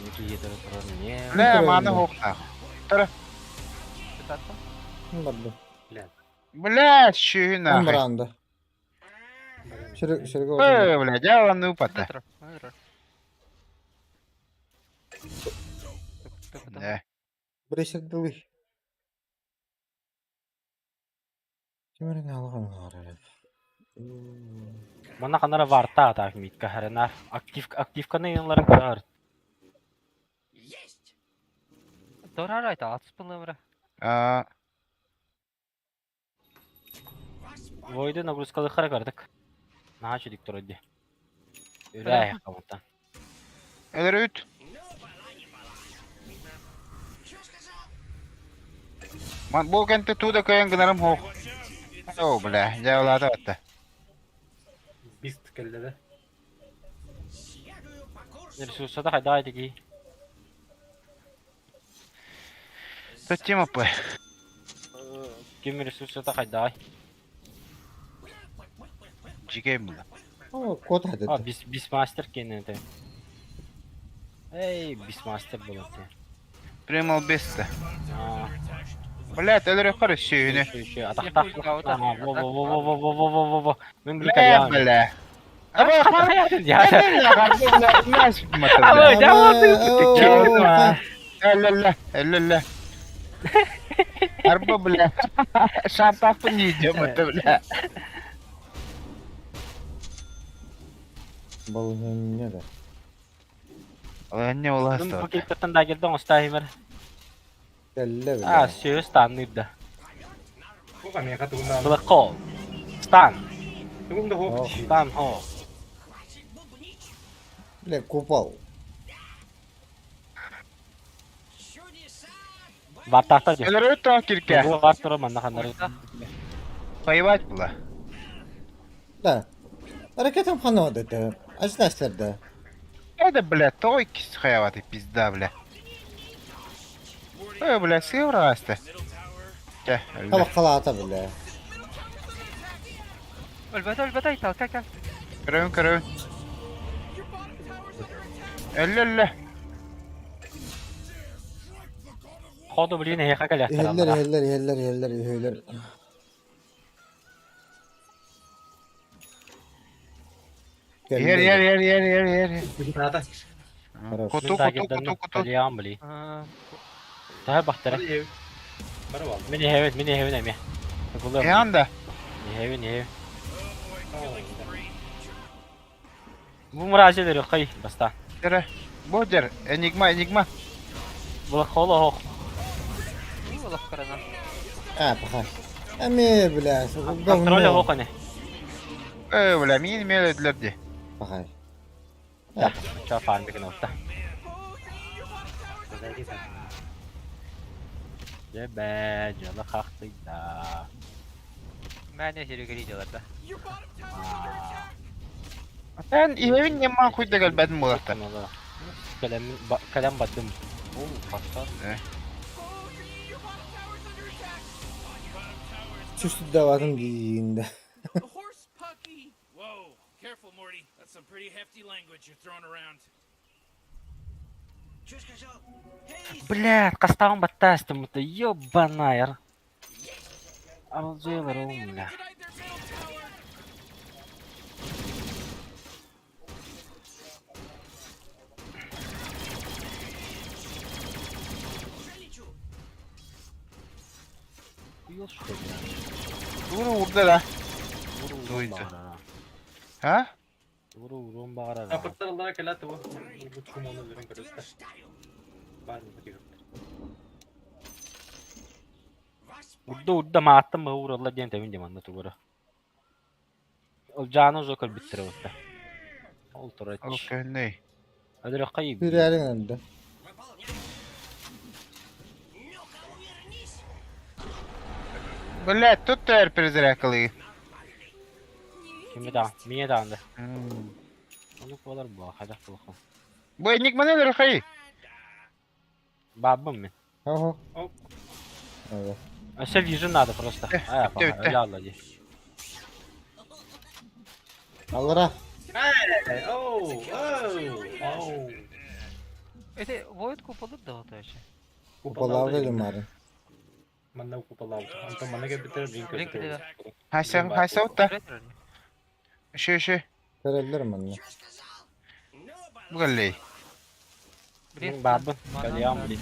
K: Ники етері тұрыр, не?
H: Бля, маны хокта. Тара.
A: Badım.
H: Бля, чуй нахуй.
A: Amranda. Şuraya oldu.
H: Бля, жаваны упата. Да.
A: Брешерділі. Кемерін алған ғарар.
K: Мана қанара варта атақ митка харинар. Активканы енларын көрір.
F: Есть!
L: Дорар айта, атыс бұлы бұры.
K: Войды нагрузкалы харакардык. Наха чудик туройди. Үрәй хамутан.
H: Элерют. Ман бұл кенті туда көйен гынарым хоқ. О, бля, жауылады батты.
G: Бист келді.
K: Ресурса да хайда айтыки.
H: Төттем апы.
K: Кем ресурса да хайда.
H: Жигейм бұла.
A: О, код хады.
K: А, бисмастер кенеде. Эй, бисмастер болады.
H: Примал бесті.
K: А,
H: Блядь, элері қары сүйіні.
K: атақтақ. Во-во-во-во-во-во-во-во-во. Мен
H: Бля,
K: білкәлі
H: бля. Абы, қаны Элле. Арба, бля. Шантапы не идем, это, бля.
A: Бұл не да.
H: Не уласты.
K: Бұл пакеттен да келді, оңыстайымыр.
A: Кәлі
K: А,
A: біле.
K: сөз станныйды.
G: Бұл қамия қатығында.
K: Бұл қол. Стан.
G: Тұғымды хоқ.
K: Стан, хо.
A: Біле, купал.
K: Бартақта де.
H: Элері өттің кирке.
K: Бұл бар тұры манна қандары.
H: Поебать бұла.
A: Да. Ракетам хана деді. Ажнастырды.
H: Это, бля, той кис хаяватый пизда, бля. Ой, бля, сывра асты. Ке,
A: Қала
H: элле.
A: қалата біле.
L: Өлбәді, итал, кәл.
H: Көрін. Элле.
K: Ходу білген аяққа кәлектер
A: Ehiller,
K: алдыра.
A: ehiller.
H: Ер.
G: Нада.
H: Куту.
K: Калиян білей. Тәр бақтыры.
G: Бары бал.
K: Мені хевен әме.
H: Янда.
K: Не. Бұл мұражелері қай баста.
H: Жері. Бодер. Энигма.
K: Бұл қолы хоқ.
L: Олaf қарана.
A: Пахай. Әме, біле.
K: Контролі хоқ әне.
H: Ой, бля, мен меледлерді.
A: Пахай.
K: Ча фармбекен отта. Жебе, жылы қақтыйда.
L: Мәне жүрегері жаларда.
H: Sen evin ne man kuyda gel bedim bulakta.
K: Kalem badım. Oo, patlar.
A: Çüstü davadım giyinde.
B: The horse pucky. Whoa, careful, Morty. That's some pretty hefty language you're throwing around.
K: Блядь, кастауын баттастым, это ёбаная. Алжелар, бля. Хуёл, что ли?
H: Vuru vurdu la. Duydu. Ha?
K: Vurun bağırar.
G: Apırtlar olarak kelat bu. Bu çukum onu verin kırısta. Var mı bakıyorum.
K: Udda maattım mı vurallar diyen temin demanda tugura. O canı zokal bittire usta. Ultra hiç.
H: Okey ne?
K: Hadi rakayı.
A: Hürriyelin önünde.
H: Блядь, тут теперь перезарякали.
K: Kimi daha? Miye dağındı. Onu kovalar bu. Hadi bakalım.
H: Bu enigma ne rakayı?
K: Babam mı?
A: Ага. Evet.
K: Все вижу надо просто. А,
H: bitti.
K: Yallah diye.
A: Allara.
L: Это Void куполы да вот вообще.
A: Kupalar dedim bari.
G: Manna kupalı aldı. Antam bana gel biter link
L: Link
G: ödedi.
L: dedi.
H: Haysa utta. Şey.
A: Görebilirim ben de.
H: Bu galleyi.
K: Babam. Kalyan bili.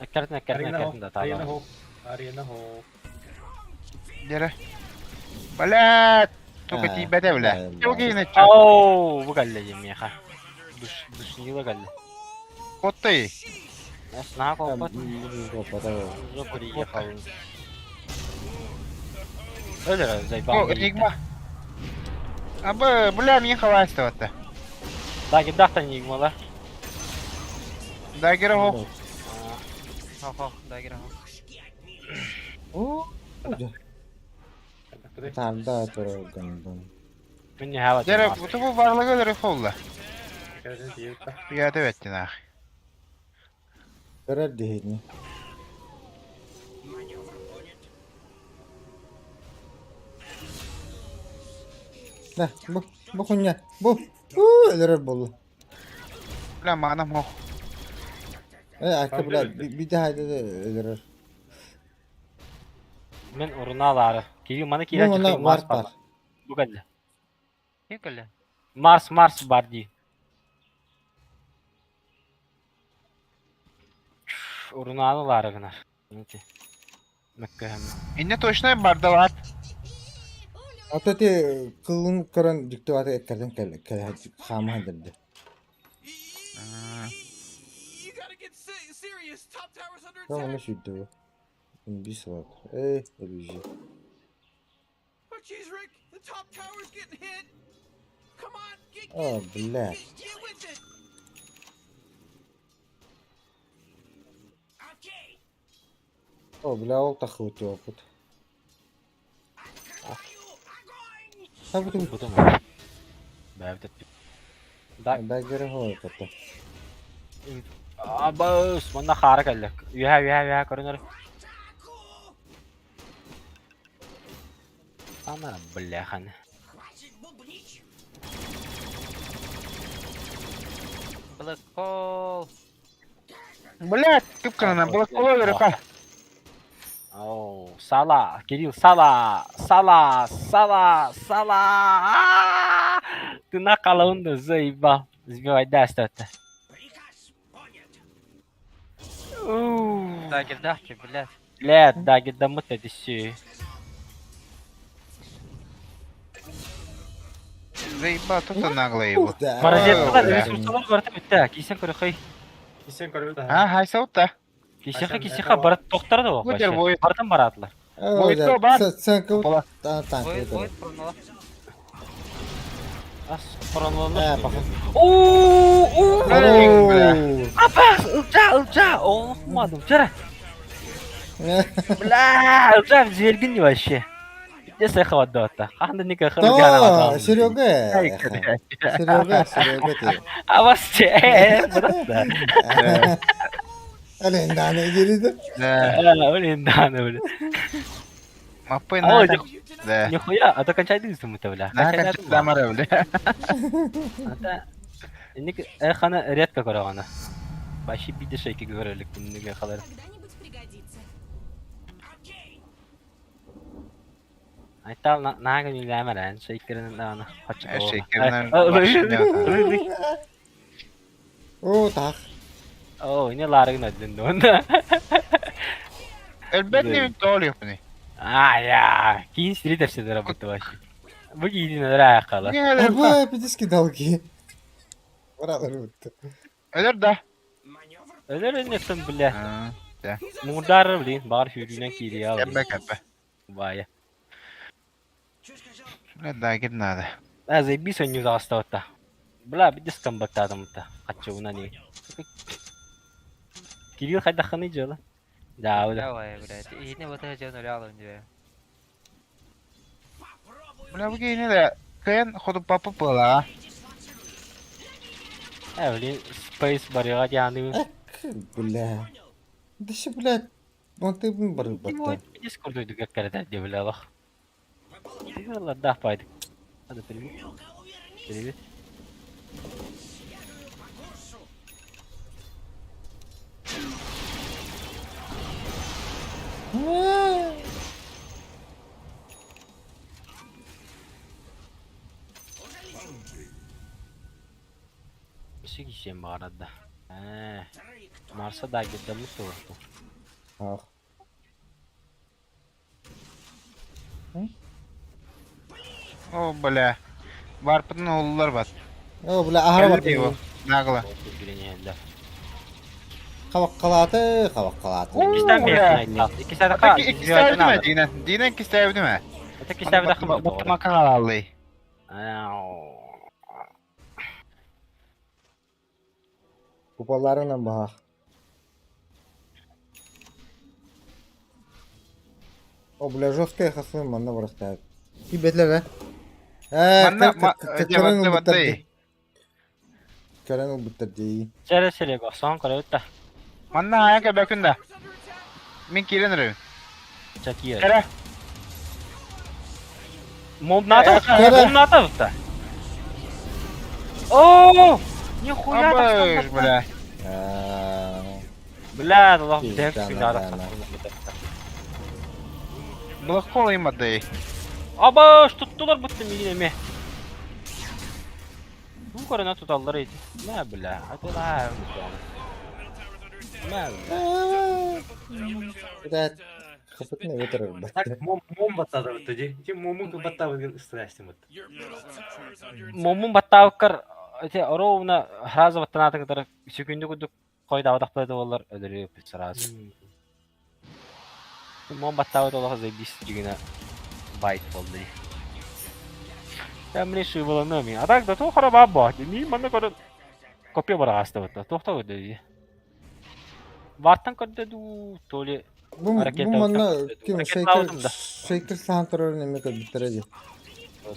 K: Ekkertin da
G: Arena
K: tamam.
G: ho. Arena ho.
H: Yere. Блядь. Только тебе de bile. Çok iyi ne çok.
K: Oo, bu galle yemi ya. Düşünüyor galle.
H: Kottayı.
K: Esna kopot.
A: Kopata o.
K: Zokuri yakalım. Öyle Zey
H: О,
K: bak.
H: Enigma. Абы, бля, мен хавайстыватты.
K: Daha gidaktan yigmalar.
H: Дагер о.
L: Ho, dagger ho.
A: Oo. Tarda turgandım.
K: Minni hava.
H: Дерек, bu bu varlığı da refolla.
G: Gözün değil de.
H: Ya evet nah.
A: Görer değil. Nah, bu kunya. Bu. Ölür bolu.
H: Bля, manam o.
A: Arka bir daha da ölür.
K: Men urunaları. Kiyu mana
A: Bu
K: kira
A: ona
K: çıkıyor
A: var
K: Mars
A: var.
K: var. Bu geldi.
L: Kim kalla?
K: Mars var di. Urunalılar gına. Niti. Mekkehem.
H: İnne точно бардалар.
A: Ata te kılın kıran diktatör eklerden kele xama dedi.
B: You gotta get serious. Top tower's under
A: Tamam
B: attack.
A: ne şuydu? Bir saat. Ölücü.
B: Oh, jeez, Rick. The top tower's getting hit. Come on, get
A: Black.
B: get with it.
A: Bla ol takıtı okut. Tabii tabii.
K: Bu da mı? Bevdet.
A: Da göre hoy kata.
K: Abos, mana khara geldi. Yuha korunur. Aman belahan.
L: Black hole.
H: Бля, тупкана, было коло рефа.
K: Oh, Sala, Kirill, Sala. Ты накалун да заебал. Сбивай, да, что-то.
L: Dagger dahki, блядь.
K: Блядь, да, где мы это все.
H: Заебал, тут нагло его.
K: Маразетler, resurslar var tabii de. Kisen kırıkay.
G: Sen körü de.
H: Ha, haysa
K: Kisen barat doktora da o.
H: Güzel boyut.
K: Baratan baratlar.
H: Boyutlu var.
A: Sen kavut.
H: Pola.
A: Tank
L: Void,
A: ediyor.
L: pronala.
K: As koronalını.
A: Bakın.
K: Oo!
H: Bля.
K: Apa? Ulca. Olmadım. Çara. Бля, уже звергин вообще. Где сахар дота? Анда не как
A: Да, Серега. Серега.
K: А вас че? Просто.
A: Elinden girdi.
K: Блин, да, блин.
H: Мапы
K: Ой,
H: на. Да.
K: нихуя, а то кончай дызым это, бля.
H: На как замара, бля.
K: Это ник хана редко көрөгөнө. Баши биде шейки көрөлүк күнүгө калар. Айтал нага нилемерен шейкерин ана хачы.
H: Шейкерин.
A: О, так.
K: О, не ларыгын öldün onda.
H: Elbette bir doğru yapını.
K: Ya, keyin street dersi работа вообще. Bu giydin öyle ayakalar.
A: Aba, pidiski dalgi. Oraları bitti.
H: Öler de.
K: Öyle nesin bile.
H: Ha, de.
K: Murdar bilin, bağır hürüne kiri ya.
H: Kepe.
K: Vay.
H: Ne daha gidin hadi.
K: Azay bir sönüyor hasta otta. Bla bir diskam baktadım otta. Kaçıvına ne? Kiriyor hayda kanı jala. Да, да.
L: Давай, блядь. И не вот это реально не.
H: Buna bu giyini de kayan kudu papı pala.
K: Öyle space barıya yandı.
A: Bля. Dışı bля. Monte bin barı
K: Bu
A: battı.
K: bir Discord'uydu kakkarada diye bile bak. Valla daha paydık. Hadi привет. Şey gideceğim bu arada. Mars'a da gidelim sordu.
A: Ah.
H: O bля. Varpıdın oğullar var.
A: O bля ahara
H: Öyle
A: battı.
H: diyor. Nagla.
K: Bilene elde.
A: Kavakkalatı, kavakkalatı.
K: İkisinden bir yakın aydı. İkisi de kal.
H: İki sevdi mi Dinen? Dinen iki sevdi mi?
K: Öteki sevdi akım da doğru.
H: Batma kanalı.
A: Kupalarıyla bak. O bile жесткая хасым манна вырастает. И бетлер, Karen bitirdi.
K: Sere sere go son kare utta.
H: Manna ayaka bakında. Min kirenir.
K: Çakiyor.
H: Kere.
K: Моб надо?
A: Кара.
K: Моб надо utta. О! Нихуя
H: Абыш, бля.
K: Бля, Allah bir tek
A: Tamam,
K: silah
A: tamam.
H: Блок kolayım adı.
K: Abaş tuttular bu yine mi? Bu kadar tutallar idi. Ne bля? Hadi la. Ne bля?
A: Да, kapıt ne götürür bak.
G: Так, мом баттады тоді. Чи момун баттады страстим вот.
B: Your middle tower is under attack.
K: Момун баттавкар те оровна раза баттанатын кадar секунду кудук койда адактайды болар өлөрүп сразу. Мом баттавы олага зайдис жигине байт болду. Ben bunu şu bulamıyorum. Adak da tohara baba. Ni bana kadar kopya bara hasta bata. Tohta ödedi. Vartan kadar du tole
A: Bu
K: hareket
A: manna
K: alacak.
A: kim
K: Hareket aldım da.
A: shaker santralını ne kadar bitirdi.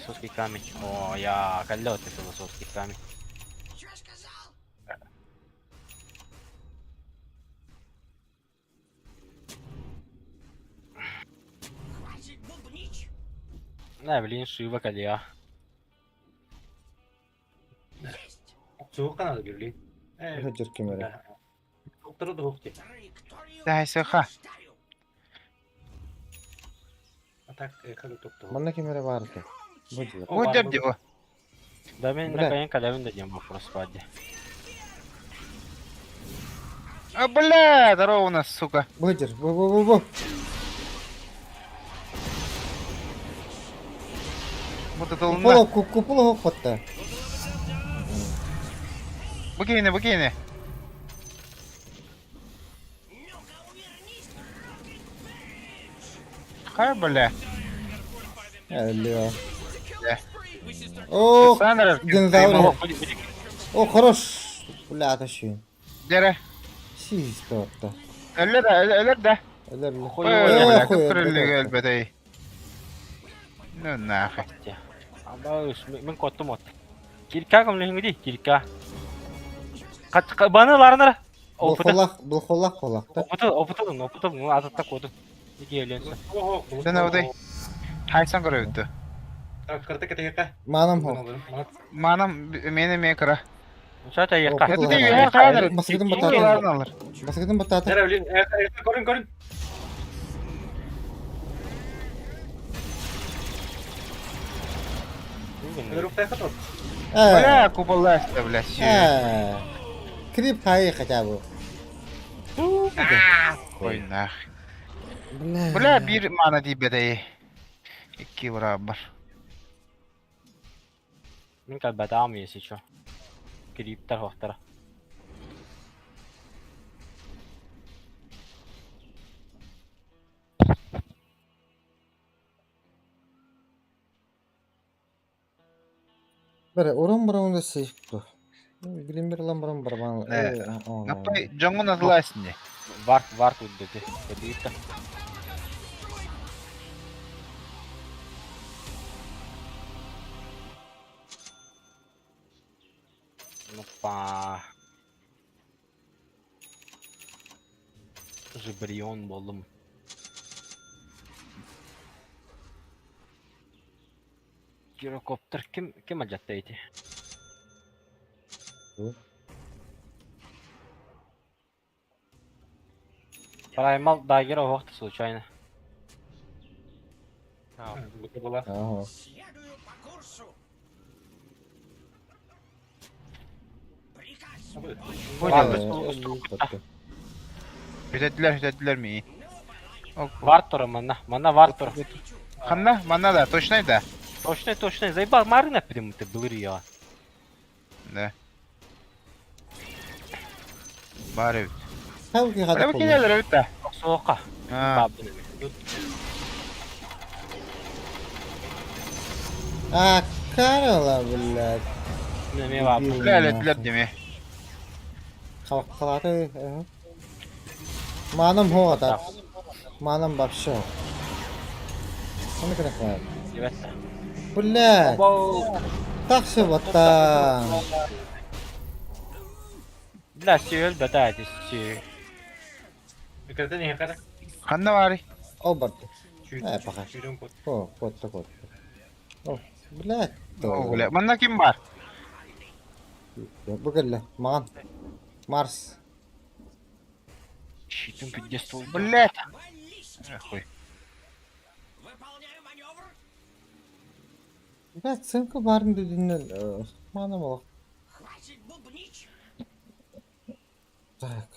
K: Sos kikami. O ya kallo te sos kikami. Ne bileyim suyu bak hadi ya.
G: Soğuk kanadı birliği.
A: Hacer kemere.
G: Doktoru da hokti.
H: Dahisi ha.
G: Atak kalı doktoru.
A: Manna kemere vardı. Bu diyor.
H: O derdi o.
K: Da ben
A: Bırak.
K: ne kayan kalavin de diyeceğim bu prospadi.
H: А, бля, здорово у нас, сука.
A: Быдер, bu.
H: Вот это луна.
A: Купола хоппатта.
H: Богейне. Хай, бля.
A: Öyle.
H: Да.
A: О,
H: Сандер,
A: динозавр. О, хорош. Бля, тащи.
H: Дере.
A: Систо отта.
H: Ölür de.
A: Öyle.
H: Öyle bля,
A: Хуй,
H: kıpırlık elbette. Ne nahi.
K: Ama men kottum ot. Kirka kamle ngidi kirka. Kat bana larnar.
A: Bu kolak.
K: Опытал, ататта коду. İki evlensin.
H: Sen orada. Haysan görüyordu.
G: Так, карта кетеге.
A: Manam ho.
H: Manam meni mekara.
K: Şöyle yakka.
A: Okul
H: Hadi
A: var.
H: ya kadar.
A: Basıkıdım
H: Dolarını
A: batata.
H: alır.
A: Basıkıdım batata.
G: Nere bilin? Görün. Grupta katıl.
H: Bля, купола бля, все.
A: Крип хай хотя бы.
H: Koy nah. Bля, bir mana dibedeyi. İki beraber.
K: Min kalbet amiyesi şu. Kriptar hohtara.
A: Bere oran da safe bu. Bilim bir lan buram barban.
H: Напай, Джонгу назлась мне.
K: Var dedi. Kriptar. Опа. Жибрион болдum. Гирокоптер kim ajattaydı?
A: Bu.
K: Primal Dagger вахта случайно.
G: Bu bola.
A: Ага.
F: Следую по курсу. Приказ.
H: Hüdettiler mi?
K: Var tora mana var tora.
H: Hanna, manna da, точно да.
K: Точно, заебал, Марина прям ты был я.
H: Да. Барыв.
A: Tavuk yıkadık
H: Öyle
A: bulun.
H: bakıyorlar öyle.
K: Soğuk'a.
H: Ha.
K: Babını.
A: Karola bulla.
K: Ne var bu?
H: Öyle ettiler değil mi?
A: Kalkları. Manam ho atar. Manam babşı. Onu kadar var.
K: Evet.
A: Bulla.
K: Bo.
A: Takşı batta.
K: La söyle bedaydı şey.
G: Yukarıda ne yukarı?
H: Hanna var.
A: O battı.
G: Şu-
A: Ha bakar.
G: şuyun kod.
A: Kod. Oh. Bulla.
H: Öyle. Bunda kim var?
A: Bu gelle. Man. Mars.
K: Şitin piddes oldu.
H: Блядь. Охуй.
F: Выполняю маневр.
A: Ben sınıfı varım dediğinden. Manam o.
F: Хватит бубнить.
A: Так.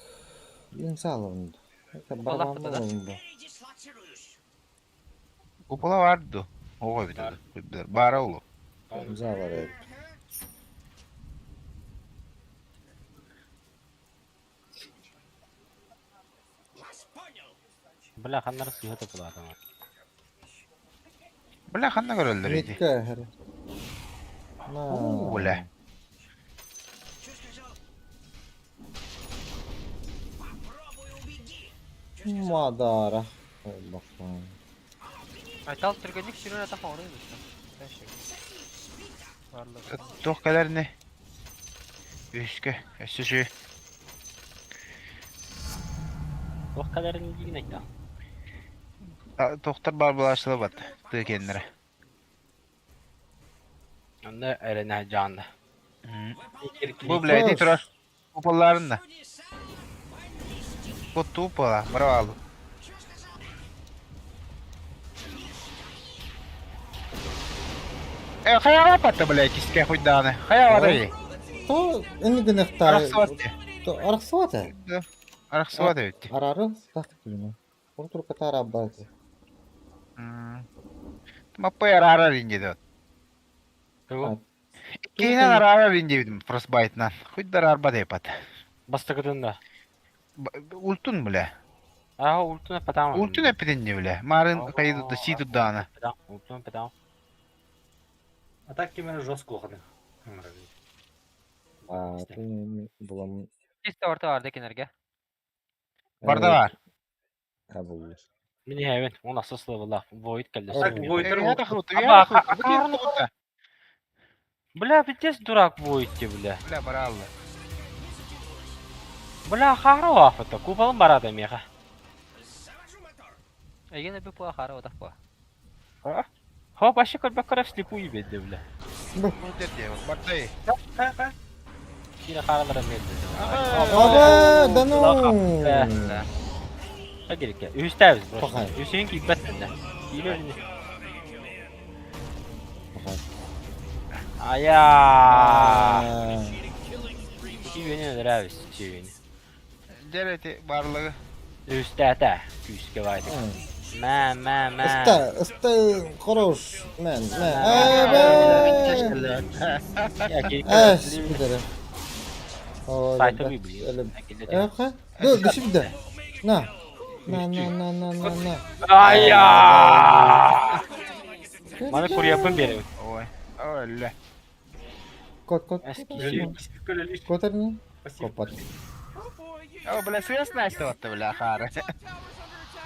A: İnsan
L: Vallahi
A: Barbanlı
L: da.
A: oldu.
F: Передислоцируюсь.
H: Kupola vardı. Ого bir de. Bara oğlu.
A: İnsan var evet.
F: Вас понял.
K: Bla kanları suya tıkılı adam.
H: Bla hanna görüldürüydü.
A: Mitka her.
H: Öyle.
F: Что сказал? Попробуй убеги.
A: Madara. Bakalım.
L: Айтал түргенlik sürüyor ата оройбуз. Барлыгы.
H: Тоқ kadar ne? Üskü. Üskü.
K: O kadarın ilgin ayta.
H: Tohtar bar bulaşılı bat. Tığ kendine.
K: Onda erene canlı.
H: Bu bileydi turar. Kupaların da. Kutu upala. Bravo. Hayal patta bileydi iske huydane. Hayal var iyi.
A: To ini gene xtar.
H: Araqsıvatı.
A: To araqsıvatı.
H: Araqsıvatı öttü.
A: Ararı taktik bunu. Otur katar abbası.
H: Mappa yarara ringe de. Kine yarara ringe bidim Frostbite'dan. Huydar arba depat.
K: Bastıkıdın
H: Ultun bile.
K: Aha ultuna patam.
H: Ultun epidince bile. Marın kaydı da si tutdağını.
K: Ultuna patam.
G: Атаки мене жорстко ходить.
A: Bulam.
L: İşte orta vardı kenarga.
H: Barda var.
A: Kabul.
K: Mini evet. O nasıl sıvıla. Void geldi.
G: Так, Void'ler
H: Ya da kutu.
K: Ama
H: Ya da kutu.
K: Bla bitес дурак Void bla.
H: Bile barallı.
K: Bla хара вафата. Купалым барады меха.
F: Завожу мотор.
L: Egen bir puan hara odak bu.
K: Хоп, вообще как бы кровь слепую беды, бля.
H: Bu dedi. Barda iyi.
K: Yine haralara geldi.
A: Aba dano.
K: Ha gerek ya. Üsteriz bro.
A: Bakayım.
K: Hüseyin ki bitmedi. İyi böyle. Aya. İyi yönüyor abi şeyini.
H: Dereti varlığı.
K: Üstete. Küske vardı. Ma.
A: Ista koros. Men.
K: Ya gerek
A: Es bidere. O.
K: Sayta bir biliyor.
A: Ha? Dur dışı bir de. Na.
K: Aya. Bana kur yapın benim.
H: Oy. Öyle.
A: Kod.
K: Eski
G: Böyle
K: şey.
G: böyle лишь.
A: Kod ne?
G: Спасибо.
A: Kapat.
H: Ama bile sıyas naçtı vattı bile akare.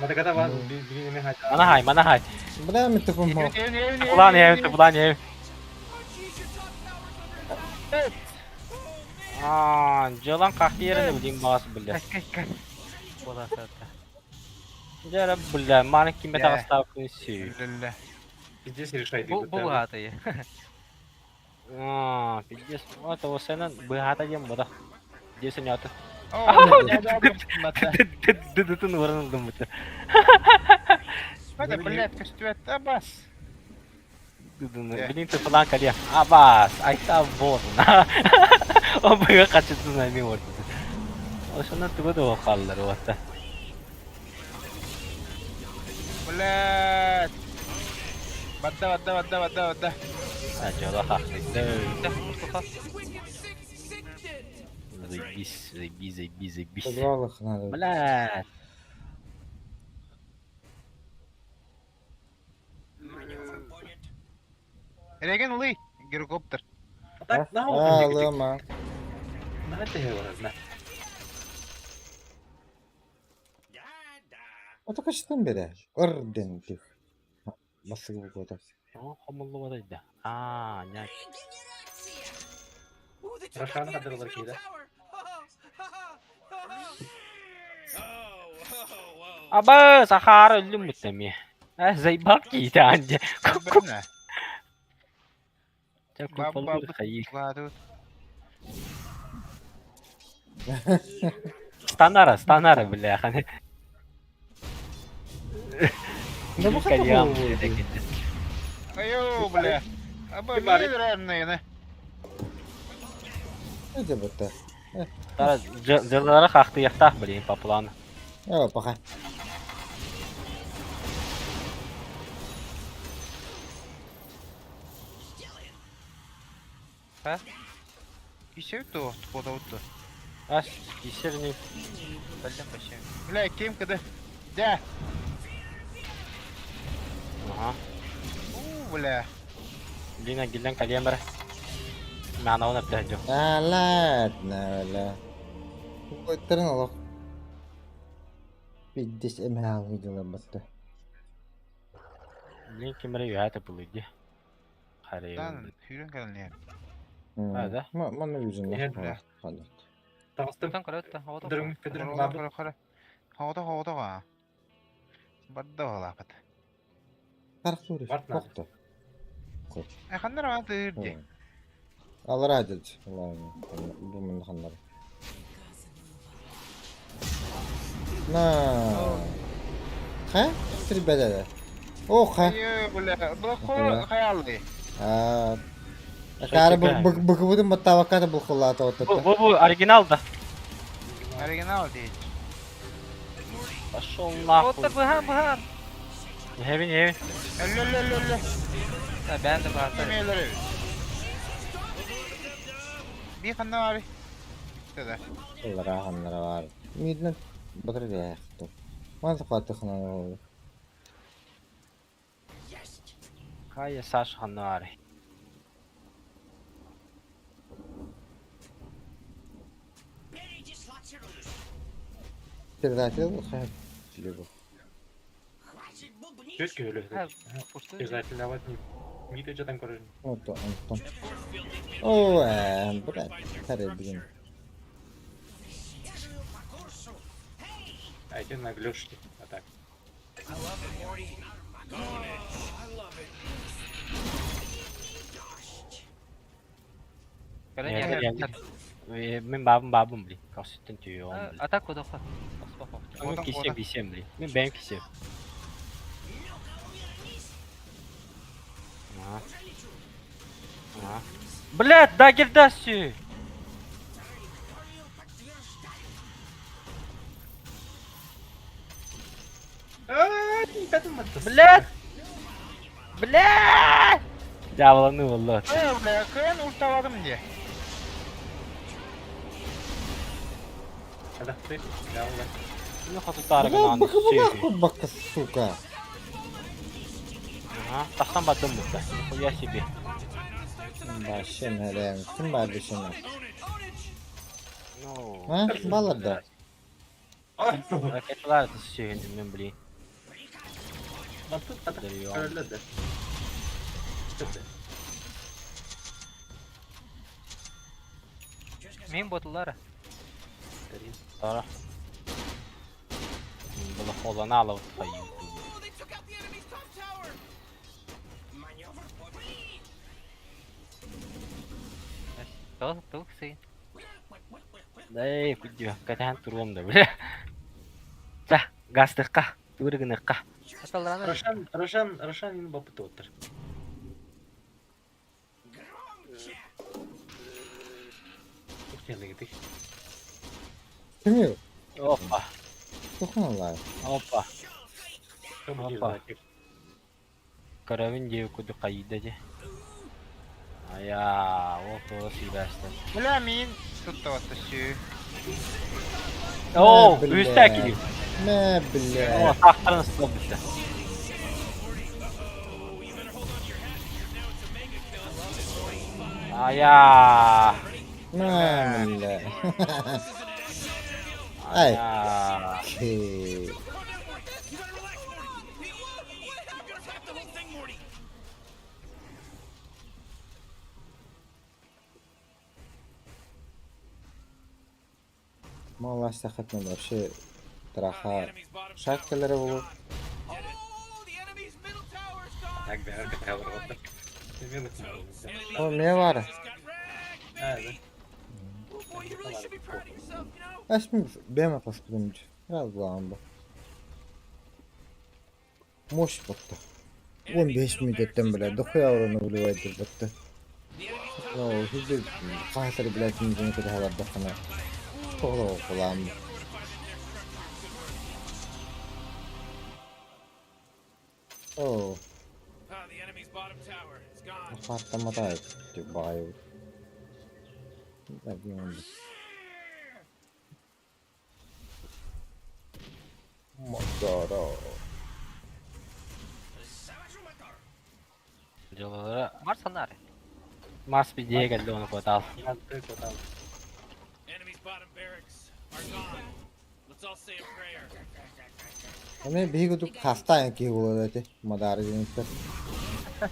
G: Мадагада var. Birine hadi.
K: Mana hay.
A: Bla mi tıpım ho.
K: Ulan ev. Jalan kalktı yerine bileyim bazı bile.
L: Bola satta.
K: Jara bile manik kime
H: Ya.
K: takısta şey.
H: Öyle.
G: Здесь решай.
L: Bu hatayı.
K: Пиздец. Вот его сцена богата дем бода. Здесь нет. Dıdıtın vuruldu mu?
H: Hadi блядь, костюэт, бас.
K: Блин, ты falan kalıyor. Abas, ayta bozun. O böyle kaçırsın nami orada. O şuna tuğdu o kallar o hatta.
H: Блядь. Badda.
K: Acaba haklı. Заебись.
A: Подвалах надо.
K: Блядь.
H: Реген улый, гирокоптер.
G: Так, на oldu dik dik.
A: Ağlama.
G: Ne diyorlar ne?
A: O da kaçtan beri? Oradan tüh. Nasıl bu kadar?
K: О, хамылlı var idi. Aa, ne?
B: Ooh, they took
G: Russian
B: out the
G: had a
B: enemy's
G: little
B: middle
G: kid.
B: tower.
K: Aba, Sahara öldüm mütemi. Zaybak yedi anca.
H: Бәрне.
K: Çok
H: Баб
K: kapalı hayır.
H: Ваду.
K: Станара, бля, hani.
A: Ne bu kadar
K: Kalyan
A: bu?
H: Айо, бля. Аба
G: Кибарик.
H: милерные.
A: Ne de bu da?
K: Tara zırhlara kalktı yaktak bileyim papılanı.
A: Ya bakayım.
H: Еще то, пода утtu.
K: Aş, işlerini.
L: Бәлден пәшем.
H: Бля, кем кыды? Да.
K: Aha.
H: Бля.
K: Lina gillen kalyan bırak. Mana ona bırakacağım.
A: Ладно, لا. Koytarın Allah. Bir diş emhal videolar battı.
K: Lin kimere yuhata buluydu. Haraya.
H: Lan, hüren kalın ya.
K: Hadi.
A: Bana yüzünden.
G: Nerede?
A: Hadi.
G: Tağıstım.
L: Тан көрөттө, хавада.
G: Kıdırım
H: Кара,
G: vardı.
H: кара, кара. Havada var. Badda var pat.
A: Tarık soruyor.
G: Bak nerede?
A: Koktu.
H: Kanlar var dirdi.
A: Allah razı olsun. Allah'ım. Bu mun kanları. Na. Ha? Sır bedele. Oh ha.
H: Ayyo, bля. Bu hayaldi.
A: Aa. Karı bıkıbıdın mı tavakata bu kullata oturdu.
K: Bu orijinal da.
H: Original değil.
K: Пошел нахуй.
L: Оттар быхан.
K: Evin.
H: Ölle.
L: Ha, ben de var.
H: Yemeğleri. Bir kanlar var. İşte de.
A: Allah rahanlara var. Midden batırı da yaktı. Mantık atı kınalı oldu.
K: Kaya saç hanari.
A: Передатель bu. Hayır. Şöyle bu.
G: Göt öyle.
L: Ha, пустой.
G: Обязательно давать не видео там короче.
A: Unuttum. Oo, bırak. Kare bizim.
G: А эти на глёшке. А так.
K: Min babım bili. Kasıtın tüyü onu bili.
L: Атаку доқа. Баспа.
K: Onun kişi bili. Min benim kişi. Блядь, да гердасю.
G: Не подумай.
K: Блядь. Cavlanı valla.
H: Bля, kıyın ultaladım diye.
G: Hadi ты. Да, ура.
K: Ne kadar tarıkın
A: Ulan
K: anı
A: bakı bu
K: sövüyor.
A: nakı bakı suka.
K: Aha, taksan battım burada. Koya gibi.
A: Başın hele. Kim var dışına?
K: No.
A: Ha? Balada.
K: Hareketler de sövündüm ben bileyim.
G: Тут а так.
K: Дарьё.
G: Öyle de. Çıktı.
L: Мен ботылары.
K: Sonra. Bunu kolana alıp sayıyor.
B: Ooh, they took out the enemy's top tower.
L: Тылық сейін.
K: Дай, кудю, катан туром да, бля. Та, гастыққа, тургыныққа.
L: Аталараны.
G: Рошан yine бапыты отыр. Uçtayla gittik.
A: Kim yok?
K: Hoppa,
A: Dokun Allah.
K: hoppa.
G: Там
K: Опа. Karavin diye kudu kayıdacı. Aya, o to Sebastian.
J: Bilemin tuttu atışı.
K: Oo,
A: bileyim.
K: üstteki.
A: Ne bileyim.
K: O tahtların sıkı bitti. Aya.
A: Ne bileyim. Ay.
K: Aya.
A: Ki. Malla sakatma başı. Taraha şarkıları olur.
B: Oh, the enemy's middle tower's gone.
G: Tak bir arka tavır oldu. Demiyor musun?
A: O ne var?
G: Evet.
B: Oh boy, you really should be proud of yourself, you know?
A: Aşkım benim atasımcı. Biraz kulağım bu. Moş baktı. 15 müddetten bile 9 euronu bile verdi baktı. O hiçbir kasır biletini kadar haber bakana. Doğru kulağım bu. Oh,
B: The enemy's bottom tower is gone.
A: patlamada etti bayağı. Ne bileyim. Madara.
K: Yollara
L: Mars anar.
K: Mars bir diye geldi onu kotal.
G: Mantık o tamam.
B: Enemy's bottom barracks are gone. Let's all say a prayer.
A: Ama bir guduk hasta yanki oluyordu. Madara yönetler.
G: Tamam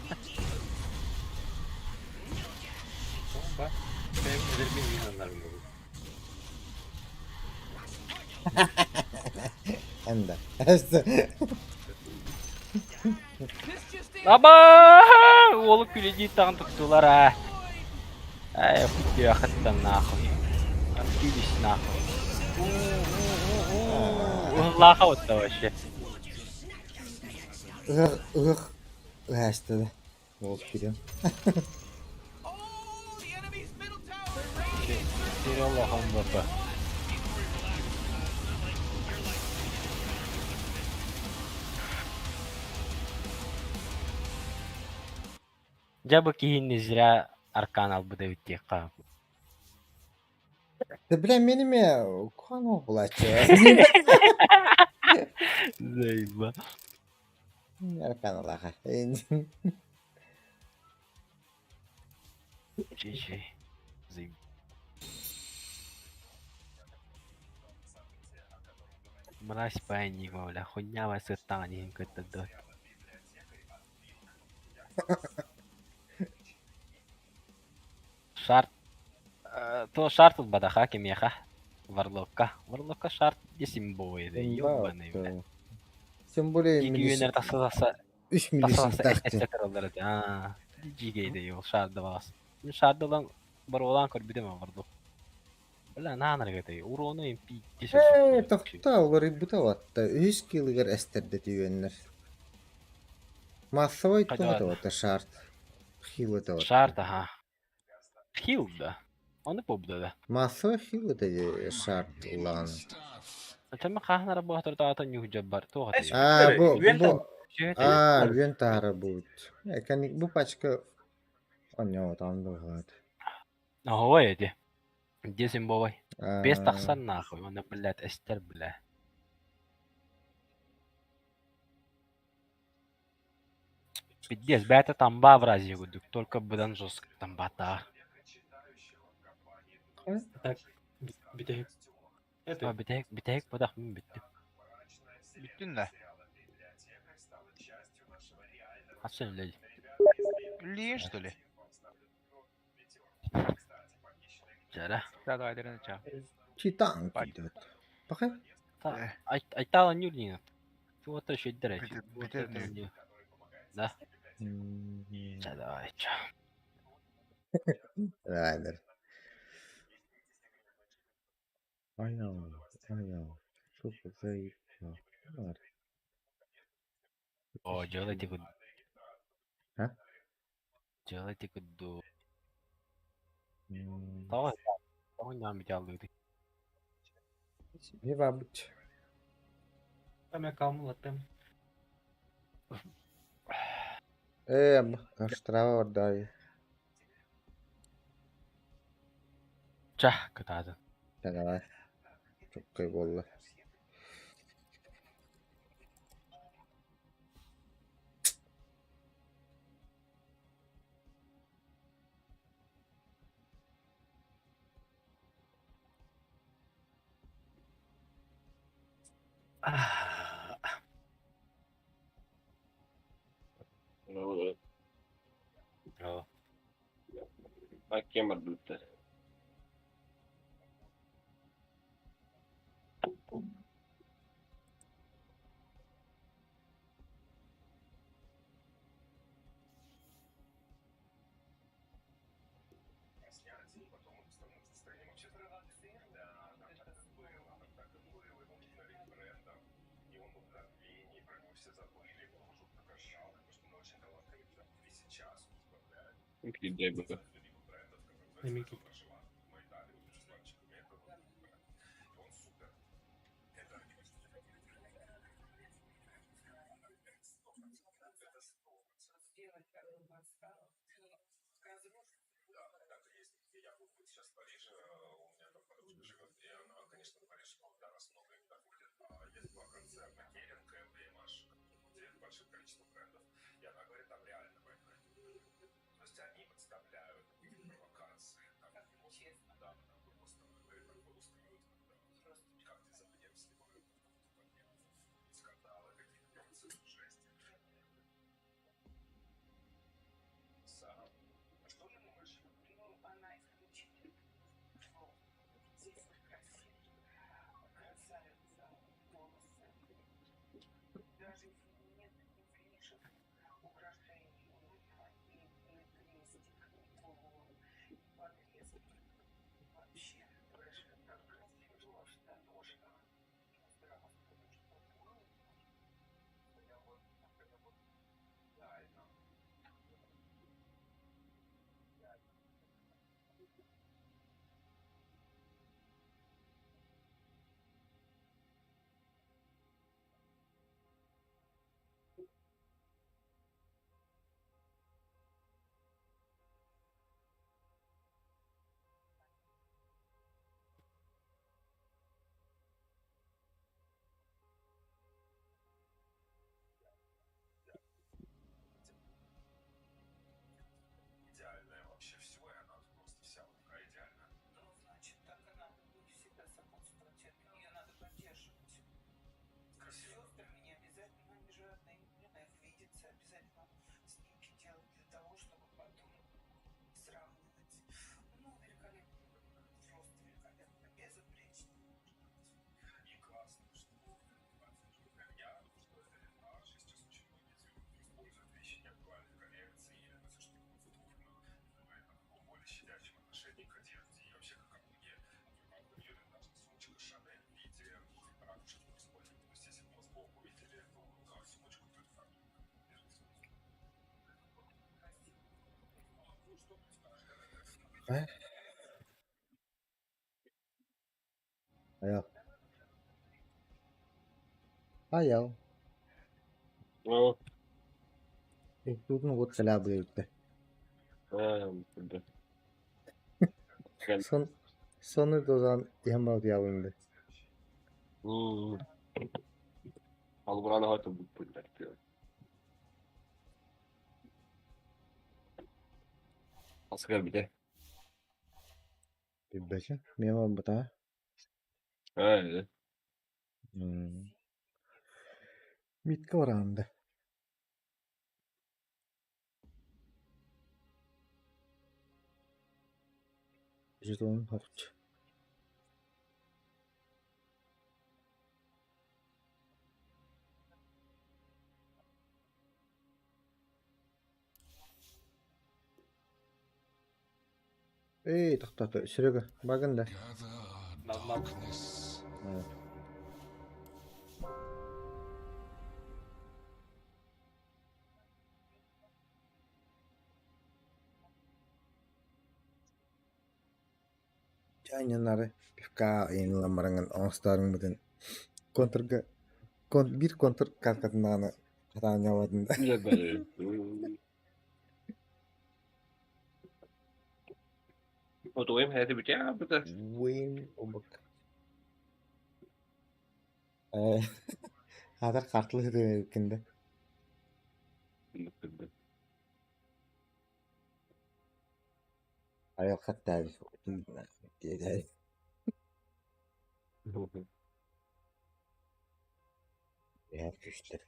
G: bak. Benim nedir bilmiyorlar bunu.
A: Hem de. Hepsi.
B: This just in.
K: Baba! Oğlum küleci tan tuttular ha. Ay kutuya hakikaten nahoy. Aktiviş nahoy. Allah havutta başı.
A: Hasta. Oldu gidiyorum.
B: Oh, the enemy's middle tower.
K: Bir Allah'ım baba. Jabı kihin nizra arkanal bu da bitti qab.
A: De bilen benim ya kan okulaçı.
K: Zeyba.
A: Yarkan Allah'a.
K: Şey. Zeyba. Malas paini mo la khunya wa setang ni ke tedot. Şart to şart bada hakim ya Varlokka şart disim boyda yobana.
A: Sembolü
K: Iki yöner tasasa
A: 3 milyon taktı.
K: estekler olur ha. Jigeyde yok şartda bas. Şartda lan bar olan kor bir de mi vardı? Ulan nanar gete. Uronu MP dişe.
A: Tokta olur bu da vatta. 100 kilogar esterde diyenler. Massovay da vatta şart. Hilo da vatta.
K: Şart ha. Hilda. Onu pobda da.
A: Massovay hilo da şart ulan.
K: Çama kahnar bu hatır dağıtan yuh jabbar. To hatır.
A: Bu. Ventara bu. Ya kan bu paçka onyo tam da var.
K: Aha yedi. Disim boy. Bes taksan nahoy. Onu billet ester bile. Пиздец, бята тамба в разе гудук, только быдан жестко тамбата.
G: Tak bir de
K: А битек подах мин битти.
J: Bittin de.
K: Асен леди.
J: Liyin что ли?
K: Жара.
L: Сразу айдырын ча.
A: Çitan gidiyor. Bakın.
K: Айтала нюрнина. Вот еще драть.
J: Bitirdi.
K: Да. Жара айча.
A: Райдер. Aynen. Çok zayıf ya. Var.
K: О, делайте гуд.
A: А?
K: Делайте гуду. Давай. Давай нам делают.
A: Bir var bu.
G: hemen kalmalattım.
A: Штраф orada.
K: Çah kıtadın.
A: Tagay. Çok kıyı oldu.
K: Bravo.
C: Hakem adıldı.
G: Emin
A: Ayaw. Ayaw.
C: Oo.
A: Tutun gut kala büyüktü. Sonu da o zaman yamalı yavrum.
C: Al burada hatı bu diyor. Asgari bir de.
A: Bir beşe. Ne var bu da?
C: Öyle.
A: Mitki orandı. Jeton hort. Ey toktata sürüge bakın da.
G: Mal.
A: Evet. Janyanları ka yayınlamaranın ağızların bugün kontrga bir kontr kalkatından katanya vadında.
C: Güzel böyle.
I: Otoyum hayatı bitiyor bu da.
A: Wayne obak. Hazır kartlı hıdırkinde. Ayol hatta diye. Ya güçler.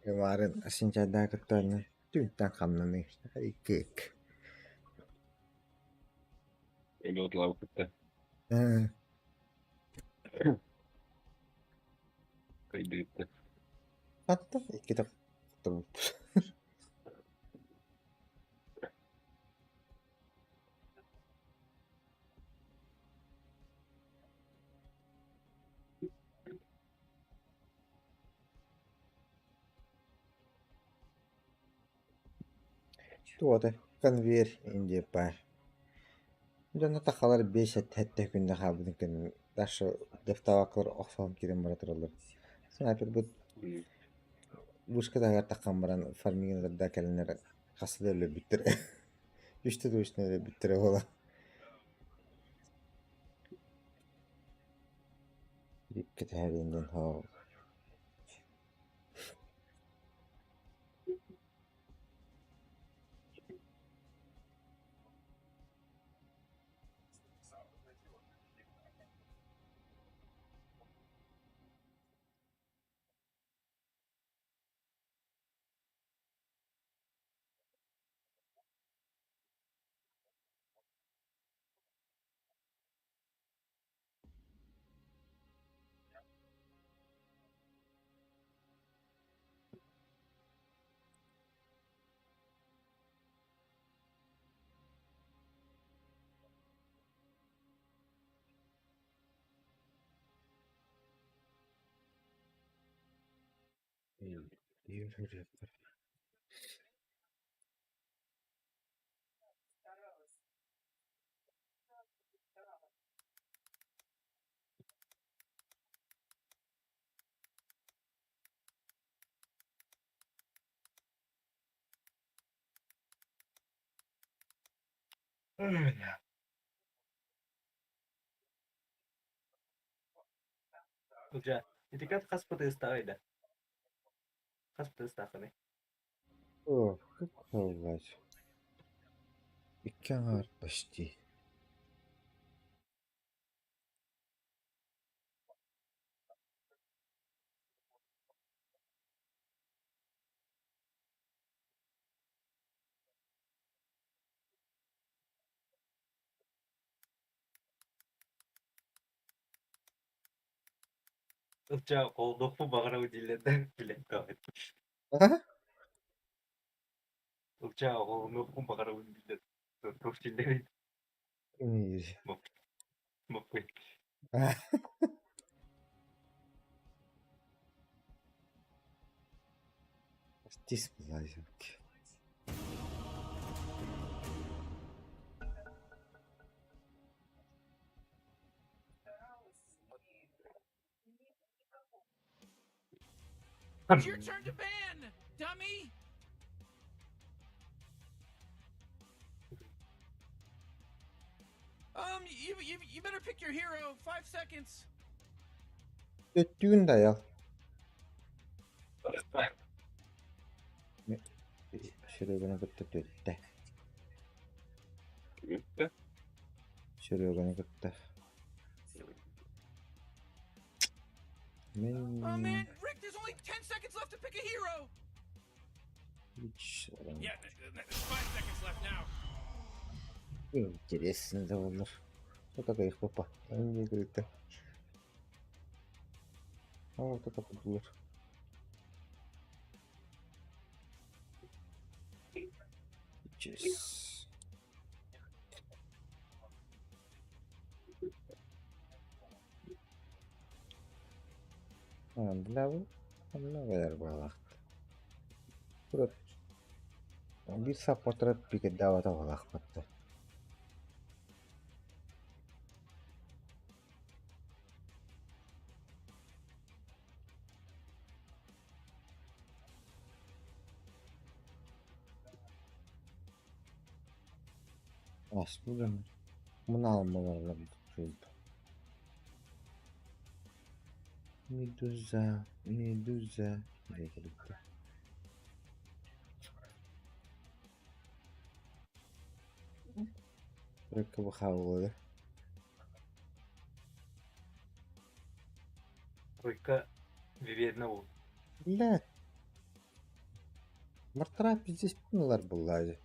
A: Kemarin asinca ketanya. Tüyten kamlanı işte. Ay kek.
I: Öyle oldu vakitte.
A: Ha,
I: Kaydı gitti.
A: hatta iki de tutup. Tuote konver indi pa. Jonna takalar 5 hette günde habudun ken daşı deftavaklar oxfam kiren baratırlar. Sniper bu Busca da agarta kambaran farming da kelenler kası da öyle bitir. Üçte de üçte öyle bitir ola. Dikkat her yerinden ha. Yürü.
G: Uja, itu kan kas putus tahu ya. Kas putus tahu nih.
A: Oh, kıkıvaç. İki ağır baştı.
G: Uja, kalau pun bakal ujilan bilang kau.
A: Aha.
G: Uja, kalau pun bakal ujilan. Terus ujilan
A: İyi.
G: mau
A: Stis bulacak.
B: It's your turn to ban, dummy! You better pick your hero. 5 seconds.
A: Döttüğün dayak. Şuraya bana kıttı dötte.
I: Gitti.
A: Şuraya bana kıttı.
B: Oh man, Rick, there's only 10 seconds left to pick a hero.
A: Hiç
B: Yeah, there's 5 seconds left now.
A: интересно да olur. Вот такая их попа. Они говорят, а вот это подулur. Чес. Anladım. Ne kadar bağlaktı. Burada bir supporter bir davada bağlaktı. Aslında bunu almalarla tutuldu. Medusa diye gelipti. Ayakkabı havladı.
G: Тройка Виверна вон.
A: لا مرترا здесь bunlar bulladı.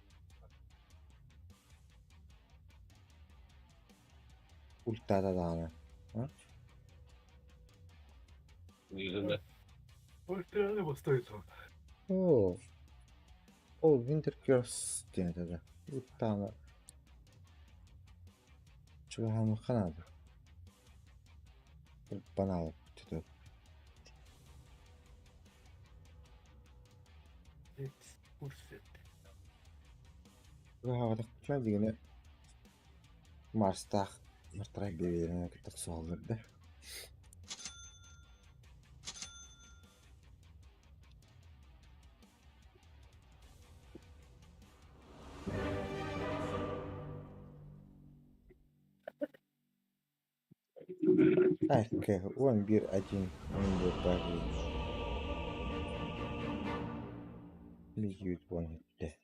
A: Ultada dağına. Ha?
I: Yüzünde. Ультра бастается.
A: Oo. O Winter Curse diye dedi. Ultada. Şu hamı kanadı. Bana alıp tutuyor.
G: Экскурсия.
A: Bu havada kutlar degene Mars'ta Martray bebeğine gittik soğalırdı. Okey, 11-1 Barry. Lig etti.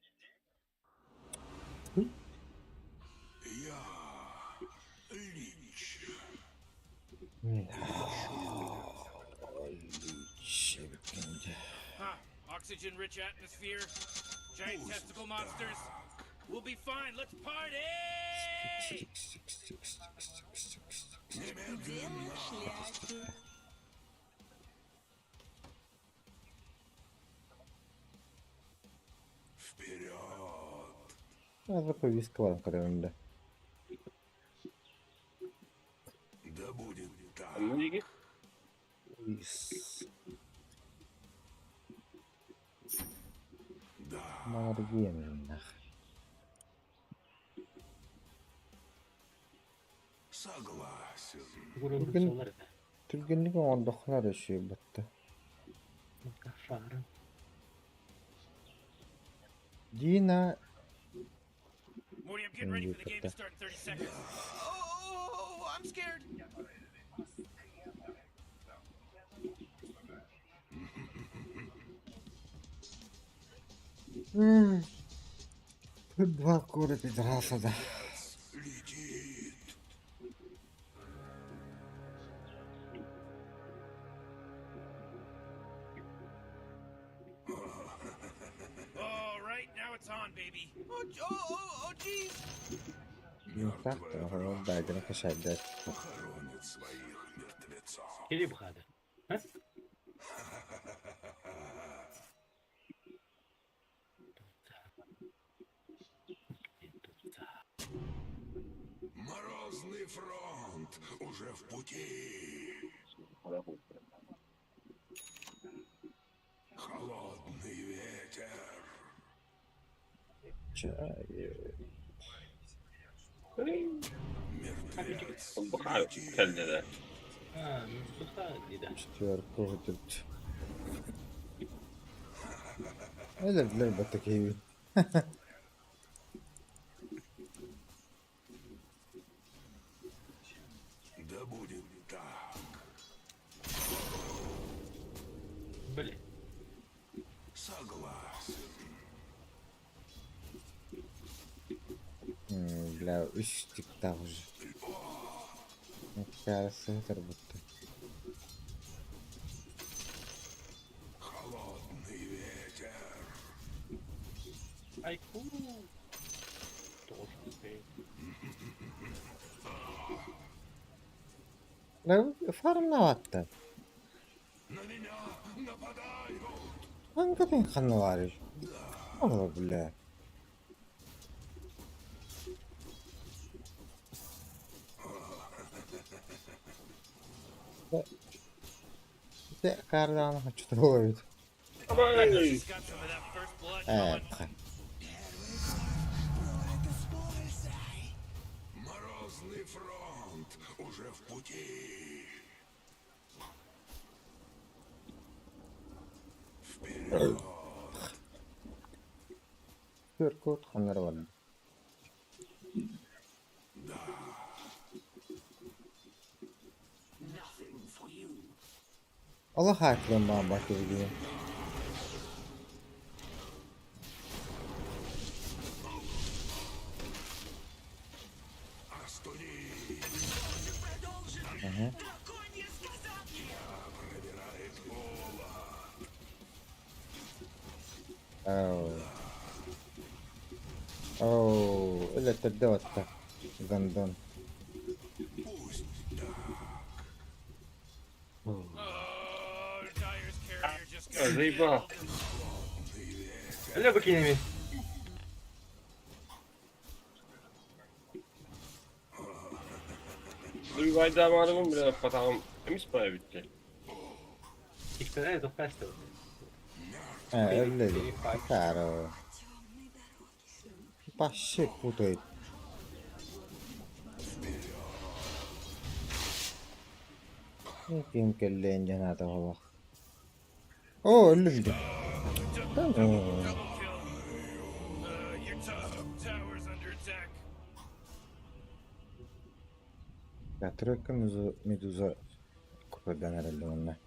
B: Oxygen rich atmosphere, giant testicle monsters. We'll be fine. Let's party!
A: Надо повестка вам когда önünde.
I: Anlayı
A: Bunları giyemiyorum ya.
G: Bugün
A: Türkgenlik oradakiler yaşıyor battı.
G: Kafaram.
A: Dina
B: Morty, I'm getting ready for the game to start in 30 seconds. Oh, I'm scared.
A: Два кура пидраса да.
B: All right, now it's on, baby. Oh, jeez.
A: Так, он дайдена кашайда.
G: Или бхада.
F: Морозный фронт уже в пути. Холодный ветер.
A: Чай.
F: Мертвец
I: bakar
F: летит.
I: kendine de.
G: Ha, Mustafa dedi.
A: Четверку выдержать. Öyle diler batık evi.
F: Да будет так.
G: Блин.
F: Согласен.
A: Бля, üştük daha уже. Кажется, это работает.
F: Холодный ветер.
G: Айку. Тоже успеет.
A: Farm ne attı?
F: На меня нападают.
A: Hakikaten kanı var. Allah bile. De kardan haçta oluyor.
B: She's got some of that first blood
A: Evet.
B: going.
F: Морозный фронт уже в пути. Вперед.
A: Türk kanları var. Allah hakkım bana bakıyor diye. Ага. Оу, öyle tedde vatta. Gandon.
G: Заебал. Алло, покинь меня. Duyguayda malumum bile patağım temiz para bitti. İşte ne doktorstu.
A: Öyle değil. Caro. Başı putayı. Kim kelleğin cenada baba. Oo öldürdü. Tamam.
B: Your tower's under attack.
A: Yatırıyor ki Medusa kupadan herhalde onunla.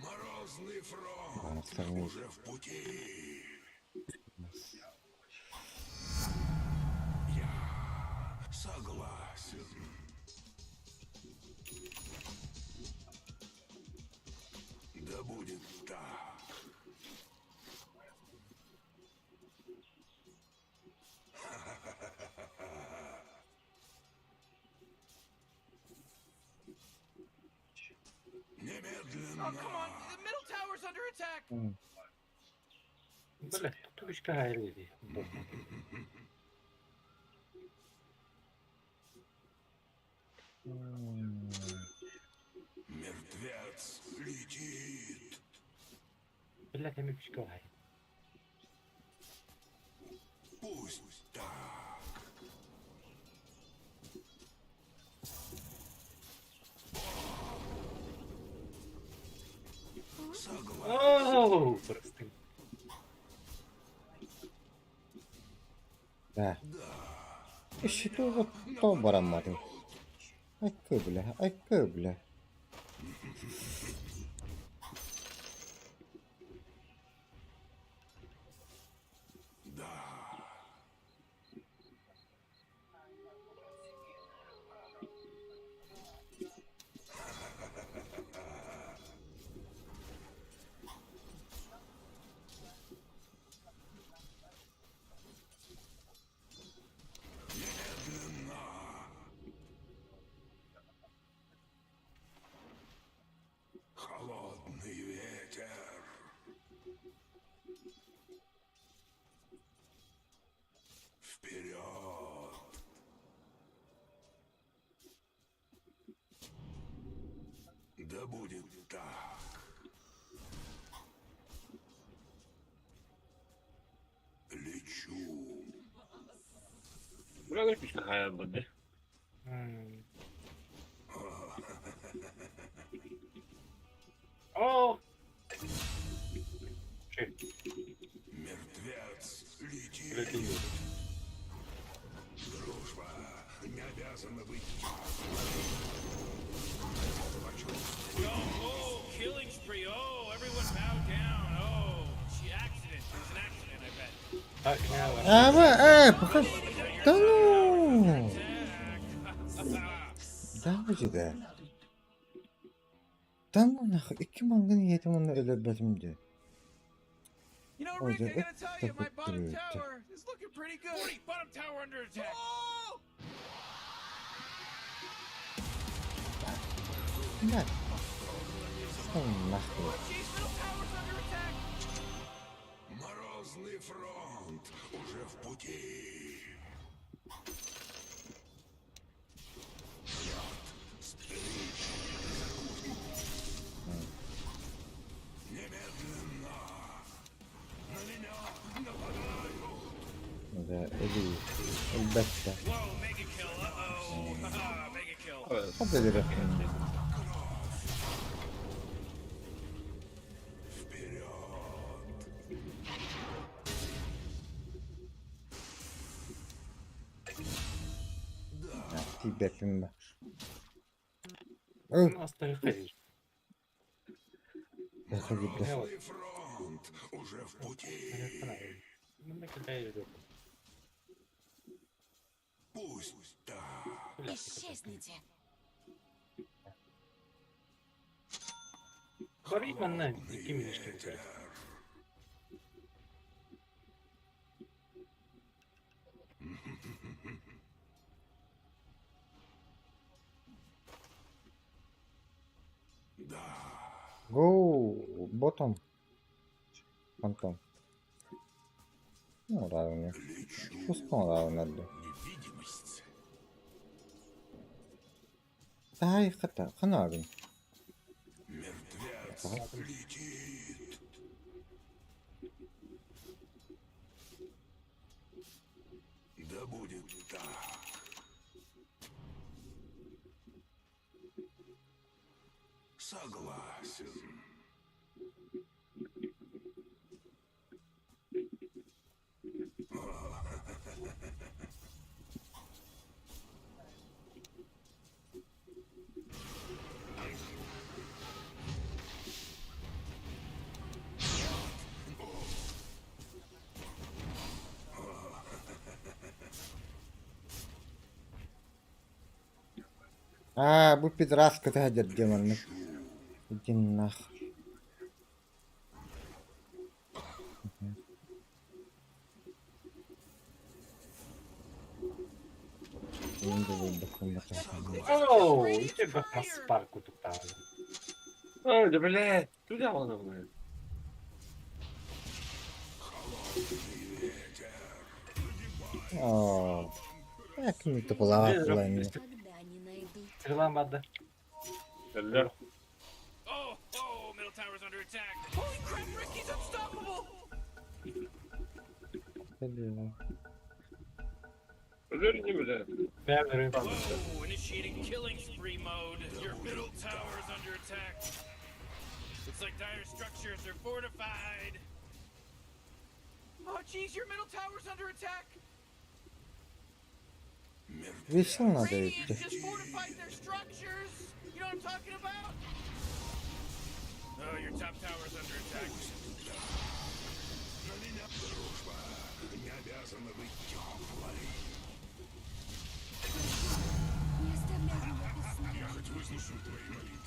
F: Морозный фронт уже в пути. Я согласен. Да будет так.
B: Oh, come on. The middle tower's under attack.
G: Böyle tutmuş ki hayır dedi.
F: Мертвец летит.
G: Böyle demiş ki hayır.
F: Пусть так.
G: Ооо, просто.
A: Да. İşte to baramadı. Ay kıble, ay kıble.
F: Холодный ветер. Вперед. Да будет так. Лечу.
G: Böyle demiş ki hayır dedi. О!
F: Мертвец летит. Дружба не обязана быть.
B: Oh, killing spree. Oh, everyone bow down. Oh, accident. It was an accident, I bet.
G: Bak ne var?
A: Ama bakın. Tamam. Daha öncede. Tamam iki mangın yedim onu ölebildim.
B: You know,
A: Oh,
B: Rick, I
A: yeah,
B: gotta tell you, my bottom
A: good.
B: tower is looking pretty good. Morty, bottom tower under attack. Oh!
A: Bak. Allah.
B: Jeez, middle tower's under attack.
F: Морозный фронт уже в пути. Немедленно. На меня нападают.
A: Da eli elbette.
B: Whoa, mega kill. Uh-oh. Mega kill.
A: Hadi ederim. Tibet'in de. Oh,
I: Aslında hayır.
A: yakın gibi.
E: Исчезните.
I: Корей бана 2 минутки бiter.
A: Go, bottom. Фантом. Ну, равно. Пускай равно. Ай, хата, ханагин.
F: Да будет так. Согласен.
A: Bu пидраска тагер демонник. Иди нах.
I: Оу, еще бы на спарку тут там. Ой, да блядь, туда он, блядь.
A: О, как мне это плавало.
I: Стрелам отда.
B: Oh, middle tower's under attack. Holy crap, Rick, he's unstoppable! Whoa, initiating killing spree mode. Your middle tower's under attack. Looks like dire structures are fortified. Oh, jeez, your middle tower's under attack.
A: Весело надо
B: Radiant
A: идти.
B: just fortified their structures. You know what I'm talking about? Oh, your top tower's under attack.
F: Не обязана быть теплой.
E: Не оставляй меня без сна.
F: Я хоть выслушаю твои молитвы.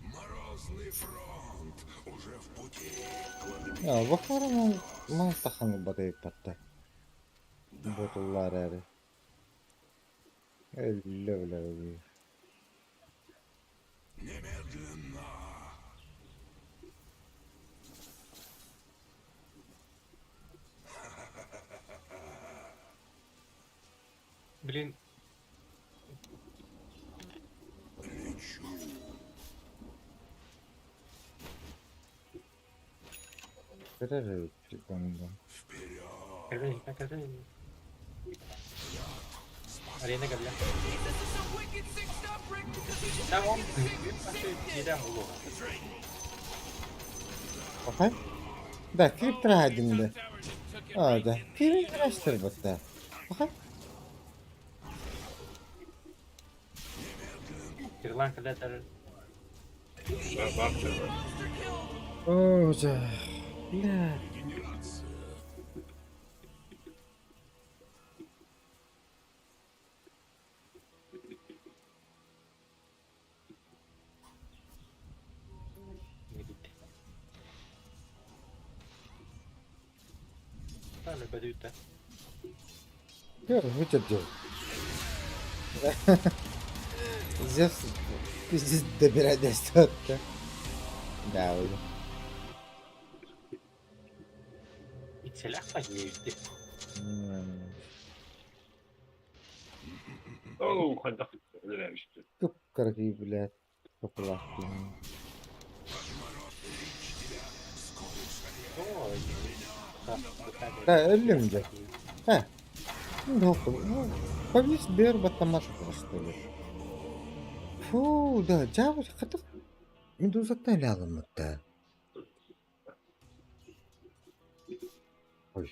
F: Морозный фронт уже в пути.
A: Ya bakarım mal takanı badayıp hatta. Botullar yani. Öyle öyle.
F: Немедленно.
I: Блин,
F: Лечу.
A: Перерыв секунду.
F: Вперед.
I: Карден. Арена габля.
B: This is some wicked sick stuff, Rick, because he just
I: Да, он
B: save
I: не дам улова.
A: Bakay. Da klip trahadimde.
B: Tower just took it
A: Orada.
B: right in the
A: Film araştır bu da. Bakay.
I: Кирлан когда даже...
B: monster kill.
A: Oca. Bля.
I: Не bitti. Ладно, подают, да.
A: Gör vücudu. Zef pizdiz de bir adres attı. Да, уже.
I: И целях подъедет.
G: Оу, хандак. Öyle
A: Кыпкыргый, блядь. Kapılar.
I: Ой.
A: Да, ölüm de. Ha. Ну, повис бер батамашка, что ли. Фу, да, жабы катык. Медузаттан эле алынмакта. Ой.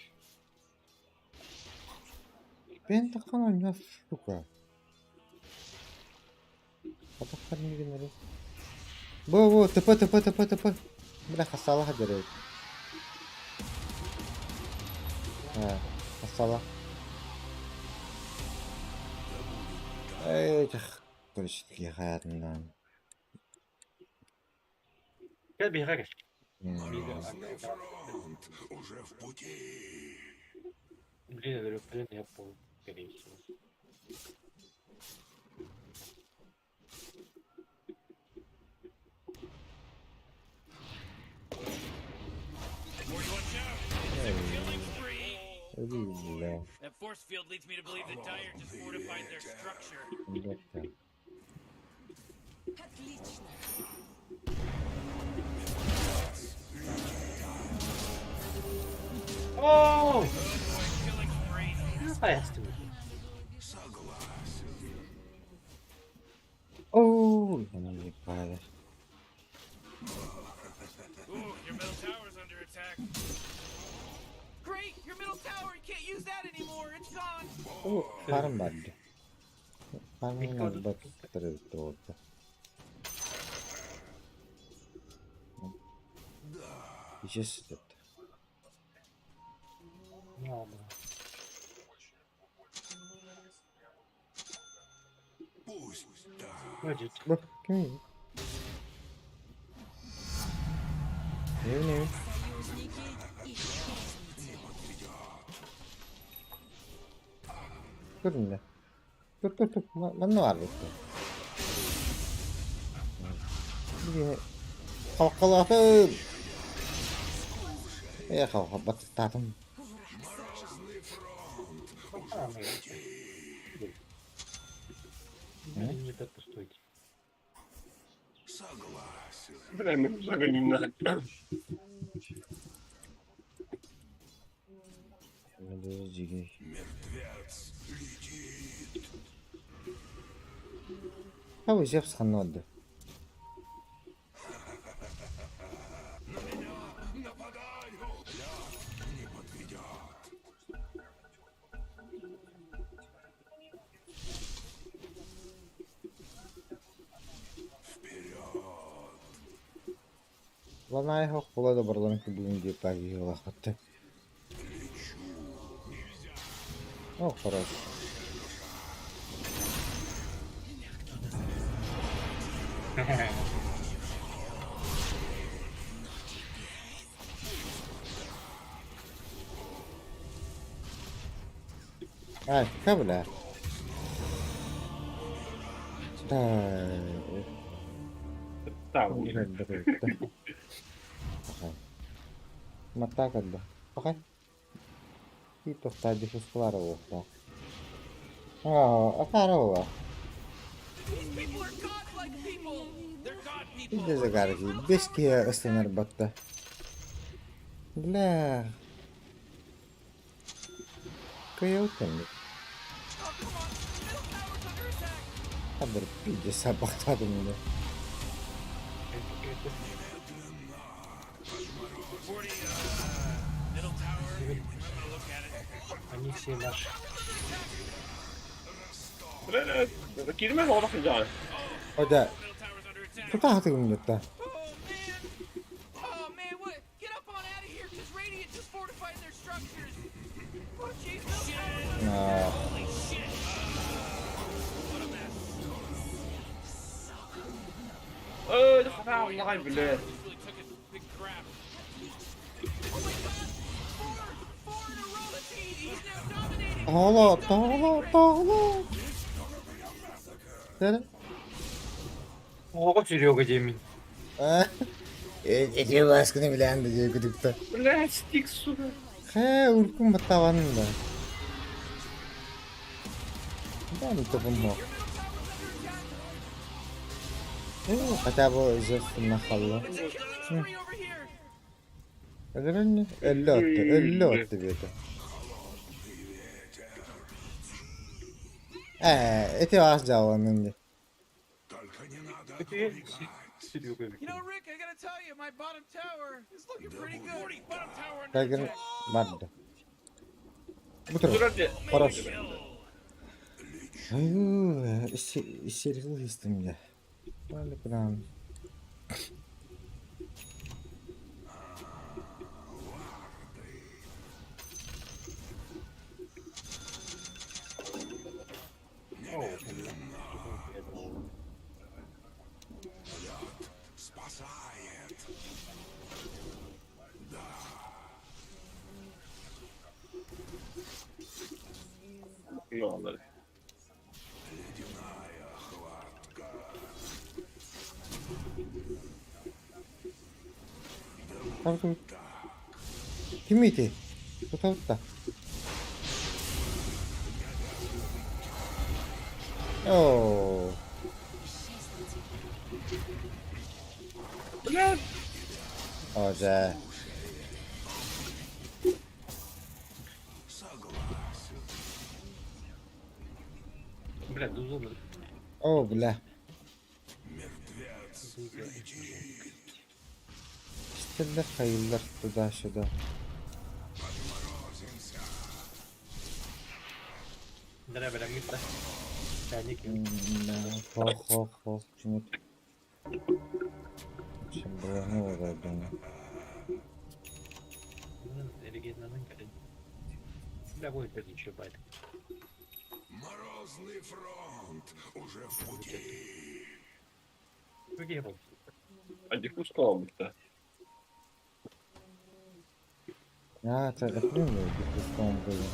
A: Ben takkan oyna suka. Katakkan ini gimana? Bo, tepat. Bırak salah aja. Ha, salah. Karışık ya hayatımdan.
G: Gel bir yere gel. Блин, я говорю, блин, я понял, скорее всего.
B: That force field leads me to believe the Dire just fortified their structure.
G: Oh!
B: Killing spree.
G: Fast.
A: Oh, ini parah.
B: Ooh, your middle tower's under attack. Great, your middle tower, you can't use that anymore, it's gone.
A: Oh, farm vardı. Farmın baktırıldı orada. Just that. Bak, kim? Ne? Durun da. Dur. Ben ne var burada? Bir kalkalım. Ya kalk, bak tadım.
G: Не так постойте. Бля, мы загоним на.
A: Хавай, Зевс ханодда. Лана его холода барланки будем где погибла хотя. О, хорошо. Ай, кабля.
G: Там.
A: Mata kadar. Bakın. Bir tohta difuslar oldu. Akar oldu.
B: These people are god-like people. They're god people.
A: Bir de zagarı. Beşkiye ısınır battı. Bla. Kıyıutun.
B: Oh, come on. Middle tower's under attack.
A: Haber bir de sabahtadım da.
B: 40, middle tower. I'm gonna look at it.
G: Они все наши. Бля, girme mi orası can?
A: O da.
B: Middle tower's under attack.
A: Tutatım da.
B: Oh man, what? Get up on out of here, cause Radiant just fortified their structures. Oh jeez, middle tower's under attack. Holy shit. What a mess.
G: Vallahi bile.
B: Just really took a big crap. Oh my god! Four in a row, that's he's now dominating.
A: Dağla. Nere?
K: Ого, Серега Демин.
A: Ece baskını bilen de diyor gıdıkta.
G: Бля, стик, сука.
A: He, uykum batavanında. Ben topum o. Hatta bu zırhın nakallı.
B: It's a killing spree over here.
A: Öyle mi? 50 attı bir de. Eti az cavanındı.
B: You know, Rick, I gotta tell you, my bottom tower is looking pretty good. Bottom tower under
A: Kaygın
B: attack.
A: vardı. Bu
G: Dur
A: taraf.
G: hadi.
A: Хорош. Ayuu, içeri istim ya. Böyle kıran.
G: Ne olur.
A: Tamam. Kim miydi? Tutalım da. Oo. Oza.
I: Бля, дузу.
A: Oo bile. İşte kayırlar da şurada.
I: Да, бля, митла. Чайник.
A: Hop. Şimdi buraya ne oluyor bana?
I: Оригинальный кадет. Бля, будет это еще байт.
F: Морозный фронт уже в пути.
I: Где был?
G: Hadi kuskalım da.
A: Ya taraflı mı? Bir kısmı böyle.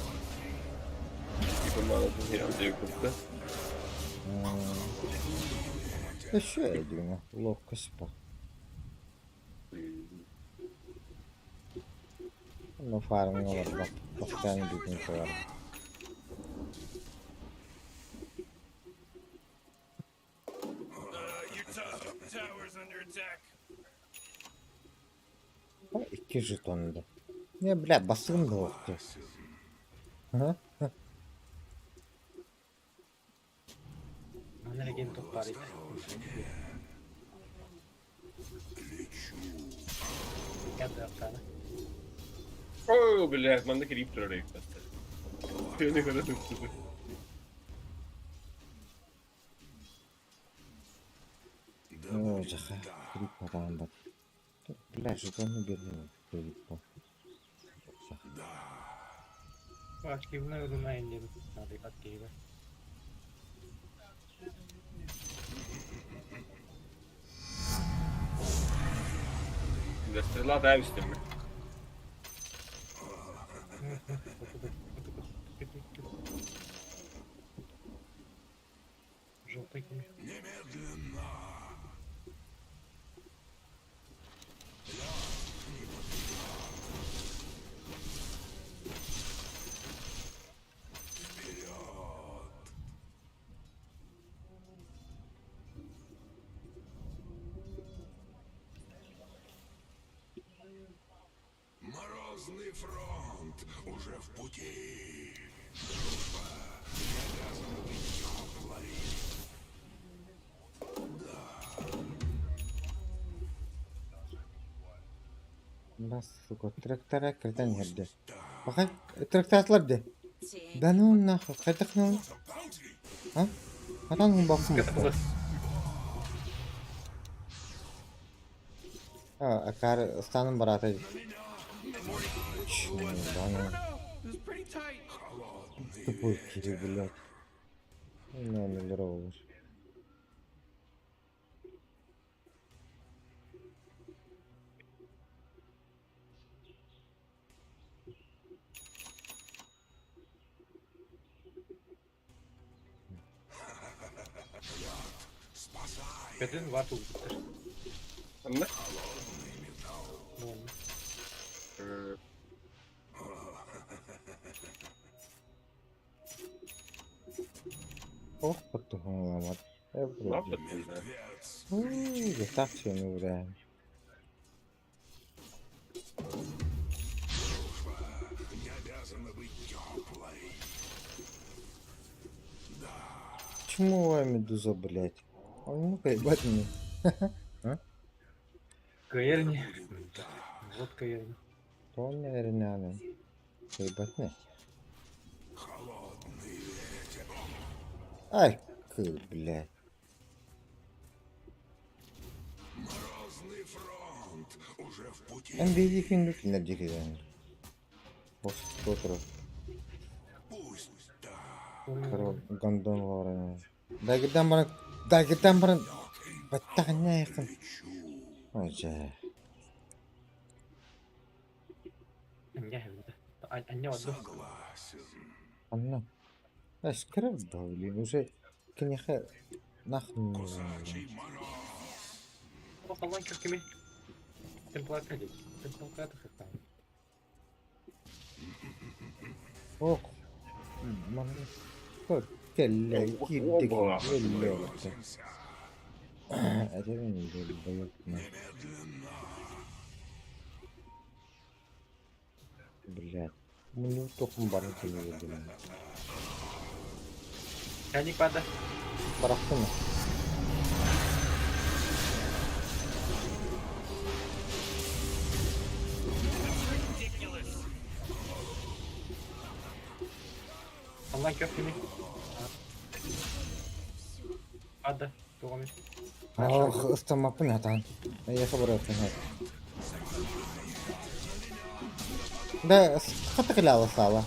G: Yıkılmalı bir yerde yıkıldı.
A: Da şöyle diyorum. Lokka spa. Ama farming olur bak. Baktan gidin koyalım.
F: Your tower's under attack.
A: Ha 2 jetonda. Ya bile basılım da yoktu. Ha?
I: Она легенда парит. Когда sana?
G: Oo bile ben de girip duruyor ilk başta. Ne kadar tuttu.
A: Ne olacak ha? Grip adam bak. Bile jetonu görüyor. Grip bak.
I: Acho que não é do Maine. Não, tem pativa.
G: Strela da üstüme.
I: Желтый.
F: Немедленно. Морозный фронт уже в пути. Дружба не обязана быть теплой.
A: Bas suko traktara kirten yerde. Bakay traktatlar de. Ben onun kaydak ne oldu? Ha? Adam bakım yok. Ha, akar stanın barata. Bana
B: This is pretty tight.
A: tupul kiri bulat. Neler olur.
I: Kadın var bu.
G: Anne.
A: Oh, betul amat.
G: Ne yaptın ya?
A: Getak sih udah.
F: Не обязана быть теплой.
A: Почему медуза, блядь? Onu kaybat mı?
I: Каерни. Вот каерни.
A: Ton ne alın? Kaybat ne? Ay kıl bile. Ben bir film filmler çekeceğim. Boş oturup. Karo gandon var ya. Dagıdan bana batta ne yakın. Hoca.
I: Anne oldu.
A: Anlam. Askara davli. Уже كنيخه نخن.
I: Falan kökemi. Template değil. Template kırkan.
A: Oh. Man. Kör kelle girdik. Öyle oldu. Acaba ne böyle ne? Блядь. Bunu topum bana geliyor.
I: Yani pada.
A: Bıraktın mı?
I: Allah kökemi. Pada. Doğru.
A: Ah, ısınma bu ne lan? Ya bıraktın ha. Da katı kılağı sağla.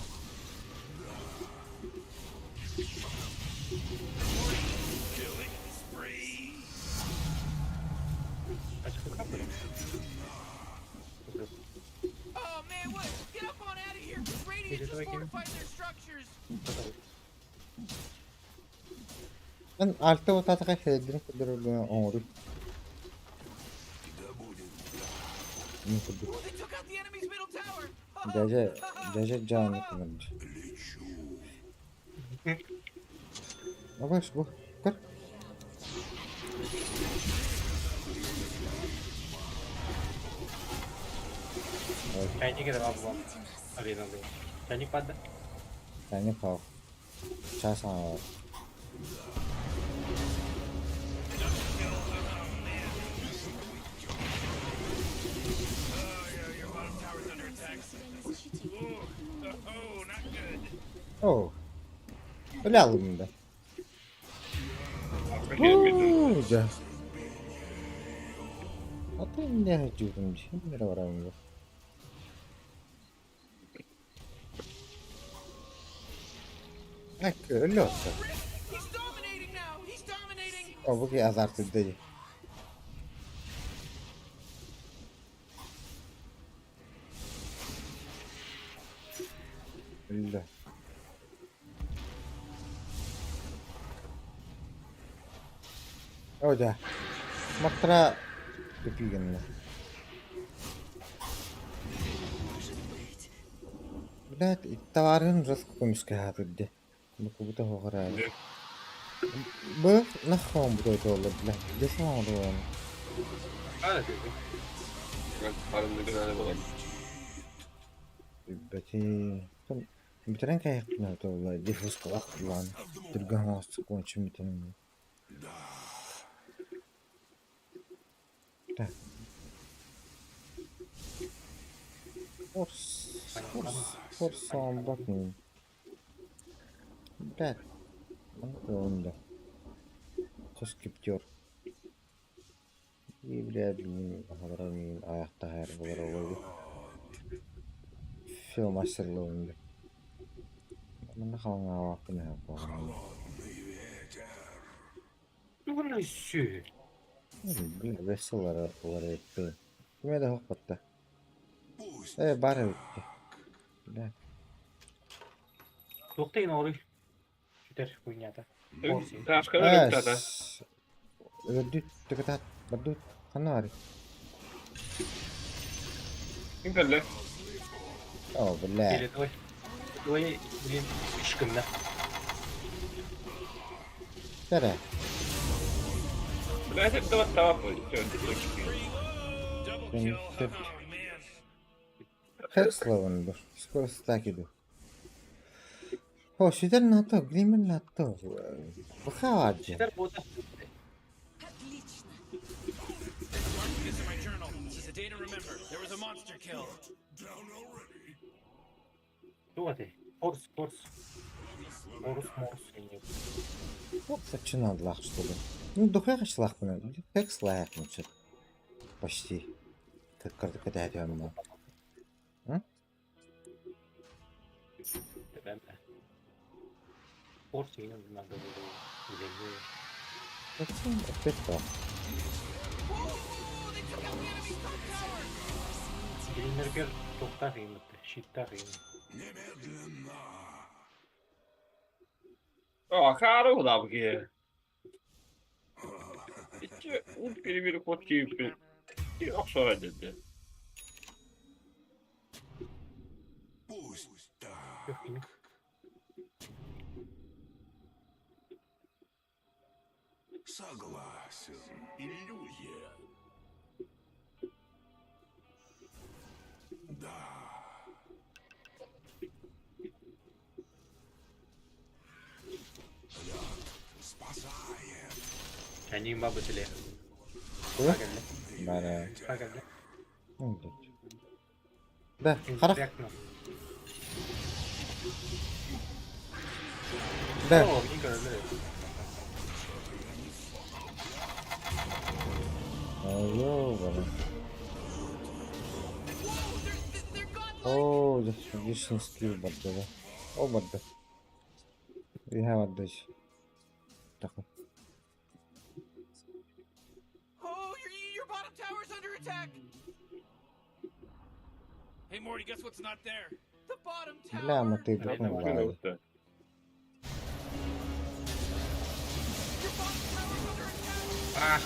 B: Oh man, what? Get up on out of here! Radiant just fortified their structures!
A: Ben altta o tatlı şeylerin kudurduğunu uğrup.
B: Oh, they took out the enemy's middle tower!
A: Gece canı kullanmış. Yavaş bu. Kır.
I: Kaydı girer abi bu. Arayın alıyor. Yani pada.
A: Yani kalk. Çay sana var. Oh. Öyle aldım da. Hoca. Hatta ne hacıyorum şimdi nereye varamıyor. Bak öyle olsa.
B: He's dominating now! He's dominating!
A: O bu ki azartı değil. Öyle. Hoca. Maktra köpüğünle. Блядь, товарын жестко көміске хатырды. Бұқыбыта хоғырады. Бұл наққан бұдай толы, блядь. Десім ауды оны.
I: Pada dedi.
G: Ben paramda bir tane bulalım.
A: Бәте... Бітірен каяқтың ауды олай. Дефус қалақ бұлан. Дүрген ауысты қоншым бітінің. Так. Force on button. Блядь. Он Кос кептер. И, блядь, блин, говорю, аяқта хайр болар олайды. Все мастерлауында. Мына қалың ауақын аяқ болған.
I: Bu ne işi?
A: Блядь, веселар олар етті. Кеме де хоқпатта. Бары өтті. Блядь.
I: Тоқтайын орой. Yeter хуйнята.
G: Taşkana bir tane.
A: Öldü, tıkıtat, bardu, kanı var.
G: Kim kaldı?
A: Oh, блядь.
I: Или твой. Твой, блин, шкымна.
A: Tere.
G: Ben hep de tamam mı?
A: Ben tep. Хекслован был. Скоро стаки иду. О, шидер на то, гример на то. Бухаваджи.
I: Yeter bu da.
F: monster kill.
I: Dur hadi. Horus. Horus morus.
A: Вот зачем надо лах, что ли? Ну, духай хашлах мне. Как слайк мучит. Почти. Как картка дядя ему.
I: Ben de. Horus yine bunlar da böyle ilerliyor.
A: Зачем? Опять так.
B: Whoa, they took out the enemy's top tower.
I: Bilinirken çok da kıymetli. Shit da kıymetli.
G: Ja, karo da bugge. Ikke ordentlig vil få type. Det er også det.
I: Yok yine.
F: Согласен. Иллюзия. Да. Лед спасает.
I: Kendin babasıyla.
A: Что?
I: Bak geldi.
A: Бара.
I: Bak geldi.
A: Ну, блядь. Да, хорошо.
I: Yakma.
A: Да.
I: Oo, ilk öyle.
A: Ой, бара. О, здесь лишний скилл барды, да. О, барды. We have отдачи. Так.
B: Oh, your bottom tower's under attack.
F: Hey Morty, guess what's not there?
B: The bottom tower.
A: Бля, мы ты
G: Ja,
A: тут
G: det er
A: ладно.
G: ute.
B: Your bottom tower's under attack.
I: Ah.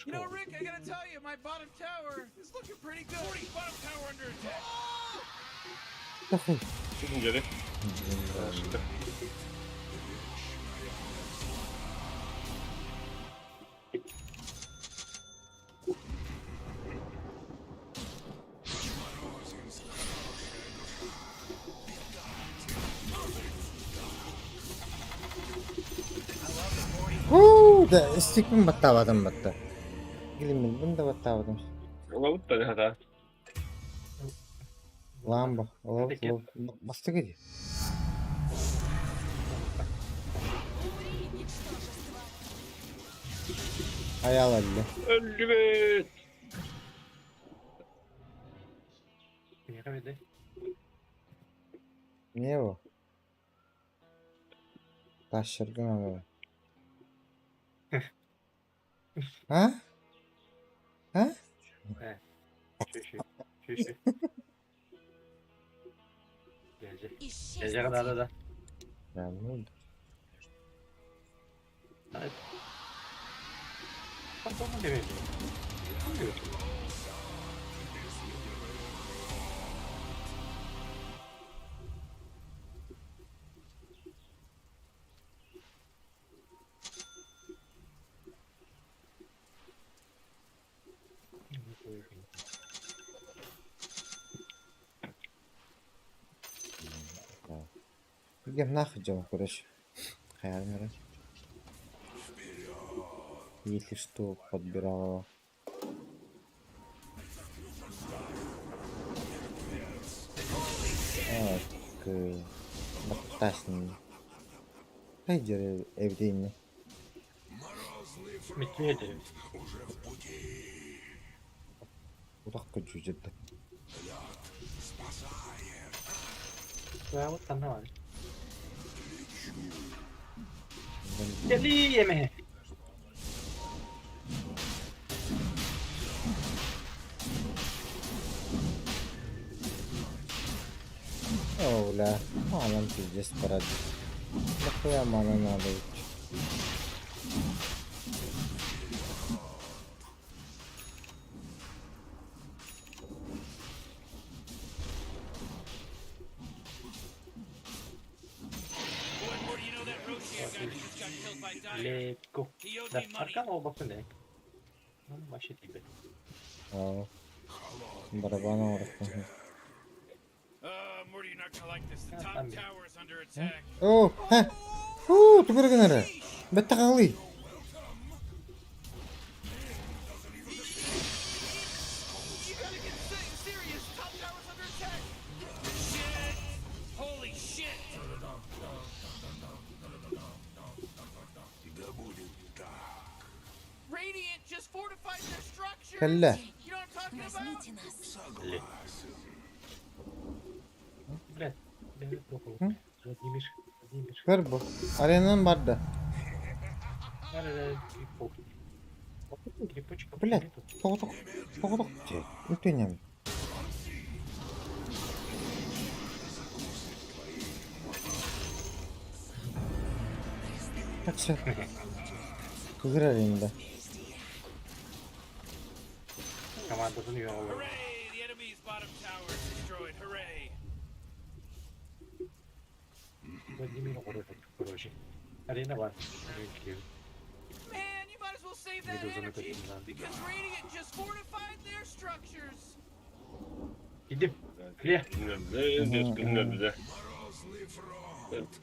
B: You know, Rick, I gotta tell you, my bottom tower is looking pretty good. Morty's bottom tower under attack.
G: Gidince de.
A: Да, стикмин баттабадым батта. Гилимин бунда баттабадым.
G: Olavut da ne hata.
A: Ламба, лов. Басты где? Аял әлі.
G: Öldü be.
I: Ne kadar?
A: Не o? Taşırgın abi. Ha? Ha?
I: Şu. Gelecek. Gelecek kadar da.
A: Ya ne oldu?
I: Hadi. Bak ne verdi?
A: Идем нахуй, дело, короче. Хаймера. Если что, подбирал его. Так, баттасный. Хайдер evdeyim.
I: Bitmeye edelim.
A: Udakka cücedi.
I: Ya bu tane var. Geli yemeğe.
A: Oh lah, malam pijat paradi. Nahkuya mana nada hiç.
F: Morty, you know that Roshi guy that just got killed by Dyer?
I: Let's go.
F: He owed
I: Da
F: me money.
I: arkan o bakın ne? Başet gibi.
A: Oh. Barabana uğraştım.
F: Morty, you're not gonna like this. The top
I: I'm-
F: tower is under attack.
A: Oh, heh. Tükürgünleri. Bette kalıyor.
B: You gotta get serious. Top tower's under attack. Shit! Holy shit! Radiant just fortified their structure.
A: Kelle.
B: You know what I'm talking about?
I: Блядь, блядь,
A: Hı?
I: Владимир, Владимир.
A: Ver bu. Arenanın vardı.
I: Nerede? Грибочка.
A: Блядь. Тоғытық. Тоғытық. Үтенем. Так все. Kıgırar elinde.
I: Командасını yolladı.
B: Hooray! The enemy's bottom tower is destroyed. Hooray!
I: Владимир orada proje. Arena var.
B: Man, you might as well save that
I: Meduza'nı
B: energy
I: kaçırdılar.
B: because Radiant just fortified their structures.
I: Gidip. Kule.
G: Bilmem ne.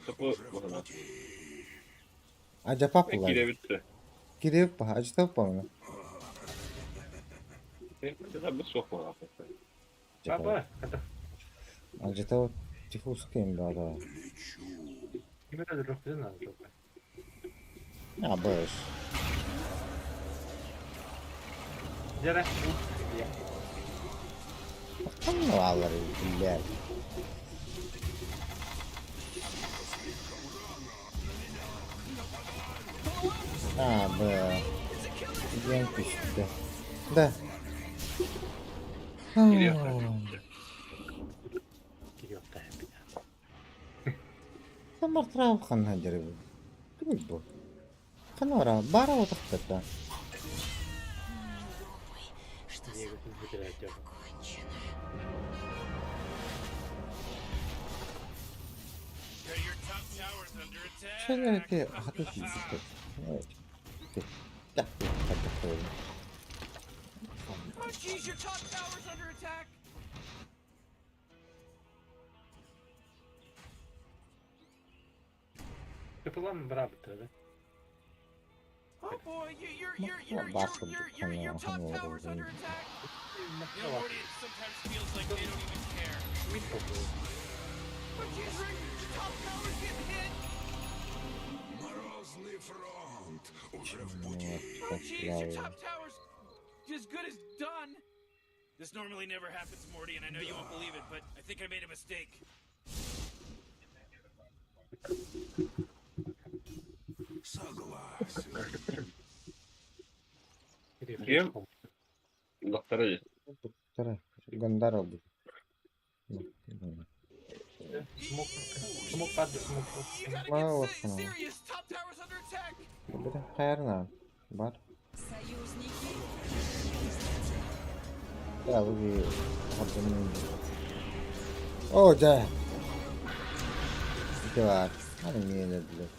G: Kapı bana.
A: Acaba
G: Gire
A: yapılar.
G: bitti.
A: Girip bak. Acıta yapma onu.
G: Tabii sokma affetme.
I: Baba. Hadi.
A: Acıta tifu sıkayım bir ara.
I: Kime de röpteden aldı çok.
A: Ya boş.
I: Jere.
A: Bakalım ne varlar ilgiler. Abi. Gen pişti. Da.
G: Giriyor.
I: Giriyor da hep.
A: Tamar traf kan hacere bu. Değil bu. Kan ora bara otak da.
I: Diye götür bitirek yok.
B: Your top tower's under attack.
A: Şöyle ki hafif izledik. Evet. Ya, hadi koyalım.
B: Oh jeez, your top tower's under attack.
I: Yapılan mı beraber tabi?
B: Oh boy, your top tower's under attack. You know, Morty, it sometimes feels like they don't even care. But jeez, Rick, your top tower's getting hit. Oh jeez, your top tower's as good as done. This normally never happens, Morty, and I know you won't believe it, but I think I made a mistake.
G: Kim? Doktora git.
A: Tara, gandar oldu.
I: Smoke bad smoke.
B: You gotta
A: Wow,
B: get
A: wow.
B: serious. Top tower's under attack.
A: Bir de hayırına var. Ya bu bir kadının. Oca. Bir var. Hani niye ne diyor?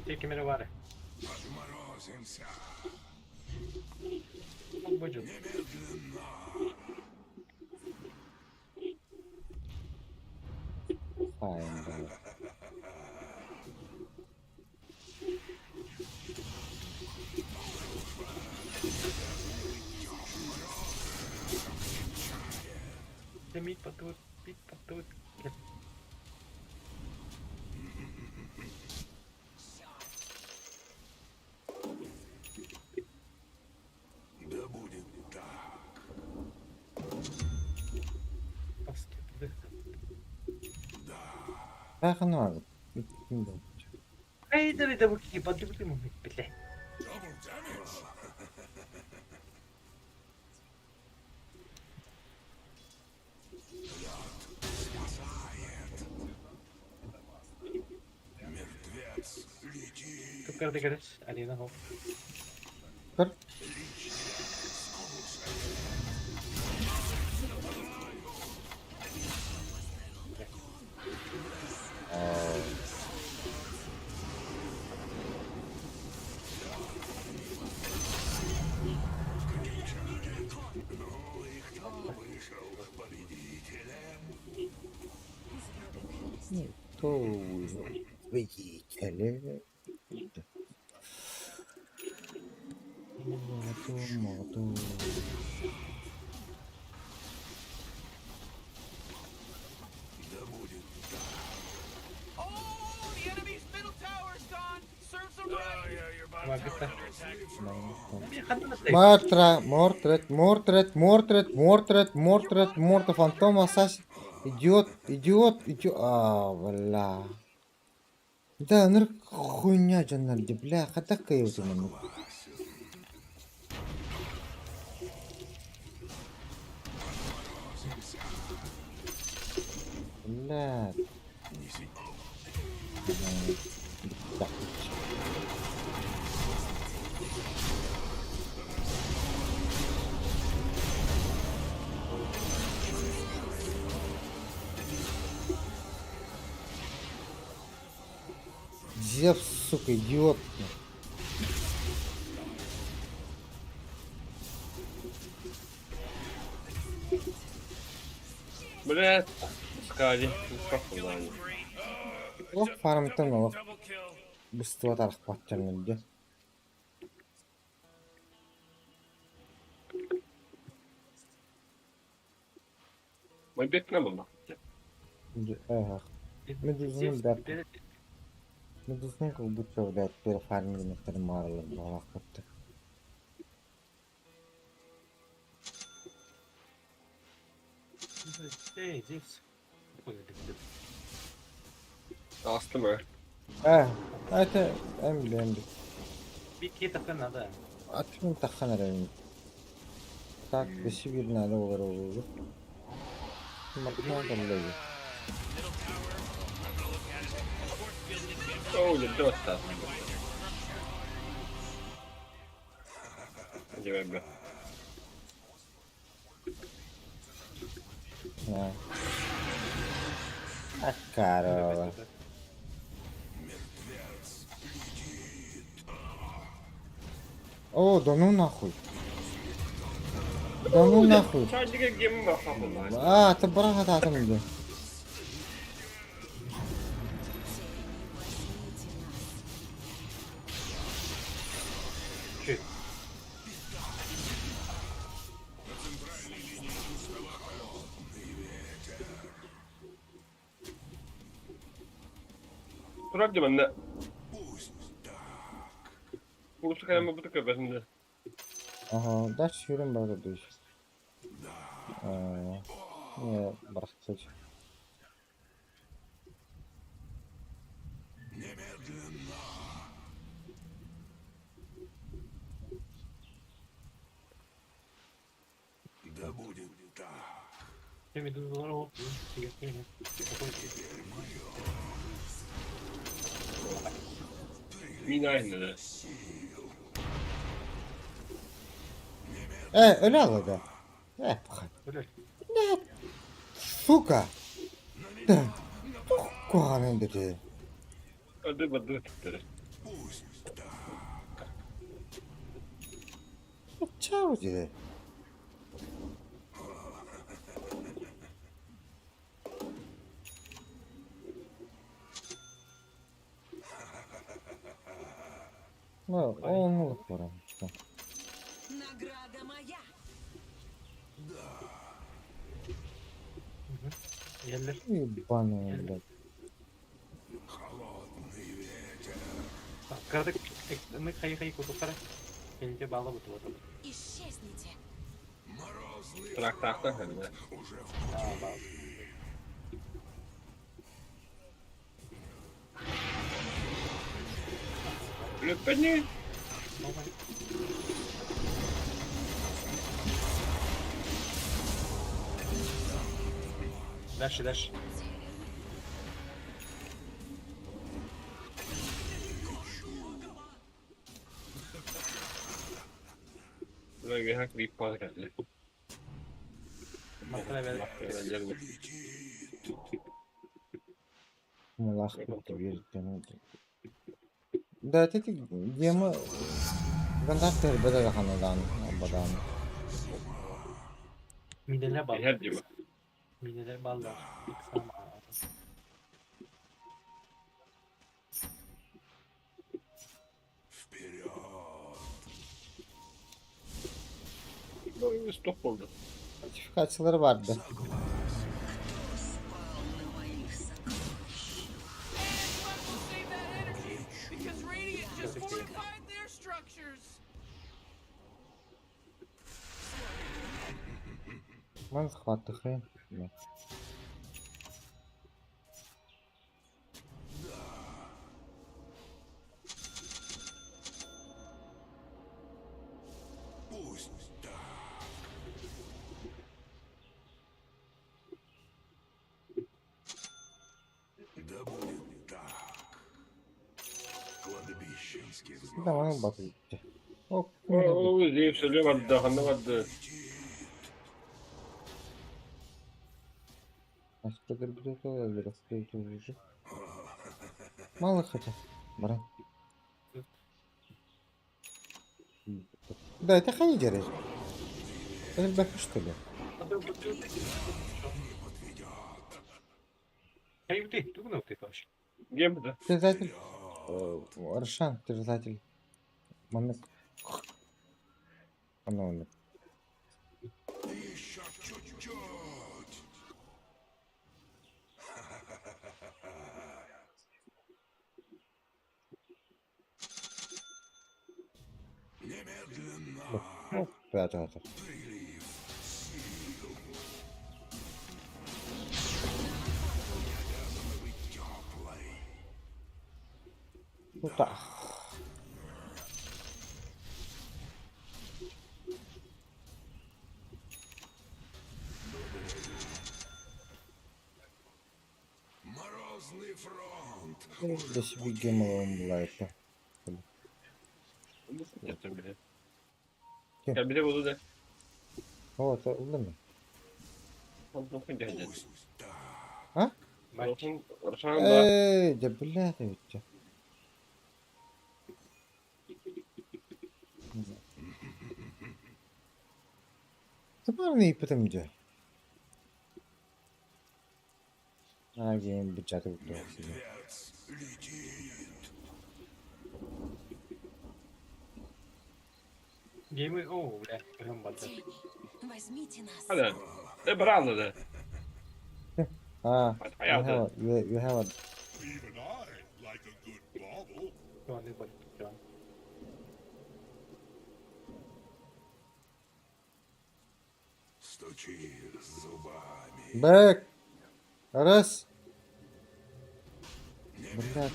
I: Tek kimere var. Bacım.
A: Hain be.
I: Meat patut, meat patut.
A: Bakın var.
I: Haydi bir de bu ki patut bir mu bitle. Tukar de gares, arena ho.
A: Kır. Vegitale. Moto.
B: Oh, the enemy's middle tower's gone. Serves them
F: Oh,
B: right.
F: yeah, your bottom
I: Wag
F: tower's
I: kita.
F: under attack.
A: Мортрет, фантом, ассас. Идиот. Вала. Да, ныр хуйня жаннар, бля, хатак кайот именно. Бля. Зевс, сука, идиот.
G: Блядь, Скади, как туда они?
A: Ох, фармтан ох.
F: Double kill.
A: Быстро тарах патчан где.
G: Мой бег не был.
A: Эх. Медузун да. Медузун как будто да, пер фарминг нектер марла балак катты.
I: Здесь.
G: Astım ha.
A: Это эмблем.
I: Bir kit takın adı.
A: Atın takan arayın. Так, dışı bir nade olur olur. Makina kalıyor.
G: Oh, you do that. Hadi be.
A: Ha. Акара. О, да ну нахуй. Да ну нахуй.
G: Sadece gemi bakalım lan.
A: Ты брат атам иди.
G: Durabilir ben de. Ulusu kalemi bu da köpesinde.
A: Ага, дальше юрим бага душ. Не, брат, кстати.
G: Yine aynı da.
A: Öyle al da.
I: Öyle.
A: Сука! Да. Куанын dedi.
G: Hadi badı tutları.
A: Чао dedi. Он пора.
B: Награда моя.
I: Yerler.
A: Ебаный, блядь.
I: Karada ekranı kayı kutuklara. Gelince bağla bu tuvata.
E: Исчезните.
G: Trak taktan hem de. Löpeni.
I: Dash.
G: Böyle bir hak bir pas geldi.
I: Makine ver.
G: Geldi.
A: Мулах теперь тянуть. Да, это гема. Гандастер бедер ханадан, абадан.
I: Mineler bağlı.
G: Her gibi.
I: Mineler bağlı.
G: Stop oldu.
A: Sertifikaçları vardı.
B: And you might as well save that energy because Radiant just fortified their structures.
A: Man захватывает хрен. Нет. Давай батл. Оп.
G: Oo, izleyip söylüyor vardı. Hanım vardı.
A: Аспектор будет раскрыть. Мало хотя. Баран. Да, это хай дерешь. Это бэкэ, что ли?
I: Hayır değil. Dur ne yapıyor karşı?
G: Gemide.
A: Держатель. Рошан, держатель. Момент. Момент. Немедленно. Да. Ну так.
F: Морозный фронт.
A: До себе гемовым была это.
G: Yaptım bile.
A: Kim?
G: Ya bir de bunu da.
A: Вот, улыбни.
G: Dokun geldi.
A: А?
G: Dokun. Orşan da.
A: Да бля ты ведь. Топорный потом где? Гейм бюджета выиграл.
I: Game'i o bile. Kırım battı.
E: Возьмите нас.
G: Hadi. Bırakın da.
A: Ah,
G: Hayatı.
A: you have a
F: Even I like a good bobble.
I: Şu an ne battı şu an.
F: Стучи зубами.
A: бэк. Раз. Блядь.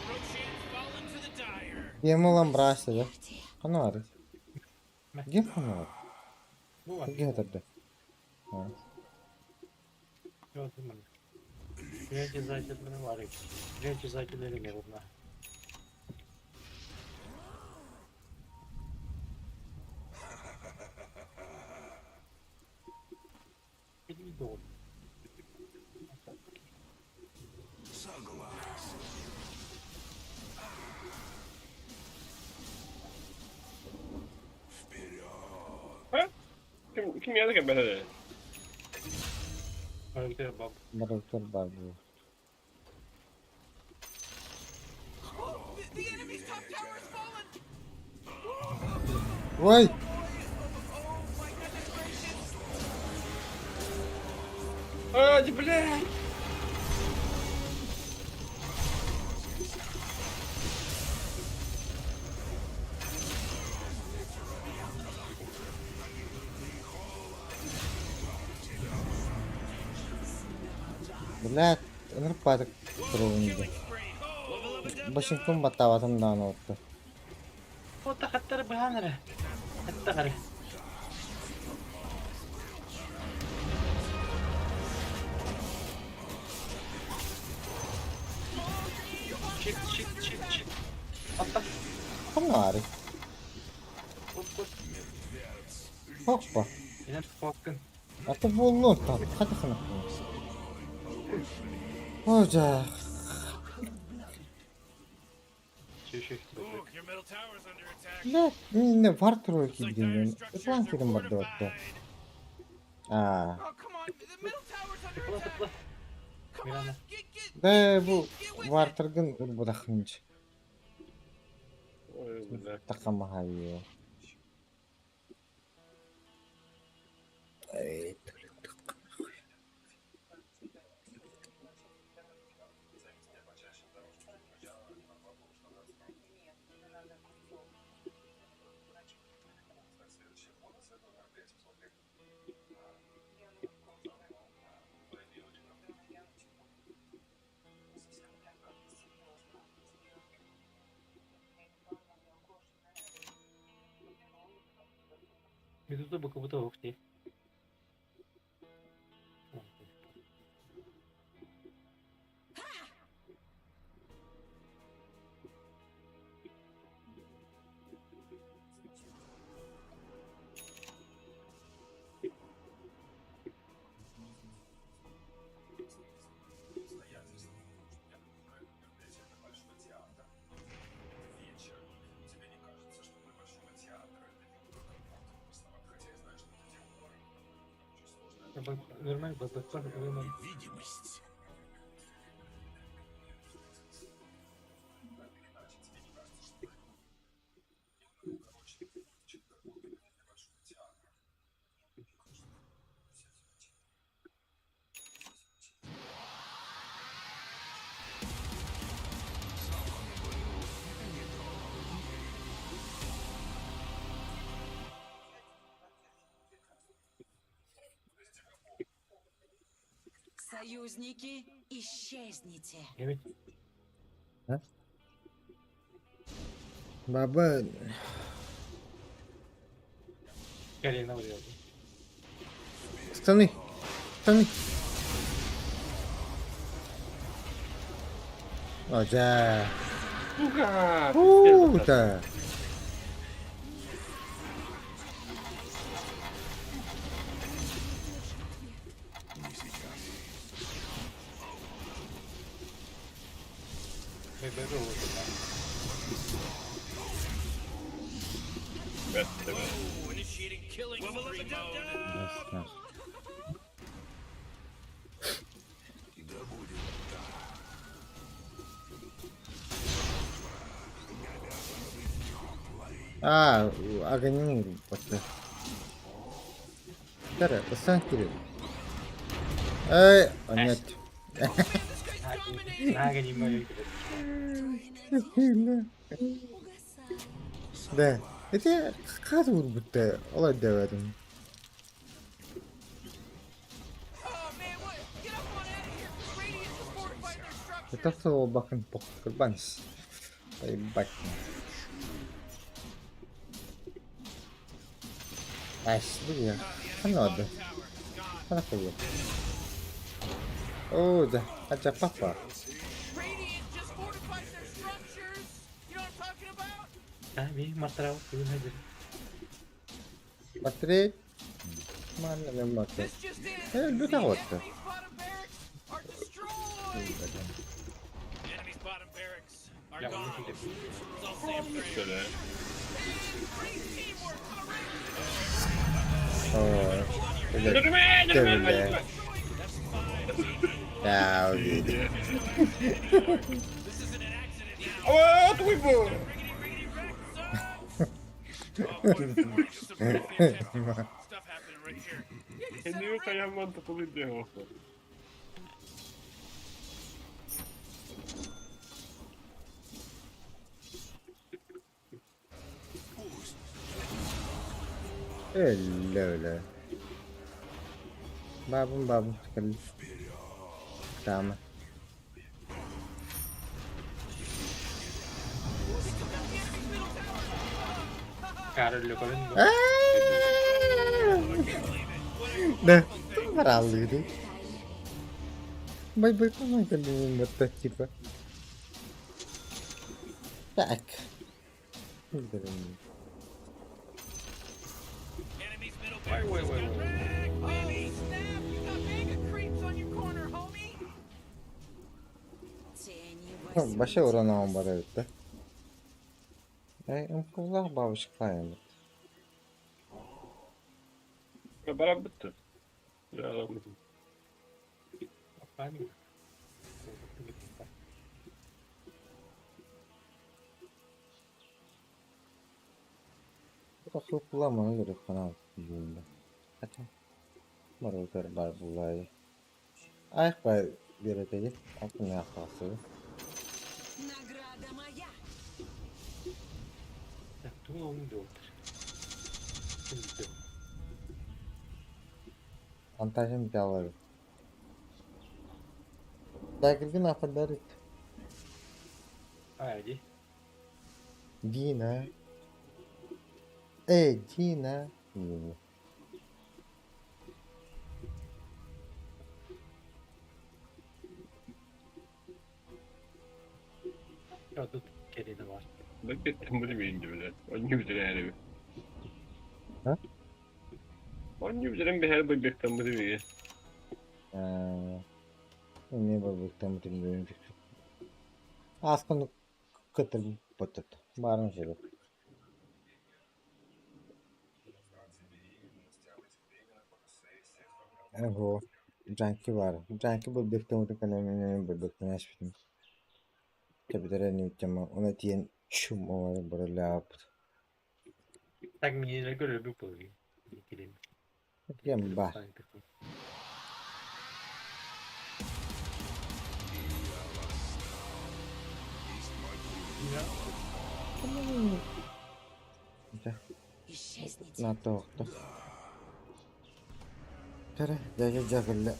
B: Roshan's fallen to the dire.
A: Гемолом брасти, да? Канары. Гем канары.
I: Bu var.
A: Где это?
I: Gördüm ben. Diğer cezaevleri var ya. Diğer cezaevleri ne bunlar? Bir doğru.
F: Согласен. Вперед.
G: Kim geldi ki böyle de?
I: Öyle bak.
A: Морозор бабу.
B: The enemy's top tower has fallen.
A: Ой!
B: Oh my goodness gracious.
G: Hadi blядь.
A: Блядь, энергопаток кровненький. Башингтон баттаватын дааны отты.
I: O da hatta bir hanere. Hatta kare. Shit. Hatta.
A: Канары.
I: Kut.
A: Hoppa.
I: Yine fucking.
A: А ты болон там. Hadi sana. Ocak.
I: Şey.
B: Ooh, your middle tower's under attack.
A: Блядь, не var тройки,
B: Looks like
A: блин.
B: dire structures
A: Ислам
B: are
A: фильм отдавать.
B: fortified.
A: А,
B: Oh, come on. The middle tower's under
I: Tıkla
B: attack.
I: tıkla.
B: Come on, get
A: Da bu Wartırgın burakınç.
G: Öyle.
A: Takama hayıyor. Evet.
K: Medusa buka-buka hoax sih. Нормально, нормально.
F: Видимость.
E: Союзники, исчезните.
K: Evet.
A: Baba
K: Karina vuruyor.
A: Stanley. Stanley. Oca.
G: Uga!
A: Puta.
K: Bebe vurdu.
G: Bette be.
F: Oh, initiating killing spree mode.
A: А, огонь просто. Тара, сан кирил. Эй, нет.
K: Naga не мою.
A: Да. Это как будто олай demedim.
B: Oh man, what? Get up on out of here! Radiant just fortified their structure!
A: Это что bakın kurbanız. Ay bak. Ай, ya. Kan oldu? Sana koyuyor. Oh, da. Aja papa.
B: Radiant just fortified their structures! You know what I'm talking about?
K: Abi matraw yun aja.
A: Battery. Mana memang.
B: This just in!
A: Eh, lu tahu tuh.
B: Enemy's bottom barracks are destroyed!
F: Enemy's bottom barracks are
K: Ya
F: gone.
K: bunu şimdi.
F: It's all Sam Frame.
G: Şöyle.
B: Man, great teamwork, Rick!
A: Oh. Udah.
G: Dönme! Dönme!
A: Dönme.
G: Dönme!
A: Ya, udah.
F: This isn't an accident now.
G: Aa, tuloy po!
F: Some pretty fantastic stuff happening right here.
G: Hindi ko kaya man tuloy din ako.
A: Öyle. Babım sıkıldı. Tamam.
K: Karol ko rin.
A: Да, правда. Бай-бай, помогай мне вот так, типа. Так. Блин.
F: Enemy's middle barracks
G: wait,
F: is
G: wait,
F: got
G: wait.
F: wrecked, baby.
B: Snap! You got mega creeps on your corner, homie!
E: Тени
A: Başa oranağım var evet. Kızlar babuşuk yani.
G: Kabaran bitti. Ya alamadım.
K: Paano?
A: Akıl kullanmana gerek bana diyeyim. Hatta marullar var bulayı. Ayak bay vereteli. Aklını yakası.
B: Награда моя!
I: Dur onu da otur. Şimdi.
A: Antajım bir daha var. Dagilgin afadarı.
I: Haydi.
A: Dina. Dina. Dina.
I: Ya da kelini var.
G: Ben bekledim bunu birinci bile. Onun gibi de yani.
A: Ha?
G: Onun gibi de bir her bir bekledim bunu bile.
A: Ne var bu tam bilmiyorum. Aslında kıtır patat. Barın şey. Ego. Janki var. Janki bu beklemedim kanalını bu beklemeyi açtım. Tabii ne yapacağım ona diyen şum o var böyle yap.
I: Tak minire göre bir bölge. Kelini.
A: Yapacağım bah. Na to. Tara, jaga.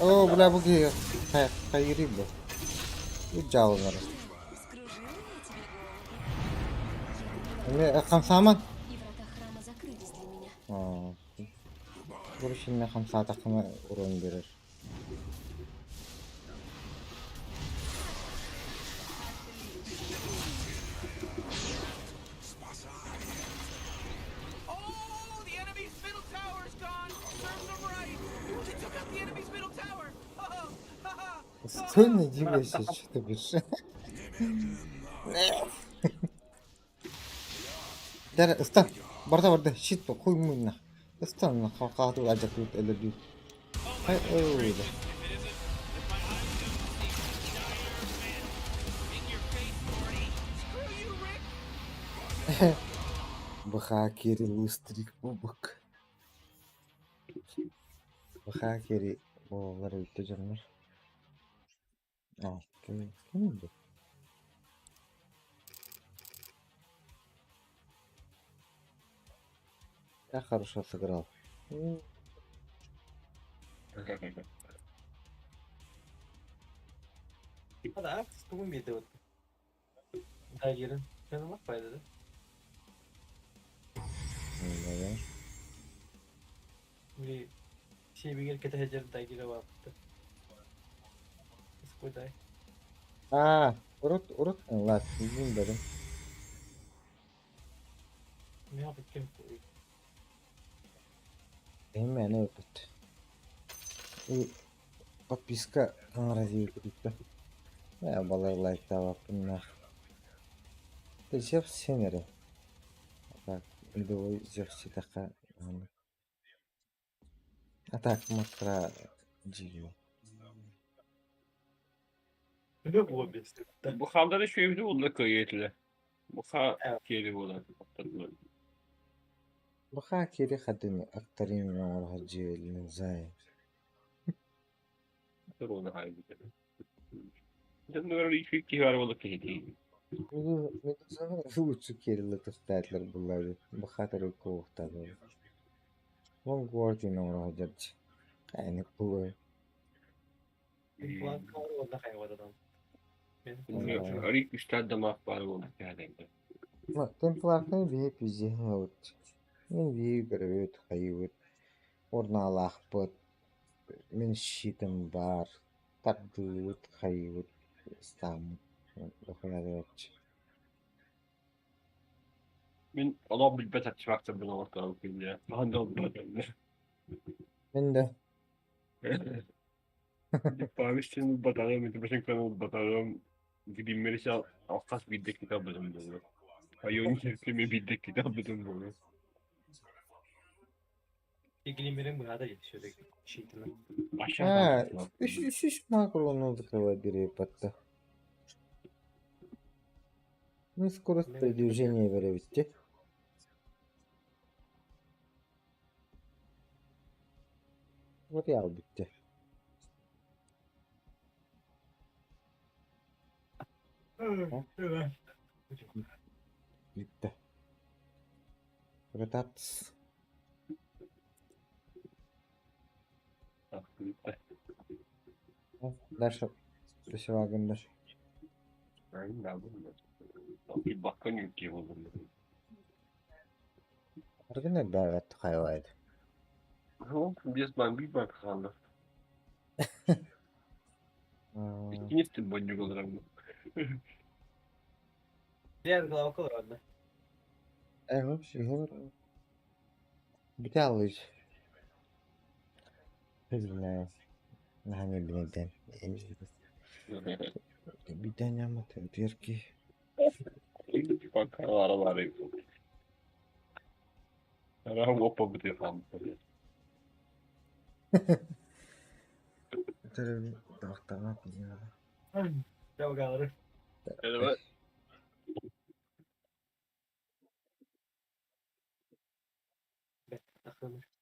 A: Oh, bula bugi. Kayak ribu. Bu jauh nggak? Ini akan sama.
E: И врата храма закрылись для меня.
A: Oh, buruşinle hamsa takımı urun verir.
B: Oh, the enemy's middle tower's gone! Serves them right! They took out the enemy's middle tower!
A: Sen ne diyorsun işte bir şey. Dara ıstan. Barda shit bu koy muyna. Istan kalkatı acak tut öyle bir. Hay öyle. Baha kiri lustrik bu bak. Baha kiri bu var itu canlar. Okey. Kimdi? Я хорошо сыграл.
I: Hadi artık bugün bir de otur. Daha yerin. Canım bak faydalı.
A: Evet.
I: Bir şey bir kete hecer daha gire baktı. Sıkı day.
A: Urut lan bilmiyorum.
I: Ne yapıp kim?
A: Hemen öpüt. Подписка разъявится. Я балар лайк давап нах. Ты жеп сенери. Так, идой жеп ситака. А так матра джио.
I: Ne bu obesi?
G: Bu hamda şu evde oldu kıyetli. Bu ha
I: Evet.
G: kiri oldu.
A: Баха кири хадыны акторин нор хаджи линзай.
G: Dur onu haydi. Canım öyle ilk fikri var oldu kıyeti.
A: Медузаны лучше кирилла тустатлар буллар. Бахатар коохтады. Вон гуарди нор хаджарч. Кайны булы.
I: Kulak var onda hayvadadan.
G: Bilmiyorum. Öyle ilk üstad da mahbar oldu yani.
A: Темпларны бие пизеһәүт. Мен бие гөрөт хайыт. Орналахпыт. Мен шитем бар. Тардыт хайыт. Стам. Охладыч.
G: Ben Allah bilbet açmaktım bunu ortadan ya. Ben de oldu.
A: Мен дә
G: Paris'in batarım, başın kanalı batarım. Glimmer'i alkas bildik kitap bölüm bunu. Hayvan çevrimi bildik kitap bölüm bunu.
K: Glimmer'in burada yetişiyor. Şeytanlar.
A: Ha,
G: Aşağıdan.
A: üç макрону закрывать патта. Ну, скорость передвижения веревите. Вот я bitti. Bitti. Rotats. Дальше. Спасибо, Гандаш.
G: Aynen abi. Bir bakın yok ki oğlum.
A: Аргана дават хайвайд.
G: Без бомби bakkalım. İkiniz de boncuk olarak mı?
K: Diğer klavak olur orada.
A: Evet, Егор. Биталыч. Не знаю. Нахане бинеден. Bir tane ama diyor ki
G: Bakar araları. Ara hopa bir defa.
A: tabii doktoruna biliyor.
K: Çabuk alırım.
G: Evet.
K: Takılır.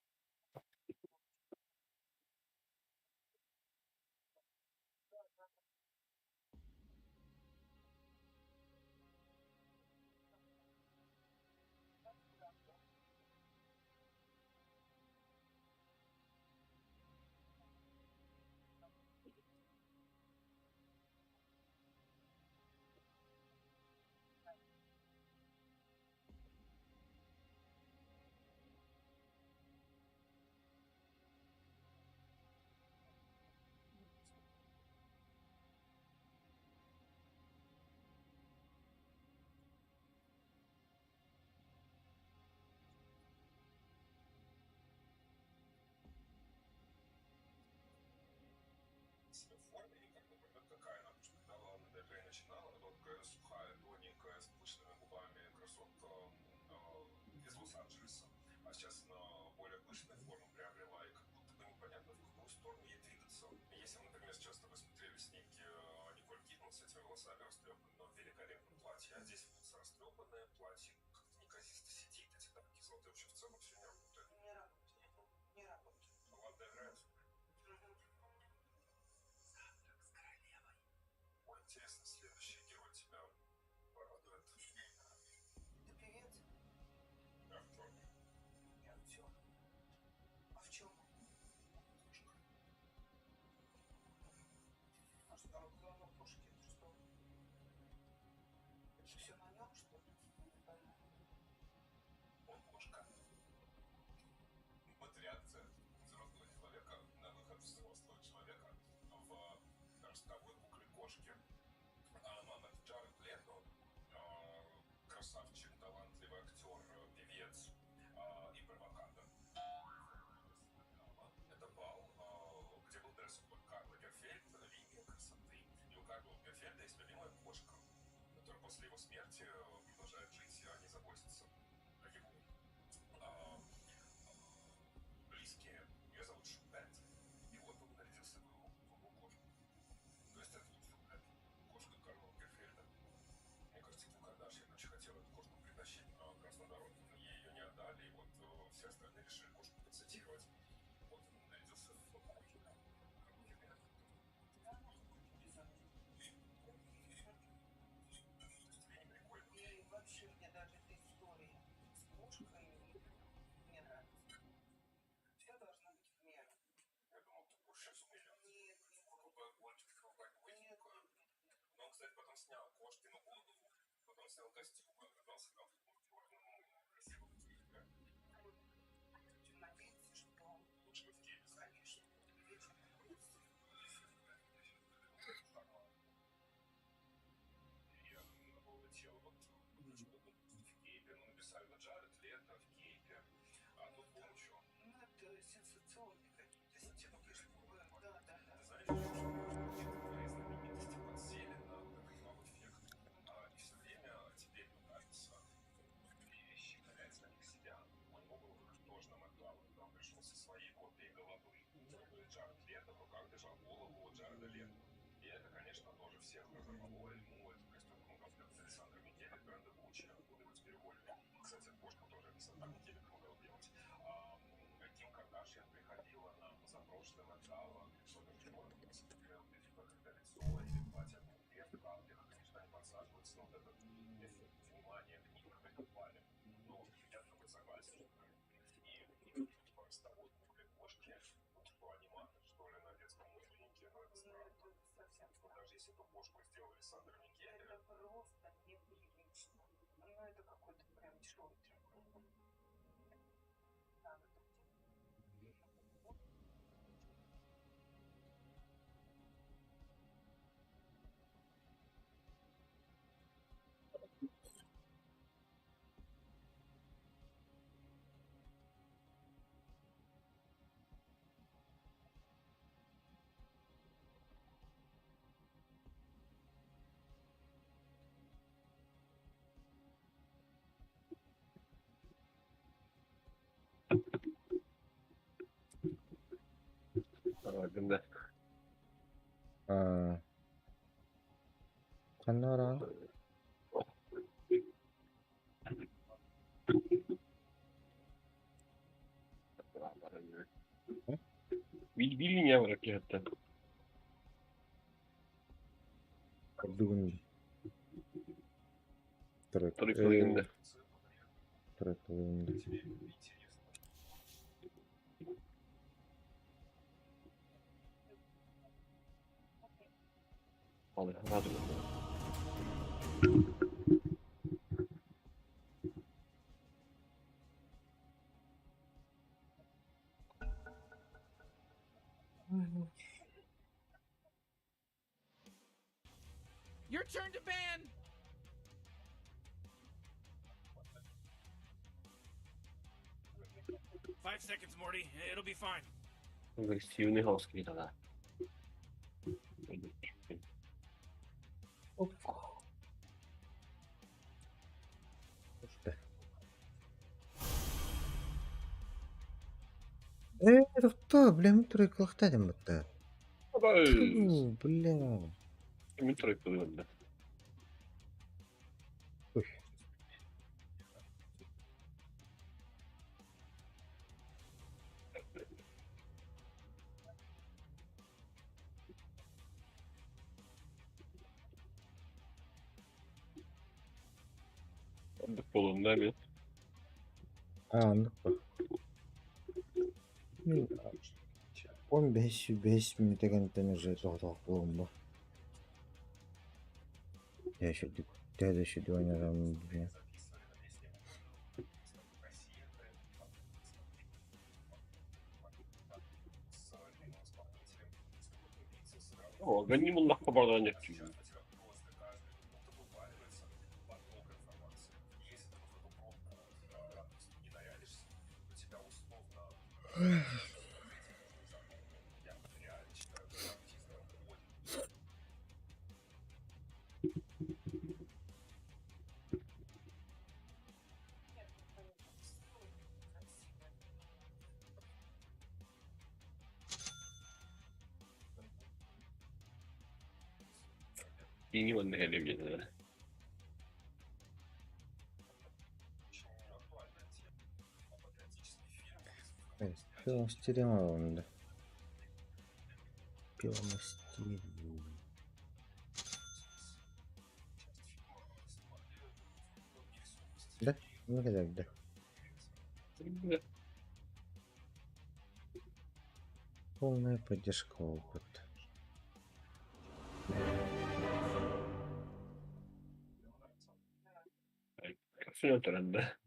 G: Günde.
A: Kanara.
G: Bildiğin ya bırak ya hatta.
A: Dugun. Трек.
G: Трек günde.
A: Трек.
G: Hadi hadi.
B: Your turn to ban. Five seconds, Morty. It'll be fine.
G: Агрессивный хаоский тогда.
A: Рухта, бля, мы трек лохтадим это.
G: Ой,
A: Бля.
G: kimin trek günde?
A: Uy.
G: Andık bolunda mı?
A: Anladık bak. 15 минут гантен уже тоқтап болған ба. Дәді шүді ойнағанмын бля.
G: О, ганимуллах кабардан yapıyor. Yeni var ne hele bir de.
A: Пиво мастерила он, да. Пиво мастерила. Да? Ну когда, да. Полная поддержка опыта.
G: Kaçıyor trende.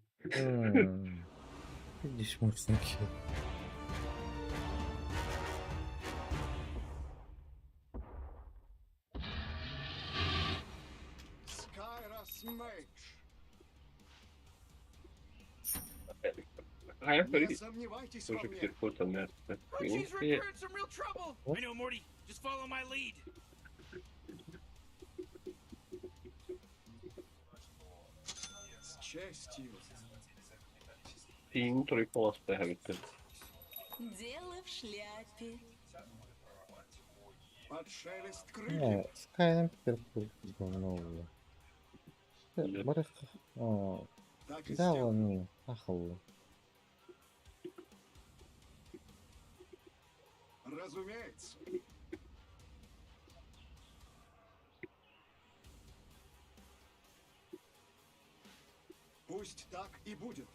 A: Видишь, мощненький.
G: Hayır böyle çocuk bir kurtarma
B: Archie's recruiting some real trouble. I know, Morty. Just follow my lead.
G: Yeni trek olası da bitti.
E: Дело в шляпе.
F: Под шелест
A: Скайрим перпул говно. Барых.
F: Так и
A: Да,
F: сделаем.
A: он ахал.
F: Разумеется. Пусть так и будет.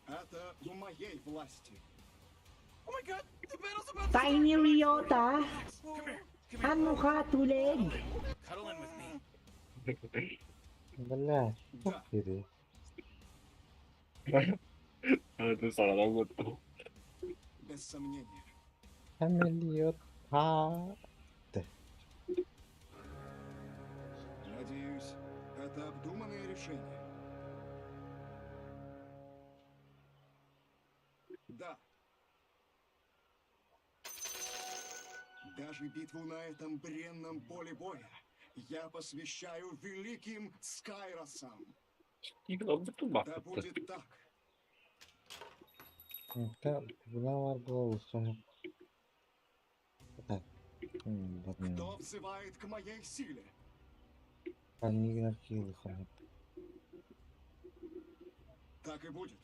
F: Это в моей власти.
B: Oh my god, the battle's about to
D: Tiny Ryota,
B: Come here.
D: ano ka tulig?
B: Cuddle in with me.
A: Бля, похери.
G: Это сарадан готов.
F: Без сомнения.
A: Хамелиот.
F: Надеюсь, это обдуманное решение. Да. Даже битву на этом бренном поле боя я посвящаю великим Скайросам. Да будет так.
A: Buna var bu olsun. Так. Ладно.
F: Кто взывает к моей силе?
A: Они архивы хранят.
F: Так и будет.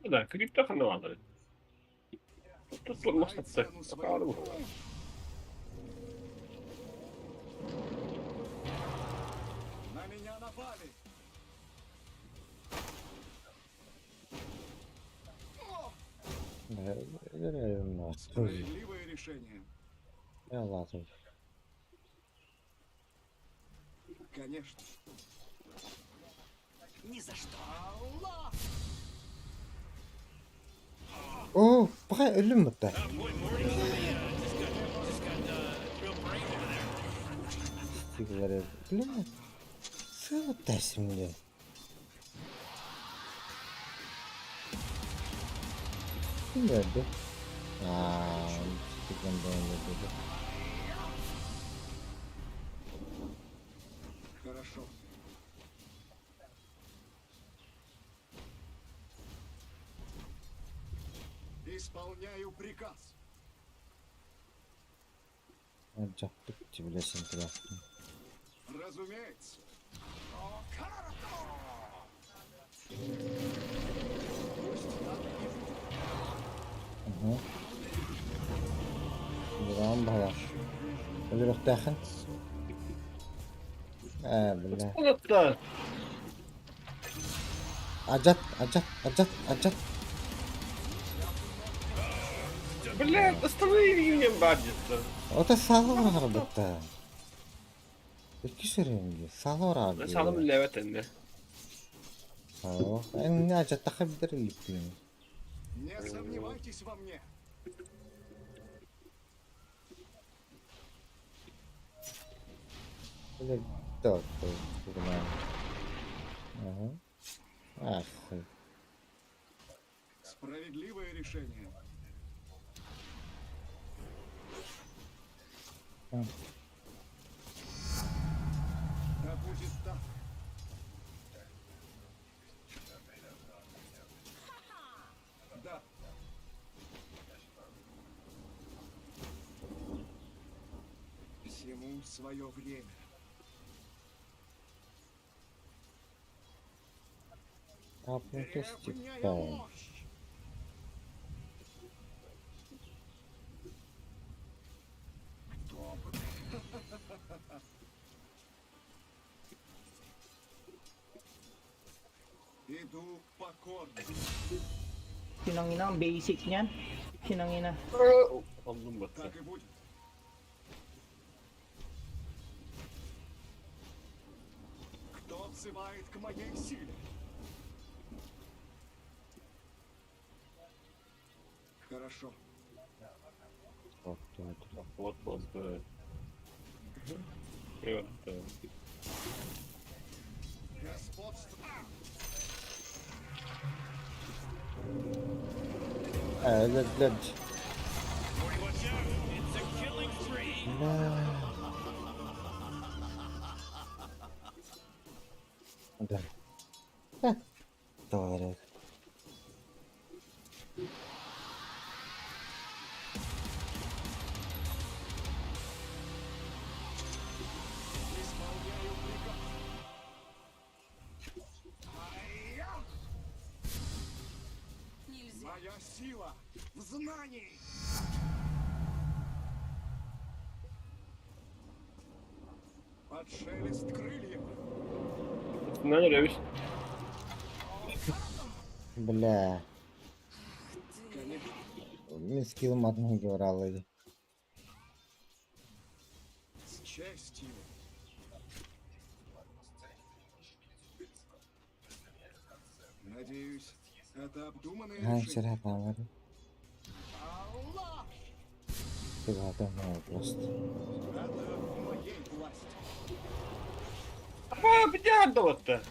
G: Да, криптоха надо. Тут просто
F: Знай цену своему труда. На меня напали.
A: Да, реально.
F: Справедливое решение.
A: Я ладно.
F: Конечно. Ни за что.
A: О, пока ölüm bitti. Sigara ölüm mü? Sığ şimdi. Kim verdi? Çıkın böyle dedi.
F: Хорошо. Исполняю приказ.
A: Acaklık çivilesin bıraktım.
F: Разумеется.
A: Buram bayağı. Öyle bak dakın. Billah.
G: Это
A: Acat.
G: Блядь, останови меня, бардится.
A: O da sağlı var arabada. İki sürüngü. Sağlı var abi.
G: Салам левет энне.
A: Ben ne acat takabilirim gittiğimi.
F: Не сомневайтесь во мне.
A: Böyle dört dedim abi. Ах.
F: Справедливое решение. Да будет так. Да. Всему свое время. Древняя мощь. Кто бы... Иду покорно.
D: Sinangina ang basic niyan. Sinangina.
G: Aldım battı.
F: Так и будет. Кто взывает к моей силе? Хорошо.
G: Вот, да. И вот,
F: Господство.
A: Led. Да. Да. Товарищ.
F: Исполняю приказ. Ай-я! Моя сила в знании. Под шелест крыльев.
G: Ne öyle bir
A: Бля.
F: Конечно.
A: Мен скиллом одного говорил.
F: С честью. Надеюсь, это обдуманное
A: Ha,
F: решение.
A: сюда там var.
F: Аллах!
A: Ты готов просто.
F: Это в моей власти.
G: Aa bir daha anlamadı.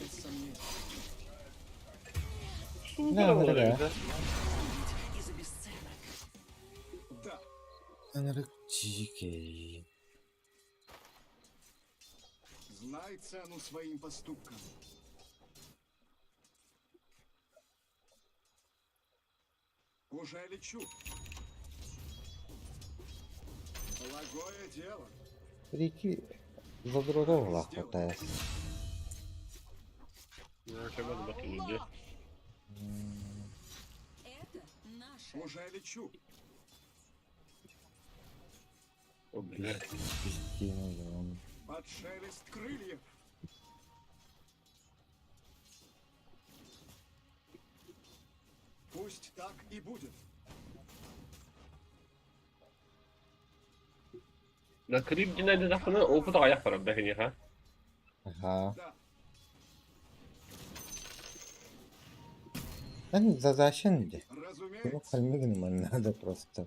F: Без сомнений.
A: Да, вот да.
F: Да,
A: Анрык дикий.
F: знай цену своим поступкам. Уже лечу. Благое дело.
A: Реки за другого хватает.
G: Yaşamadı bakayım önce.
F: Уже лечу.
G: O bile.
A: Пиздец.
F: Под шелест крыльев. Пусть так и будет.
G: La krib dinledi lafını o da ayak var bakın ha.
A: Ага.
F: Да,
A: За зачем? Ему
F: разумеется.
A: Хальмигнуман надо просто.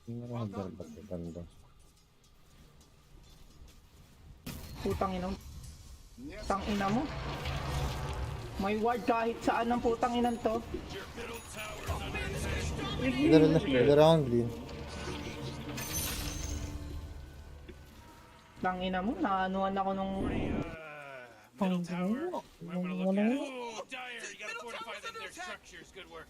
A: Надо банда.
B: Putang ina mo.
F: Нет,
B: Tang ina mo. May ward kahit saan ng putang inan to.
A: Раунд, блин.
B: Tang ina mo, naanuan ako nung...
C: Middle tower. I'm gonna look at it. Ooh, Dire, you gotta fortify them, their structures. Good work.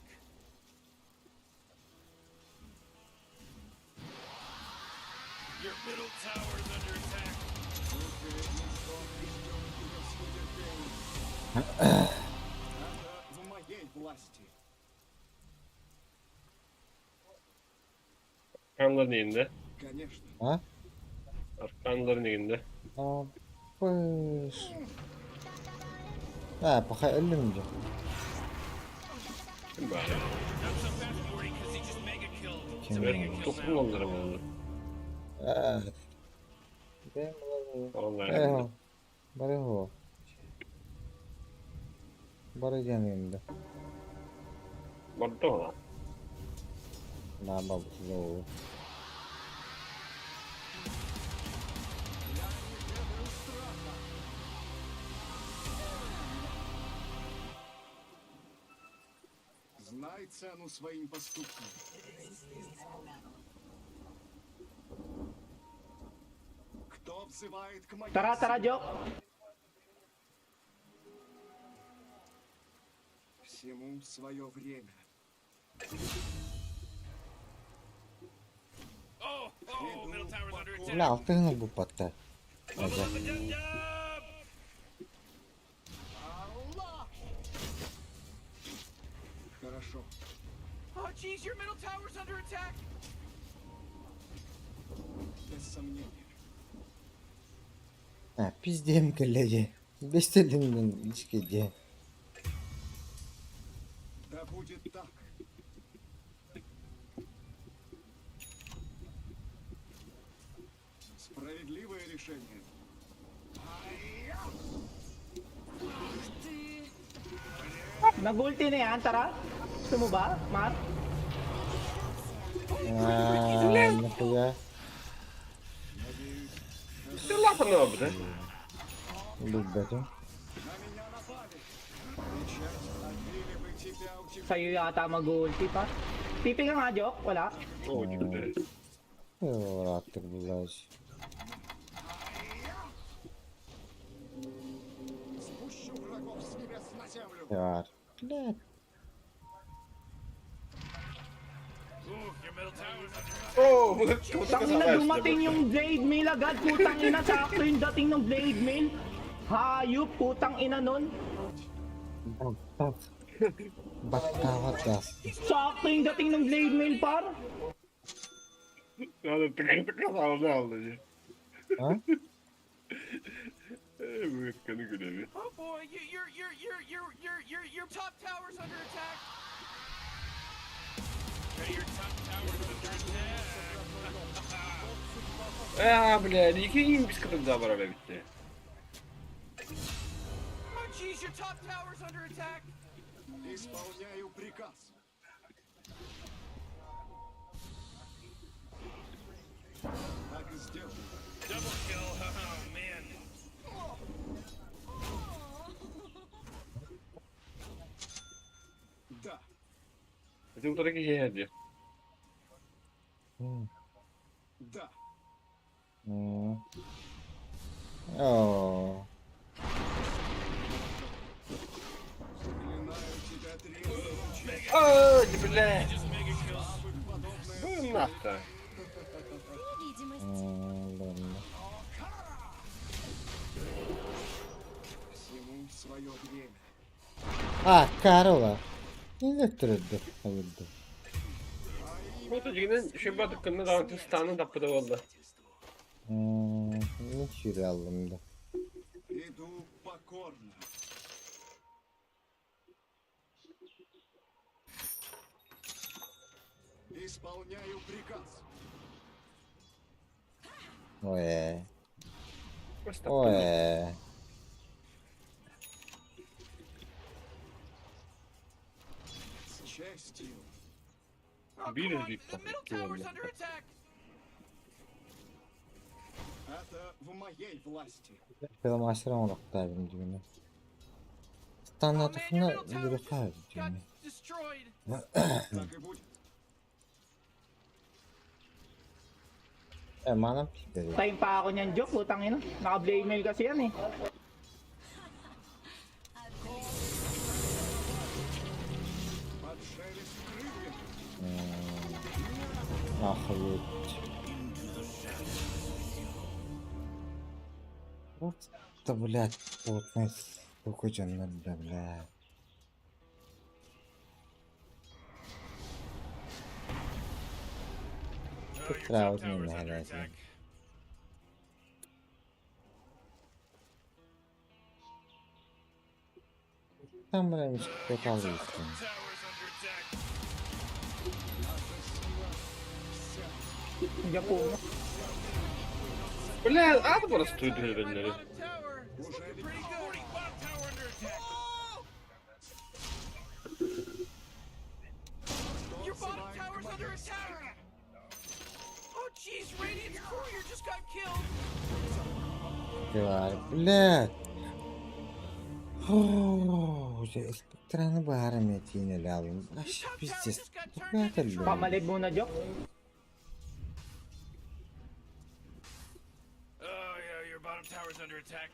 C: Your middle tower's under attack.
F: это в моей власти.
G: Arkanların elinde.
F: Конечно.
A: А?
G: Arkanların elinde.
A: А, пыш. А, пока эллинджи.
G: Kim bari?
C: Not so fast, Morty, because he just mega killed. It's a
A: Kim
C: mega
A: var?
C: kill
G: Toplu
C: now.
G: onları oldu.
A: А. Дай молодого.
G: Vallahi.
A: Эго. Барего. Барыган енді.
G: Vardı ona.
A: На бабу зову.
F: Знай цену своим поступкам. Кто взывает к моей
B: Tara, tara,
F: силе?
B: Jok!
F: Всему свое время.
C: Oh, oh, middle tower's under attack.
A: لا, алтыны bu patta. Ага.
F: Аллах! Хорошо.
B: Oh, jeez, your middle tower's under attack!
F: Без сомнения.
A: А, пиздем, коллеги. Без телефона, ичкиде.
F: Да будет так. Справедливое решение.
B: Nag-ulti na yan, tara! Gusto mo ba, Mar?
A: А, нахуя?
G: Sen lafını yaptı.
A: Любите.
F: На меня напали.
L: Sa'yo yata mag-ulti pa. TP ka nga, Jok? Wala?
G: Oo, чудо.
A: Rahatlık bulaş.
F: Спущу врагов с небес на землю.
A: Var. Блядь.
C: Ooh, your middle tower's under attack.
G: Oo, bu da
L: Tangina, dumating yung Blade Mail agad. Putang ina, sakto yung dating ng Blade Mail. Hayop, putang ina nun.
A: Bak. Battavat yaz.
L: Sakto yung dating ng Blade Mail, par.
G: Ya da tıkır sağlığı aldı.
A: Ha?
G: Bu ırkanı görevi.
B: Oh boy, your top tower's under attack.
C: Hey, your top tower's under attack.
G: Блядь, який без когда барабе bitti.
B: Oh jeez, your top tower's under attack.
F: Исполняю приказ. Так и сделаю.
C: Double kill, oh man.
F: Да.
G: Это вот такие еди.
F: Да.
A: Oo.
F: Заклинаю тебя древним.
G: Ай, блядь.
C: Just mega kills.
G: Ну нахуй.
A: Ладно.
F: Всему свое время.
A: Ah, Karola. Ne götürüldü? Hayırdır.
G: Bu da yine şey batıkında da Antistan'ın tapıda oldu.
A: Ne şiiri aldım da.
F: Иду покорно. Исполняю приказ.
A: Oye.
G: Просто
A: Oye.
F: С честью.
B: Oh,
G: Bir
B: come on,
G: ödeyip
B: the middle
G: tabii,
B: tower's
G: güvenli.
B: under attack.
F: Это в моей власти.
A: Benim aşırı olaktaydım düğünü.
B: Oh
A: Standart
B: man, your
A: fına
B: middle tower
A: yürü
B: just
A: kaydı
B: got
A: düğünü.
B: destroyed.
F: Так и будет.
A: Manam pikleri.
L: Time pa ako niyan, Jok. Putang ina. Naka-Blade Mail kasi yan eh.
F: Под шелест крыльев.
A: Охуеть. Вот да, блядь, вот сколько жанна, блядь.
C: Oh, your
A: Сразу
C: top tower's
A: не
C: under
A: надо.
C: attack.
A: Там, блядь, что-то
C: Top
A: лысый.
C: tower's under attack.
L: Hindi po.
G: Блядь, а ты просто древенleri.
B: Bottom tower. It's looking pretty good.
C: Bottom tower under attack.
B: Your bottom tower's under attack. Oh jeez, Radiant's courier just got killed.
A: Тварь, блядь. Уже спектраны барами тіні лявим. Аж
B: Top tower
A: пиздец.
B: just got turned
A: Какая-то
B: into
A: лень.
L: Pamalib muna, Jok.
C: Oh yeah, your bottom tower's under attack.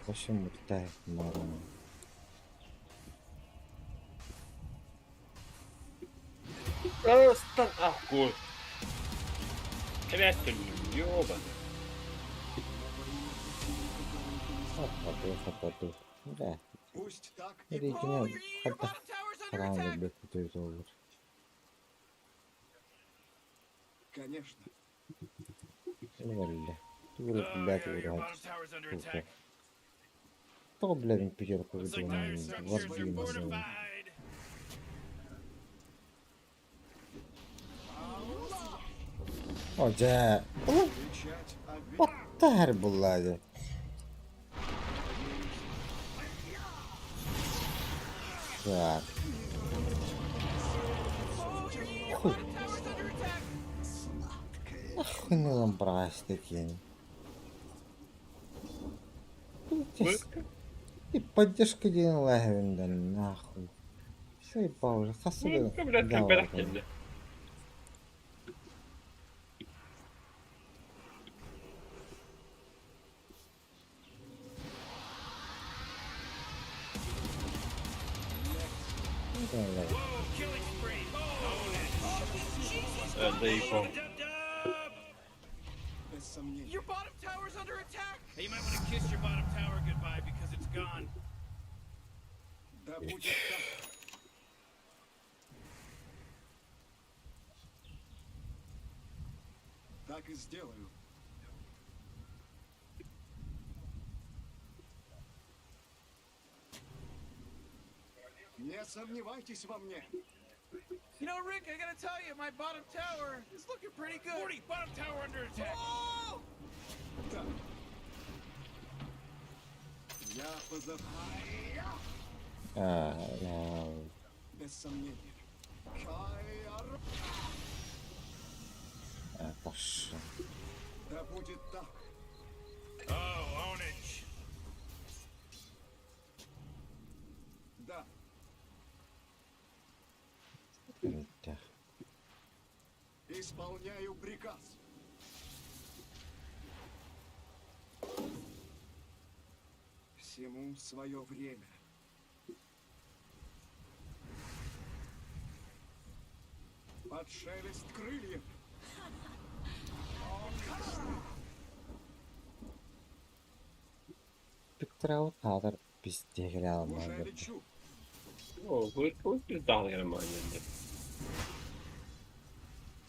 A: Başım mutlay. Маром.
G: Просто ахуй. Крестер, ёбаный.
A: Хапату. Да.
F: Пусть так и
A: Или
F: будет.
B: Oh,
A: кино.
B: your
A: Хотя
B: bottom tower's under
A: сразу
B: attack.
A: бекутует olur.
F: Конечно.
A: Öyle. Dur
C: Oh
A: блядь,
C: yeah, your
A: урод.
C: bottom tower's under
A: Сука.
C: attack.
A: Кто, блядь, пятерку
C: Looks like
A: выдал
C: dire
A: нам?
C: structures
A: Вот
C: are
A: блин, блин.
C: fortified.
A: Hoca.
F: Кричать о
A: Battar bulladı. Так. Хуй. Нахуй не ламбрась такие. И поддержка день лахевинда, нахуй. Заебал уже, хасыды.
G: Ну, блядь, темперах geldi.
A: Давай.
G: Öldü Iko.
F: Без сомнений.
B: Your bottom tower's under attack. Hey, you might want to kiss your bottom tower goodbye because it's gone.
F: Да будет так. Так и сделаю. Не сомневайтесь во мне.
B: You know, Rick, I gotta tell you, my bottom tower is looking pretty good. 40, bottom tower under attack. Oh!
F: Так. Я позов...
A: Да.
F: Без сомнения. Кайар.
A: Пошел.
F: Да будет так.
B: Oh, ownage.
F: Да.
A: Да.
F: Исполняю приказ. Всему свое время. Под шелест крыльев.
A: Пиктрау кадр пиздегеле
F: Уже
A: алмады.
F: лечу.
G: O, bu pizdalı gelme geldi.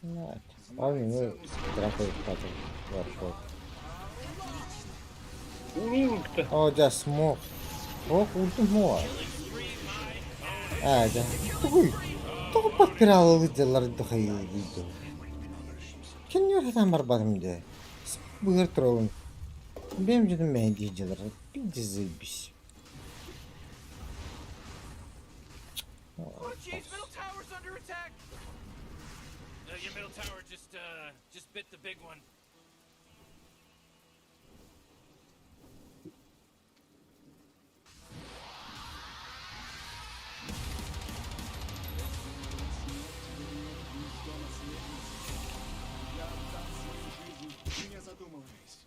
A: Evet. Abi ne trafik kadr. Вот.
G: Unuğum.
A: О, да, смог. Ох, ультимор. Да. Тугу подпирал выделар дохайдиду. Кеннер там барбадымды. Быгыр троллун. Бем жудum мен дейжилер. Пиздец заебись.
B: Oh, jeez, middle tower's under attack. Your middle tower just bit the big one.
F: Я отдам свою жизнь, не задумываясь.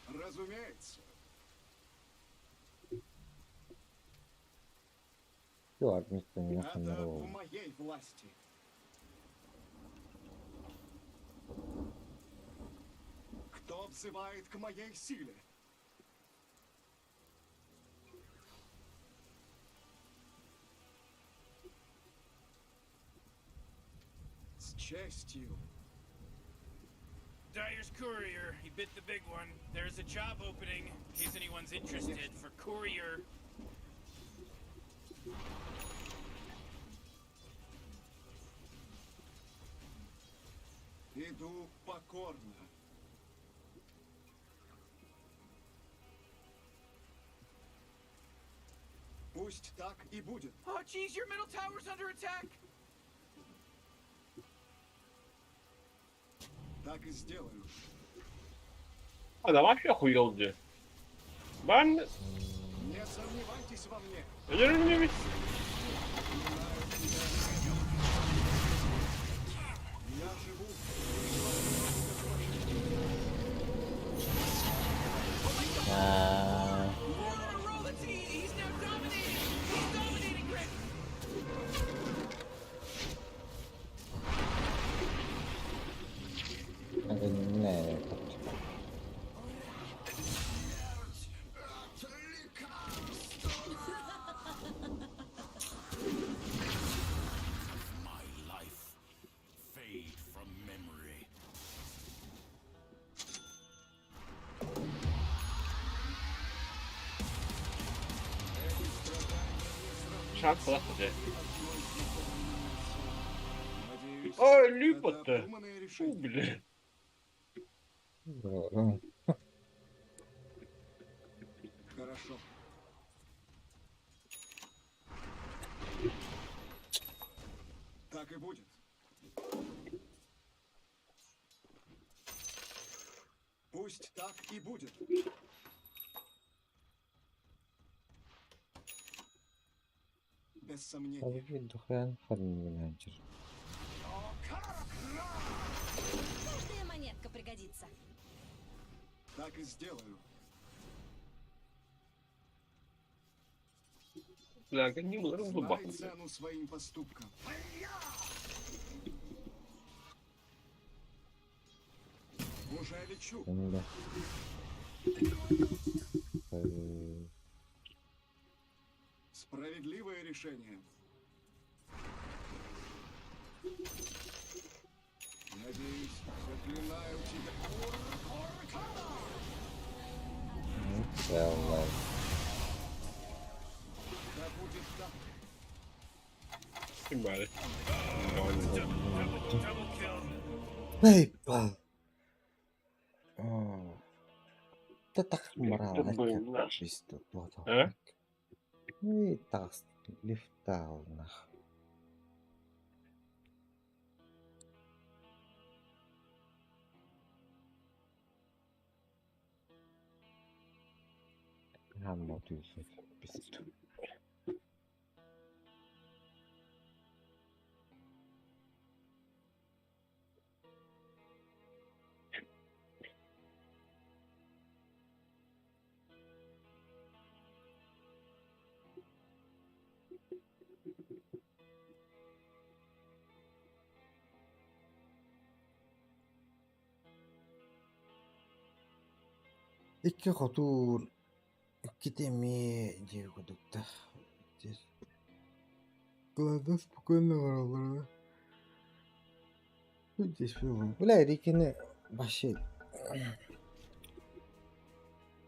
F: Разумеется.
A: Yok, никто не
F: Это в
A: нахамировал.
F: моей власти. Кто взывает к моей силе? С честью.
B: Dyer's courier. He bit the big one. There's a job opening in case anyone's interested for courier.
F: Иду покорно. Пусть так и будет.
B: Oh, jeez, your middle tower's under attack.
F: Так и сделаю.
G: Adam aşağı huyoldu. Ben
F: Не сомневайтесь во мне.
G: ölürüm.
F: Я живу.
B: He's now dominating. He's dominating, Rick.
A: Это не
G: Şans atladı.
F: Надеюсь,
G: Aa
F: это
G: ölüyü battı.
F: обдуманное
G: Bu
F: решение.
G: bile.
A: Doğru.
F: Хорошо. Так и будет. Пусть так и будет. Без сомнения.
A: Tabii duhayan farmlanacak.
E: Каждая монетка пригодится.
F: Так и сделаю.
G: Bля, не было
F: Знай
G: зубах.
F: цену своим поступкам. Уже лечу.
A: Onu da.
F: Справедливое решение. Надеюсь, заклинаю тебя.
A: Allah.
F: Да будет так.
G: Kim bari?
A: Hey, pal. Tak meralat bis tu foto.
G: Eh?
A: Ini tas lift down nah. Hamma tüysü bis tu. İki kotur, iki temi diye kodukta. Kıladas bu konuda oralarda. Hiç şey olmadı. Ulan ikini başı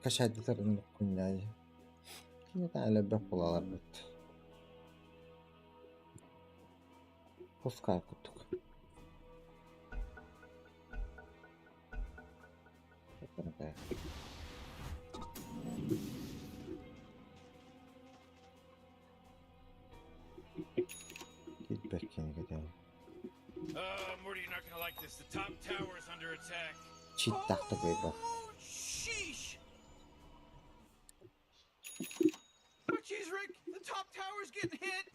A: kaşaydı tarafını kunyayı. Şimdi tane bek bulalar bitti. Poskay kutuk. Bakın be. Git bekleyin gidelim.
C: Morty, you're not gonna like this. The top tower is under attack.
A: Çit taktı galiba.
B: Sheesh! Oh, jeez, Rick! The top tower's getting hit!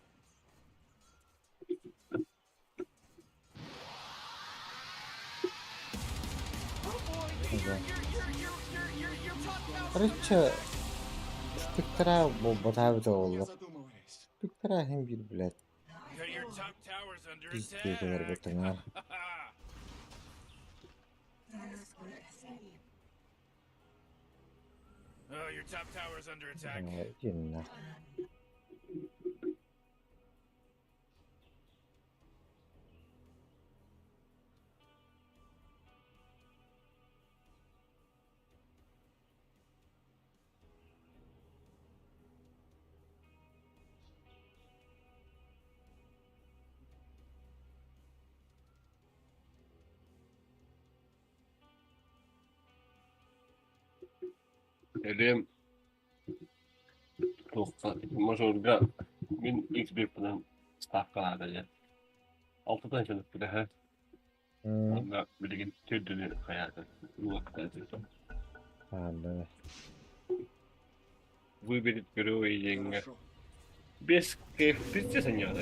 B: Oh boy!
A: Güzel.
B: Your top tower...
A: Короче, спектра bu batavda
F: Не
A: oldu.
F: задумываясь.
A: Спектра hem bir bilet.
C: Your top tower's under
A: Biz
C: attack.
A: geceler batırlar.
C: Oh, your top tower's under attack.
A: Cinler.
G: Dedim. To'xta, majorga men XP bilan stavkalarga 6 dan kelib turdi ha. Onda bilgin türdüğünü hayatı. Bu vakıta dedim.
A: Hadi.
G: Выберет героя деньги.
F: Хорошо.
G: Без пиздец не надо.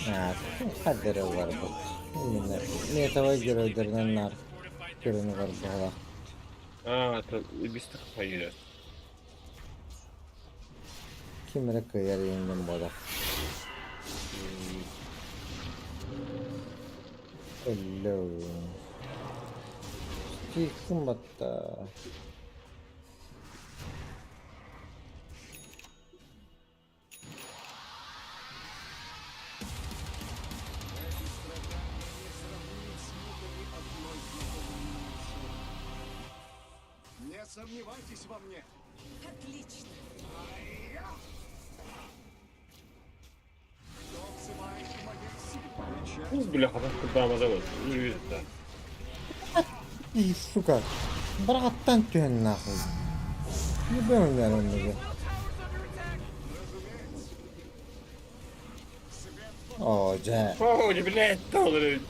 A: Ha, kaderi var bu. Yine metava görevlerinden görünü var bu hala.
G: А, это без такого.
A: Kimere kıyar yeniden bu da. Hello. Çıksın batta.
F: Не сомневайтесь во мне.
E: Отлично.
F: Кто взывает к моей силе?
G: Ну, бляха, так куда вот. Не видит, да.
A: İyi suka. Bırak attan tühen nakıl. Ne böyle yanımda? О, жа.
G: О, не блядь, доллары.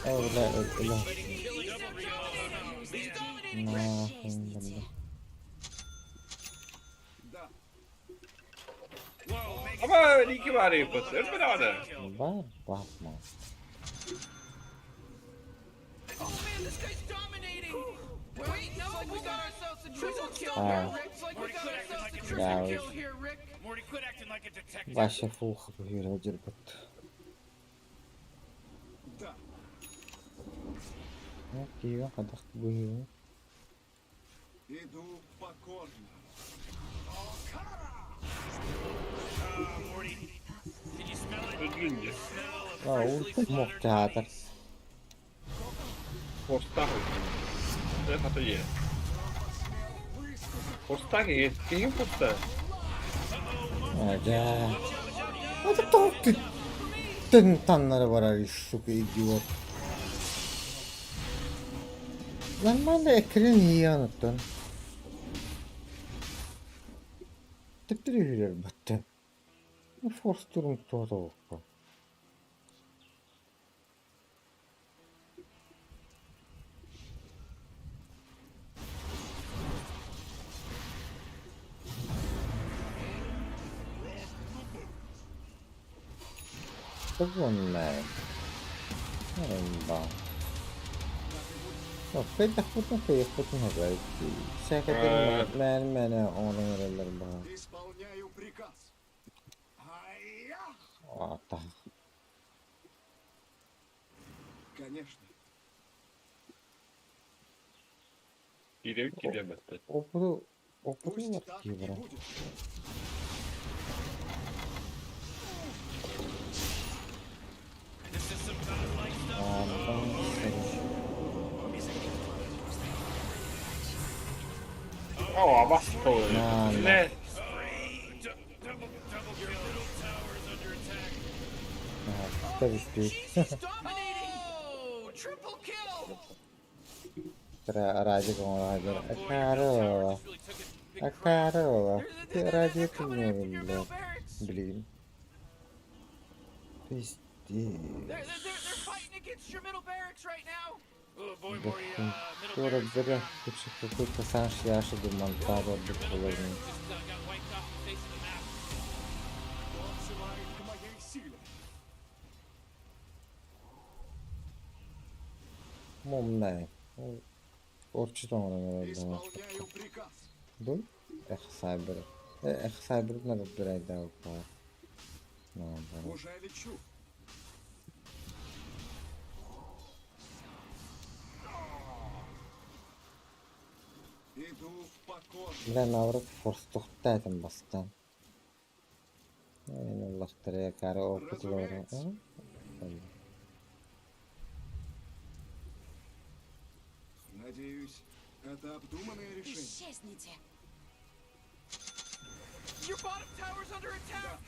A: О, бля, бля. Нахуй, бля.
F: Да,
G: Ama iki var yapısı. Öpün abi.
A: Var, bakma.
B: Oh man, this guy's dominating! Wait, no, we got ourselves a triple kill
A: Ah.
B: here, Rick. It's like we got ourselves a triple
A: Yeah,
B: kill here, Rick.
C: Morty, quit acting like a detective.
A: Başa full hero cırbıt.
F: да.
A: Ne diyor? Kadak bu hero.
F: Иду покорно.
C: Did you smell it?
G: Üzgünce.
A: Aa, ulti muhtadır.
G: Posta. Ne hatı ye. Posta ki. Kim posta?
A: Aca. Hadi tavuk tütten tanları var abi şu idiot. Lan ben de ekran iyi anlattın. Titriyor battı. Force durum tuğda oldu. Bunlar. Ba. Yok, ben de kutun haber. Şirketin mene onun yerler ba.
F: Исполняю приказ. Ай-я!
A: Ata.
F: Конечно.
G: Gidelim gidemezdi.
A: O bunu
F: Пусть
A: var
F: так
A: ki
F: и
A: bura.
F: будет.
C: This is some godlike stuff.
G: O, bastı oluyor.
A: Lan.
G: Ne?
C: Double kill. Middle tower's under attack.
A: Tabii ki.
B: He's dominating! Oh, triple kill!
A: Tra aracı konulardır. Akaro.
B: Really took a big
A: Akaro.
B: They're
A: Aracı
B: coming in from your
A: bilmiyorum
B: middle
A: bile.
B: barracks.
A: Bileyim. Biz değil.
B: They're fighting against your middle barracks right now.
C: Oh boy, Morty, middle
A: Sonra
C: barracks
A: böyle
C: down.
A: küçük hukuk kasan yaşı durmantar oldu kullanıyor.
B: Just got wiped off the face of the map.
F: Он взывает к моей силе.
A: Mum ne? Orçu da ona göre.
F: Исполняю приказ.
A: Dur. Cyber. Cyber ne de bir daha var. Ne oldu?
F: Уже лечу. Иду покорно.
A: Ben avrat forstuqtaydım bastan. Yani Allah tere karı okutları.
F: Надеюсь, это обдуманное решение.
E: Исчезните.
B: Your bottom tower's under attack.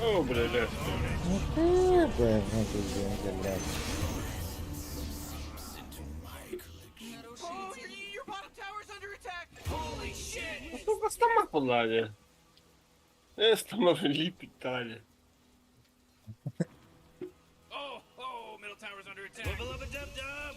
G: O, блядь.
A: Böyle ne diyeceğim geller.
B: Oh, your bottom tower's under attack. Holy shit!
G: Ну, постамах полали. Стамах липит тали.
C: Oh, middle tower's under attack. Level up a dub-dub.